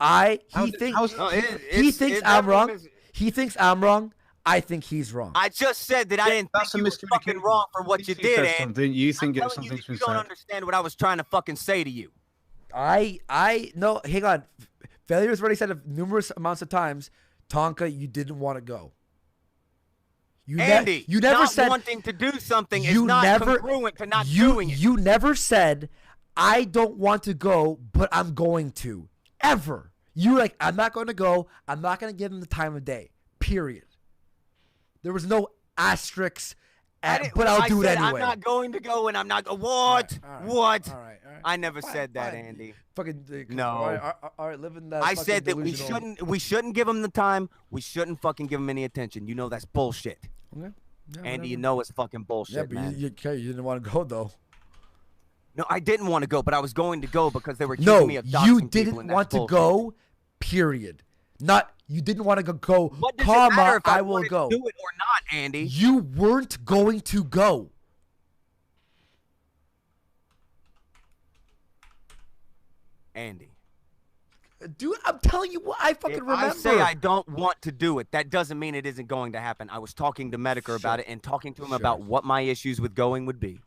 He thinks I'm wrong. He thinks I'm wrong. I think he's wrong. I just said that I didn't think you were fucking wrong for what you did, and something. You think I'm it's telling something you don't understand what I was trying to fucking say to you. No, hang on. Failure's already said numerous amounts of times, Tonka, you didn't want to go. Andy, you never not said wanting to do something is not congruent to not doing it. You never said, I don't want to go, but I'm going to. Ever. You were like, I'm not going to go. I'm not going to give him the time of day. Period. There was no asterisks, but I'll do it anyway. I'm not going to go, and I'm not. What? What? All right. I never said that, Andy. Fucking no. All right, living that. I said that we shouldn't give him the time. We shouldn't fucking give him any attention. You know that's bullshit. Okay. Yeah, Andy, you know it's fucking bullshit, yeah, but man. You didn't want to go though. No, I didn't want to go, but I was going to go because they were accusing me of doxing you people, didn't and that's want to bullshit. go. Period. Not you didn't want to go. What does it matter if I will wanted go. to do it or not, Andy? You weren't going to go. Andy. Dude, I'm telling you what I fucking remember. I say I don't want to do it. That doesn't mean it isn't going to happen. I was talking to Medicare about it and talking to him about what my issues with going would be.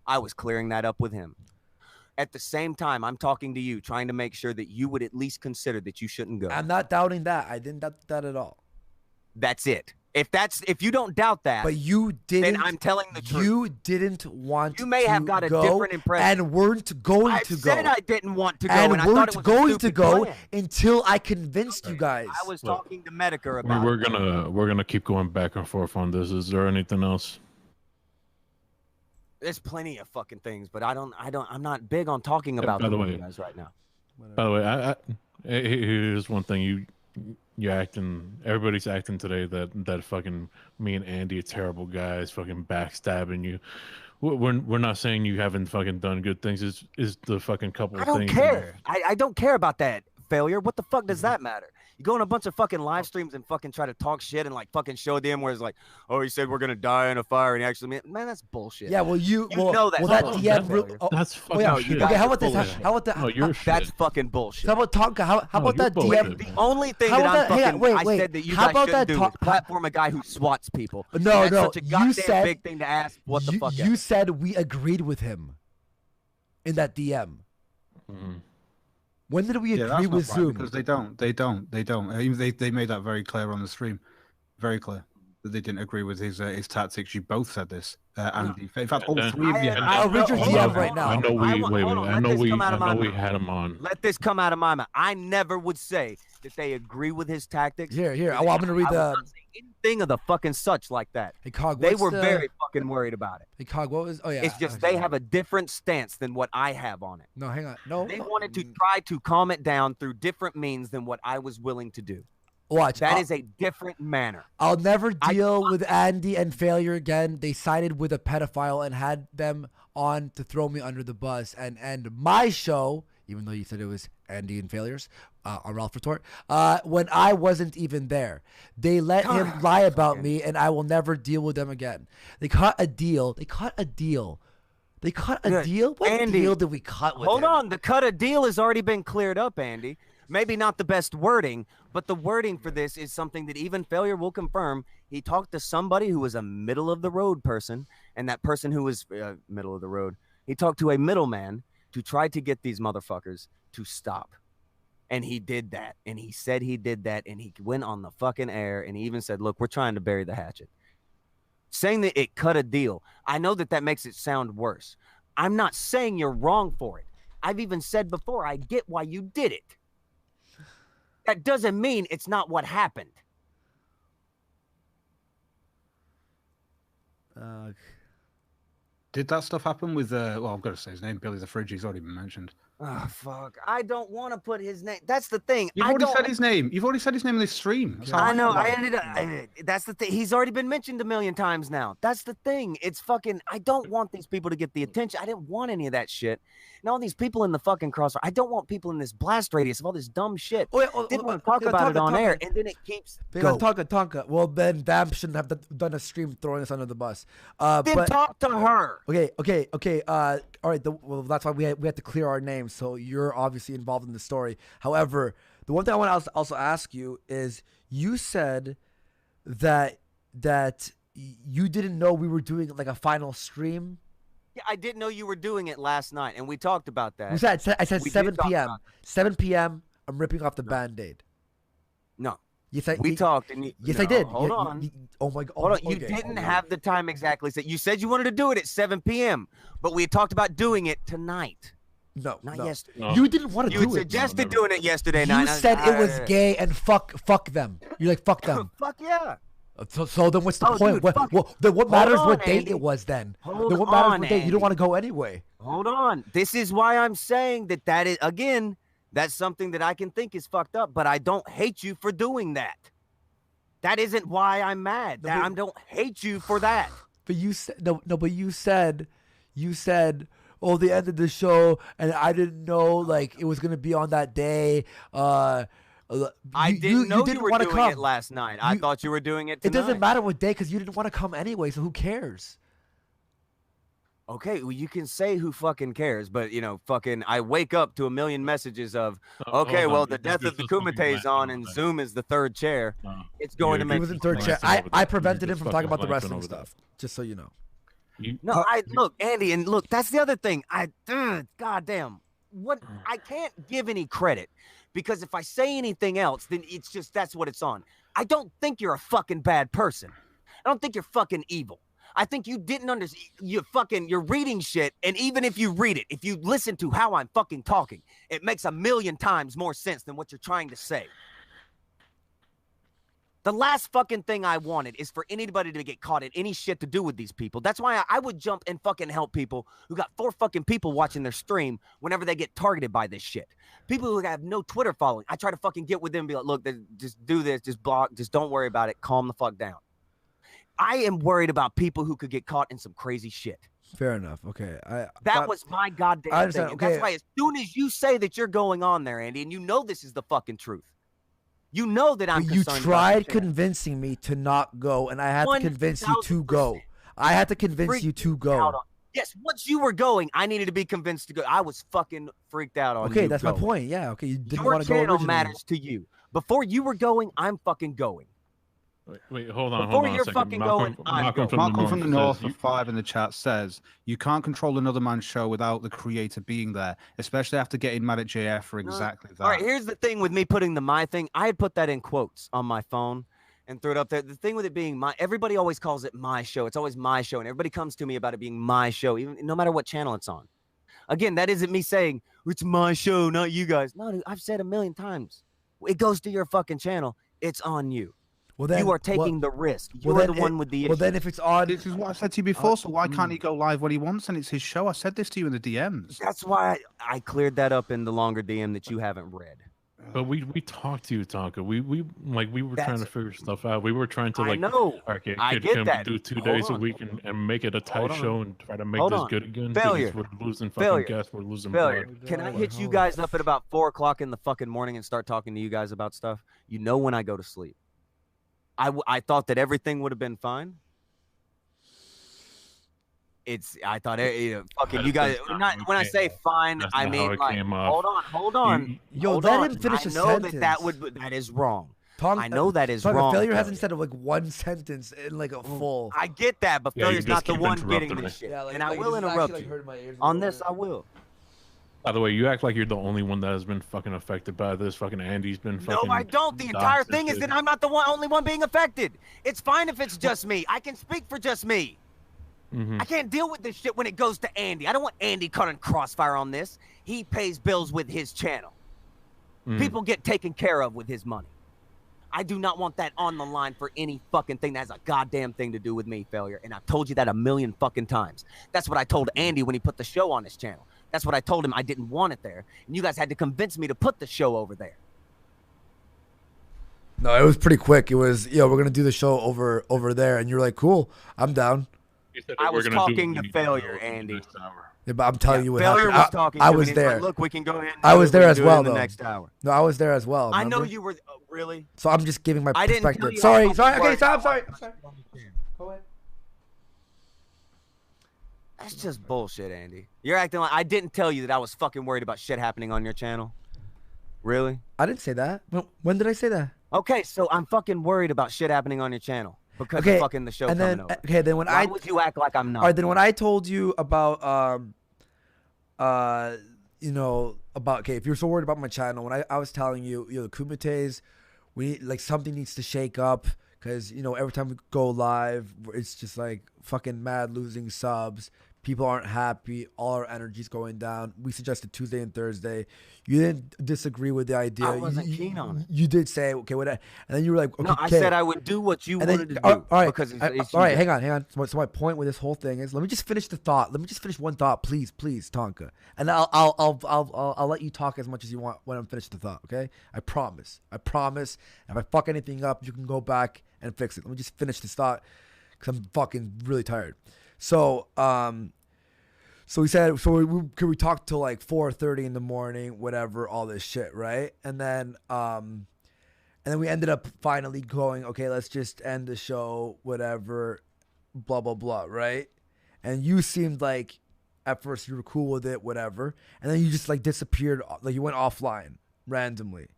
I was clearing that up with him. At the same time, I'm talking to you, trying to make sure that you would at least consider that you shouldn't go. I'm not doubting that. I didn't doubt that at all. That's it. If you don't doubt that, but you didn't. Then I'm telling the truth. You didn't want. You may have got a go different impression and weren't going I to go. said I didn't want to go, and and I weren't thought it was going a to stupid go plan. until I convinced you guys. I was talking to Medicare about. We're gonna keep going back and forth on this. Is there anything else? There's plenty of fucking things, but I'm not big on talking about by the them with way, you guys right now. By the way, here's one thing you're acting. Everybody's acting today that fucking me and Andy are terrible guys, fucking backstabbing you. We're not saying you haven't fucking done good things. Is the fucking couple I of don't things. care. I don't care about that failure. What the fuck does that matter? You go on a bunch of fucking live streams and fucking try to talk shit and like fucking show them where it's like, oh, he said we're gonna die in a fire, and he actually, man, that's bullshit. Yeah, well, you know that. Well, that DM. That's fucking yeah, shit. Okay, how about this? How about that? No, you're That's fucking bullshit. How about Tonka? How about that DM? The only thing How that about I'm that- fucking, hang on, I wait, said that you how guys about shouldn't that do is platform a guy who swats people. No, That's no, such a you goddamn said- big thing to ask. What the fuck? You said we agreed with him in that DM. When did we agree with Zoom? Because they don't. They made that very clear on the stream, very clear that they didn't agree with his tactics. You both said this, Andy. In fact, all three of you. I'll read your DM right now. I know we had him on. Let this come out of my mouth. I never would say that they agree with his tactics. Here. I'm gonna read the anything of the fucking such like that. Hey, Cog, they what's were the- very fucking worried about it. Hey, Cog, what was? Oh yeah. It's just they have a different stance than what I have on it. No, hang on. No. They wanted to try to calm it down through different means than what I was willing to do. Watch. That is a different manner. I'll never deal with Andy and failure again. They sided with a pedophile and had them on to throw me under the bus and end my show, even though you said it was Andy and failures on Ralph Retort, when I wasn't even there. They let him lie about me, and I will never deal with them again. They cut a deal. What deal? What Andy, deal did we cut with Hold him? on. The cut a deal has already been cleared up, Andy. Maybe not the best wording, but the wording for this is something that even failure will confirm. He talked to somebody who was a middle of the road person, and that person who was middle of the road, he talked to a middleman to try to get these motherfuckers to stop. And he did that, and he said he did that, and he went on the fucking air, and he even said, look, we're trying to bury the hatchet. Saying that it cut a deal, I know that makes it sound worse. I'm not saying you're wrong for it. I've even said before, I get why you did it. That doesn't mean it's not what happened. Did that stuff happen with? Well, I've got to say his name, Billy the Fridge. He's already been mentioned. Oh fuck! I don't want to put his name. That's the thing. You've already said his name. You've already said his name in this stream. That's how I know. feel I about it. ended up. That's the thing. He's already been mentioned a million times now. That's the thing. It's fucking. I don't want these people to get the attention. I didn't want any of that shit. And all these people in the fucking crossfire. I don't want people in this blast radius of all this dumb shit. Didn't want to talk about it on air, and then it keeps. Tonka. Well, then Vamp shouldn't have done a stream throwing us under the bus. Then talk to her. Okay. All right. Well, that's why we had to clear our names. time, so you're obviously involved in the story. However, the one thing I want to also ask you is, you said that you didn't know we were doing like a final stream. Yeah, I didn't know you were doing it last night, and we talked about that. I said We 7 did talk p.m. about it. 7 p.m. I'm ripping off the Band-Aid. No. Yes, I, We talked, and yes, no, I did. Hold Yeah, on. oh my God. Hold on. You okay. didn't have the time exactly. You said you wanted to do it at 7 p.m., but we had talked about doing it tonight. No, not no. yesterday. No. You didn't want to do You it. had suggested doing it yesterday You night. said it was gay and fuck them. You're like, fuck them. Fuck yeah. So then what's the Oh, point? dude, what fuck then what Hold matters on, what date Andy. it was then? Hold Then what matters on, what date? You Andy. don't want to go anyway. Hold on. This is why I'm saying that is, again, that's something that I can think is fucked up, but I don't hate you for doing that. That isn't why I'm mad. I don't hate you for that. But you said but you said, oh, the end of the show, and I didn't know like it was gonna be on that day. I didn't know you were wanna doing come. it last night. I thought you were doing it tonight. It doesn't matter what day because you didn't want to come anyway. So who cares? Okay, well, you can say who fucking cares, but fucking, I wake up to a million messages of, okay, hold well, on. the death This of the is fucking Kumité's on, and Zoom is the third chair. It's going to make He was in third chair. I prevented him from talking about the wrestling stuff. Just so you know. No, look, Andy, and look, that's the other thing. Goddamn, I can't give any credit because if I say anything else, then it's just that's what it's on. I don't think you're a fucking bad person. I don't think you're fucking evil. I think you didn't understand. You're reading shit, and even if you read it, if you listen to how I'm fucking talking, it makes a million times more sense than what you're trying to say. The last fucking thing I wanted is for anybody to get caught in any shit to do with these people. That's why I would jump and fucking help people who got 4 fucking people watching their stream whenever they get targeted by this shit. People who have no Twitter following. I try to fucking get with them and be like, look, just do this, just block, just don't worry about it. Calm the fuck down. I am worried about people who could get caught in some crazy shit. Fair enough. Okay. That was my goddamn I thing. understand. And Okay. that's why as soon as you say that you're going on there, Andy, and you know this is the fucking truth. You know that I'm But you concerned tried about the channel. convincing me to not go, and I had to convince you to 1000%. go. I had to convince you to Out go. on- Yes, once you were going, I needed to be convinced to go. I was fucking freaked out on you. Okay, that's my going. point. Yeah. Okay, you didn't Your want to go channel originally. matters to you. Before you were going, I'm fucking going. Wait, hold on. Before hold on you're a second. fucking going, Malcolm Malcolm from the North says of 5 in the chat says, you can't control another man's show without the creator being there, especially after getting mad at JF for exactly that. All right, here's the thing with me putting the my thing. I had put that in quotes on my phone and threw it up there. The thing with it being everybody always calls it my show. It's always my show, and everybody comes to me about it being my show, even no matter what channel it's on. Again, that isn't me saying it's my show, not you guys. No, dude, I've said a million times. It goes to your fucking channel. It's on you. Well, then, you are taking the risk. You are the one with the issue. Well, then if it's on, this is what I said to you before. So why can't he go live when he wants? And it's his show. I said this to you in the DMs. That's why I cleared that up in the longer DM that you haven't read. But we talked to you, Tonka. We were trying to figure stuff out. We were trying to I know. Okay, I can get that. we do 2 Hold days a on. week and make it a tight Hold on. show and try to make Hold this on. good again? Failure. Because we're losing fucking Failure. guests. We're losing Failure. blood. Can I hit you guys up at about 4 o'clock in the fucking morning and start talking to you guys about stuff? You know when I go to sleep. I thought that everything would have been fine. I thought fucking you guys. When I say fine, That's I not how mean it like came off. hold on. Yo, hold let on. him finish I his know sentence. that is wrong. I know that is Tonka, wrong. Failure hasn't Failure. said like one sentence in like a full. I get that, but Yeah, you Failure's just not the keep one getting interrupting this me. shit. Yeah, like- and I like, will this is interrupt actually, like, you. hurting my ears a On little this, bit. I will. By the way, you act like you're the only one that has been fucking affected by this. Fucking Andy's been No, fucking. I don't. The entire doxxed thing and is shit. that I'm not the only one being affected. It's fine if it's just me. I can speak for just me. Mhm. I can't deal with this shit when it goes to Andy. I don't want Andy caught in crossfire on this. He pays bills with his channel. Mhm. People get taken care of with his money. I do not want that on the line for any fucking thing that has a goddamn thing to do with me, Failure. And I've told you that a million fucking times. That's what I told Andy when he put the show on his channel. That's what I told him I didn't want it there. And you guys had to convince me to put the show over there. No, it was pretty quick. It was, we're gonna do the show over there, and you're like, cool, I'm down. I was talking to Failure, Andy. Yeah, but I'm telling you what Failure happened. was talking I to me, was and he's there. like, look, we can go ahead and I do was it. there We can as do it well, in the though. next hour. No, I was there as well. I know remember? you were really. So I'm just giving my I didn't tell perspective. you Sorry. how Okay, much so I'm sorry. work- Go ahead. That's just bullshit, Andy. You're acting like I didn't tell you that I was fucking worried about shit happening on your channel. Really? I didn't say that. When did I say that? Okay, so I'm fucking worried about shit happening on your channel because of fucking the show and then, coming over. Okay, then when Why would you act like I'm not? All right, then when I told you about you know, about if you're so worried about my channel, when I was telling you, the Kumites, something needs to shake up because every time we go live, it's just like fucking mad losing subs. People aren't happy. All our energy's going down. We suggested Tuesday and Thursday. You didn't disagree with the idea. I wasn't keen on it. You did say, okay, whatever. And then you were like, okay. No, I said I would do what you wanted to do. All right, because it's all right, hang on. So my point with this whole thing is, let me just finish the thought. Let me just finish one thought, please, Tonka. And I'll let you talk as much as you want when I'm finished the thought. Okay? I promise. If I fuck anything up, you can go back and fix it. Let me just finish this thought because I'm fucking really tired. So we said, we talk till like 4:30 in the morning, whatever, all this shit, right? And then we ended up finally going, okay, let's just end the show, whatever, blah blah blah, right? And you seemed like at first you were cool with it, whatever, and then you just like disappeared, like you went offline randomly,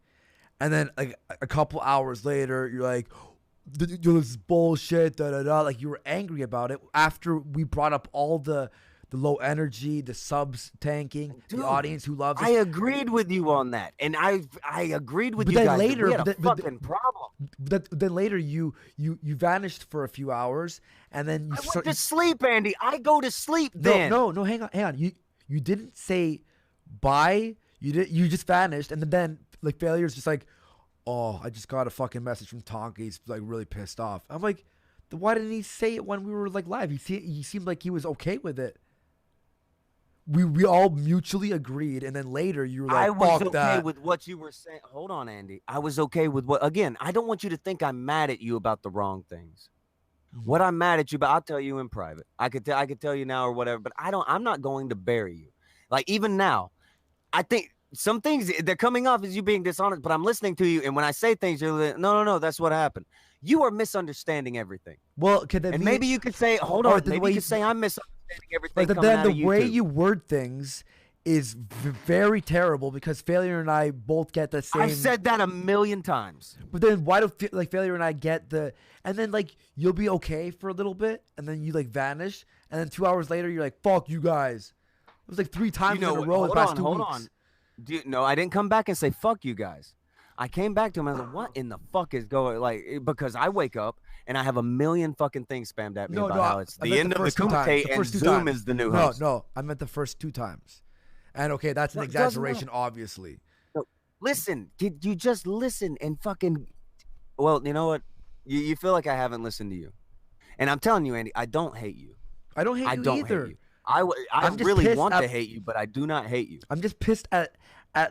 and then like a couple hours later, you're like, this is bullshit, da da da. Like you were angry about it after we brought up all the low energy, the subs tanking, the audience who loves it. I agreed with you on that, and I agreed with but you then guys. Later, we had a fucking problem. Then later, you vanished for a few hours, and then you went to sleep, Andy. I go to sleep then. No, hang on. You didn't say bye. You just vanished, and then like Failure's just like, oh, I just got a fucking message from Tonka. He's like really pissed off. I'm like, then why didn't he say it when we were like live? He seemed like he was okay with it. We all mutually agreed, and then later you were like, I was fuck okay that. with what you were saying. Hold on, Andy. I was okay with what. Again, I don't want you to think I'm mad at you about the wrong things. What I'm mad at you about, I'll tell you in private. I could tell you now or whatever, but I'm not going to bury you. Like even now, I think some things they're coming off as you being dishonest, but I'm listening to you, and when I say things, you're like, no, that's what happened. You are misunderstanding everything. Well, maybe you could say, hold on, maybe you could say I'm misunderstanding everything. But then the way you word things is very terrible because Failure and I both get the same. I've said that 1,000,000 times. But then why do Failure and I get the, and then like you'll be okay for a little bit, and then you like vanish, and then 2 hours later you're like, fuck you guys. It was like 3 times in a row the past 2 weeks. Hold on. No, I didn't come back and say fuck you guys. I came back to him and I was like, what in the fuck is going, like, because I wake up and I have 1,000,000 fucking things spammed at me about how it's the end of the Kumite and Zoom is the new host. No, I meant the first 2 times. And okay, that's an exaggeration, obviously. No, listen, did you just listen and fucking, well, you know what? You feel like I haven't listened to you. And I'm telling you, Andy, I don't hate you. I don't hate you either. Hate you. I really want to hate you, but I do not hate you. I'm just pissed at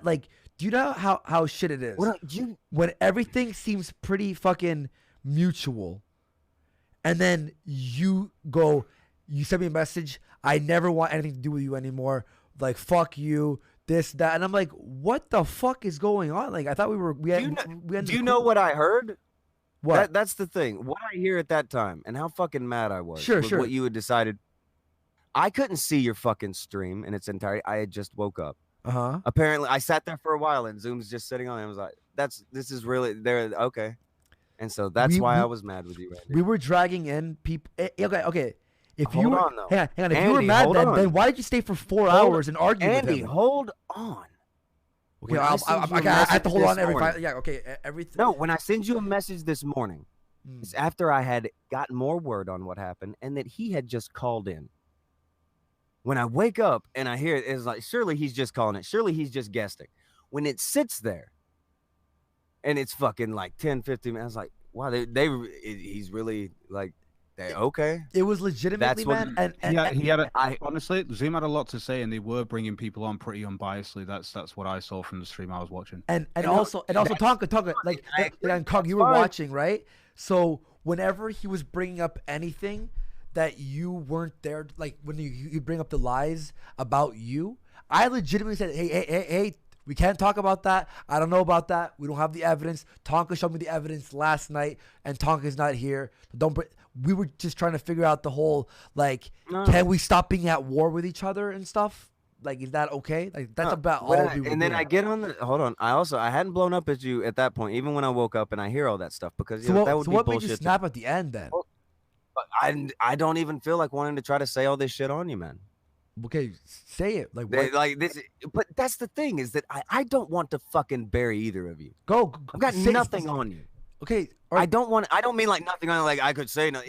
like, do you know how shit it is? When everything seems pretty fucking mutual, and then you send me a message, I never want anything to do with you anymore. Like, fuck you, this, that. And I'm like, what the fuck is going on? Like, I thought do you know what I heard? What? That's the thing. What I hear at that time and how fucking mad I was. Sure. What you had decided. I couldn't see your fucking stream in its entirety. I had just woke up. Uh-huh. Apparently, I sat there for a while, and Zoom's just sitting on it. I was like, this is really there. Okay. And so that's why I was mad with you, Andy. We were dragging in people. Okay. If Hold you were, on, though. hang on. If Andy, you were mad then why did you stay for 4 hours and argue with him? Andy, hold on. Okay, I have to hold on every 5. Yeah, okay. Everything. No, when I send you a message this morning, it's after I had gotten more word on what happened and that he had just called in. When I wake up and I hear it, it's like, surely he's just calling it. Surely he's just guessing. When it sits there and it's fucking like 10, 15 minutes, I was like, wow, he's really like, okay. It was legitimately, man. Honestly, Zoom had a lot to say, and they were bringing people on pretty unbiasedly. That's what I saw from the stream I was watching. And also Tonka, like, and Cog, you were watching, right? So whenever he was bringing up anything that you weren't there, like when you bring up the lies about you, I legitimately said, hey, we can't talk about that. I don't know about that. We don't have the evidence. Tonka showed me the evidence last night, and Tonka's not here. we were just trying to figure out the whole like, can we stop being at war with each other and stuff? Like, is that okay? Like, that's about all we were And then doing. I get on the. Hold on. I hadn't blown up at you at that point, even when I woke up and I hear all that stuff because So that would so be what made bullshit. you snap at the end then? But I don't even feel like wanting to try to say all this shit on you, man. Okay, say it. Like, They- what? like this, but that's the thing is that I don't want to fucking bury either of you. Go. I've got say- nothing on you. Okay, I don't want. I don't mean like nothing on. Like I could say no.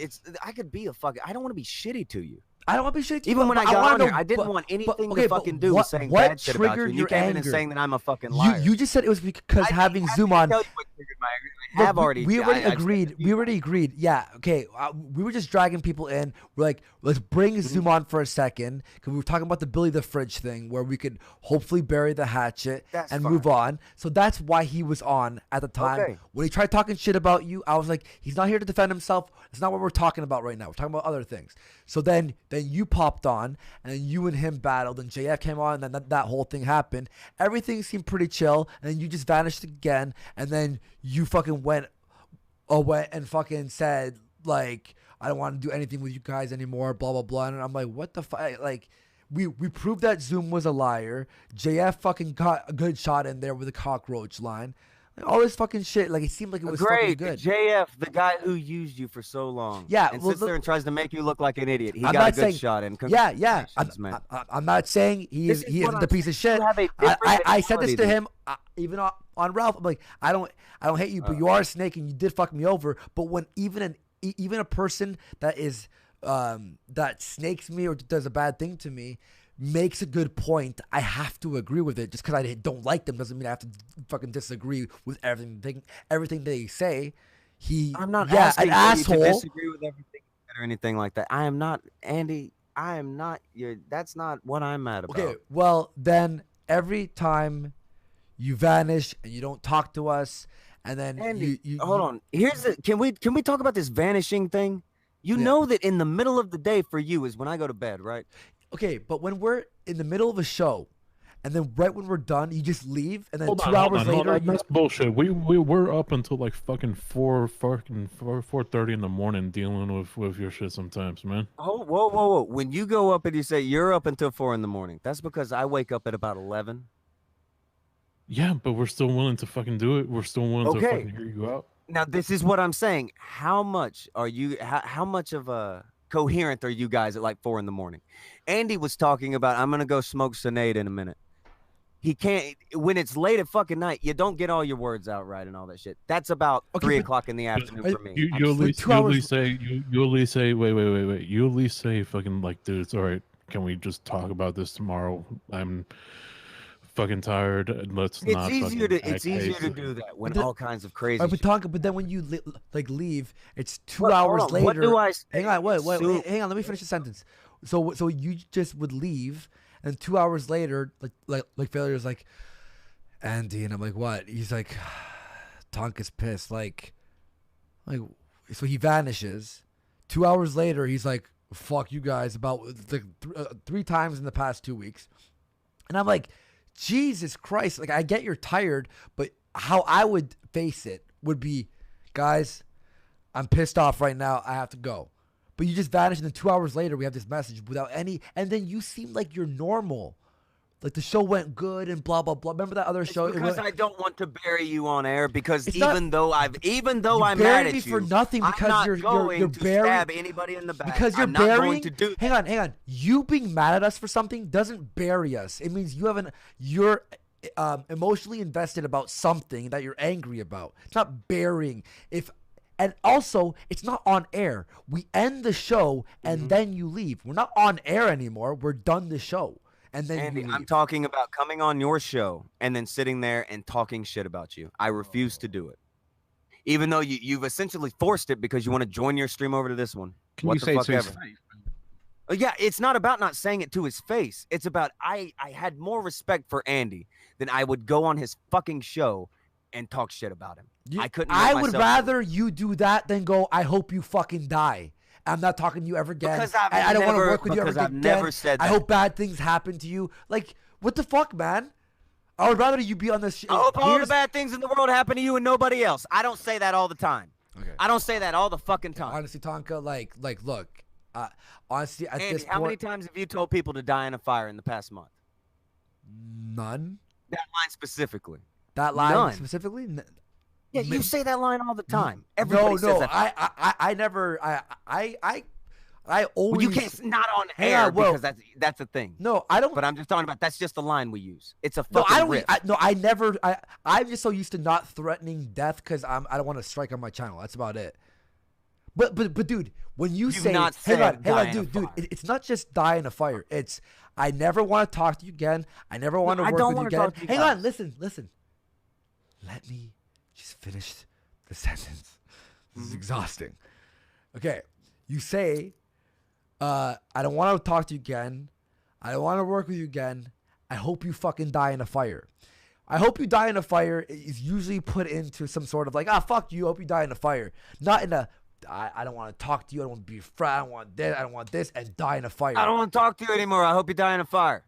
I could be a fucking. I don't want to be shitty to you. I don't want to be shitty. Even when I but got wanna on know- here, I didn't but- want anything okay, to but fucking do what- with saying what bad shit about you. triggered And you your came in and anger? saying that I'm a fucking liar. You just said it was because having Zoom on. tell you what triggered my anger. I Look, have already. We already I- agreed. We already agreed. Yeah. Okay. We were just dragging people in. We're like, let's bring Mm-hmm. Zoom on for a second because we were talking about the Billy the Fridge thing, where we could hopefully bury the hatchet That's and fine. move on. So that's why he was on at the time. Okay. When he tried talking shit about you, I was like, he's not here to defend himself. It's not what we're talking about right now. We're talking about other things. So then you popped on, and then you and him battled, and JF came on, and then that whole thing happened. Everything seemed pretty chill, and then you just vanished again, and then you fucking went and fucking said like, I don't want to do anything with you guys anymore, blah blah blah. And I'm like, what the fuck? Like, we proved that Zoom was a liar. JF fucking got a good shot in there with a cockroach line. Like, all this fucking shit. Like, it seemed like it was fucking Great, good. JF, the guy who used you for so long, Yeah, and well, sits there and tries to make you look like an idiot. He I'm got not a good saying- shot in. Yeah. Congratulations, man. I'm not saying he This is isn't what a I'm piece of shit. You have a I different said this to mentality him even on Ralph. I'm like, I don't hate you, but you are a snake and you did fuck me over. But when even a person that is that snakes me or does a bad thing to me makes a good point, I have to agree with it. Just because I don't like them doesn't mean I have to fucking disagree with everything they say. I'm not an asking you asshole. to disagree with everything or anything like that. I am not, Andy. I am not. That's not what I'm mad about. Okay, well then every time you vanish and you don't talk to us, and then Andy, you hold on. Here's the. Can we talk about this vanishing thing? You know that in the middle of the day for you is when I go to bed, right? Okay, but when we're in the middle of a show, and then right when we're done, you just leave, and then Hold 2 on, hours hold later, on. That's bullshit. We were up until like fucking 4:30 in the morning dealing with your shit sometimes, man. Oh, whoa! When you go up and you say you're up until 4 in the morning, that's because I wake up at about 11. Yeah, but we're still willing to fucking do it. We're still willing to Okay. fucking hear you out. Now this is what I'm saying. How much are you? How much of a coherent are you guys at like 4 in the morning? Andy was talking about I'm gonna go smoke Sinead in a minute. He can't when it's late at fucking night. You don't get all your words out right and all that shit. That's about 3 o'clock in the afternoon for me. You at least say you at least say wait. You at least say fucking like, dude, it's all right. Can we just talk about this tomorrow? I'm fucking tired. Let's It's not. easier fucking to it's act easier to hasty. do that when But all kinds of crazy. But shit. but then when you leave, it's 2 What- hours hold on, later. what do I say? Hang on, wait, So- hang on. Let me finish the sentence. So you just would leave, and 2 hours later, like Failure's like, Andy, and I'm like, what? He's like, Tonka's pissed. Like, so he vanishes. 2 hours later, he's like, fuck you guys about like 3 times in the past 2 weeks, and I'm like, Jesus Christ, like I get you're tired, but how I would face it would be, guys, I'm pissed off right now. I have to go. But you just vanish, and then 2 hours later we have this message without any, and then you seem like you're normal. Like the show went good and blah blah blah. Remember that other show? It Because went- I don't want to bury you on air because It's even not- though I'm You mad buried at me you for nothing because I'm not you're going to burying stab anybody in the back. because you're I'm not burying. going to do. Hang on. You being mad at us for something doesn't bury us. It means you're emotionally invested about something that you're angry about. It's not burying. And also, it's not on air. We end the show and then you leave. We're not on air anymore. We're done the show. And then Andy, you leave. I'm talking about coming on your show and then sitting there and talking shit about you. I refuse to do it. Even though you've essentially forced it because you want to join your stream over to this one. Can What you the say it fuck to his ever. face? Yeah, it's not about not saying it to his face. It's about I had more respect for Andy than I would go on his fucking show and talk shit about him. I couldn't. I let would myself- rather you do that than go, I hope you fucking die. I'm not talking to you ever again. Because I've I don't want to never- work with you ever because I've again. never said I that. hope bad things happen to you. Like, what the fuck, man? I would rather you be on this. I hope all the bad things in the world happen to you and nobody else. I don't say that all the time. Okay. I don't say that all the fucking time. Honestly, Tonka, like, look, honestly, at Andy, this how many point, times have you told people to die in a fire in the past month? none. That line specifically. That line None. specifically. Yeah, you say that line all the time. No, Everybody says that. I never. I always. Well, you can't not on Hang air on, well, because that's a thing. No, I don't. But I'm just talking about that's just the line we use. It's a No, fucking I don't. riff. I never. I'm just so used to not threatening death because I don't want to strike on my channel. That's about it. But dude, when you say, not hang said on, die in a dude, it's not just die in a fire. It's I never want to talk to you again. I never want to I work don't with you wanna again. talk to you Hang guys. on, listen. Let me just finish the sentence. This is exhausting. Okay, you say, I don't want to talk to you again. I don't want to work with you again. I hope you fucking die in a fire. I hope you die in a fire is usually put into some sort of like, fuck you, hope you die in a fire. Not in a, I don't want to talk to you, I don't want to be your friend, I don't want this, and die in a fire. I don't want to talk to you anymore. I hope you die in a fire.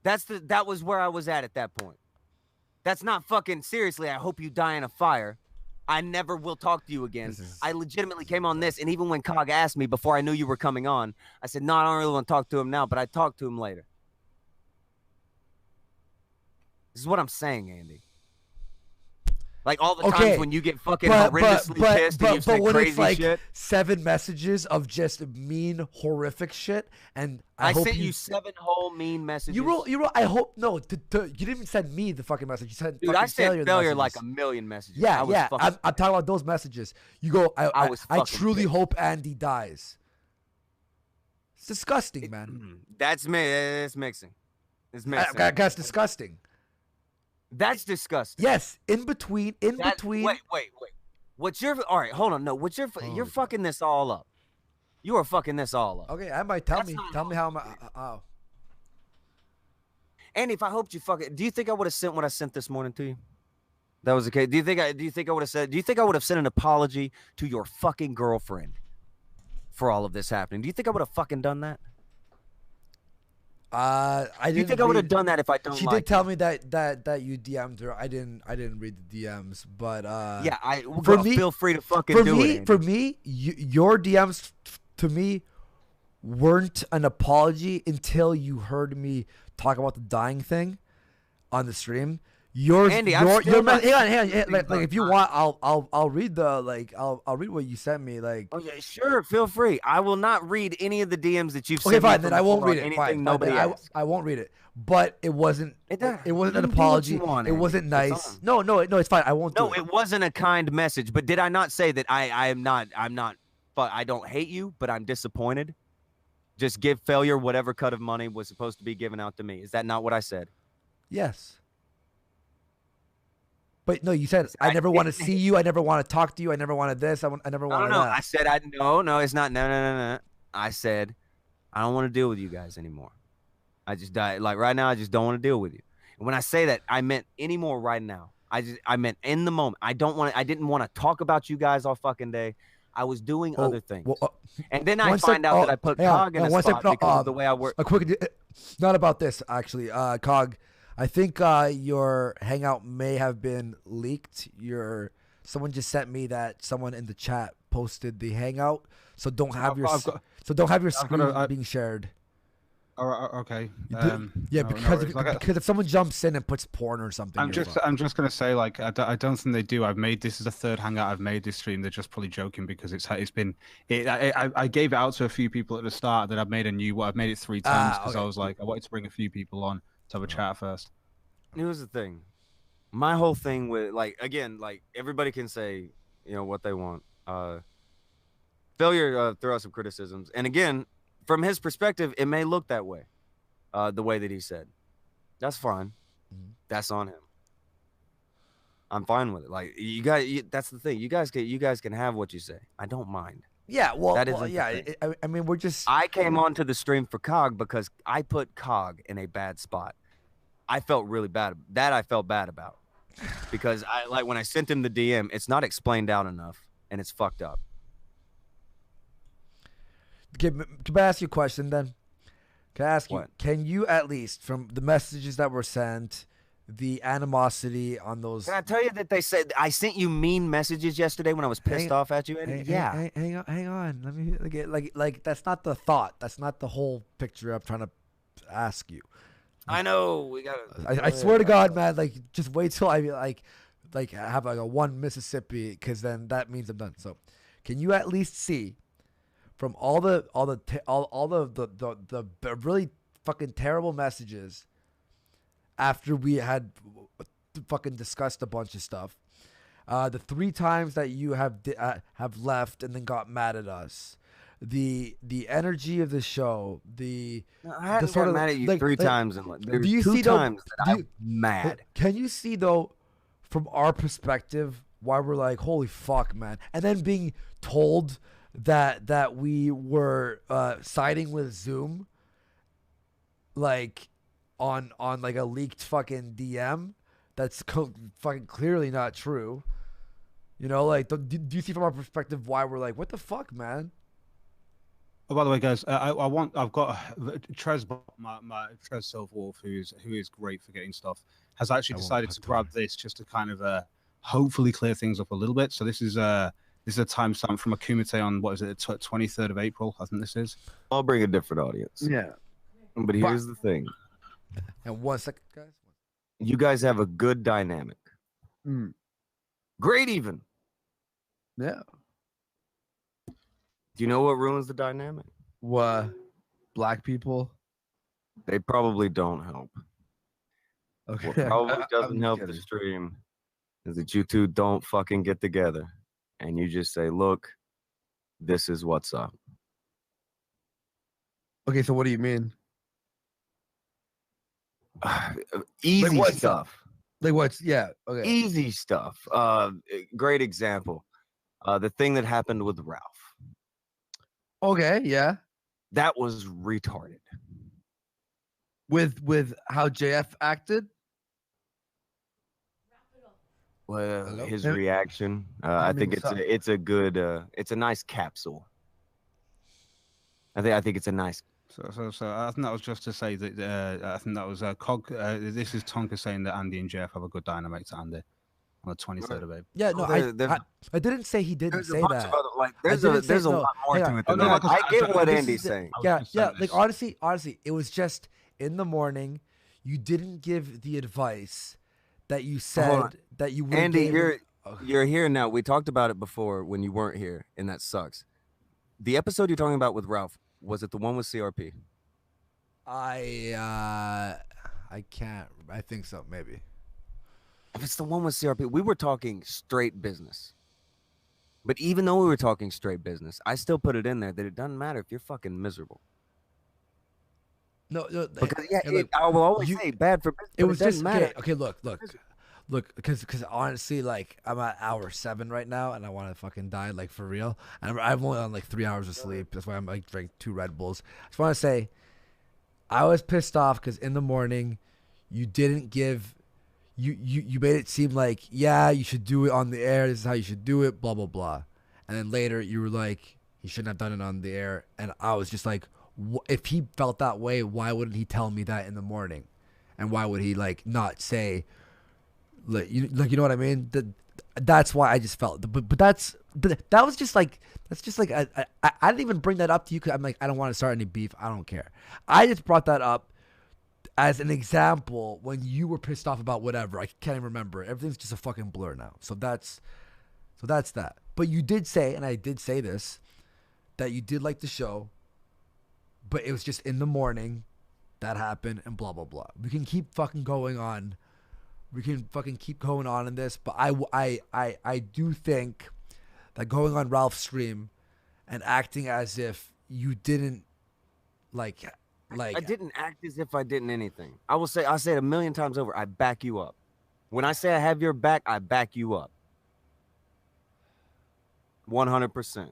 That was where I was at that point. That's not fucking seriously. I hope you die in a fire. I never will talk to you again. I legitimately came on this, and even when Cog asked me before I knew you were coming on, I said, no, I don't really want to talk to him now, but I talk to him later. This is what I'm saying, Andy. Like all the times when you get fucking horrendously pissed and you say when crazy it's like shit. 7 messages of just mean, horrific shit, and I hope sent you 7 whole mean messages. You wrote. I hope no. You didn't even send me the fucking message. You sent. Dude, fucking I sent failure the like messages. a million messages. Yeah, I was yeah. fucking- I'm talking about those messages. You go. I fucking truly pissed. hope Andy dies. It's disgusting, man. That's me. It's mixing. It's mixing. That's disgusting. That's disgusting. Yes, in between. Wait. What's your? All right, hold on. No, what's your? You're fucking this all up. You are fucking this all up. Okay, I might tell me how am I? Oh. Andy, if I hoped you fucking, do you think I would have sent what I sent this morning to you? That was okay. Do you think I would have said? Do you think I would have sent an apology to your fucking girlfriend for all of this happening? Do you think I would have fucking done that? I didn't. Do you think I would have done that if I don't? She like did tell me that you DM'd her. I didn't read the DMs, but yeah, feel free to fucking do it. Andy. For me, your DMs to me weren't an apology until you heard me talk about the dying thing on the stream. Andy, hang on. Like if you want, I'll read I'll read what you sent me. Like, oh yeah, sure, feel free. I will not read any of the DMs that you've sent. Okay, fine. me Then I won't read it. Anything Fine. nobody asked. I won't read it. But it wasn't. It wasn't an You do what apology. you want, It Andy. wasn't It's nice. on. No, it's fine. I won't. No, do it. it wasn't a kind message. But did I not say that I'm not. But I don't hate you, but I'm disappointed. Just give failure whatever cut of money was supposed to be given out to me. Is that not what I said? Yes. But no, you said I never want to see you. I never want to talk to you. I never wanted this. I never wanted No. that. I said no. It's not. No. I said I don't want to deal with you guys anymore. I just died. Like right now, I just don't want to deal with you. And when I say that, I meant anymore right now. I meant in the moment. I didn't want to talk about you guys all fucking day. I was doing other things. And then I find out that I put Cog in a spot because of the way I work. A quick, not about this actually. Cog, I think your Hangout may have been leaked. Someone just sent me that someone in the chat posted the Hangout, so don't have your screen being shared. Okay. Because if someone jumps in and puts porn or something, I'm just gonna say, like, I don't think they do. This is the third Hangout I've made this stream. They're just probably joking because I gave it out to a few people at the start. That I've made a new one. I've made it 3 times because I was like, I wanted to bring a few people on to have a chat first. Here's the thing. My whole thing with, like, again, like, everybody can say, what they want. Failure throw out some criticisms. And again, from his perspective, it may look that way, the way that he said. That's fine. That's on him. I'm fine with it. Like, you guys, that's the thing. You guys can have what you say. I don't mind. Yeah, well, that isn't I mean, we're just. I came onto the stream for Cog because I put Cog in a bad spot. I felt really bad. That I felt bad about because when I sent him the DM, it's not explained out enough and it's fucked up. Can I ask you a question then? Can I ask you? What? Can you at least, from the messages that were sent, the animosity on those. Can I tell you that they said I sent you mean messages yesterday when I was pissed off at you? And yeah, hang on. Let me get like that's not the thought. That's not the whole picture I'm trying to ask you. I know we got. I swear to God, man. Like, just wait till I like have like a one Mississippi, because then that means I'm done. So, can you at least see from all the really fucking terrible messages after we had fucking discussed a bunch of stuff, the 3 times that you have left and then got mad at us, the energy of the show, I haven't gotten mad at you 3 times, and do you 2 see though, times that I'm mad. Can you see though, from our perspective, why we're like, holy fuck, man, and then being told that we were siding with Zoom, like on like a leaked fucking DM that's fucking clearly not true. You know, like, do you see from our perspective why we're like, what the fuck, man? Oh, by the way, guys, I've got Trez, my Trez Silverwolf, who is great for getting stuff, has actually decided to grab this just to kind of hopefully clear things up a little bit. So this is a timestamp from a Kumite on, what is it, 23rd of April, I think this is. I'll bring a different audience. Yeah. But here's the thing. And 1 second, guys. You guys have a good dynamic. Great, even. Yeah. Do you know what ruins the dynamic? What? Black people? They probably don't help. Okay. What probably doesn't I'm help kidding. the stream is that you two don't fucking get together and you just say, look, this is what's up. Okay, so what do you mean? Easy what stuff. Like what's, yeah, okay. Easy stuff. Great example. The thing that happened with Ralph. Okay, yeah. That was retarded. With how JF acted? Well, his reaction. I think it's a good it's a nice capsule. I think it's a nice. So I think that was just to say that I think that was Cog. This is Tonka saying that Andy and Jeff have a good dynamic to Andy on the 23rd of April. Yeah, no, I didn't say he didn't say that. There's a lot more to it than that. I get what Andy's saying. Yeah. Like honestly, it was just in the morning. You didn't give the advice that you said that you would. Andy, you're here now. We talked about it before when you weren't here, and that sucks. The episode you're talking about with Ralph, was it the one with CRP? I can't. I think so, maybe. If it's the one with CRP, we were talking straight business. But even though we were talking straight business, I still put it in there that it doesn't matter if you're fucking miserable. No, because I will always say bad for business. It was doesn't just matter. okay. Look, because honestly, like, I'm at hour 7 right now, and I want to fucking die, like, for real. And I'm only on like 3 hours of sleep. That's why I'm like drinking 2 Red Bulls. I just want to say, I was pissed off because in the morning, you didn't give. You made it seem like, yeah, you should do it on the air. This is how you should do it. Blah blah blah. And then later, you were like, he shouldn't have done it on the air. And I was just like, if he felt that way, why wouldn't he tell me that in the morning? And why would he like not say? Like you know what I mean? That's why I just felt. But that was just like I didn't even bring that up to you because I'm like, I don't want to start any beef. I don't care. I just brought that up as an example when you were pissed off about whatever. I can't even remember. Everything's just a fucking blur now. So that's that. But you did say, and I did say this, that you did like the show, but it was just in the morning that happened and blah blah blah. We can keep fucking going on. We can fucking keep going on in this, but I do think that going on Ralph's stream and acting as if you didn't like I didn't act as if I didn't anything. I'll say it 1,000,000 times over. I back you up. When I say I have your back, I back you up. 100%.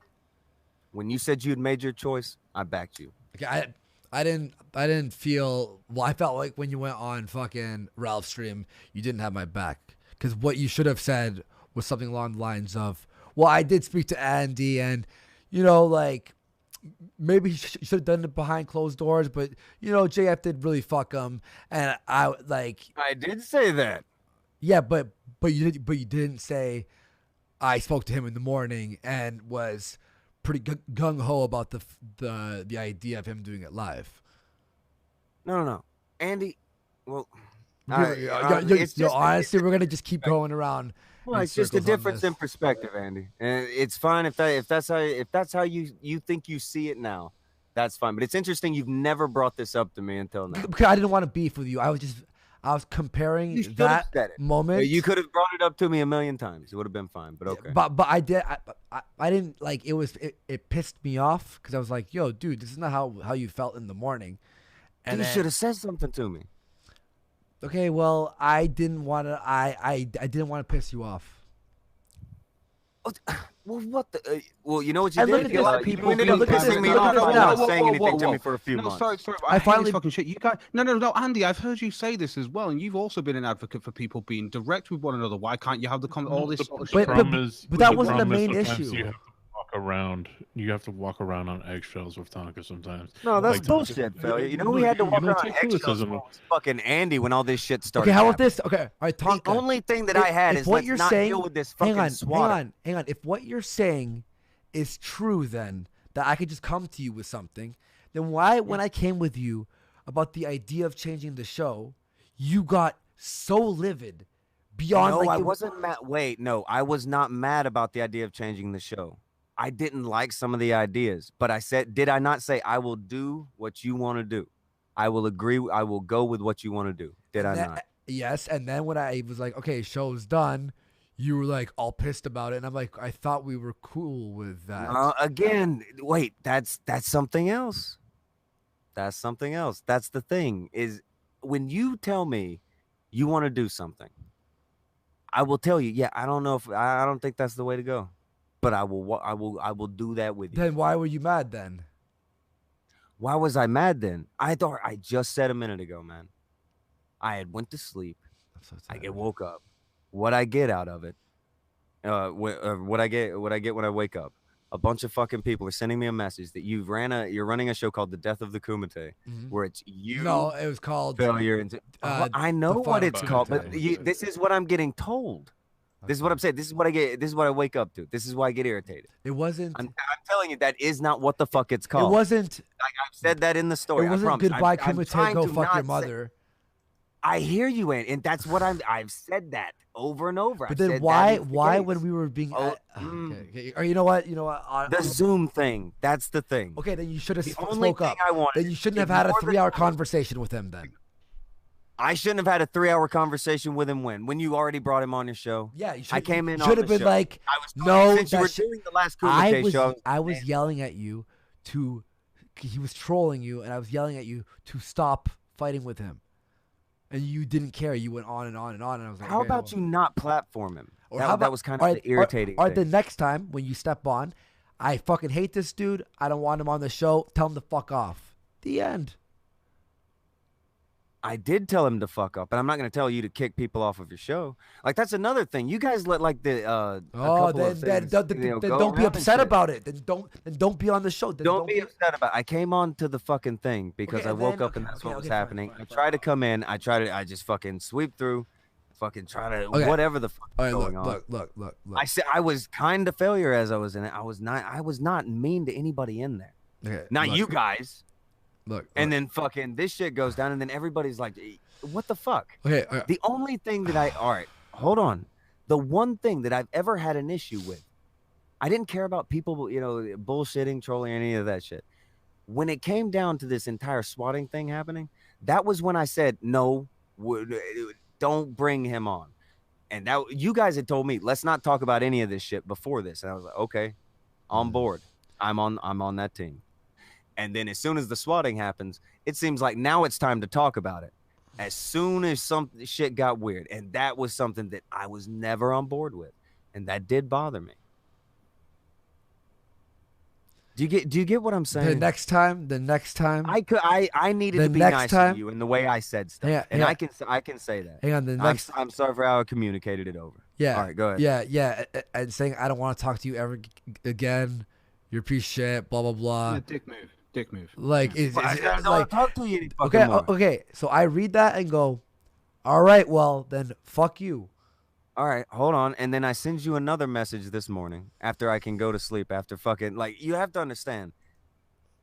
When you said you'd made your choice, I backed you. Okay, I didn't feel. Well, I felt like when you went on fucking Ralph's stream, you didn't have my back. Because what you should have said was something along the lines of, well, I did speak to Andy, and, you know, like, maybe he should have done it behind closed doors, but you know, JF did really fuck him, and I did say that. Yeah, but you didn't say I spoke to him in the morning and was pretty gung ho about the idea of him doing it live. No, Andy. Well, honestly, we're gonna just keep going around. Well, it's just a difference in perspective, Andy, and it's fine if that's how you think you see it now. That's fine, but it's interesting you've never brought this up to me until now. Because I didn't want to beef with you. I was comparing that moment. You could have brought it up to me a million times. It would have been fine, but okay. But I didn't like it pissed me off because I was like, yo, dude, this is not how you felt in the morning. And you should have said something to me. Okay, well, I didn't want to. I didn't want to piss you off. Well, what the? Well, you know what you did. Look at this, people. You ended up pissing me off by not saying anything to me for a few months. Sorry. I finally fucking shit. You guys, no, Andy. I've heard you say this as well, and you've also been an advocate for people being direct with one another. Why can't you have all this sort of shit? But that wasn't the main issue. You have to walk around on eggshells with Tonka sometimes. No, that's bullshit, Failure. You know we had to walk around on eggshells with fucking Andy when all this shit started. Okay, how about this? Okay, all right, Tonka. The only thing that I had is what let's you're not saying, deal with this fucking SWAT. Hang on. If what you're saying is true, then that I could just come to you with something, then why, when I came with you about the idea of changing the show, you got so livid beyond? No, like, I wasn't mad. Wait, no, I was not mad about the idea of changing the show. I didn't like some of the ideas, but I said, did I not say I will do what you want to do? I will agree. I will go with what you want to do. Did I not? Yes. And then when I was like, okay, show's done, you were like all pissed about it. And I'm like, I thought we were cool with that. Again, wait, that's something else. That's something else. That's the thing is when you tell me you want to do something, I will tell you, yeah, I don't think that's the way to go. But I will do that with you. Then why were you mad then? Why was I mad then? I just said a minute ago, man. I had went to sleep. I get woke up. What I get out of it? What I get when I wake up? A bunch of fucking people are sending me a message that you're running a show called The Death of the Kumite, where it's you. No, it was called Failure. I know what it's called, but this is what I'm getting told. This is what I'm saying. This is what I get. This is what I wake up to. This is why I get irritated. It wasn't. I'm telling you, that is not what the fuck it's called. It wasn't. I've said that in the story. It wasn't goodbye, Kumite. Go fuck your say, mother. I hear you, and that's what I've said that over and over. But then why when we were being? Okay. Or you know what? The Zoom thing. That's the thing. Okay, then you should have spoke up. Then you shouldn't have had a 3-hour conversation with him. Then. I shouldn't have had a 3-hour conversation with him when you already brought him on your show. Yeah, you I came in. Should have been show. like, no. Since you were doing the last Kumite show, I was yelling at you to. He was trolling you, and I was yelling at you to stop fighting with him, and you didn't care. You went on and on and on, and I was like, how about you not platform him? Or that was kind of the irritating. Or the next time when you step on, I fucking hate this dude. I don't want him on the show. Tell him to fuck off. The end. I did tell him to fuck up, and I'm not going to tell you to kick people off of your show. Like that's another thing. You guys let like the then don't be upset about it. Then don't be on the show. Don't be upset about it. I came on to the fucking thing because I woke up and that's what was happening. Fine. I tried to come in. I just fucking sweep through, fucking try to whatever the fuck is going on. Look. I said I was kind of failure as I was in it. I was not mean to anybody in there. Okay, not you guys. Look, and then fucking this shit goes down, and then everybody's like, "What the fuck?" Okay. The only thing that all right, hold on. The one thing that I've ever had an issue with, I didn't care about people, bullshitting, trolling, any of that shit. When it came down to this entire swatting thing happening, that was when I said, "No, don't bring him on." And that you guys had told me, "Let's not talk about any of this shit before this," and I was like, "Okay, on board. I'm on that team." And then as soon as the swatting happens, it seems like now it's time to talk about it. As soon as some shit got weird, and that was something that I was never on board with, and that did bother me. Do you get what I'm saying? The next time, I needed to be nice to you in the way I said stuff, I can say that. Hang on, I'm sorry for how I communicated it over. Yeah. All right, go ahead. Yeah, and saying I don't want to talk to you ever again. you're a piece of shit, blah blah blah. Yeah, dick move. Dick move. Like, Yeah. is I it don't like talk to you any okay, fucking more. okay. So I read that and go, all right, well then, fuck you. All right, hold on. And then I send you another message this morning after I can go to sleep after fucking, like, you have to understand,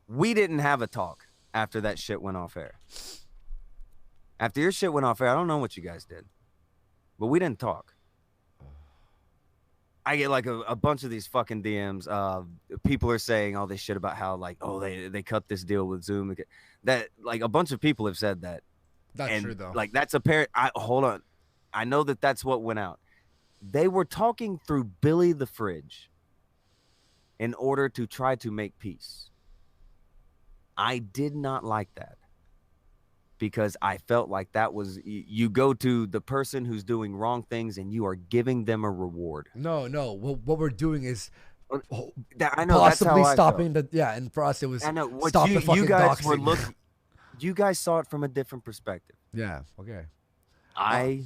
we didn't have a talk after that shit went off air. After your shit went off air, I don't know what you guys did, but we didn't talk. I get like a bunch of these fucking DMs. People are saying all this shit about how, like, oh, they cut this deal with Zoom. That, like, a bunch of people have said that. That's true, though. Like, that's apparent. Hold on. I know that that's what went out. They were talking through Billy the Fridge in order to try to make peace. I did not like that because I felt like that was, you go to the person who's doing wrong things and you are giving them a reward. No. What we're doing is I know possibly that's how stopping the and for us it was I know what stop the fucking you guys doxing. were looking. You guys saw it from a different perspective. Yeah. Okay. I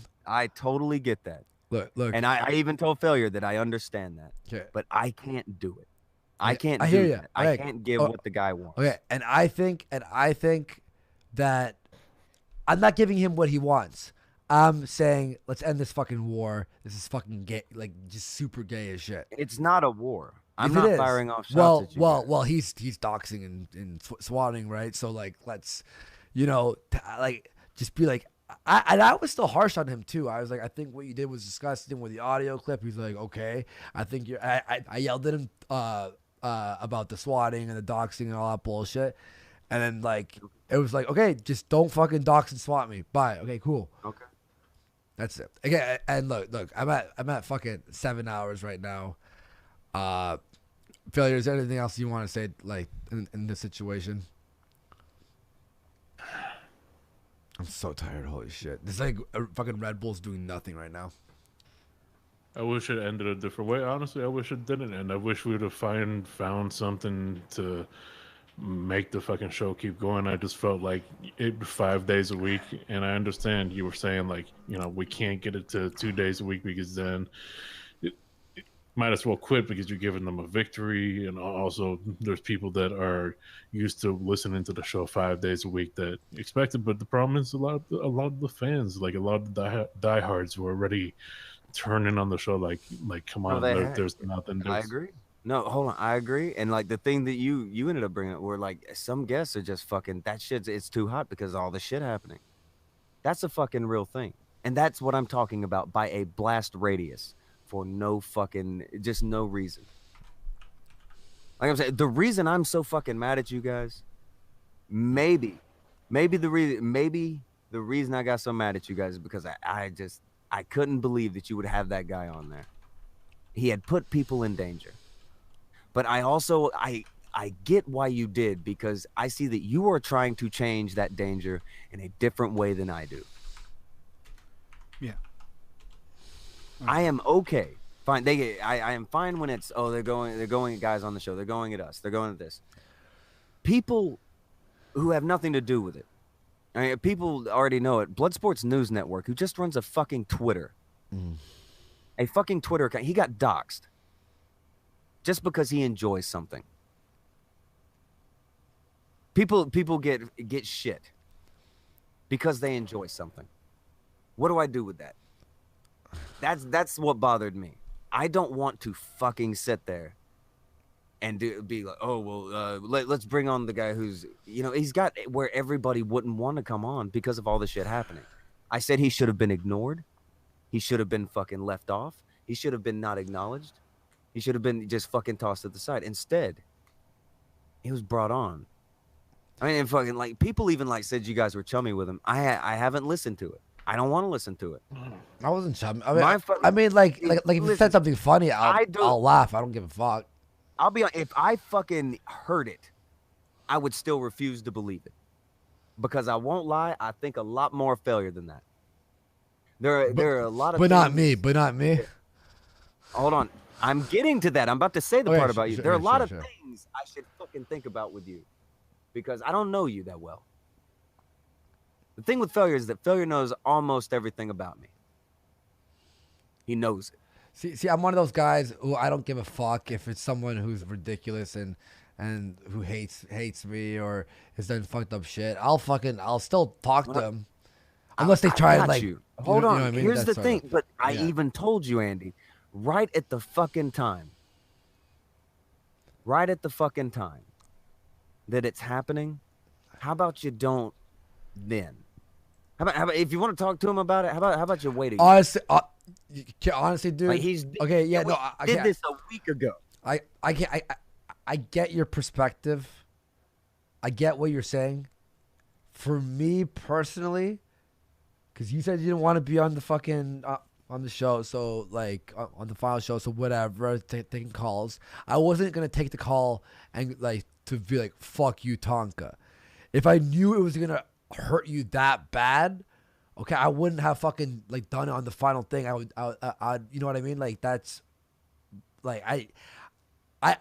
totally get that. Look, and I even told Failure that I understand that. Okay. But I can't do it. I can't. I hear do you. that. I can't give what the guy wants. Okay, and I think that I'm not giving him what he wants. I'm saying let's end this fucking war. This is fucking gay, like just super gay as shit. It's not a war. I'm If it not is, firing off shots at you. well, he's doxing and swatting, right? So like, let's, like just be like, I was still harsh on him too. I was like, I think what you did was disgusting with the audio clip. He's like, okay, I think you're. I yelled at him about the swatting and the doxing and all that bullshit, and then like it was like, okay, just don't fucking dox and swat me. Bye. Okay, cool. Okay. That's it. Okay, and look, I'm at fucking 7 hours right now. Failure. Is there anything else you want to say, like in this situation? I'm so tired. Holy shit! This like fucking Red Bull's doing nothing right now. I wish it ended a different way. Honestly, I wish it didn't end. I wish we would have found something to make the fucking show keep going. I just felt like it 5 days a week, and I understand you were saying like, we can't get it to 2 days a week because then it might as well quit because you're giving them a victory. And also there's people that are used to listening to the show 5 days a week that expect it. But the problem is a lot of the fans, like a lot of the diehards who are already turning on the show like come on, there's nothing. I agree. No, hold on. I agree. And like the thing that you ended up bringing up were like some guests are just fucking, that shit's, it's too hot because of all the shit happening. That's a fucking real thing. And that's what I'm talking about by a blast radius for no fucking, just no reason. Like I'm saying, the reason I'm so fucking mad at you guys, maybe the reason I got so mad at you guys is because I couldn't believe that you would have that guy on there. He had put people in danger. But I also, I get why you did, because I see that you are trying to change that danger in a different way than I do. Yeah. I am okay. Fine. I am fine when it's, they're going at guys on the show. They're going at us. They're going at this. People who have nothing to do with it. I mean, people already know it. Bloodsports News Network, who just runs a fucking Twitter. A fucking Twitter account. He got doxxed. Just because he enjoys something. People get shit because they enjoy something. What do I do with that? That's what bothered me. I don't want to fucking sit there and be like, oh well, let's bring on the guy who's, he's got where everybody wouldn't want to come on because of all the shit happening. I said he should have been ignored. He should have been fucking left off. He should have been not acknowledged. He should have been just fucking tossed to the side. Instead, he was brought on. I mean, and fucking like people even like said you guys were chummy with him. I haven't listened to it. I don't want to listen to it. I wasn't chummy. I mean, like if you said something funny, I'll laugh. I don't give a fuck. I'll be honest, if I fucking heard it, I would still refuse to believe it. Because I won't lie, I think a lot more failure than that. There are a lot of But things, not me. Hold on. I'm getting to that. I'm about to say the part about you. There are a lot of sure. things I should fucking think about with you. Because I don't know you that well. The thing with Failure is that Failure knows almost everything about me. He knows it. See, I'm one of those guys who I don't give a fuck if it's someone who's ridiculous and who hates me or has done fucked up shit. I'll still talk to them. Unless they try got like you. Hold on. know what I mean? Here's the That's thing, sort of- but I yeah. even told you, Andy, right at the fucking time that it's happening, how about you don't then? How about if you want to talk to him about it, how about you wait a Honestly, dude. Like, he's okay. Yeah, we no, I did can't- this a week ago. I get your perspective. I get what you're saying. For me personally, because you said you didn't want to be on the fucking on the show, so like on the final show, so whatever, taking calls. I wasn't gonna take the call and like to be like fuck you, Tonka. If I knew it was gonna hurt you that bad, okay, I wouldn't have fucking like done it on the final thing. I'd you know what I mean? Like that's like I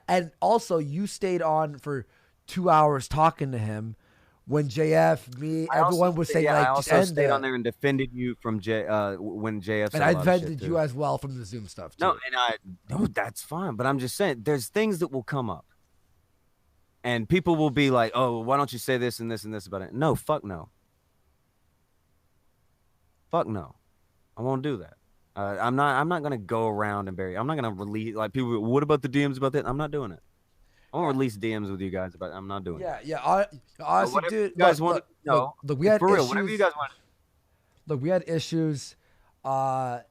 and also you stayed on for 2 hours talking to him when JF, me, everyone was saying like I just also end stayed it. on there and defended you from when JF. And I defended you as well from the Zoom stuff too. No, that's fine. But I'm just saying, there's things that will come up, and people will be like, "Oh, why don't you say this and this and this about it?" No, fuck no. Fuck no, I won't do that. I'm not gonna go around and bury. I'm not gonna release like people. What about the DMs about that? I'm not doing it. I won't release DMs with you guys about. I'm not doing it. Yeah. Honestly, dude, you guys want? No, look, we had for real. issues. Whatever you guys want. Look, we had issues. I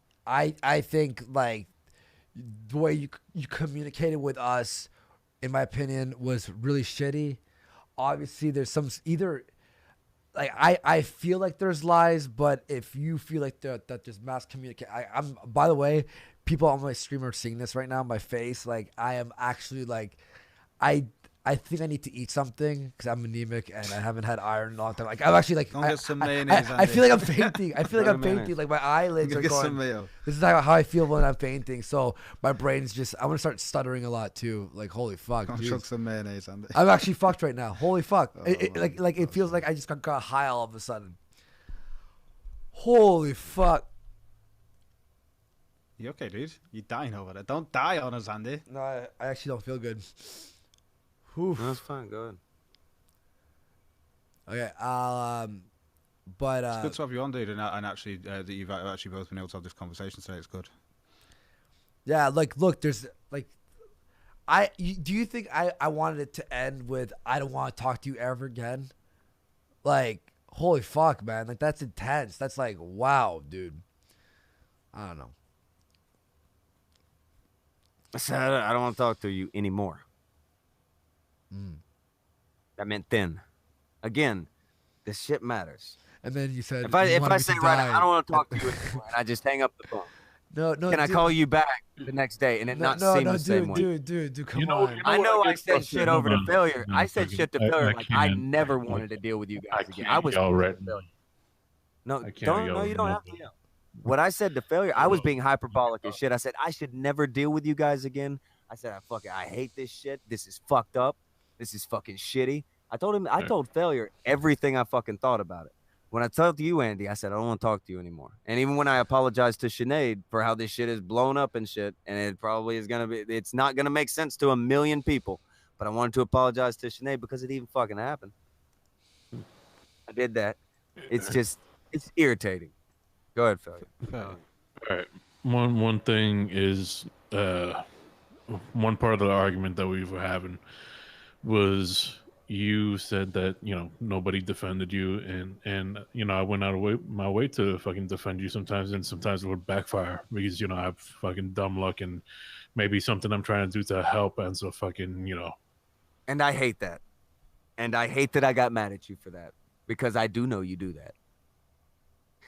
think like the way you communicated with us, in my opinion, was really shitty. Obviously, there's some either. Like I feel like there's lies, but if you feel like that there's mass communication, I'm. By the way, people on my stream are seeing this right now. My face, like I am actually like, I think I need to eat something because I'm anemic and I haven't had iron in a long time. Like I'm actually like Go get some mayonnaise, I feel like I'm Andy. fainting. I feel like I'm fainting. Like my eyelids Go are get going. some mayo. This is how I feel when I'm fainting. So my brain's just. I'm gonna start stuttering a lot too. Like holy fuck. Go Jeez. chuck some mayonnaise, Andy. I'm actually fucked right now. Holy fuck. Oh, Like it feels like I just got high all of a sudden. Holy fuck. You okay, dude? You dying over there? Don't die on us, Andy. No, I actually don't feel good. Oof. No, that's fine. Go ahead. Okay. But It's good to have you on, dude, and actually that you've actually both been able to have this conversation today. It's good. Yeah, like look, there's like, do you think I wanted it to end with I don't want to talk to you ever again? Like, holy fuck, man! Like that's intense. That's like wow, dude. I don't know. I said I don't want to talk to you anymore. That meant then. Again, this shit matters. And then you said if I you wanted say me to right die. now, I don't want to talk to you anymore, and I just hang up the phone. No, Can I dude. call you back the next day and it not seem the same way? Dude, come on. I know I said shit over to failure. No, I said shit to failure like I can't. never wanted to deal with you guys again. I was yell right failure. No, I can't don't. yell No, you right don't now. have to yell. What I said to failure, I was being hyperbolic as shit. I said I should never deal with you guys again. I said I hate this shit. This is fucked up. This is fucking shitty. I told failure everything I fucking thought about it. When I told you, Andy, I said I don't want to talk to you anymore. And even when I apologized to Sinead for how this shit is blown up and shit, and it probably is gonna be, it's not gonna make sense to a million people. But I wanted to apologize to Sinead because it even fucking happened. I did that. It's just, it's irritating. Go ahead, failure. All right. One thing is one part of the argument that we were having was you said that nobody defended you, and I went out of my way to fucking defend you sometimes, and sometimes it would backfire because I have fucking dumb luck and maybe something I'm trying to do to help, and so fucking And I hate that, and I hate that I got mad at you for that because I do know you do that.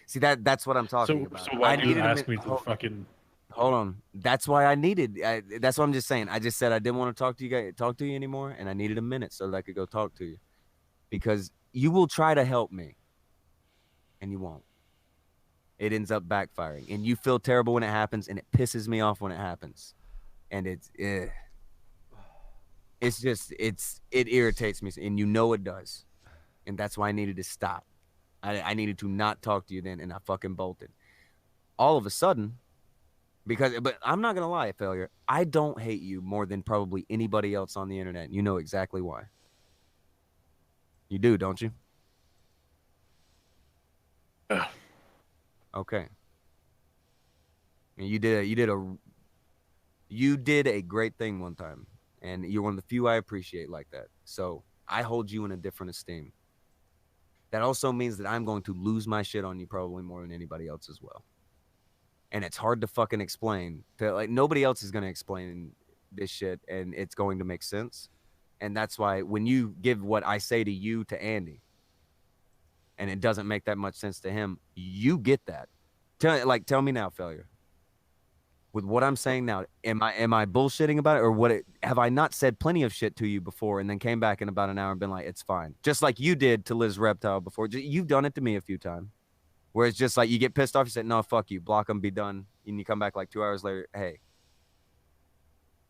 See that's what I'm talking about. So why do you ask me to hold, fucking? Hold on. That's why I needed. That's what I'm just saying. I just said I didn't want to talk to you anymore, and I needed a minute so that I could go talk to you, because you will try to help me, and you won't. It ends up backfiring, and you feel terrible when it happens, and it pisses me off when it happens, and it's just it irritates me, and it does, and that's why I needed to stop. I needed to not talk to you then, and I fucking bolted. All of a sudden, But I'm not gonna lie, Failure. I don't hate you more than probably anybody else on the internet. You know exactly why. You do, don't you? Okay. And you did a great thing one time, and you're one of the few I appreciate like that. So I hold you in a different esteem. That also means that I'm going to lose my shit on you probably more than anybody else as well. And it's hard to fucking explain. Like, nobody else is going to explain this shit, and it's going to make sense. And that's why when you give what I say to you to Andy, and it doesn't make that much sense to him, you get that. Tell me now, Failure. With what I'm saying now, am I bullshitting about it, or have I not said plenty of shit to you before and then came back in about an hour and been like, it's fine, just like you did to Liz Reptile before? You've done it to me a few times, where it's just like you get pissed off, you say, no, fuck you, block them, be done, and you come back like 2 hours later, hey,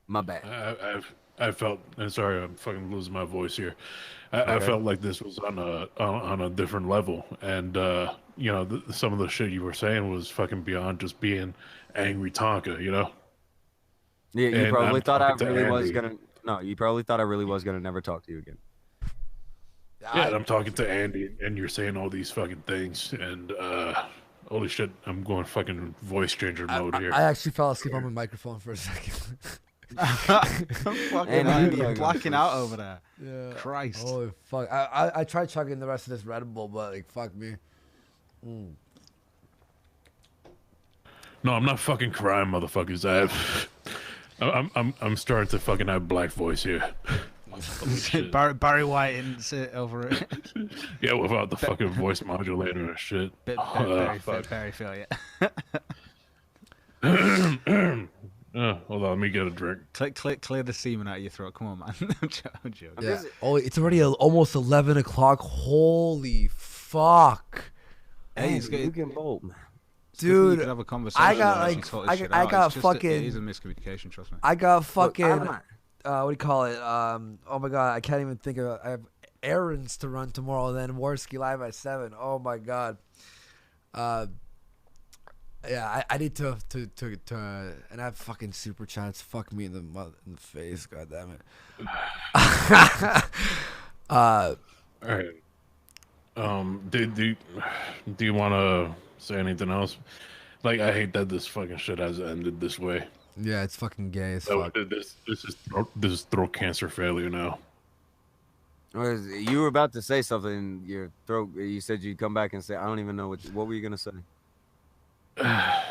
my bad. I felt, and sorry, I'm fucking losing my voice here. I felt like this was on a different level, and you know, some of the shit you were saying was fucking beyond just being angry Tonka, you know. Yeah, you probably thought I really was Andy. gonna. No, you probably thought I really was gonna never talk to you again. Yeah, and I'm talking to Andy, and you're saying all these fucking things, and holy shit, I'm going fucking voice changer mode here. I actually fell asleep on my microphone for a second. Fucking Andy, you're blacking out over there. Yeah. Christ. Holy fuck. I tried chugging the rest of this Red Bull, but like, fuck me. No, I'm not fucking crying, motherfuckers. I'm starting to fucking have black voice here. Barry White and sit over it. Yeah, without the fucking voice modulator and shit. Barry Failure. Hold on, let me get a drink. Clear the semen out of your throat. Come on, man. I'm joking. Yeah. Oh, it's already almost 11 o'clock. Holy fuck. Hey, you can bolt, man. You Dude, could have a conversation. I got like, I got fucking. It is a miscommunication, trust me. I got fucking. What do you call it? Oh my god, I can't even think of. I have errands to run tomorrow. Then Warski live at 7. Oh my god. Yeah, I need to and I have fucking super chats. Fuck me in the face. God damn it. All right. Do you want to say anything else? Like, I hate that this fucking shit has ended this way. Yeah, it's fucking gay as So fuck. this is throat cancer failure now. You were about to say something in your throat. You said you'd come back and say, I don't even know what were you gonna say? I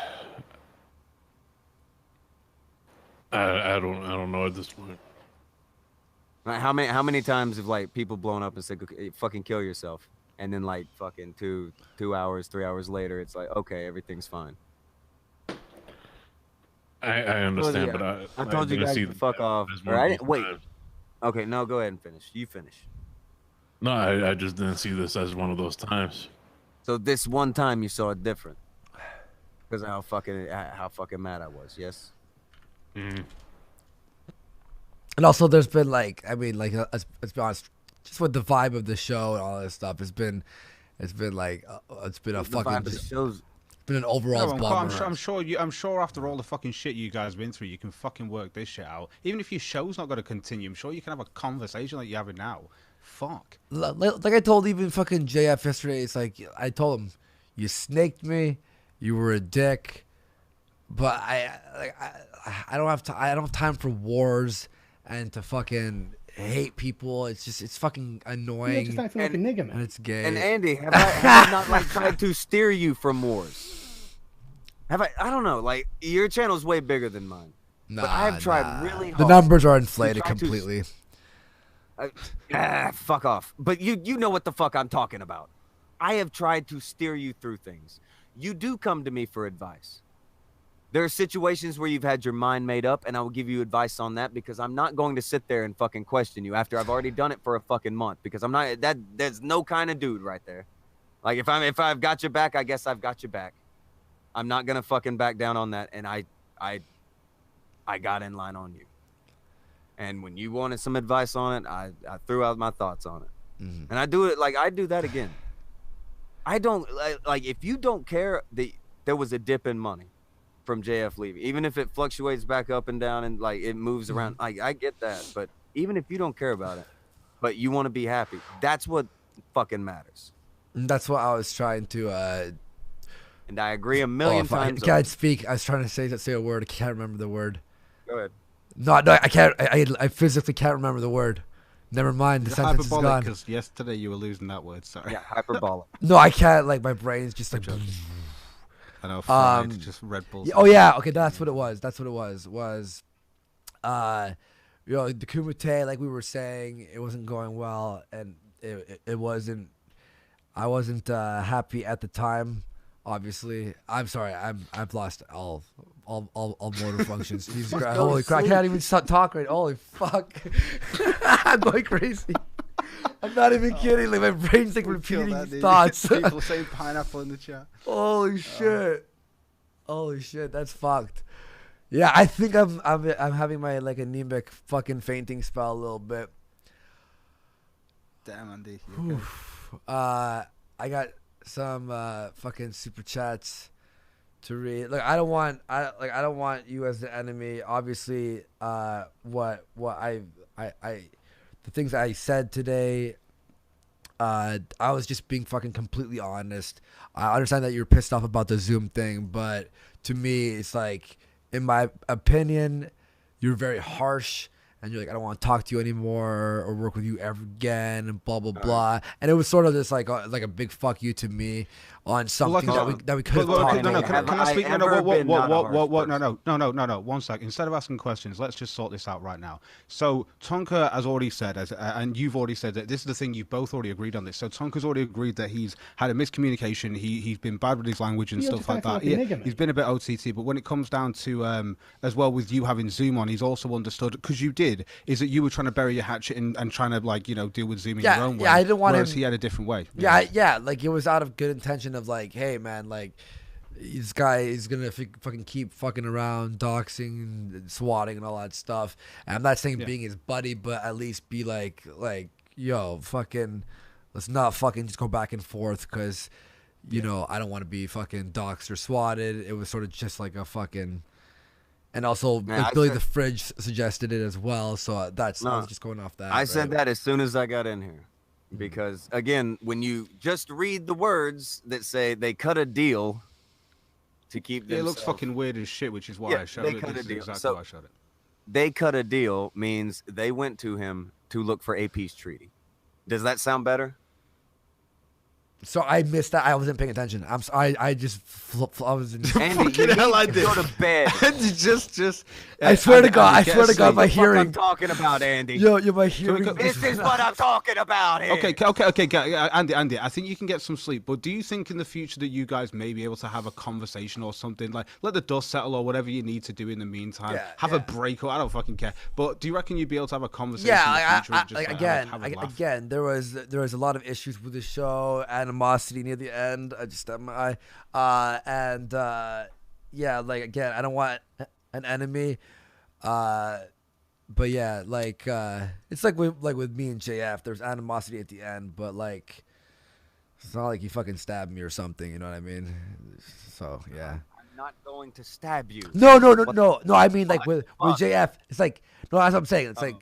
don't know at this point. Like, how many times have like people blown up and said, "Okay, fucking kill yourself," and then like fucking 2 hours, 3 hours later, it's like, okay, everything's fine. I understand, but I told you guys to fuck off. Right? Wait. Okay, no, go ahead and finish. You finish. No, I just didn't see this as one of those times. So this one time you saw it different because of how fucking mad I was. Yes. Mm-hmm. And also, there's been like, I mean, like, let's be honest, just with the vibe of the show and all this stuff, it's been like, it's been a fucking. It's been an overall bummer. I'm sure after all the fucking shit you guys been through, you can fucking work this shit out. Even if your show's not going to continue, I'm sure you can have a conversation like you're having now. Fuck. Like I told even fucking JF yesterday, it's like, I told him, you snaked me, you were a dick, but I don't have I don't have time for wars and to fucking hate people. It's fucking annoying. Just acting like a nigga, man. And it's gay. And Andy, have I not like tried to steer you from wars? Have I? I don't know. Like, your channel's way bigger than mine. Nah, but I've tried really hard. The numbers are inflated to try to- completely. Fuck off. But you know what the fuck I'm talking about. I have tried to steer you through things. You do come to me for advice. There are situations where you've had your mind made up, and I will give you advice on that because I'm not going to sit there and fucking question you after I've already done it for a fucking month because I'm not there's no kind of dude right there. Like, if I've got your back, I guess I've got your back. I'm not gonna fucking back down on that, and I got in line on you. And when you wanted some advice on it, I threw out my thoughts on it. Mm-hmm. And I do it like I do that again. I don't like if you don't care that there was a dip in money, from JF leaving, even if it fluctuates back up and down and like it moves around. I get that, but even if you don't care about it, but you want to be happy, that's what fucking matters. That's what I was trying to. And I agree a million times. I can't speak. I was trying to say a word. I can't remember the word. Go ahead. No, I can't. I physically can't remember the word. Never mind. The sentence is gone. Because yesterday you were losing that word. Sorry. Yeah, hyperbolic. No, I can't. Like my brain's just like. I know. Fried, just Red Bull. Oh yeah. Okay, that's what it was. That's what it was. You know, the Kumite, like we were saying, it wasn't going well, and it wasn't. I wasn't happy at the time. Obviously, I'm sorry. I've lost all motor functions. Jesus Christ! Holy crap! I can't even talk right. Holy fuck! I'm going crazy. I'm not even kidding. Like my brain's like repeating thoughts. People saying pineapple in the chat. Holy shit! Holy shit! That's fucked. Yeah, I think I'm having my like anemic fucking fainting spell a little bit. Damn, Andy. I got some fucking super chats to read. Like I don't want you as the enemy. Obviously, what I the things I said today, I was just being fucking completely honest. I understand that you're pissed off about the Zoom thing, but to me, it's like, in my opinion, you're very harsh. And you're like, I don't want to talk to you anymore or work with you ever again, and blah blah blah. And it was sort of just like a big fuck you to me on something that we could have talked about. Can I speak? No. 1 sec. Instead of asking questions, let's just sort this out right now. So Tonka has already said, and you've already said that this is the thing you've both already agreed on this. So Tonka's already agreed that he's had a miscommunication. He's been bad with his language and stuff like that. He's been a bit OTT, but when it comes down to as well with you having Zoom on, he's also understood, because you did, is that you were trying to bury your hatchet and trying to like deal with Zoom in your own way. Yeah, I didn't want whereas he had a different way. Yeah, like it was out of good intention of like, hey man, like this guy is gonna fucking keep fucking around, doxing and swatting and all that stuff. And I'm not saying being his buddy, but at least be like yo, fucking, let's not fucking just go back and forth, because you know I don't want to be fucking doxed or swatted. It was sort of just like a fucking. And also, like Billy the Fridge suggested it as well, so I was just going off that. I said that as soon as I got in here, because again, when you just read the words that say they cut a deal to keep it looks fucking weird as shit, which is why I showed it. Cut a deal. Exactly why I showed it. They cut a deal means they went to him to look for a peace treaty. Does that sound better? So I missed that. I wasn't paying attention. I'm sorry. I just I was in. Andy, you hell I did. Go to bed. Andy, just. I swear to God. I swear to God. My hearing. I'm talking about, Andy. Yo, my hearing. This is what I'm talking about. Here. Okay. Andy, I think you can get some sleep. But do you think in the future that you guys may be able to have a conversation or something, like let the dust settle or whatever you need to do in the meantime? Have a break, or I don't fucking care. But do you reckon you'd be able to have a conversation? Yeah, in the future again, there was a lot of issues with the show. Animosity near the end. Yeah, like again, I don't want an enemy, but yeah, like it's like with me and JF. There's animosity at the end, but like it's not like he fucking stabbed me or something. You know what I mean? So yeah. I'm not going to stab you. No. I mean like with JF, it's like no. That's what I'm saying. It's like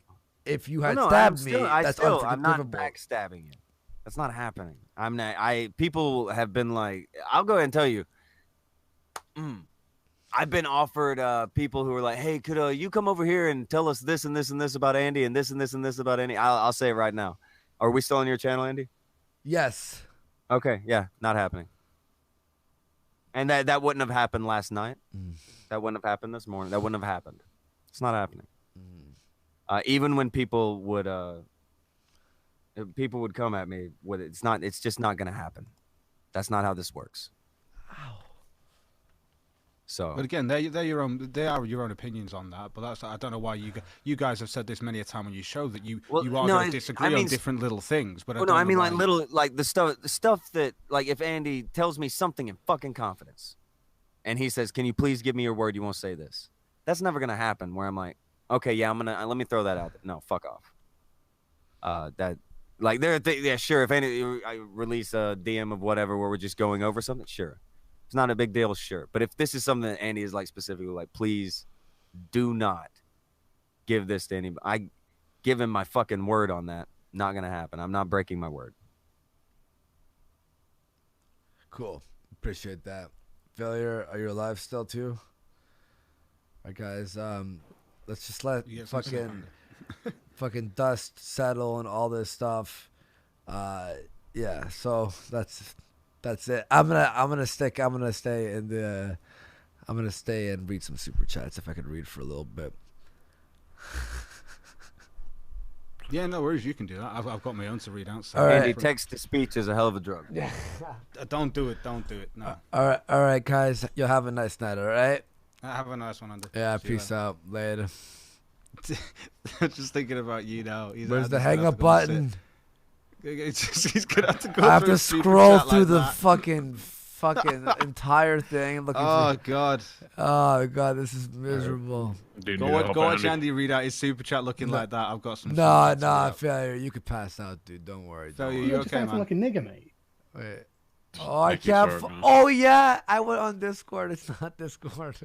if you had stabbed me, that's unforgivable. I'm not backstabbing you. That's not happening. I'm not. People have been like, I'll go ahead and tell you. I've been offered people who are like, hey, could you come over here and tell us this and this and this about Andy and this and this and this about Andy? I'll say it right now. Are we still on your channel, Andy? Yes. Okay. Yeah. Not happening. And that wouldn't have happened last night. That wouldn't have happened this morning. That wouldn't have happened. It's not happening. Even when people would come at me with it. It's just not going to happen. That's not how this works. Wow. So, but again, they are your own opinions on that. But I don't know why you guys have said this many a time on your show that you are going to disagree on different little things. But I mean like the stuff that, like, if Andy tells me something in fucking confidence, and he says, "Can you please give me your word you won't say this?" That's never going to happen. Where I'm like, okay, yeah, let me throw that out there. No, fuck off. Like sure. If I release a DM of whatever where we're just going over something, sure. it's not a big deal, sure. But if this is something that Andy is like specifically like, please do not give this to anybody. I give him my fucking word on that. Not gonna happen. I'm not breaking my word. Cool. Appreciate that. Failure, are you alive still too? All right, guys. Let's just let fucking dust settle and all this stuff. Yeah. So that's it. I'm gonna stay and read some super chats if I can read for a little bit. Yeah, no worries. You can do that. I've got my own to read out. So Andy, text to speech is a hell of a drug. Yeah. Don't do it. Don't do it. No. All right, guys. You'll have a nice night. All right. Have a nice one, Andy. Yeah. See you Peace out. Later. Just thinking about you now. Where's the hang up button? He's gonna have to go. I have through to a super scroll chat through like the that. fucking entire thing looking Oh for. God. Oh God, this is miserable. Go watch Andy read out his super chat looking like that. I've got some. No, failure. You could pass out, dude. Don't worry. Failure, Don't you worry. okay, man? like a nigger, mate. Wait. Oh, I Thank you, can't. sir, man. Oh yeah, I went on Discord. It's not Discord.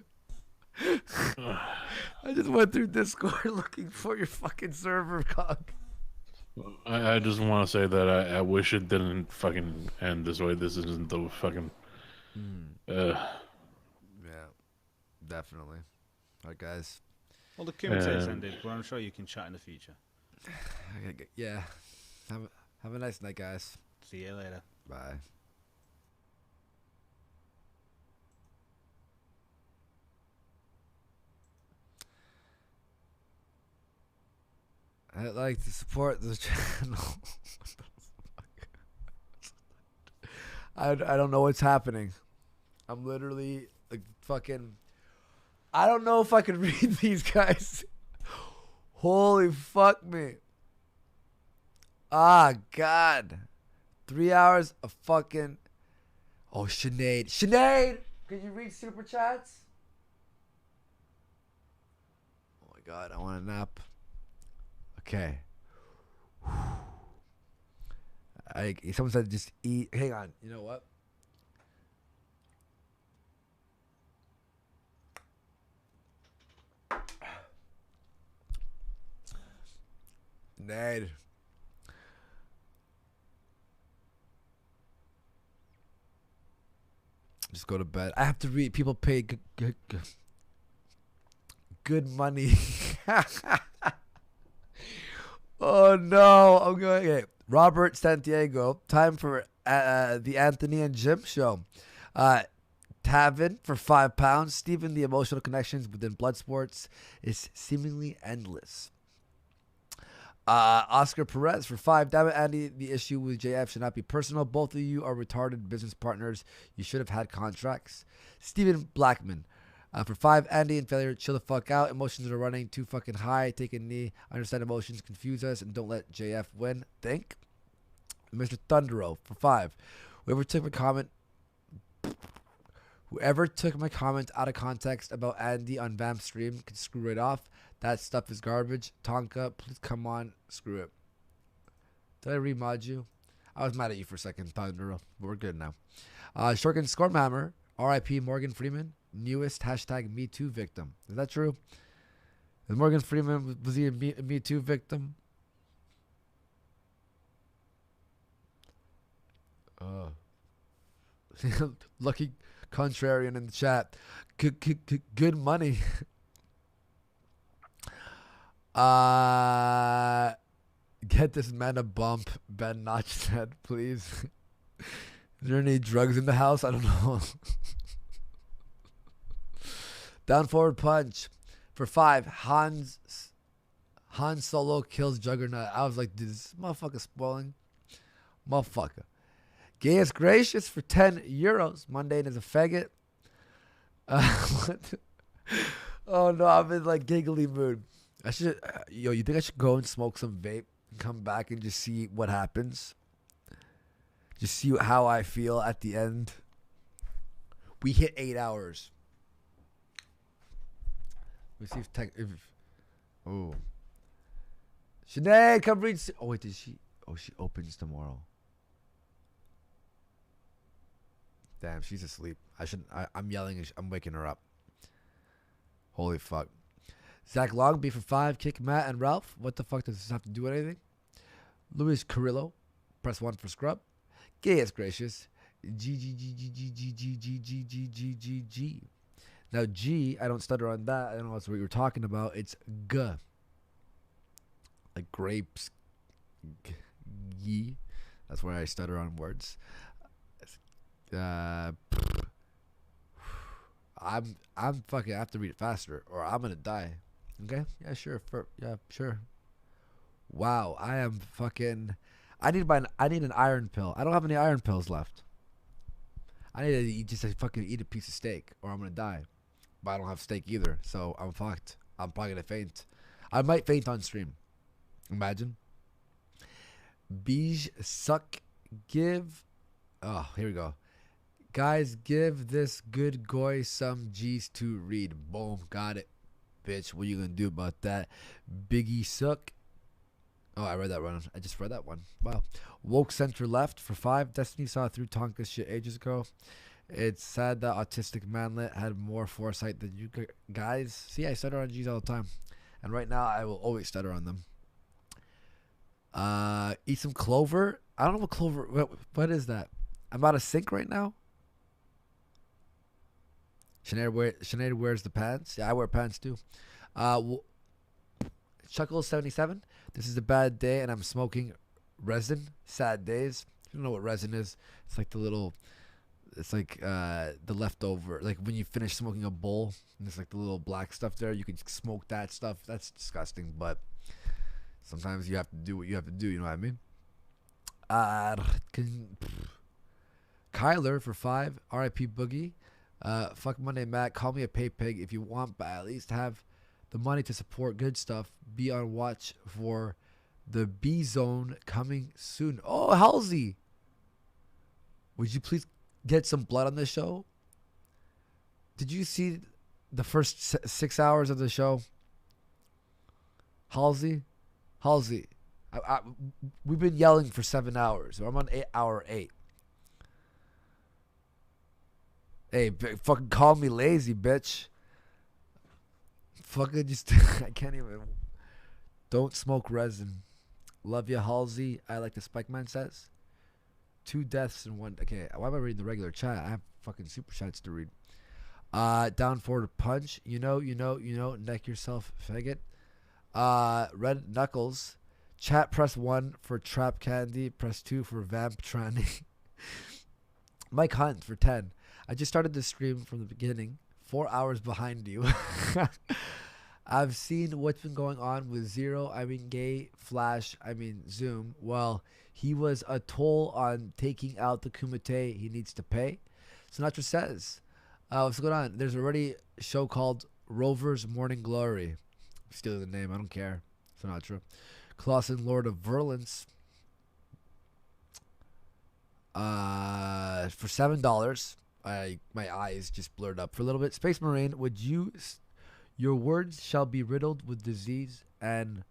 I just went through Discord looking for your fucking server, cock. I just want to say that I wish it didn't fucking end this way. This isn't the fucking. Yeah, definitely. All right, guys. Well, the Kumite's ended, but I'm sure you can chat in the future. Yeah. Have a nice night, guys. See you later. Bye. I'd like to support the channel. I don't know what's happening. I'm literally like fucking. I don't know if I can read these guys. Holy fuck me. Ah, God. 3 hours of fucking. Oh, Sinead. Sinead! Can you read super chats? Oh my God, I want a nap. Okay. Someone said just eat. Hang on. You know what? Ned. Just go to bed. I have to read. People pay good money. Oh no! I'm going. Okay. Robert Santiago. Time for the Anthony and Jim show. Tavin for £5. Stephen, the emotional connections within blood sports is seemingly endless. Oscar Perez for $5. Damn it, Andy. The issue with JF should not be personal. Both of you are retarded business partners. You should have had contracts. Stephen Blackman. For $5, Andy and failure, chill the fuck out. Emotions are running too fucking high. Take a knee. Understand emotions confuse us, and don't let JF win. Think. Mr. Thundero for $5. Whoever took my comment out of context about Andy on Vamp's stream can screw it off. That stuff is garbage. Tonka, please come on, screw it. Did I remod you? I was mad at you for a second, Thundero, but we're good now. Shorkin Stormhammer, R.I.P. Morgan Freeman. Newest hashtag Me Too victim. Is that true? Is Morgan Freeman, was he a Me Too victim? Lucky contrarian in the chat. Good money. Get this man a bump. Ben Notch said, please. Is there any drugs in the house? I don't know. Down forward punch for $5. Han Solo kills Juggernaut. I was like, dude, this motherfucker spoiling. Motherfucker. Gaius Gracious for €10. Mundane is a faggot. Oh no, I'm in like giggly mood. I should, you think I should go and smoke some vape and come back and just see what happens? Just see how I feel at the end. We hit 8 hours. Let me see if oh. Sinead, come read. Oh wait, did she? Oh, she opens tomorrow. Damn, she's asleep. I'm yelling. I'm waking her up. Holy fuck. Zach Longby for 5. Kick Matt and Ralph. What the fuck does this have to do with anything? Luis Carrillo. Press 1 for Scrub. Gaius Gracious. G. Now G, I don't stutter on that. I don't know that's what you were talking about. It's G. Like grapes. G. That's where I stutter on words. I'm fucking I have to read it faster or I'm gonna die. Okay? Yeah, sure. Yeah, sure. Wow, I am fucking I need an iron pill. I don't have any iron pills left. I need to fucking eat a piece of steak or I'm gonna die. But I don't have steak either, so I'm fucked. I'm probably gonna faint. I might faint on stream. Imagine. Beige suck give. Oh, here we go. Guys, give this good guy some G's to read. Boom, got it. Bitch, what you gonna do about that? Biggie suck. Oh, I read that one. I just read that one. Wow. Woke center left for 5. Destiny saw through Tonka's shit ages ago. It's sad that autistic manlet had more foresight than you guys. See, I stutter on G's all the time. And right now, I will always stutter on them. Eat some clover. I don't know what clover. What is that? I'm out of sync right now. Sinead wears the pants. Yeah, I wear pants too. Chuckles77. This is a bad day and I'm smoking resin. Sad days. You don't know what resin is. It's like the little. It's like the leftover. Like when you finish smoking a bowl, and there's like the little black stuff there. You can smoke that stuff. That's disgusting. But sometimes you have to do what you have to do. You know what I mean? Kyler for 5. R.I.P. Boogie. Fuck Monday Matt. Call me a pay pig if you want, but at least have the money to support good stuff. Be on watch for the B Zone coming soon. Oh, Halsey. Would you please get some blood on this show? Did you see the first 6 hours of the show? Halsey? We've been yelling for 7 hours. I'm on hour 8. Hey, fucking call me lazy, bitch. Fucking just, I can't even. Don't smoke resin. Love ya, Halsey. I like the Spike Man says. 2 deaths in 1. Okay, why am I reading the regular chat? I have fucking super chats to read. Down for the punch. You know. Neck yourself, faggot. Red Knuckles. Chat, press 1 for Trap Candy. Press 2 for Vamp Tranny. Mike Hunt for 10. I just started the stream from the beginning. 4 hours behind you. I've seen what's been going on with Zero. I mean Gay, Flash, I mean Zoom. Well, he was a toll on taking out the Kumite he needs to pay. Sinatra says, what's going on? There's already a show called Rover's Morning Glory. I'm stealing the name. I don't care. Sinatra. Clausen, Lord of Verlance. For $7. My eyes just blurred up for a little bit. Space Marine, your words shall be riddled with disease and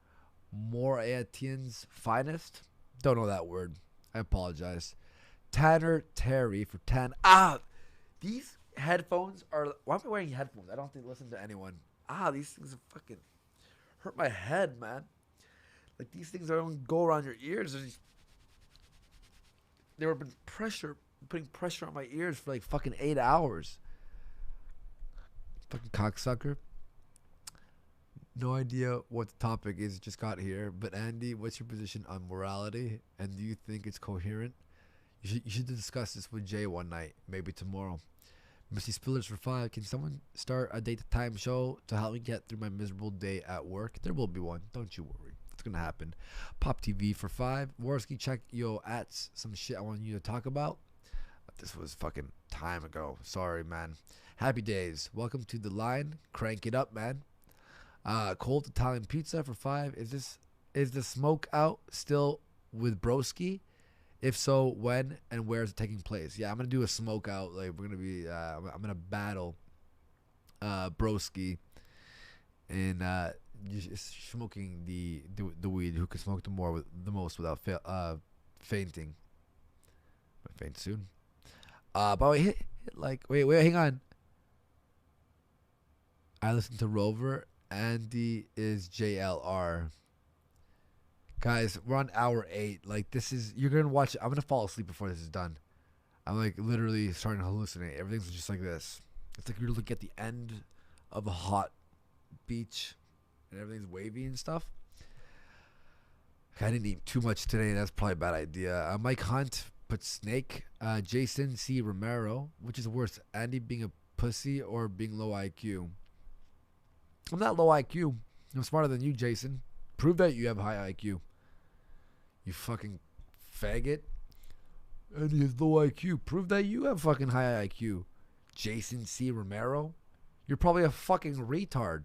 Moraetian's finest. Don't know that word. I apologize. Tanner Terry for 10. These headphones are. Why am I wearing headphones? I don't have to listen to anyone. These things are fucking hurt my head, man. Like these things don't go around your ears. They were putting pressure on my ears for like fucking 8 hours. Fucking cocksucker. No idea what the topic is, just got here. But Andy, what's your position on morality? And do you think it's coherent? You should discuss this with Jay one night, maybe tomorrow. Missy Spillers for 5. Can someone start a date time show to help me get through my miserable day at work? There will be one. Don't you worry. It's going to happen. Pop TV for 5. Warski, check yo at some shit I want you to talk about. This was fucking time ago. Sorry, man. Happy days. Welcome to the line. Crank it up, man. Cold Italian pizza for 5. Is the smoke out still with Broski? If so, when and where is it taking place? Yeah, I'm gonna do a smoke out. Like we're gonna be. I'm gonna battle Broski and smoking the weed. Who can smoke the most without fainting? But faint soon. By the way, wait, hang on. I listen to Rover. Andy is JLR. Guys, we're on hour 8. Like, this is, you're gonna watch. I'm gonna fall asleep before this is done. I'm like literally starting to hallucinate. Everything's just like this. It's like you're looking at the end of a hot beach, and everything's wavy and stuff. I didn't eat too much today. That's probably a bad idea. Mike Hunt put Snake. Jason C. Romero. Which is worse, Andy being a pussy or being low IQ? I'm not low IQ. I'm smarter than you, Jason. Prove that you have high IQ. You fucking faggot. Andy has low IQ. Prove that you have fucking high IQ. Jason C. Romero. You're probably a fucking retard.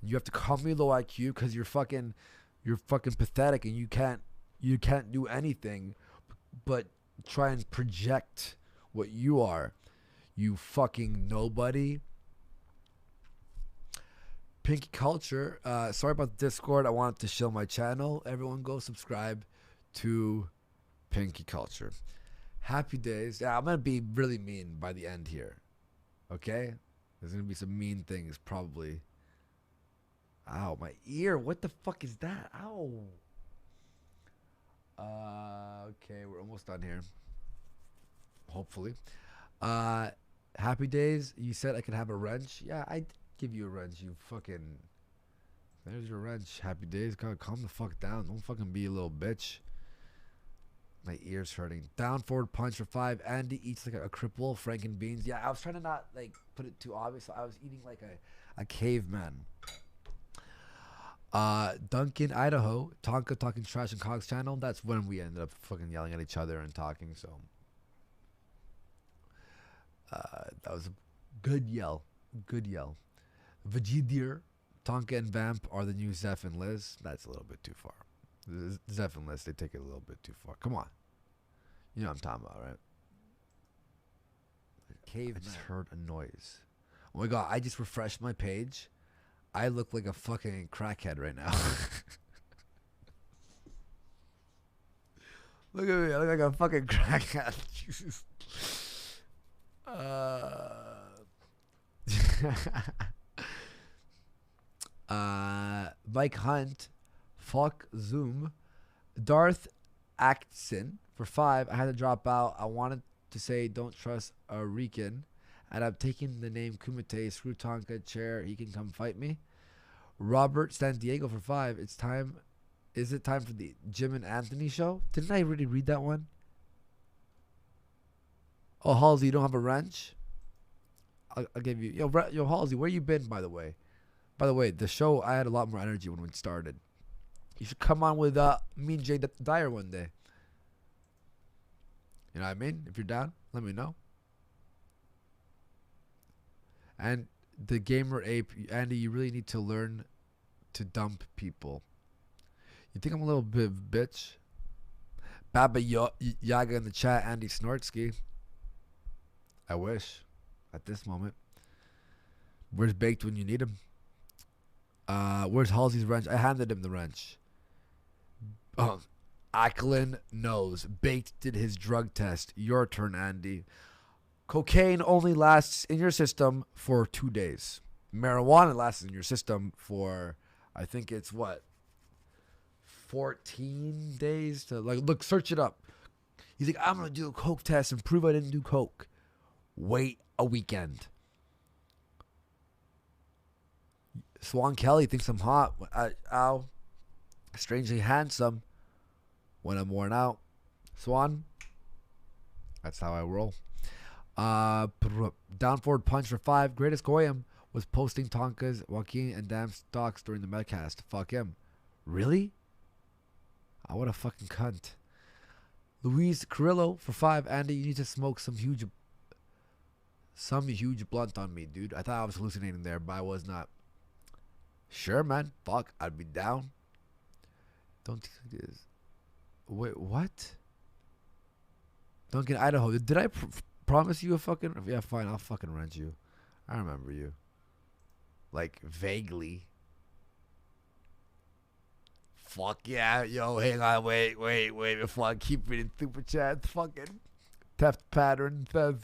You have to call me low IQ because you're fucking pathetic and you can't do anything but try and project what you are. You fucking nobody. Pinky Culture. Sorry about the Discord. I wanted to show my channel. Everyone go subscribe to Pinky Culture. Happy days. Yeah, I'm going to be really mean by the end here. Okay? There's going to be some mean things probably. Ow, my ear. What the fuck is that? Ow. Okay, we're almost done here. Hopefully. Happy days. You said I could have a wrench. Yeah, I did give you a wrench, you fucking. There's your wrench. Happy days. God, calm the fuck down. Don't fucking be a little bitch. My ear's hurting. Down forward punch for 5. Andy eats like a cripple. Franken beans. Yeah, I was trying to not like put it too obvious. I was eating like a caveman. Duncan, Idaho. Tonka talking trash in Cog's channel. That's when we ended up fucking yelling at each other and talking. So that was a good yell. Good yell. Vajidir, Tonka and Vamp are the new Zeph and Liz. That's a little bit too far. Zeph and Liz, they take it a little bit too far. Come on. You know what I'm talking about, right? I just heard a noise. Oh my god, I just refreshed my page. I look like a fucking crackhead right now. Look at me, I look like a fucking crackhead. Jesus. Mike Hunt, fuck Zoom, Darth Actson for 5. I had to drop out. I wanted to say don't trust a Rican, and I'm taking the name Kumite. Screw Tonka chair. He can come fight me. Robert San Diego for 5. It's time. Is it time for the Jim and Anthony show? Didn't I really read that one? Oh, Halsey, you don't have a wrench? I'll give you. Yo, Halsey, where you been, by the way? By the way, the show, I had a lot more energy when we started. You should come on with me and Jay Dyer one day. You know what I mean? If you're down, let me know. And the Gamer Ape, Andy, you really need to learn to dump people. You think I'm a little bit of a bitch? Baba Yaga in the chat, Andy Snortsky. I wish. At this moment. Where's Baked when you need him? Where's Halsey's wrench? I handed him the wrench. Ackland knows. Baked did his drug test. Your turn, Andy. Cocaine only lasts in your system for 2 days. Marijuana lasts in your system for, I think it's what? 14 days to, like, look, search it up. He's like, I'm going to do a coke test and prove I didn't do coke. Wait a weekend. Swan Kelly thinks I'm hot. Ow. Strangely handsome when I'm worn out. Swan. That's how I roll. Down forward punch for 5. Greatest Goyam was posting Tonka's, Joaquin, and Damn stocks during the Medcast. Fuck him. Really? Oh, what a fucking cunt. Luis Carrillo for 5. Andy, you need to smoke some huge blunt on me, dude. I thought I was hallucinating there, but I was not. Sure, man. Fuck, I'd be down. Don't think this. Wait, what? Duncan, Idaho. Did I promise you a fucking... Yeah, fine. I'll fucking rent you. I remember you. Like, vaguely. Fuck yeah. Yo, hang on. Wait. Before I keep reading super chat. Fucking... theft pattern says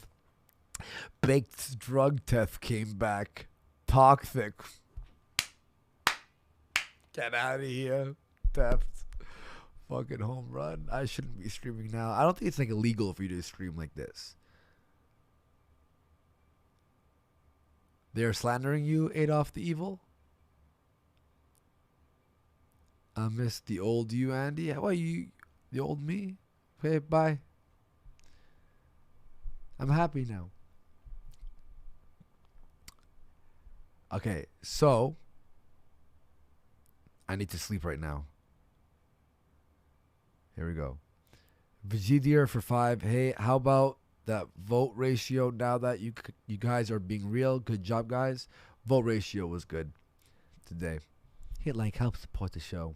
baked drug theft came back. Toxic. Get out of here. Theft. Fucking home run. I shouldn't be streaming now. I don't think it's like illegal for you to stream like this. They're slandering you, Adolf the Evil. I miss the old you, Andy. How are you? The old me? Okay, bye. I'm happy now. Okay, so I need to sleep right now. Here we go. Vigidier for 5. Hey, how about that vote ratio now that you guys are being real? Good job, guys. Vote ratio was good today. Hit like, help support the show.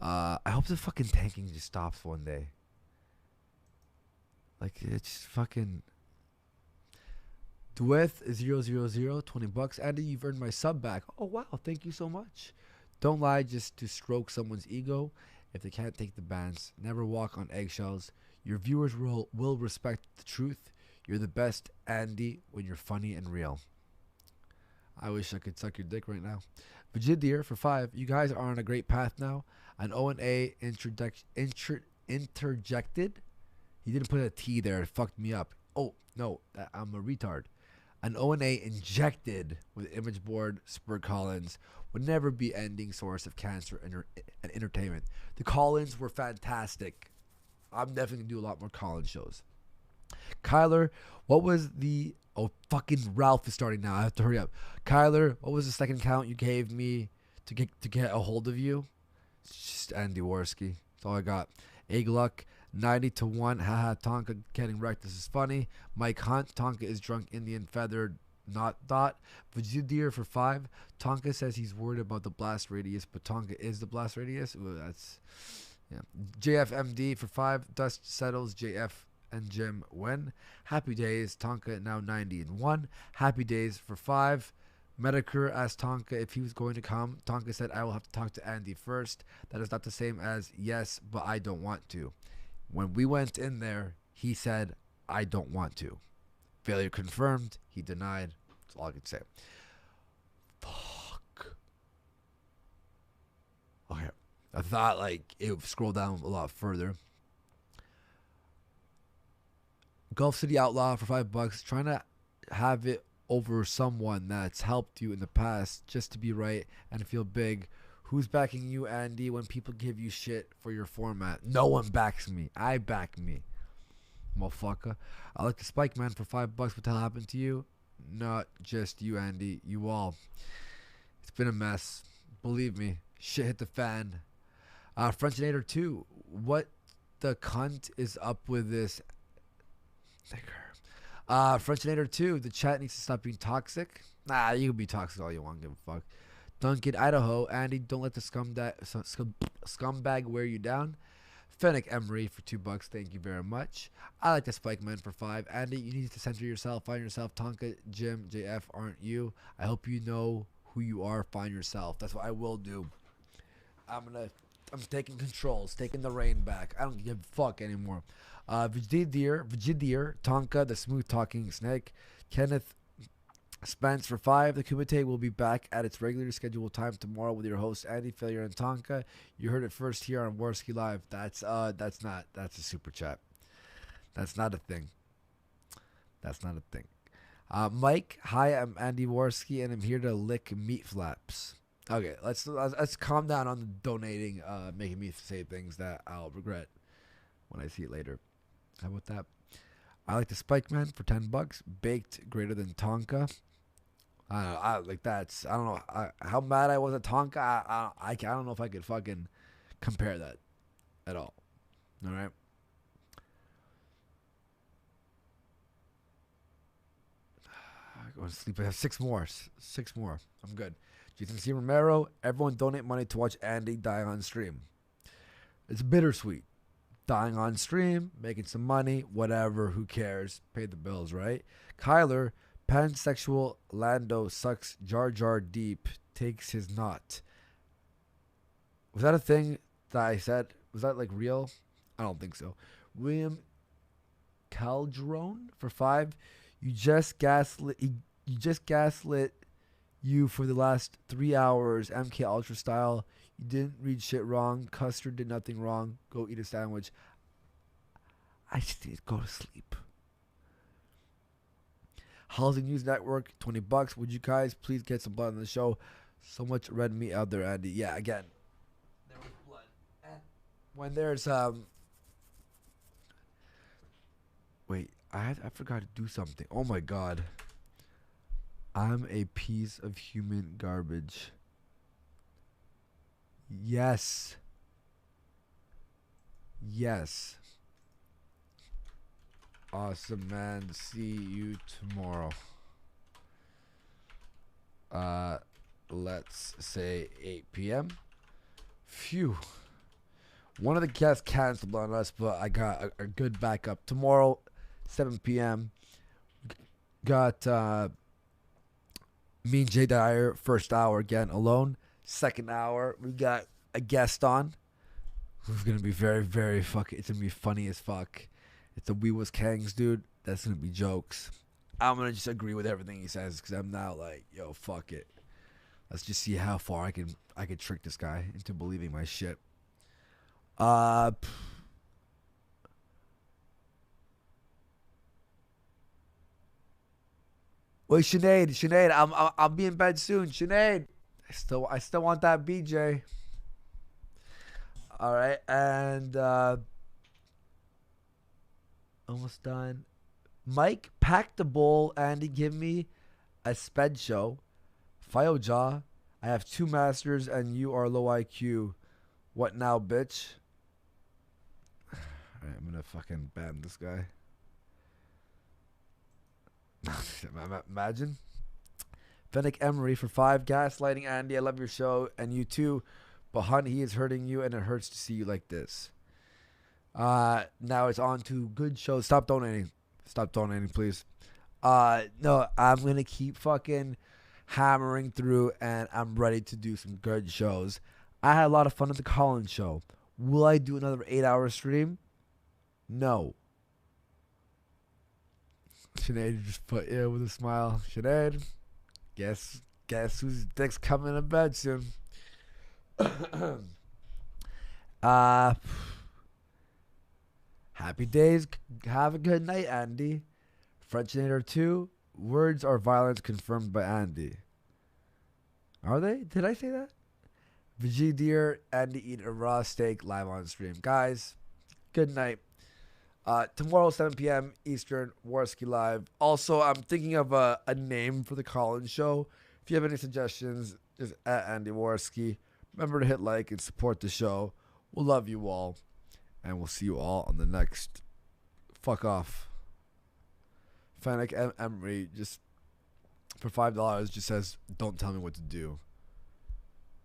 I hope the fucking tanking just stops one day. Like, it's fucking... Dweth 000, 20 bucks. Andy, you've earned my sub back. Oh, wow. Thank you so much. Don't lie just to stroke someone's ego. If they can't take the bans, never walk on eggshells. Your viewers will respect the truth. You're the best, Andy, when you're funny and real. I wish I could suck your dick right now. Vigidier for 5. You guys are on a great path now. An O&A interjected. He didn't put a T there. It fucked me up. Oh, no. I'm a retard. An O&A injected with image board Spur Collins would never be ending source of cancer and entertainment. The Collins were fantastic. I'm definitely going to do a lot more Collins shows. Kyler, what was the... Oh, fucking Ralph is starting now. I have to hurry up. Kyler, what was the second count you gave me to get a hold of you? It's just Andy Worski. That's all I got. Agluck, 90-1. Haha, Tonka getting wrecked. This is funny. Mike Hunt, Tonka is drunk Indian feathered not dot. Vajidir for 5. Tonka says he's worried about the blast radius, but Tonka is the blast radius. Ooh, that's... Yeah. JFMD for 5. Dust settles. JF and Jim win. Happy days. Tonka now 90-1. Happy days for 5. Medicare asked Tonka if he was going to come. Tonka said, I will have to talk to Andy first. That is not the same as yes, but I don't want to. When we went in there, he said, I don't want to. Failure confirmed. He denied. That's all I could say. Fuck. Okay. I thought like it would scroll down a lot further. Gulf City Outlaw for $5, trying to have it over someone that's helped you in the past just to be right and feel big. Who's backing you, Andy, when people give you shit for your format? No one backs me. I back me. Motherfucker. I like the Spike Man for $5. What the hell happened to you? Not just you, Andy. You all. It's been a mess. Believe me. Shit hit the fan. Frenchinator 2. What the cunt is up with this? Frenchinator 2. The chat needs to stop being toxic. Nah, you can be toxic all you want. Give a fuck. Duncan, Idaho. Andy, don't let the scumbag wear you down. Fennec Emery for $2. Thank you very much. I like the Spike Man for 5. Andy, you need to center yourself. Find yourself. Tonka, Jim, JF aren't you. I hope you know who you are. Find yourself. That's what I will do. I'm taking controls, taking the reign back. I don't give a fuck anymore. Vigidir, Tonka, the smooth talking snake. Kenneth Spence for 5. The Kumite will be back at its regularly scheduled time tomorrow with your hosts Andy, Failure, and Tonka. You heard it first here on Worski Live. That's a super chat. That's not a thing. That's not a thing. Mike, hi, I'm Andy Worski, and I'm here to lick meat flaps. Okay, let's calm down on the donating, making me say things that I'll regret when I see it later. How about that? I like the Spike Man for $10. Baked greater than Tonka. I don't know. I don't know how mad I was at Tonka. I don't know if I could fucking compare that at all. All right. I'm going to sleep. I have 6 more. 6 more. I'm good. Jason C. Romero. Everyone donate money to watch Andy die on stream. It's bittersweet. Dying on stream, making some money, whatever, who cares? Pay the bills, right? Kyler, pansexual Lando sucks Jar Jar deep, takes his knot. Was that a thing that I said? Was that like real? I don't think so. William Calderon for 5. You just gaslit you for the last 3 hours, MK Ultra style. You didn't read shit wrong. Custard did nothing wrong. Go eat a sandwich. I just need to go to sleep. Housing News Network, $20. Would you guys please get some blood on the show? So much red meat out there, Andy. Yeah, again, there was blood. And when there's wait, I forgot to do something. Oh my god, I'm a piece of human garbage. Yes. Yes. Awesome, man. See you tomorrow. Let's say 8 p.m. Phew. One of the guests canceled on us, but I got a good backup. Tomorrow, 7 p.m. Got me and Jay Dyer, first hour again, alone. Second hour, we got a guest on who's going to be very, very fucking... It's going to be funny as fuck. It's a We Was Kangs dude. That's going to be jokes. I'm going to just agree with everything he says because I'm now like, yo, fuck it. Let's just see how far I can trick this guy into believing my shit. Wait, Sinead, I'll be in bed soon. Sinead, I still want that BJ. All right, and almost done. Mike, pack the bowl. Andy, give me a sped show. Fioja, I have 2 masters and you are low IQ. What now, bitch? Alright, I'm gonna fucking ban this guy. Imagine. Fennec Emery for 5. Gaslighting Andy, I love your show. And you too. But hun, he is hurting you and it hurts to see you like this. Now it's on to good shows. Stop donating. Stop donating, please. No, I'm gonna keep fucking hammering through and I'm ready to do some good shows. I had a lot of fun at the Collins show. Will I do another 8-hour stream? No. Sinead just put yeah with a smile. Sinead, guess whose dick's coming to bed soon. Happy days. Have a good night, Andy. Frenchinator 2. Words are violence confirmed by Andy. Are they? Did I say that? Vegideer, Andy eat a raw steak live on stream. Guys, good night. Tomorrow, 7 p.m. Eastern, Warski Live. Also, I'm thinking of a name for the Collins show. If you have any suggestions, just at Andy Warski. Remember to hit like and support the show. We'll love you all. And we'll see you all on the next Fuck Off. Fennec Emery just for $5 just says, don't tell me what to do.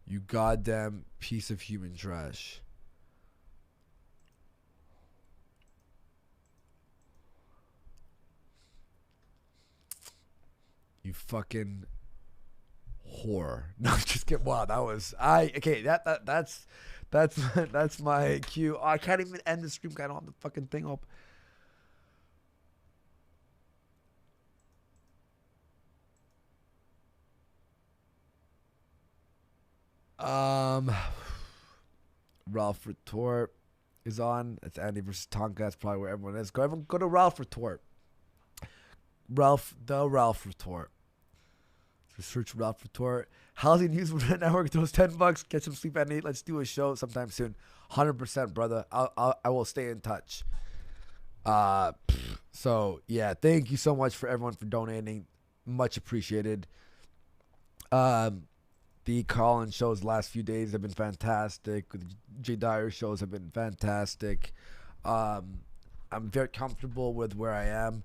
You goddamn piece of human trash. You fucking whore. No, just get wow, that was okay, that's my cue. Oh, I can't even end the stream. I don't have the fucking thing up. Ralph Retort is on. It's Andy versus Tonka. That's probably where everyone is. Go to Ralph Retort. Ralph Retort. So search Ralph Retort. Housing News Network throws $10. Get some sleep, Andy. Let's do a show sometime soon. 100%, brother. I will stay in touch. So yeah, thank you so much for everyone for donating. Much appreciated. The Collins shows the last few days have been fantastic. The Jay Dyer shows have been fantastic. I'm very comfortable with where I am.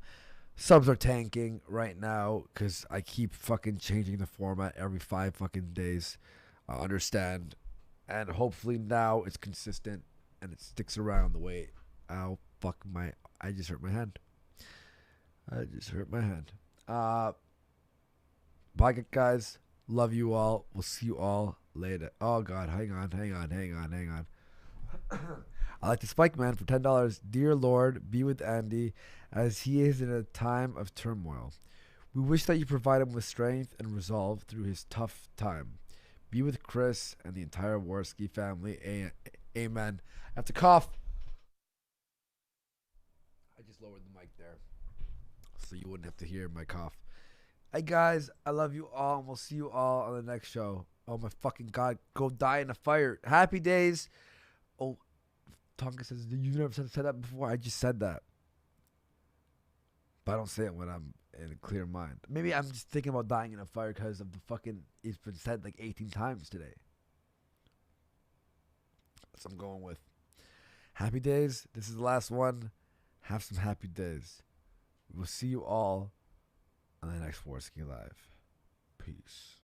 Subs are tanking right now because I keep fucking changing the format every 5 fucking days. I understand. And hopefully now it's consistent and it sticks around the way. I just hurt my hand. Bye, guys. Love you all. We'll see you all later. Oh, God. Hang on. I like to Spike Man for $10. Dear Lord, be with Andy as he is in a time of turmoil. We wish that you provide him with strength and resolve through his tough time. Be with Chris and the entire Warski family. Amen. I have to cough. I just lowered the mic there so you wouldn't have to hear my cough. Hey guys, I love you all, and we'll see you all on the next show. Oh my fucking God, go die in a fire. Happy days. Oh, Tonka says, you never said that before. I just said that. But I don't say it when I'm in a clear mind. Maybe I'm just thinking about dying in a fire because of the fucking, it's been said like 18 times today. That's what I'm going with. Happy days. This is the last one. Have some happy days. We'll see you all on the next Warski Live. Peace.